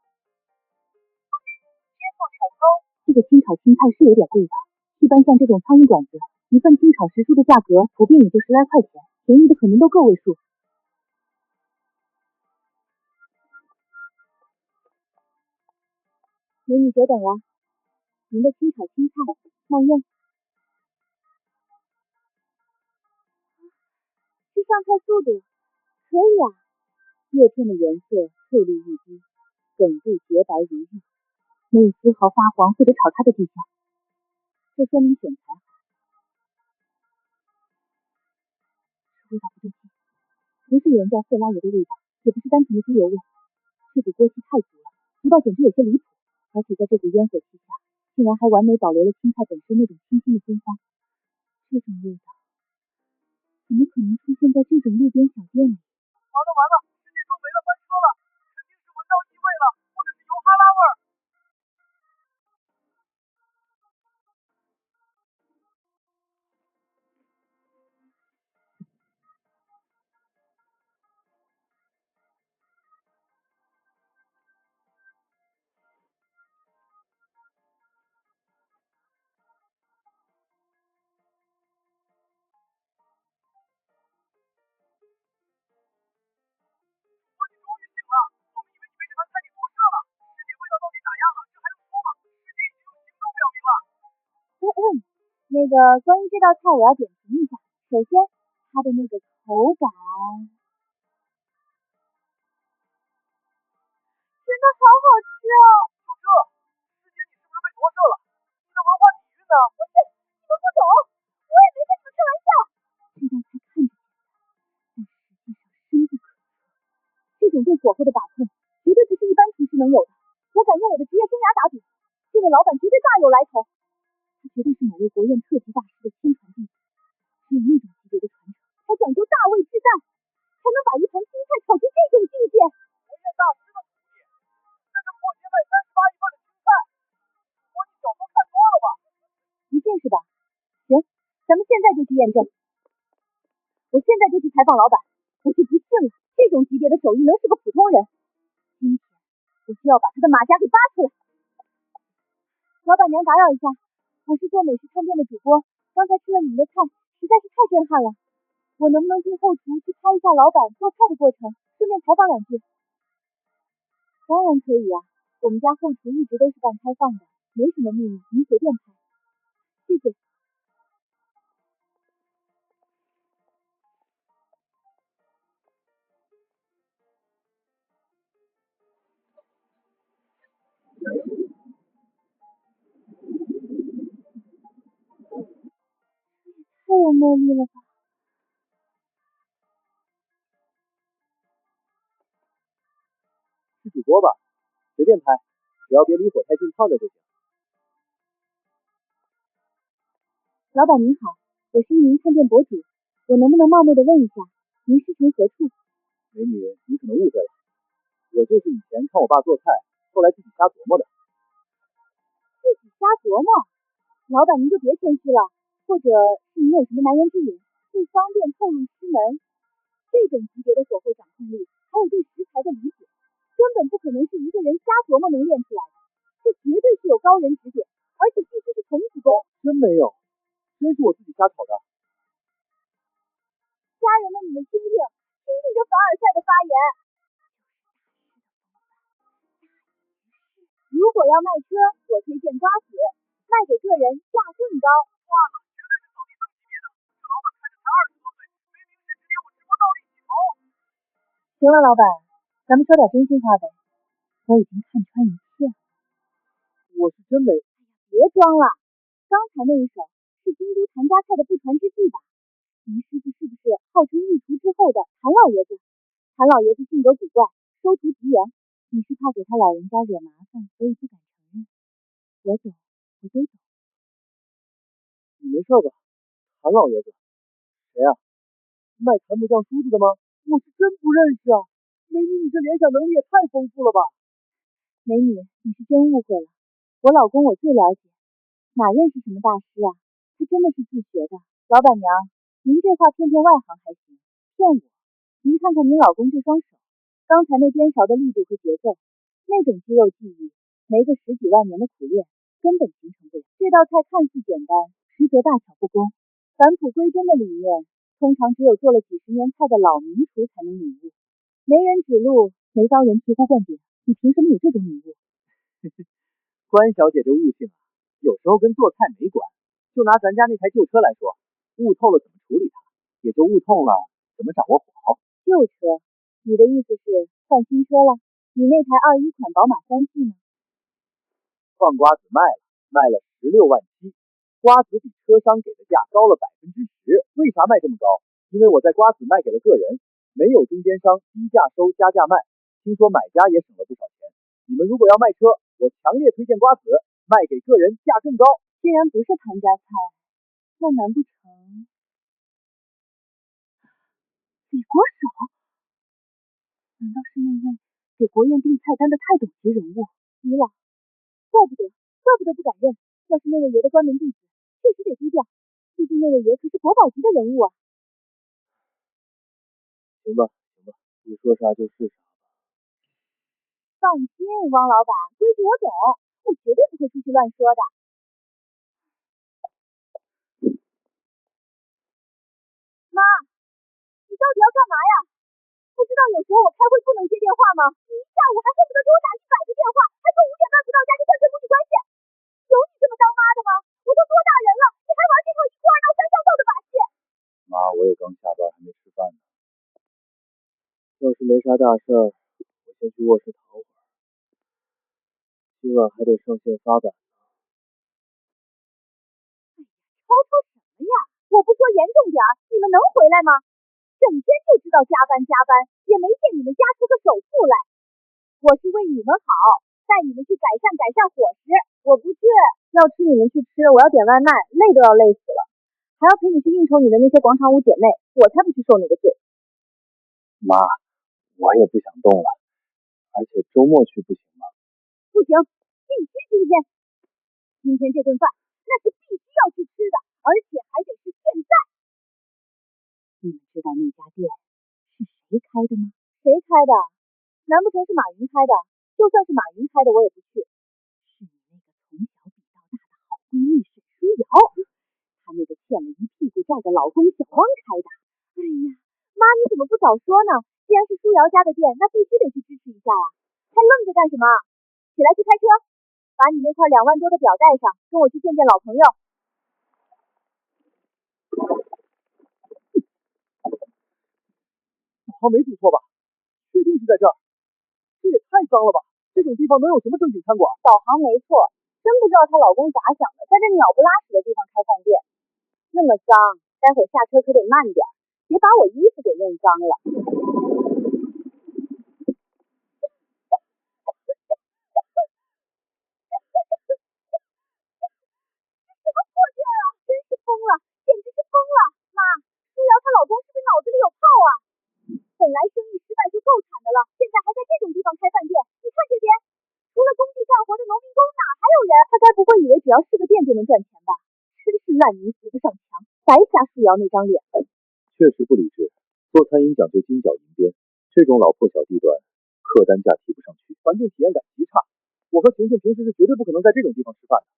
支付成功。这个清炒青菜是有点贵的，一般像这种苍蝇馆子，一份清炒时蔬的价格普遍也就10来块钱，便宜的可能都个位数。美女久等了，您的清炒青菜慢用。这上菜速度可以啊，叶片的颜色翠绿欲滴，梗部洁白如玉，没有丝毫发黄或者炒塌的迹象，这说明选材好。味道不对劲，不是廉价色拉油的味道，也不是单纯的猪油味，这股锅气太足了，足到简直有些离谱。而且在这股烟火气下，竟然还完美保留了青菜本身那种清新的芬芳。这种味道怎么可能出现在这种路边小店里？完了，师姐说没了，翻车了，肯定是闻到异味了，或者是油哈拉味儿。那个关于这道菜我要点评一下，首先它的那个口感真的好好吃哦。就这，师姐你是不是被夺舍了？你的文化底蕴呢？不是，你们不懂，我也没跟你们开玩笑。这道菜看着简单，但实际上深不可测。这种对火候的把控，绝对不是一般厨师能有的。我敢用我的职业生涯打赌，这位老板绝对大有来头。他绝对是某位国宴特级大师的亲传弟子，只有那种级别的传承，才讲究大卫至赞，才能把一盘青菜炒出这种境界。国宴大师的徒弟，在这破街卖38一份的青菜，我你小说看多了吧？不现实吧？去验证。我现在就去采访老板，我就不信了，这种级别的手艺能是个普通人？今天我就要把他的马甲给扒出来。老板娘，打扰一下，我是做美食探店的主播，刚才吃了你们的菜，实在是太震撼了。我能不能进后厨去拍一下老板做菜的过程，顺便采访2句？当然可以呀，我们家后厨一直都是半开放的，没什么秘密，您随便拍。谢谢。太有魅力了吧！是主播吧？随便拍，只要别离火太近，烫着就行。老板您好，我是一名探店博主，我能不能冒昧的问一下，您师承何处？美女，你可能误会了，我就是以前看我爸做菜，后来自己瞎琢磨的。自己瞎琢磨？老板您就别谦虚了，或者是您有什么难言之隐，不方便透露师门。这种级别的火候掌控力，还有对食材的理解，根本不可能是一个人瞎琢磨能练出来的，这绝对是有高人指点，而且必须是童子功。真没有，真是我自己瞎炒的。家人们，你们听听这凡尔赛的发言。如果要卖车，我推荐瓜子，卖给个人价更高。挂了，绝对是扫地僧级别的。这老板看着才20多岁，没明示直接我直播倒立洗头。行了，老板，咱们说点真心话呗。我已经看穿一切了。我是真没。别装了，刚才那一手是京都谭家菜的不传之技吧？您师傅是不是号称御厨之后的谭老爷子？谭老爷子性格古怪，收徒极严，你是怕给他老人家惹麻烦，所以不敢承认。我懂，我都懂。你没事吧？谭老爷子？谁啊？卖檀木匠梳子的吗？我是真不认识啊！美女，你这联想能力也太丰富了吧！美女，你是真误会了。我老公我最了解，哪认识什么大师啊？他真的是自学的。老板娘，您这话骗外行还行，骗我？您看看您老公这双手，刚才那煸勺的力度和节奏，那种肌肉记忆，没个10几万年的苦练，根本形成不了。这道菜看似简单，实则大巧不工。返璞归真的理念，通常只有做了几十年菜的老名厨才能领悟。没人指路，没刀人醍醐灌顶，你凭什么有这种领悟？关小姐这悟性啊，有时候跟做菜没关。就拿咱家那台旧车来说，悟透了怎么处理它，也就悟透了怎么掌握火候。旧车？你的意思是换新车了？你那台21款宝马3系呢？换瓜子卖了16万7，瓜子比车商给的价高了10%。为啥卖这么高？因为我在瓜子卖给了个人，没有中间商，低价收加价卖。听说买家也省了不少钱。你们如果要卖车，我强烈推荐瓜子，卖给个人价更高。既然不是谭家菜，那难不成李国手？难道是那位给国宴订菜单的泰斗级人物李老？怪不得不敢认。要是那位爷的关门弟子，确实得低调，毕竟那位爷可是国宝级的人物啊。行吧，你说啥就是啥。放心，汪老板，规矩我懂，我绝对不会出去乱说的。妈，你到底要干嘛呀？不知道有时候我开会不能接电话吗？你一下午还恨不得给我打100个电话，还说5点半不到家就断绝母女关系，有你这么当妈的吗？我都多大人了，你还玩这种1哭2闹3上吊的把戏？妈，我也刚下班，还没吃饭呢。要是没啥大事儿，我先去卧室躺会儿。今晚还得上线发版呢。吵什么呀？我不说严重点儿，你们能回来吗？整天就知道加班，也没见你们家出个首富来。我是为你们好，带你们去改善伙食。我不去，要吃你们去吃，我要点外卖，累都要累死了，还要陪你去应酬你的那些广场舞姐妹，我才不去受那个罪。妈，我也不想动了，而且周末去不行吗？不行，必须今天。今天这顿饭那是必须要去吃的，而且还得是现在。开的？难不成是马云开的？就算是马云开的，我也不去。是你那个从小比到大的好闺蜜沈书瑶，她那个欠了一屁股债的老公小汪开的。哎呀，妈，你怎么不早说呢？既然是书瑶家的店，那必须得去支持一下呀！还愣着干什么？起来去开车，把你那块2万多的表带上，跟我去见见老朋友。导航没读错吧？确定是在这儿？这也太脏了吧！这种地方能有什么正经餐馆？导航没错，真不知道她老公咋想的，在这鸟不拉屎的地方开饭店。那么脏，待会儿下车可得慢点，别把我衣服给弄脏了。什么破地儿啊！真是疯了，简直是疯了！妈，舒瑶她老公是不是脑子里有泡啊？本来生意失败就够惨的了，现在还在这种地方开饭店。你看这边，除了工地干活的农民工，哪还有人？他该不会以为只要是个店就能赚钱吧？真是烂泥扶不上墙，白瞎舒瑶那张脸。确实不理智，做餐饮讲究金角银边，这种老破小地段，客单价提不上去，环境体验感极差。我和晴晴平时是绝对不可能在这种地方吃饭的，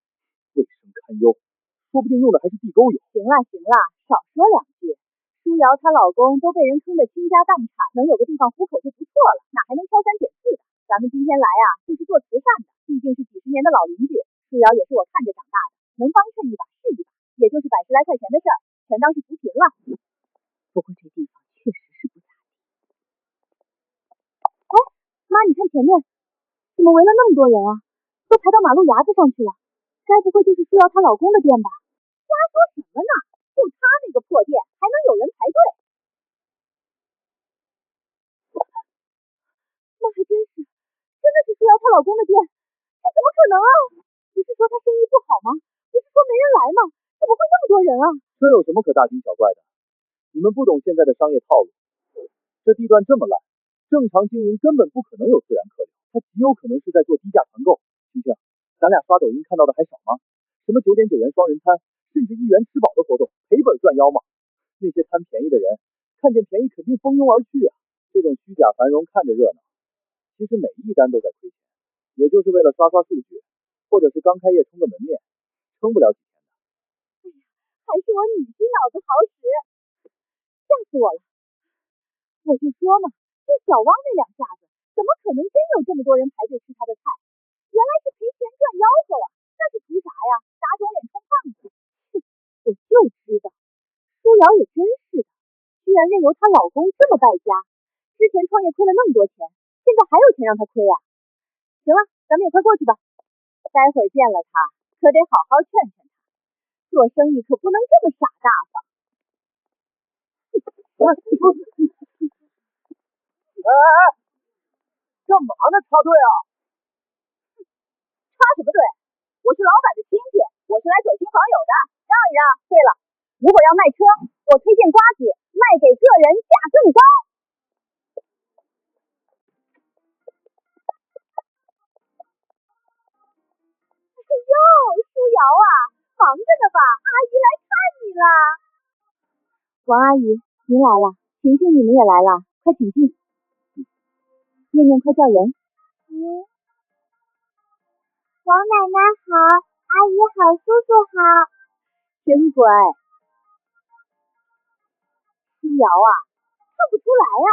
卫生堪忧，说不定用的还是地沟油。行啦，少说2句。舒瑶她老公都被人坑得倾家荡产，能有个地方糊口就不错了，哪还能挑3拣4的？咱们今天来啊，就是做慈善的，毕竟是几十年的老邻居，舒瑶也是我看着长大的，能帮衬一把是一把，也就是100、10来块钱的事儿，全当是扶贫了。不过这地方确实是不咋地。哎，妈，你看前面，怎么围了那么多人啊？都排到马路牙子上去了，该不会就是舒瑶她老公的店吧？瞎说什么呢？就他那个破店，还能有人排队？那还真是，真的是舒瑶她老公的店，这怎么可能啊？不是说他生意不好吗？不是说没人来吗？怎么会那么多人啊？这有什么可大惊小怪的？你们不懂现在的商业套路。这地段这么烂，正常经营根本不可能有自然客流，他极有可能是在做低价团购。晴晴，咱俩刷抖音看到的还少吗？什么9.9元双人餐，甚至1元吃饱的活动，赔本赚腰嘛。那些贪便宜的人，看见便宜肯定蜂拥而去啊。这种虚假繁荣看着热闹，其实每一单都在亏钱，也就是为了刷数据，或者是刚开业充个门面，撑不了几天的。哎呀，还是我女婿脑子好使，吓死我了！我就说嘛，就小汪那2下子，怎么可能真有这么多人排队吃他的菜？原来是赔钱赚吆喝啊！那是图啥呀？打肿脸充胖子。哼，我就知道，舒瑶也真是的，居然任由她老公这么败家。之前创业亏了那么多钱，现在还有钱让他亏啊！行了，咱们也快过去吧。待会儿见了他，可得好好劝劝他，做生意可不能这么傻大方。干嘛呢？插队啊！插什么队？我是老板的亲戚，我是来走亲访友的，让一让。对了，如果要卖车，我推荐瓜子卖给个人价更高。哎呦，舒瑶啊，忙着呢吧？阿姨来看你了。王阿姨，您来了，晴晴你们也来了，快请进。念念快叫人。王奶奶好，阿姨好，叔叔好。真乖。舒瑶啊，看不出来啊，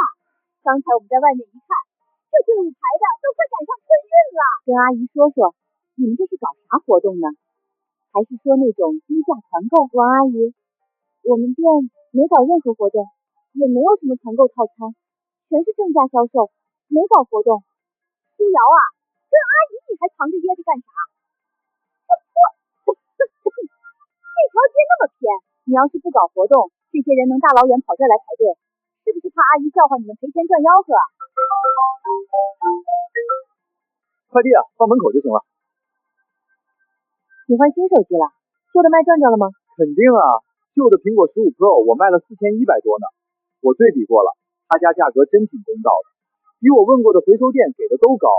刚才我们在外面一看，这队伍排的都快赶上春运了。跟阿姨说说，你们这是搞啥活动呢？还是说那种低价团购？王阿姨，我们店没搞任何活动，也没有什么团购套餐，全是正价销售，没搞活动。舒瑶啊，跟阿姨你还藏着掖着干啥？这条街那么偏，你要是不搞活动，这些人能大老远跑这儿来排队，是不是怕阿姨叫唤你们赔钱赚吆喝啊？快递啊，放门口就行了。你换新手机了？旧的卖转转了吗？肯定啊，旧的苹果15 Pro 我卖了4100多呢。我对比过了，他家价格真挺公道的，比我问过的回收店给的都高。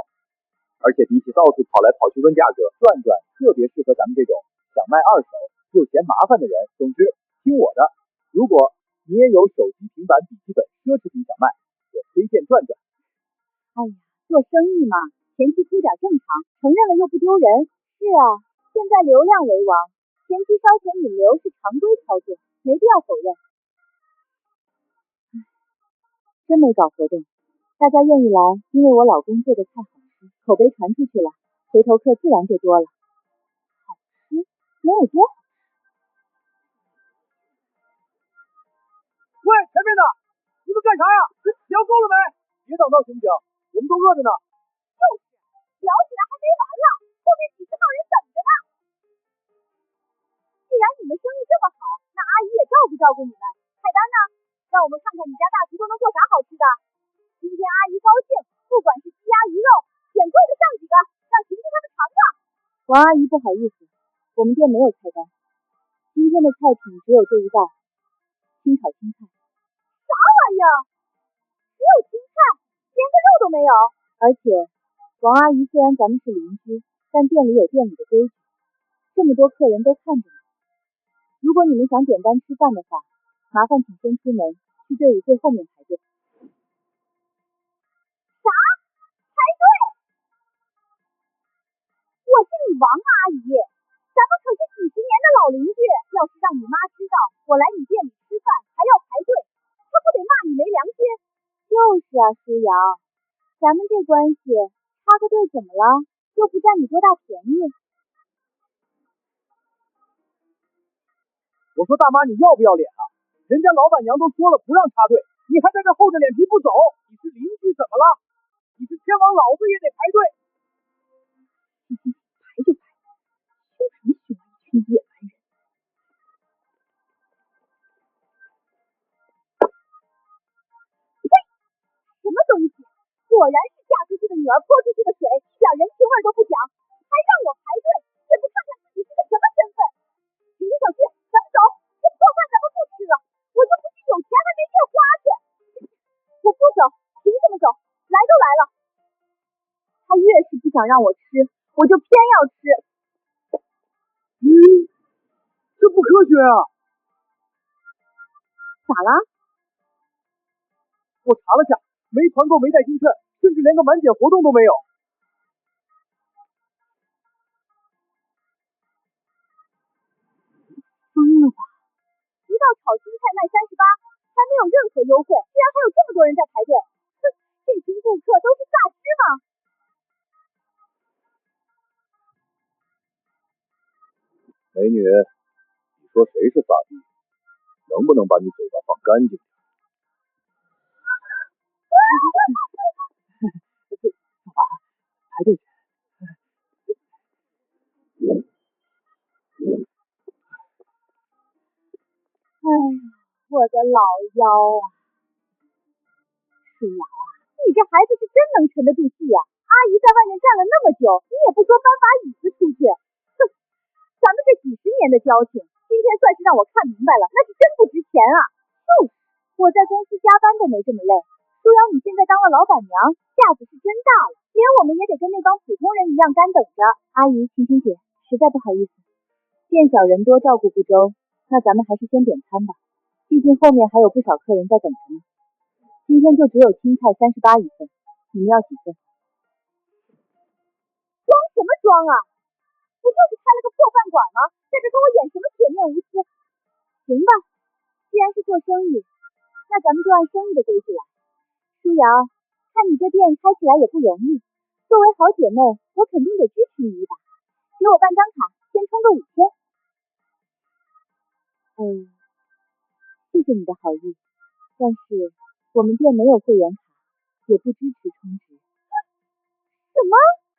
而且比起到处跑来跑去问价格，转转特别适合咱们这种想卖二手又嫌麻烦的人。总之，听我的，如果你也有手机、平板、笔记本、奢侈品想卖，我推荐转转。哎呀，做生意嘛，前期亏点正常，承认了又不丢人。是啊，现在流量为王，前期烧钱引流是常规操作，没必要否认。真没搞活动，大家愿意来，因为我老公做的菜好吃，口碑传出去了，回头客自然就多了。好吃能有多好？喂，前面的，你们干啥呀？聊够了没？别捣闹行不行？我们都饿着呢。聊起来还没完了，后面几十号人等着呢。既然你们生意这么好，那阿姨也照顾照顾你们。菜单呢？让我们看看你家大厨都能做啥好吃的。今天阿姨高兴，不管是鸡鸭鱼肉，点贵的上几个，让晴晴他们尝尝。王阿姨不好意思，我们店没有菜单，今天的菜品只有这一道清炒青菜。啥玩意儿？只有青菜，连个肉都没有。而且王阿姨虽然咱们是邻居，但店里有店里的规矩，这么多客人都看着呢。如果你们想简单吃饭的话，麻烦请先出门，去队伍最后面排队。啥？排队？我是你王阿姨，咱们可是几十年的老邻居。要是让你妈知道我来你店里吃饭还要排队，她不得骂你没良心？就是啊，舒瑶，咱们这关系插个队怎么了？又不占你多大便宜。我说大妈，你要不要脸啊？人家老板娘都说了不让插队，你还在这厚着脸皮不走？你是邻居怎么了？你是天王老子也得排队。排就排，凶什么凶啊，一群野蛮人！呸！什么东西？果然是嫁出去的女儿泼出去的水，一点人情味都不讲，还让我排队，也不看看自己是个什么身份。晴晴小区，咱们走，这破饭咱们不吃了，我就不信有钱还没地儿花去。我不走，凭什么走？来都来了。他越是不想让我吃，我就偏要吃。这不科学啊！咋了？我查了下，没团购，没代金券，甚至连个满减活动都没有。疯了吧？一道炒青菜卖38，还没有任何优惠，居然还有这么多人在排队。哼，这群顾客都是诈尸吗？美女，你说谁是傻逼？能不能把你嘴巴放干净点？排队。哎呀，我的老腰啊！舒瑶啊，你这孩子是真能沉得住气呀！阿姨在外面站了那么久，你也不说搬把椅子出去。哼，咱们这几十年的交情，今天算是让我看明白了，那是真不值钱啊！就是，我在公司加班都没这么累。舒瑶，你现在当了老板娘，架子是真大了，连我们也得跟那帮普通人一样干等着。阿姨，晴晴姐，实在不好意思，店小人多，照顾不周，那咱们还是先点餐吧，毕竟后面还有不少客人在等着呢。今天就只有青菜38一份，你们要几份？装什么装啊？不就是开了个破饭馆吗？在这跟我演什么铁面无私？行吧，既然是做生意，那咱们就按生意的规矩来。舒瑶，看你这店开起来也不容易，作为好姐妹，我肯定得支持你一把。给我办张卡，先充个5天。谢谢你的好意，但是我们店没有会员卡，也不支持充值。什么？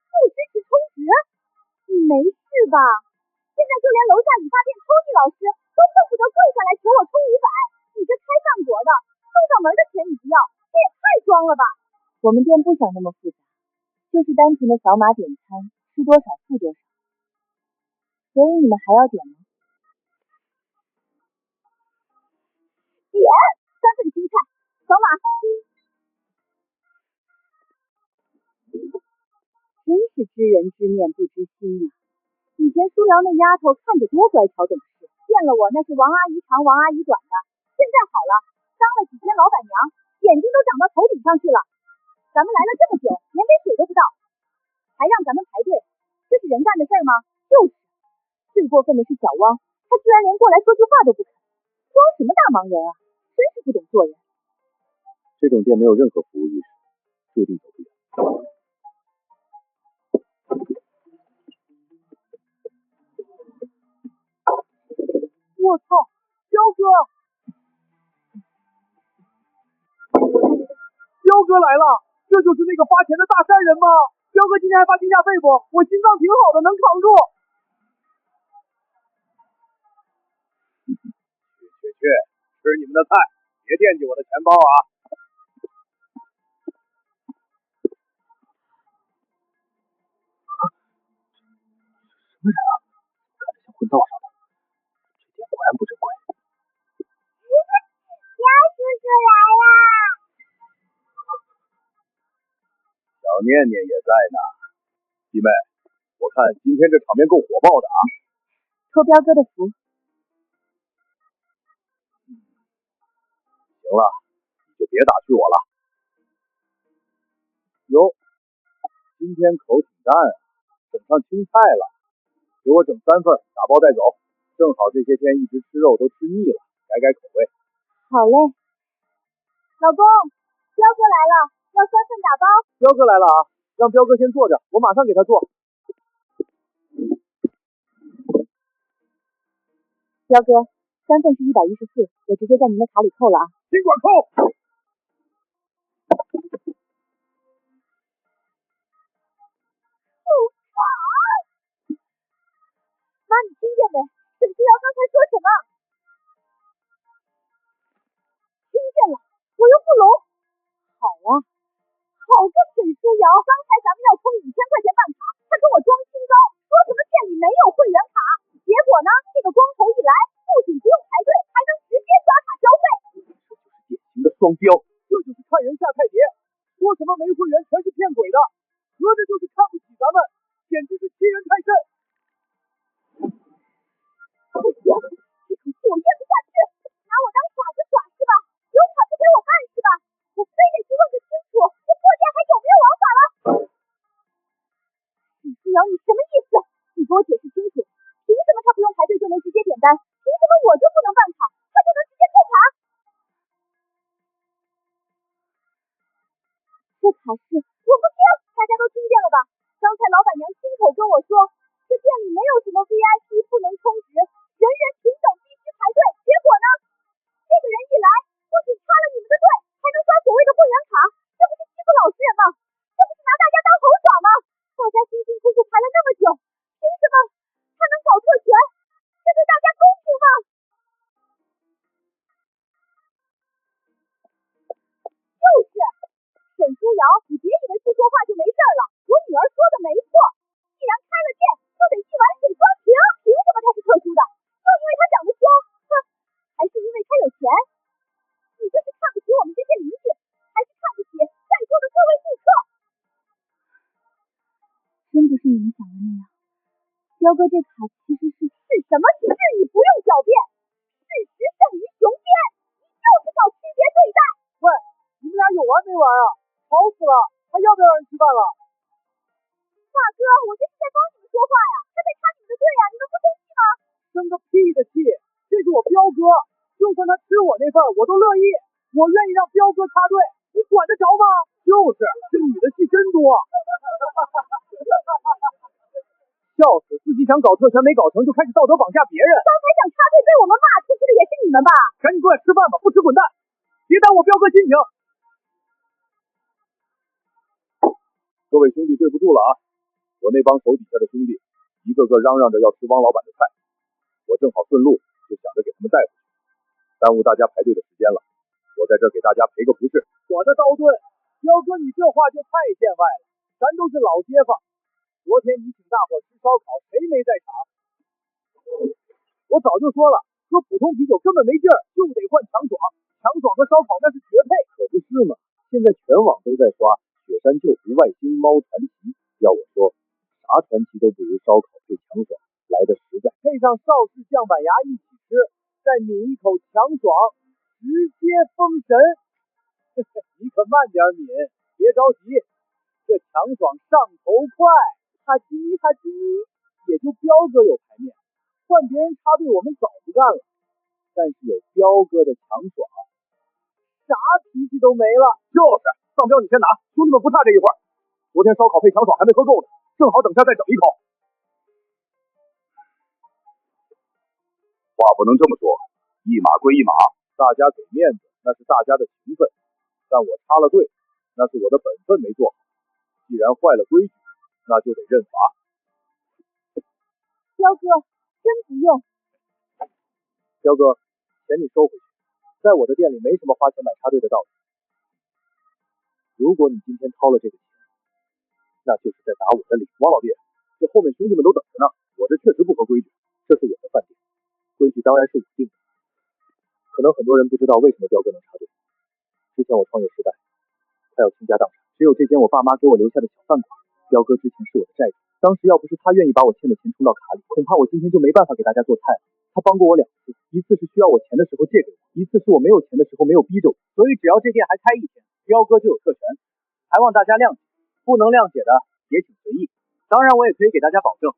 不支持充值？你没事吧？现在就连楼下理发店托尼老师都恨不得跪下来求我充500，你这开饭馆的，送上门的钱你不要，这也太装了吧！我们店不想那么复杂，就是单纯的扫码点餐，吃多少付多少。所以你们还要点吗？点3份青菜，扫码。真是知人知面不知心啊！以前舒瑶那丫头看着多乖巧懂事，见了我那是王阿姨长王阿姨短的，现在好了，当了几天老板娘，眼睛都长到头顶上去了。咱们来了这么久，连杯水都不倒，还让咱们排队，这是人干的事儿吗？就是。最过分的是小汪，他居然连过来说句话都不肯，装什么大忙人啊，真是不懂做人。这种店没有任何服务意识，注定走不远。我操，彪哥！彪哥来了，这就是那个花钱的大善人吗？彪哥今天还发性价比不？我心脏挺好的，能扛住。去，吃你们的菜，别惦记我的钱包啊！什么人啊？看着像混道上的，这店果然不正规。彪叔叔来啦！小念念也在呢。弟妹，我看今天这场面够火爆的啊！托彪哥的福。行了，你就别打趣我了。哟，今天口挺淡啊，整上青菜了。给我整3份，打包带走。正好这些天一直吃肉都吃腻了，改改口味。好嘞。老公，彪哥来了，要3份打包。彪哥来了啊，让彪哥先坐着，我马上给他做。彪哥，3份是114，我直接在您的卡里扣了啊。尽管扣。妈，你听见没？沈思瑶刚才说什么？听见了，我又不聋。好啊，好个沈书瑶！刚才咱们要充5000块钱办卡，他跟我装清高，说什么店里没有会员卡，结果呢，这个光头一来，不仅不用排队，还能直接刷卡消费。这就是典型的双标，这就是看人下菜碟，说什么没会员全是骗鬼的，合着就是看不起咱们，简直是欺人太甚。不行，这口气我咽不下去，拿我当傻子耍是吧？有卡不给我办是吧？我非得去问个清楚，这破店还有没有王法了？沈思瑶，你什么意思？你给我解释清楚，凭什么他不用排队就能直接点单？凭什么我就不能办卡，他就能直接扣卡？这卡是我不听，大家都听见了吧？刚才老板娘亲口跟我说，这店里没有什么 VIP 不能充值，人人平等必须排队。结果呢，这个人一来，不仅插了你们的队，还能刷所谓的会员卡，这不是欺负老实人吗？这不是拿大家当猴耍吗？大家辛辛苦苦排了那么久，凭什么他能搞特权？这对大家公平吗？就是沈书瑶，你别以为不说话就没事了，我女儿说的没错，既然开了店，就得一碗水端平。凭什么她是特殊的？就因为她长得凶？哼，还是因为她有钱？你这是看不起我们这些邻居，还是看不起在座的各位顾客？真不是你们想的那样，彪哥这卡其实是什么是？你不用狡辩，事实胜于雄辩，你就是搞区别对待。喂，你们俩有完没完啊？吵死了，还要不要让人吃饭了？大哥，我这是在帮你们说话呀，他在插你们的队呀，你们不生气吗？生个屁的气！这是我彪哥，就算他吃我那份我都乐意，我愿意让彪哥插队，你管得着吗？就是这女的戏真多。笑死，自己想搞特权没搞成，就开始道德绑架别人。刚才想插队被我们骂出去的也是你们吧？赶紧过来吃饭吧，不吃滚蛋！别耽误彪哥心情。各位兄弟，对不住了啊！我那帮手底下的兄弟，一个个嚷嚷着要吃汪老板的菜，我正好顺路，就想着给他们带回去，耽误大家排队的时间了。我在这儿给大家赔个不是。我的刀盾，彪哥你这话就太见外了，咱都是老街坊。昨天你请大伙吃烧烤，谁没在场？我早就说了，喝普通啤酒根本没劲儿，就得换强爽。强爽和烧烤那是绝配，可不是嘛！现在全网都在刷雪山救赎外星猫传奇，要我说，啥传奇都不如烧烤配强爽来的实在。配上邵氏酱板牙一起吃，再抿一口强爽，直接封神。你可慢点抿，别着急，这强爽上头快，哈基米哈基米，也就彪哥有排面，换别人插队我们早不干了。但是有彪哥的强爽，啥脾气都没了。就是丧彪，你先拿，兄弟们不差这一会儿。昨天烧烤配强爽还没喝够呢，正好等下再整一口。话不能这么说，一码归一码，大家给面子那是大家的情分，但我插了队，那是我的本分没做好。既然坏了规矩，那就得认罚。彪哥，真不用。彪哥，钱你收回去，在我的店里没什么花钱买插队的道理。如果你今天掏了这个钱，那就是在打我的脸。王老弟，这后面兄弟们都等着呢，我这确实不合规矩，这是我的饭店，规矩当然是我定的。可能很多人不知道为什么彪哥能插队。之前我创业失败，快要倾家荡产，只有这间我爸妈给我留下的小饭馆。彪哥之前是我的债主，当时要不是他愿意把我欠的钱充到卡里，恐怕我今天就没办法给大家做菜了。他帮过我2次，一次是需要我钱的时候借给我，一次是我没有钱的时候没有逼着我。所以只要这店还开1天，彪哥就有特权，还望大家谅解。不能谅解的也请随意。当然，我也可以给大家保证，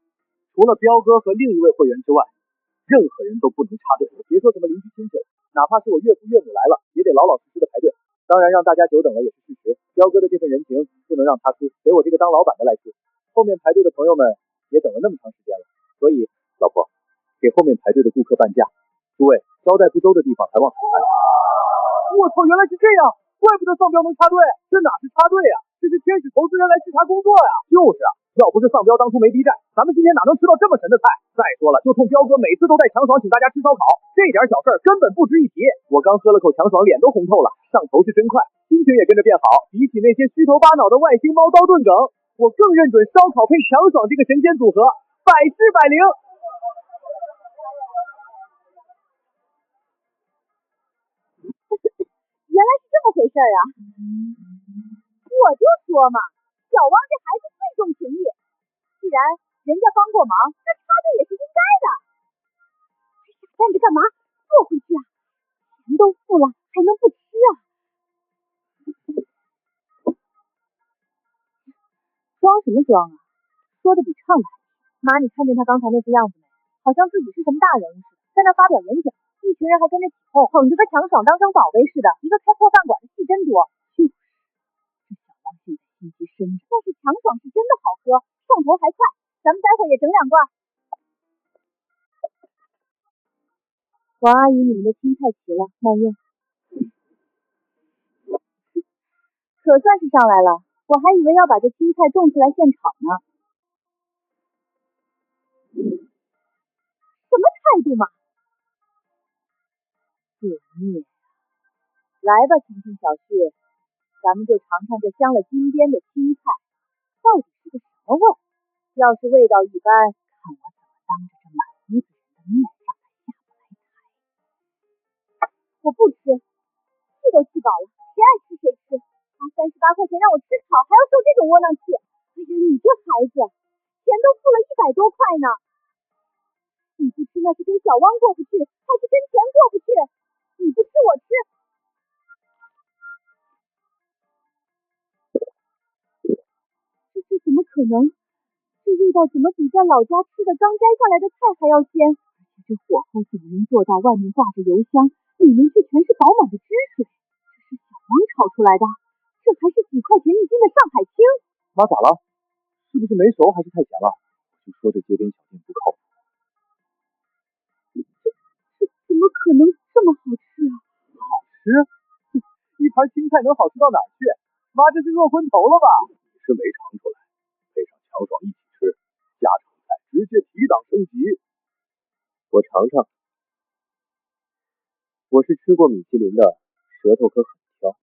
除了彪哥和另一位会员之外，任何人都不能插队。别说什么邻居亲戚了，哪怕是我岳父岳母来了，也得老老实实的排队。当然，让大家久等了也是事实。彪哥的这份人情不能让他出，给我这个当老板的来出。后面排队的朋友们也等了那么长时间了，所以老婆，给后面排队的顾客半价。诸位，招待不周的地方还望海涵。我操，原来是这样，怪不得丧彪能插队，这哪是插队啊，这是天使投资人来视察工作呀！就是啊，要不是丧彪当初没逼债，咱们今天哪能吃到这么神的菜？再说了，就冲彪哥每次都带强爽请大家吃烧烤，这点小事儿根本不值一提。我刚喝了口强爽，脸都红透了，上头是真快，心情也跟着变好。比起那些虚头巴脑的外星猫刀盾梗，我更认准烧烤配强爽这个神仙组合，百试百灵。原来是这么回事啊！我就说嘛，小王这孩子最重情义，既然人家帮过忙，那插队也是应该的。还傻站着干嘛？坐回去啊！钱都付了，还能不吃啊？装什么装啊？说的比唱的还甜。妈，你看见他刚才那副样子没？好像自己是什么大人物似的，在那发表演讲。一群人还跟着起哄，捧着个强爽当成宝贝似的，一个开破饭馆的戏真多。这小王现在心机深着，但是强爽是真的好喝，上头还快，咱们待会儿也整2罐。王阿姨，你们的青菜齐了，慢用。可算是上来了，我还以为要把这青菜冻出来现炒呢。什么态度嘛？作孽！来吧，晴晴小旭，咱们就尝尝这镶了金边的青菜，到底是个什么味儿？要是味道一般，看我怎么当着这满屋子人的面让他下不来台！我不吃，气都气饱了，谁爱吃谁吃。花38块钱让我吃草，还要受这种窝囊气。哎呀，你这孩子，钱都付了100多块呢。你不吃那是跟小汪过不去，还是跟钱过不去？你不吃我吃。这怎么可能？这味道怎么比在老家吃的刚摘下来的菜还要鲜？而且这火候怎么能做到外面挂着油香，里面却全是饱满的汁水？这是小王炒出来的，这还是几块钱一斤的上海青。妈咋了？是不是没熟还是太咸了？就说这街边小店不靠谱。这怎么可能这么好吃啊？好吃？一盘青菜能好吃到哪儿去？妈，这是饿昏头了吧？你是没尝出来，配上强爽一起吃，家常菜直接提档升级。我尝尝。我是吃过米其林的，舌头可很挑。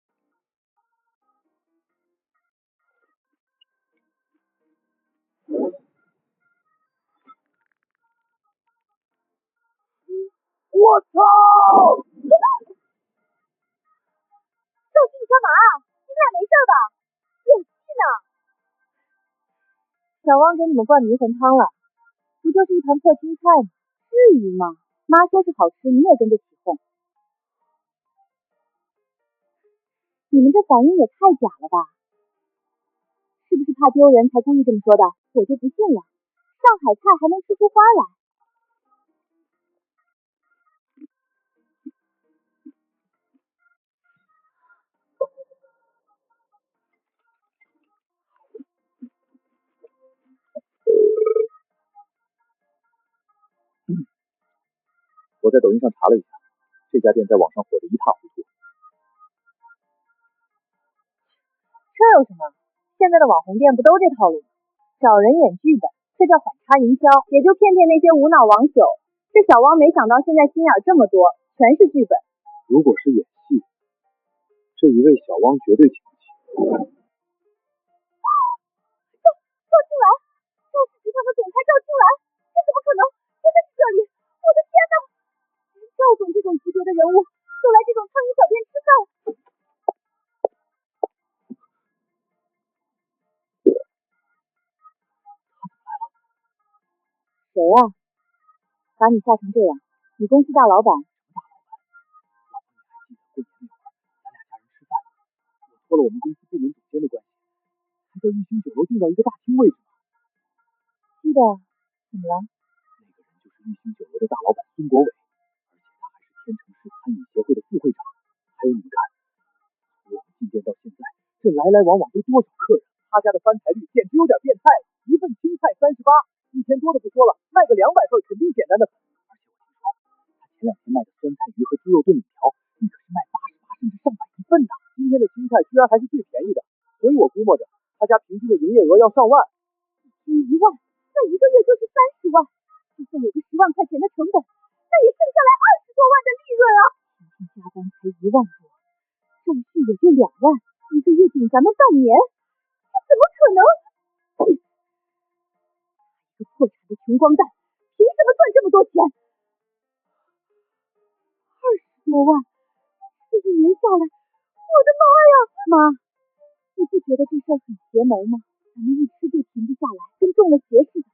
我操！少旭，你干嘛啊？你们俩没事吧？演戏呢？小汪给你们灌迷魂汤了，不就是一盘破青菜吗？至于吗？妈说是好吃，你也跟着起哄。你们这反应也太假了吧？是不是怕丢人才故意这么说的？我就不信了，上海菜还能吃出花来。我在抖音上查了一下，这家店在网上火得一塌糊涂。这有什么？现在的网红店不都这套路吗？找人演剧本，这叫反差营销，也就骗那些无脑网友。这小汪没想到现在心眼这么多，全是剧本。如果是演戏，这一位小汪绝对请不起。赵青兰，赵氏集团的总裁赵青兰，这怎么可能？真的是这里！我的天哪！赵总这种级别的人物都来这种苍蝇小店吃饭。谁啊？把你吓成这样，你公司大老板？过年那会儿，咱俩家人吃饭，我托了我们公司部门总监的关系，还在玉兴酒楼订到一个大厅位置呢。记得，怎么了？那个人就是玉兴酒楼的大老板孙国伟，而且他还是天成市餐饮协会的副会长。还有你们看，从我们进店到现在，这来来往往都多少客人？他家的翻台率简直有点变态，一份青菜38，一千多的不说了，卖个200份肯定简单的很。而且我听说，他前2天卖的酸菜鱼和猪肉炖米条，那可是卖88甚至上百一份的。今天的青菜居然还是最便宜的，所以我估摸着他家平均的营业额要上万。1万，那一个月就是30万，就算有个10万块钱的成本，那也剩下来20多万的利润啊！平均加班才1万多，账续也就2万，一个月顶咱们半年，这怎么可能？一个破产的穷光蛋，凭什么赚这么多钱？20多万，这一年下来，我的妈呀！妈，你不觉得这事儿很邪门吗？咱们一吃就停不下来，跟中了邪似的。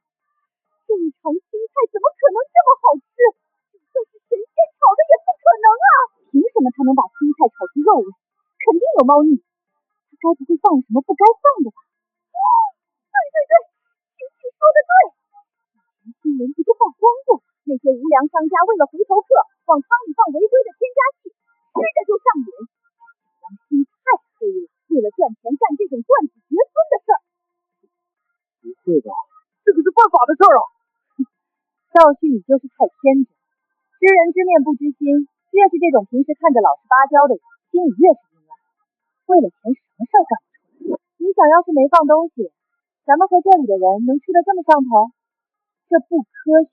正常青菜怎么可能这么好吃？就算是神仙炒的也不可能啊！凭什么他能把青菜炒出肉味？肯定有猫腻，他该不会放了什么不该放的吧？对，晴晴说的对，以前新闻不都曝光过，那些无良商家为了回头客，往汤里放违规的添加剂，吃着就上瘾。王心太黑了，为了赚钱干这种断子绝孙的事儿。不会吧？这可是犯法的事儿啊！赵旭，你就是太天真，知人知面不知心。越是这种平时看着老实巴交的人，心里越是阴暗。为了钱，什么事儿干不出来？你想要是没放东西，咱们和这里的人能吃得这么上头？这不科学。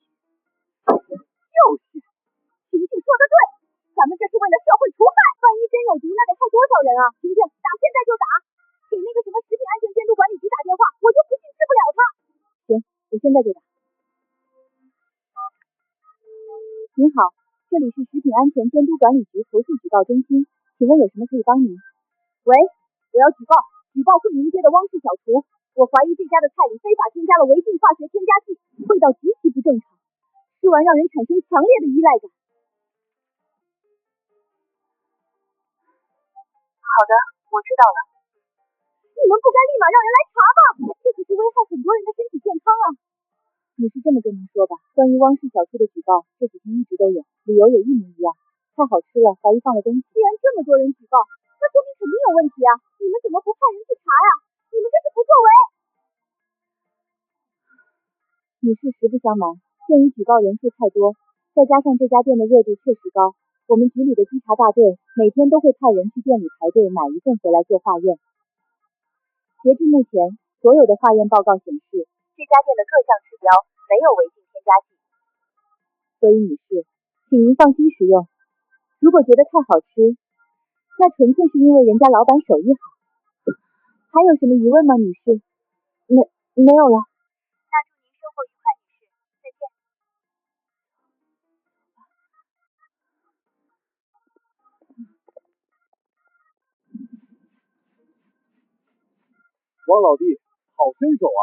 就是，晴晴说的对，咱们这是为了社会除害，万一真有毒，那得害多少人啊！晴晴，打现在就打，给那个什么食品安全监督管理局打电话，我就不信治不了他。行，我现在就打。您好，这里是食品安全监督管理局投诉举报中心，请问有什么可以帮您？喂，我要举报惠民街的汪氏小厨，我怀疑这家的菜里非法添加了违禁化学添加剂，味道极其不正常，吃完让人产生强烈的依赖感。好的，我知道了。你们不该立马让人来查吗？这可是危害很多人的身体健康啊！你是这么跟您说吧，关于汪氏小厨的举报，这几天一直都有，理由也一模一样，太好吃了，怀疑放了东西。既然这么多人举报，那说明肯定有问题啊！你们怎么不派人去查呀？你们这是不作为！女士，实不相瞒，鉴于举报人数太多，再加上这家店的热度确实高，我们局里的稽查大队每天都会派人去店里排队买一份回来做化验。截至目前，所有的化验报告显示，这家店的各项指标没有违禁添加剂。所以女士，请您放心食用。如果觉得太好吃，那纯粹是因为人家老板手艺好。还有什么疑问吗，女士？没有了。那祝您生活愉快，女士，再见。王老弟，好身手啊！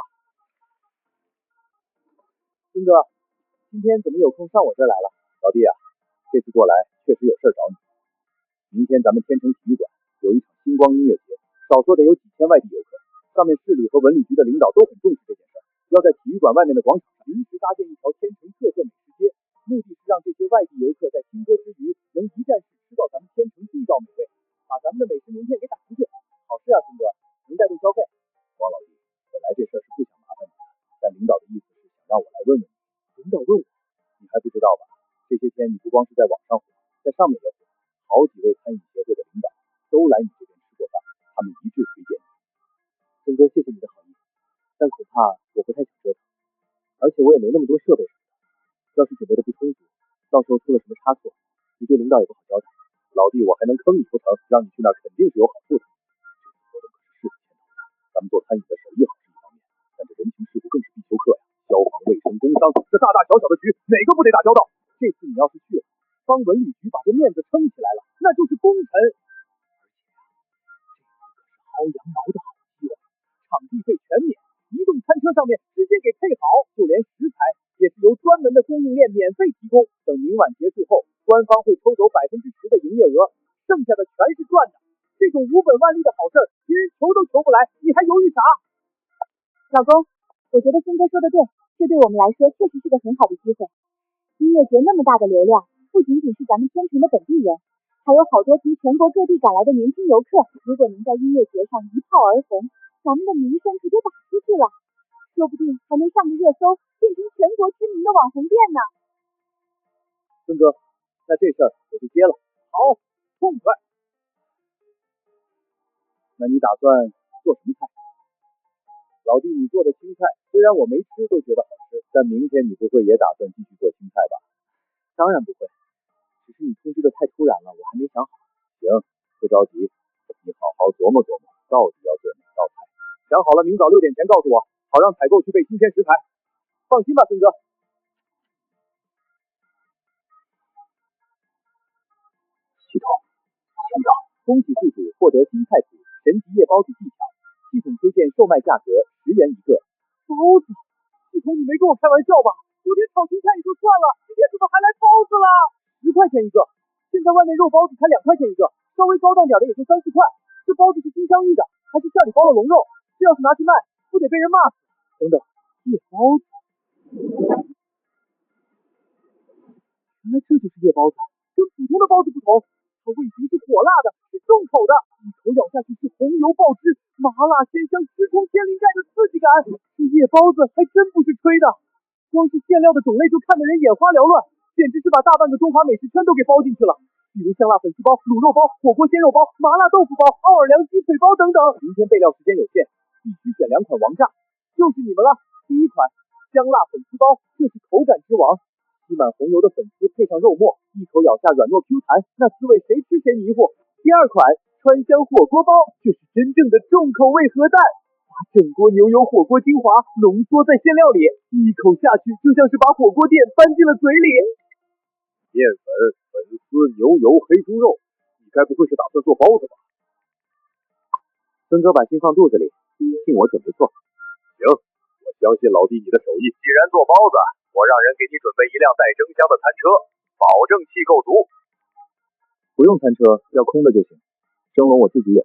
孙哥，今天怎么有空上我这儿来了？老弟啊，这次过来确实有事找你。明天咱们天成体育馆有一场星光音乐节，少说得有几千外地游客，上面市里和文旅局的领导都很重视这件事，要在体育馆外面的广场上临时搭建一条千城特色美食街，目的是让这些外地游客在听歌之余，能一站式吃到咱们千城地道美味，把咱们的美食名片给打出去。好事啊，孙哥，能带动消费。王老弟，本来这事儿是不想麻烦你的，但领导的意思是想让我来问问你。领导问我，你还不知道吧？这些天你不光是在网上火，在上面也火，好几位餐饮协会的领导都来你这边吃过饭，他们一致推荐你。孙哥，谢谢你的好意，但恐怕我不太想折腾，而且我也没那么多设备什么的，要是准备的不充足，到时候出了什么差错，你对领导也不好交代。老弟，我还能坑你不成？让你去那儿肯定是有好处的。这次活动可是市府牵头的，咱们做餐饮的手艺好是一方面，但这人情世故更是必修课呀。消防、卫生、工商，这大大小小的局，哪个不得打交道？这次你要是去了，帮文旅局把这面子撑起来了，那就是功臣。而且这次可是薅羊毛的好机会，场地费全免，移动餐车上面直接给配好，就连食材也是由专门的供应链免费提供。等明晚结束后，官方会抽走10%的营业额，剩下的全是赚的。这种无本万利的好事儿，别人求都求不来，你还犹豫啥？老公，我觉得孙哥说的对，这对我们来说确实是个很好的机会。音乐节那么大的流量，不仅仅是咱们天成的本地人，还有好多从全国各地赶来的年轻游客。如果能在音乐节上一炮而红，咱们的名声可就打出去了，说不定还能上个热搜，变成全国知名的网红店呢。孙哥，那这事儿我就接了。好，痛快。那你打算做什么菜？老弟，你做的青菜虽然我没吃都觉得好吃，但明天你不会也打算继续做青菜吧？当然不会，只是你通知的太突然了，我还没想好。行，不着急，你好好琢磨琢磨，到底要做哪道菜。想好了，明早6点前告诉我，好让采购去备新鲜食材。放心吧，孙哥。系统签到，恭喜宿主获得新菜谱神级夜包子技巧，系统推荐售卖价格10元一个。包子，系统你没跟我开玩笑吧？昨天炒青菜也就算了，今天怎么还来包子了？10块钱一个，现在外面肉包子才2块钱一个，稍微高档点的也就3、4块。这包子是金镶玉的，还是馅里包了龙肉？这要是拿去卖，不得被人骂死？等等，夜包子，原来这就是夜包子，跟普通的包子不同，它味型是火辣的，是重口的，一口咬下去是红油爆汁，麻辣鲜香，直冲天灵盖的刺激感。这夜包子还真不是吹的，光是馅料的种类就看得人眼花缭乱，简直是把大半个中华美食圈都给包进去了。比如香辣粉丝包、卤肉包、火锅鲜肉包、麻辣豆腐包、奥尔良鸡腿包等等。明天备料时间有限，必须选2款王炸，就是你们了。第一款香辣粉丝包，这是口感之王，吸满红油的粉丝配上肉末，一口咬下软糯 Q 弹，那滋味谁吃谁迷糊。第二款川香火锅包，这是真正的重口味核弹，把整锅牛油火锅精华浓缩在馅料里，一口下去就像是把火锅店搬进了嘴里。面粉、粉丝、牛油、黑猪肉，你该不会是打算做包子吧？孙哥把心放肚子里，信我准备做。行，我相信老弟你的手艺。既然做包子，我让人给你准备一辆带蒸箱的餐车，保证气够足。不用餐车，要空的就行，蒸笼我自己有。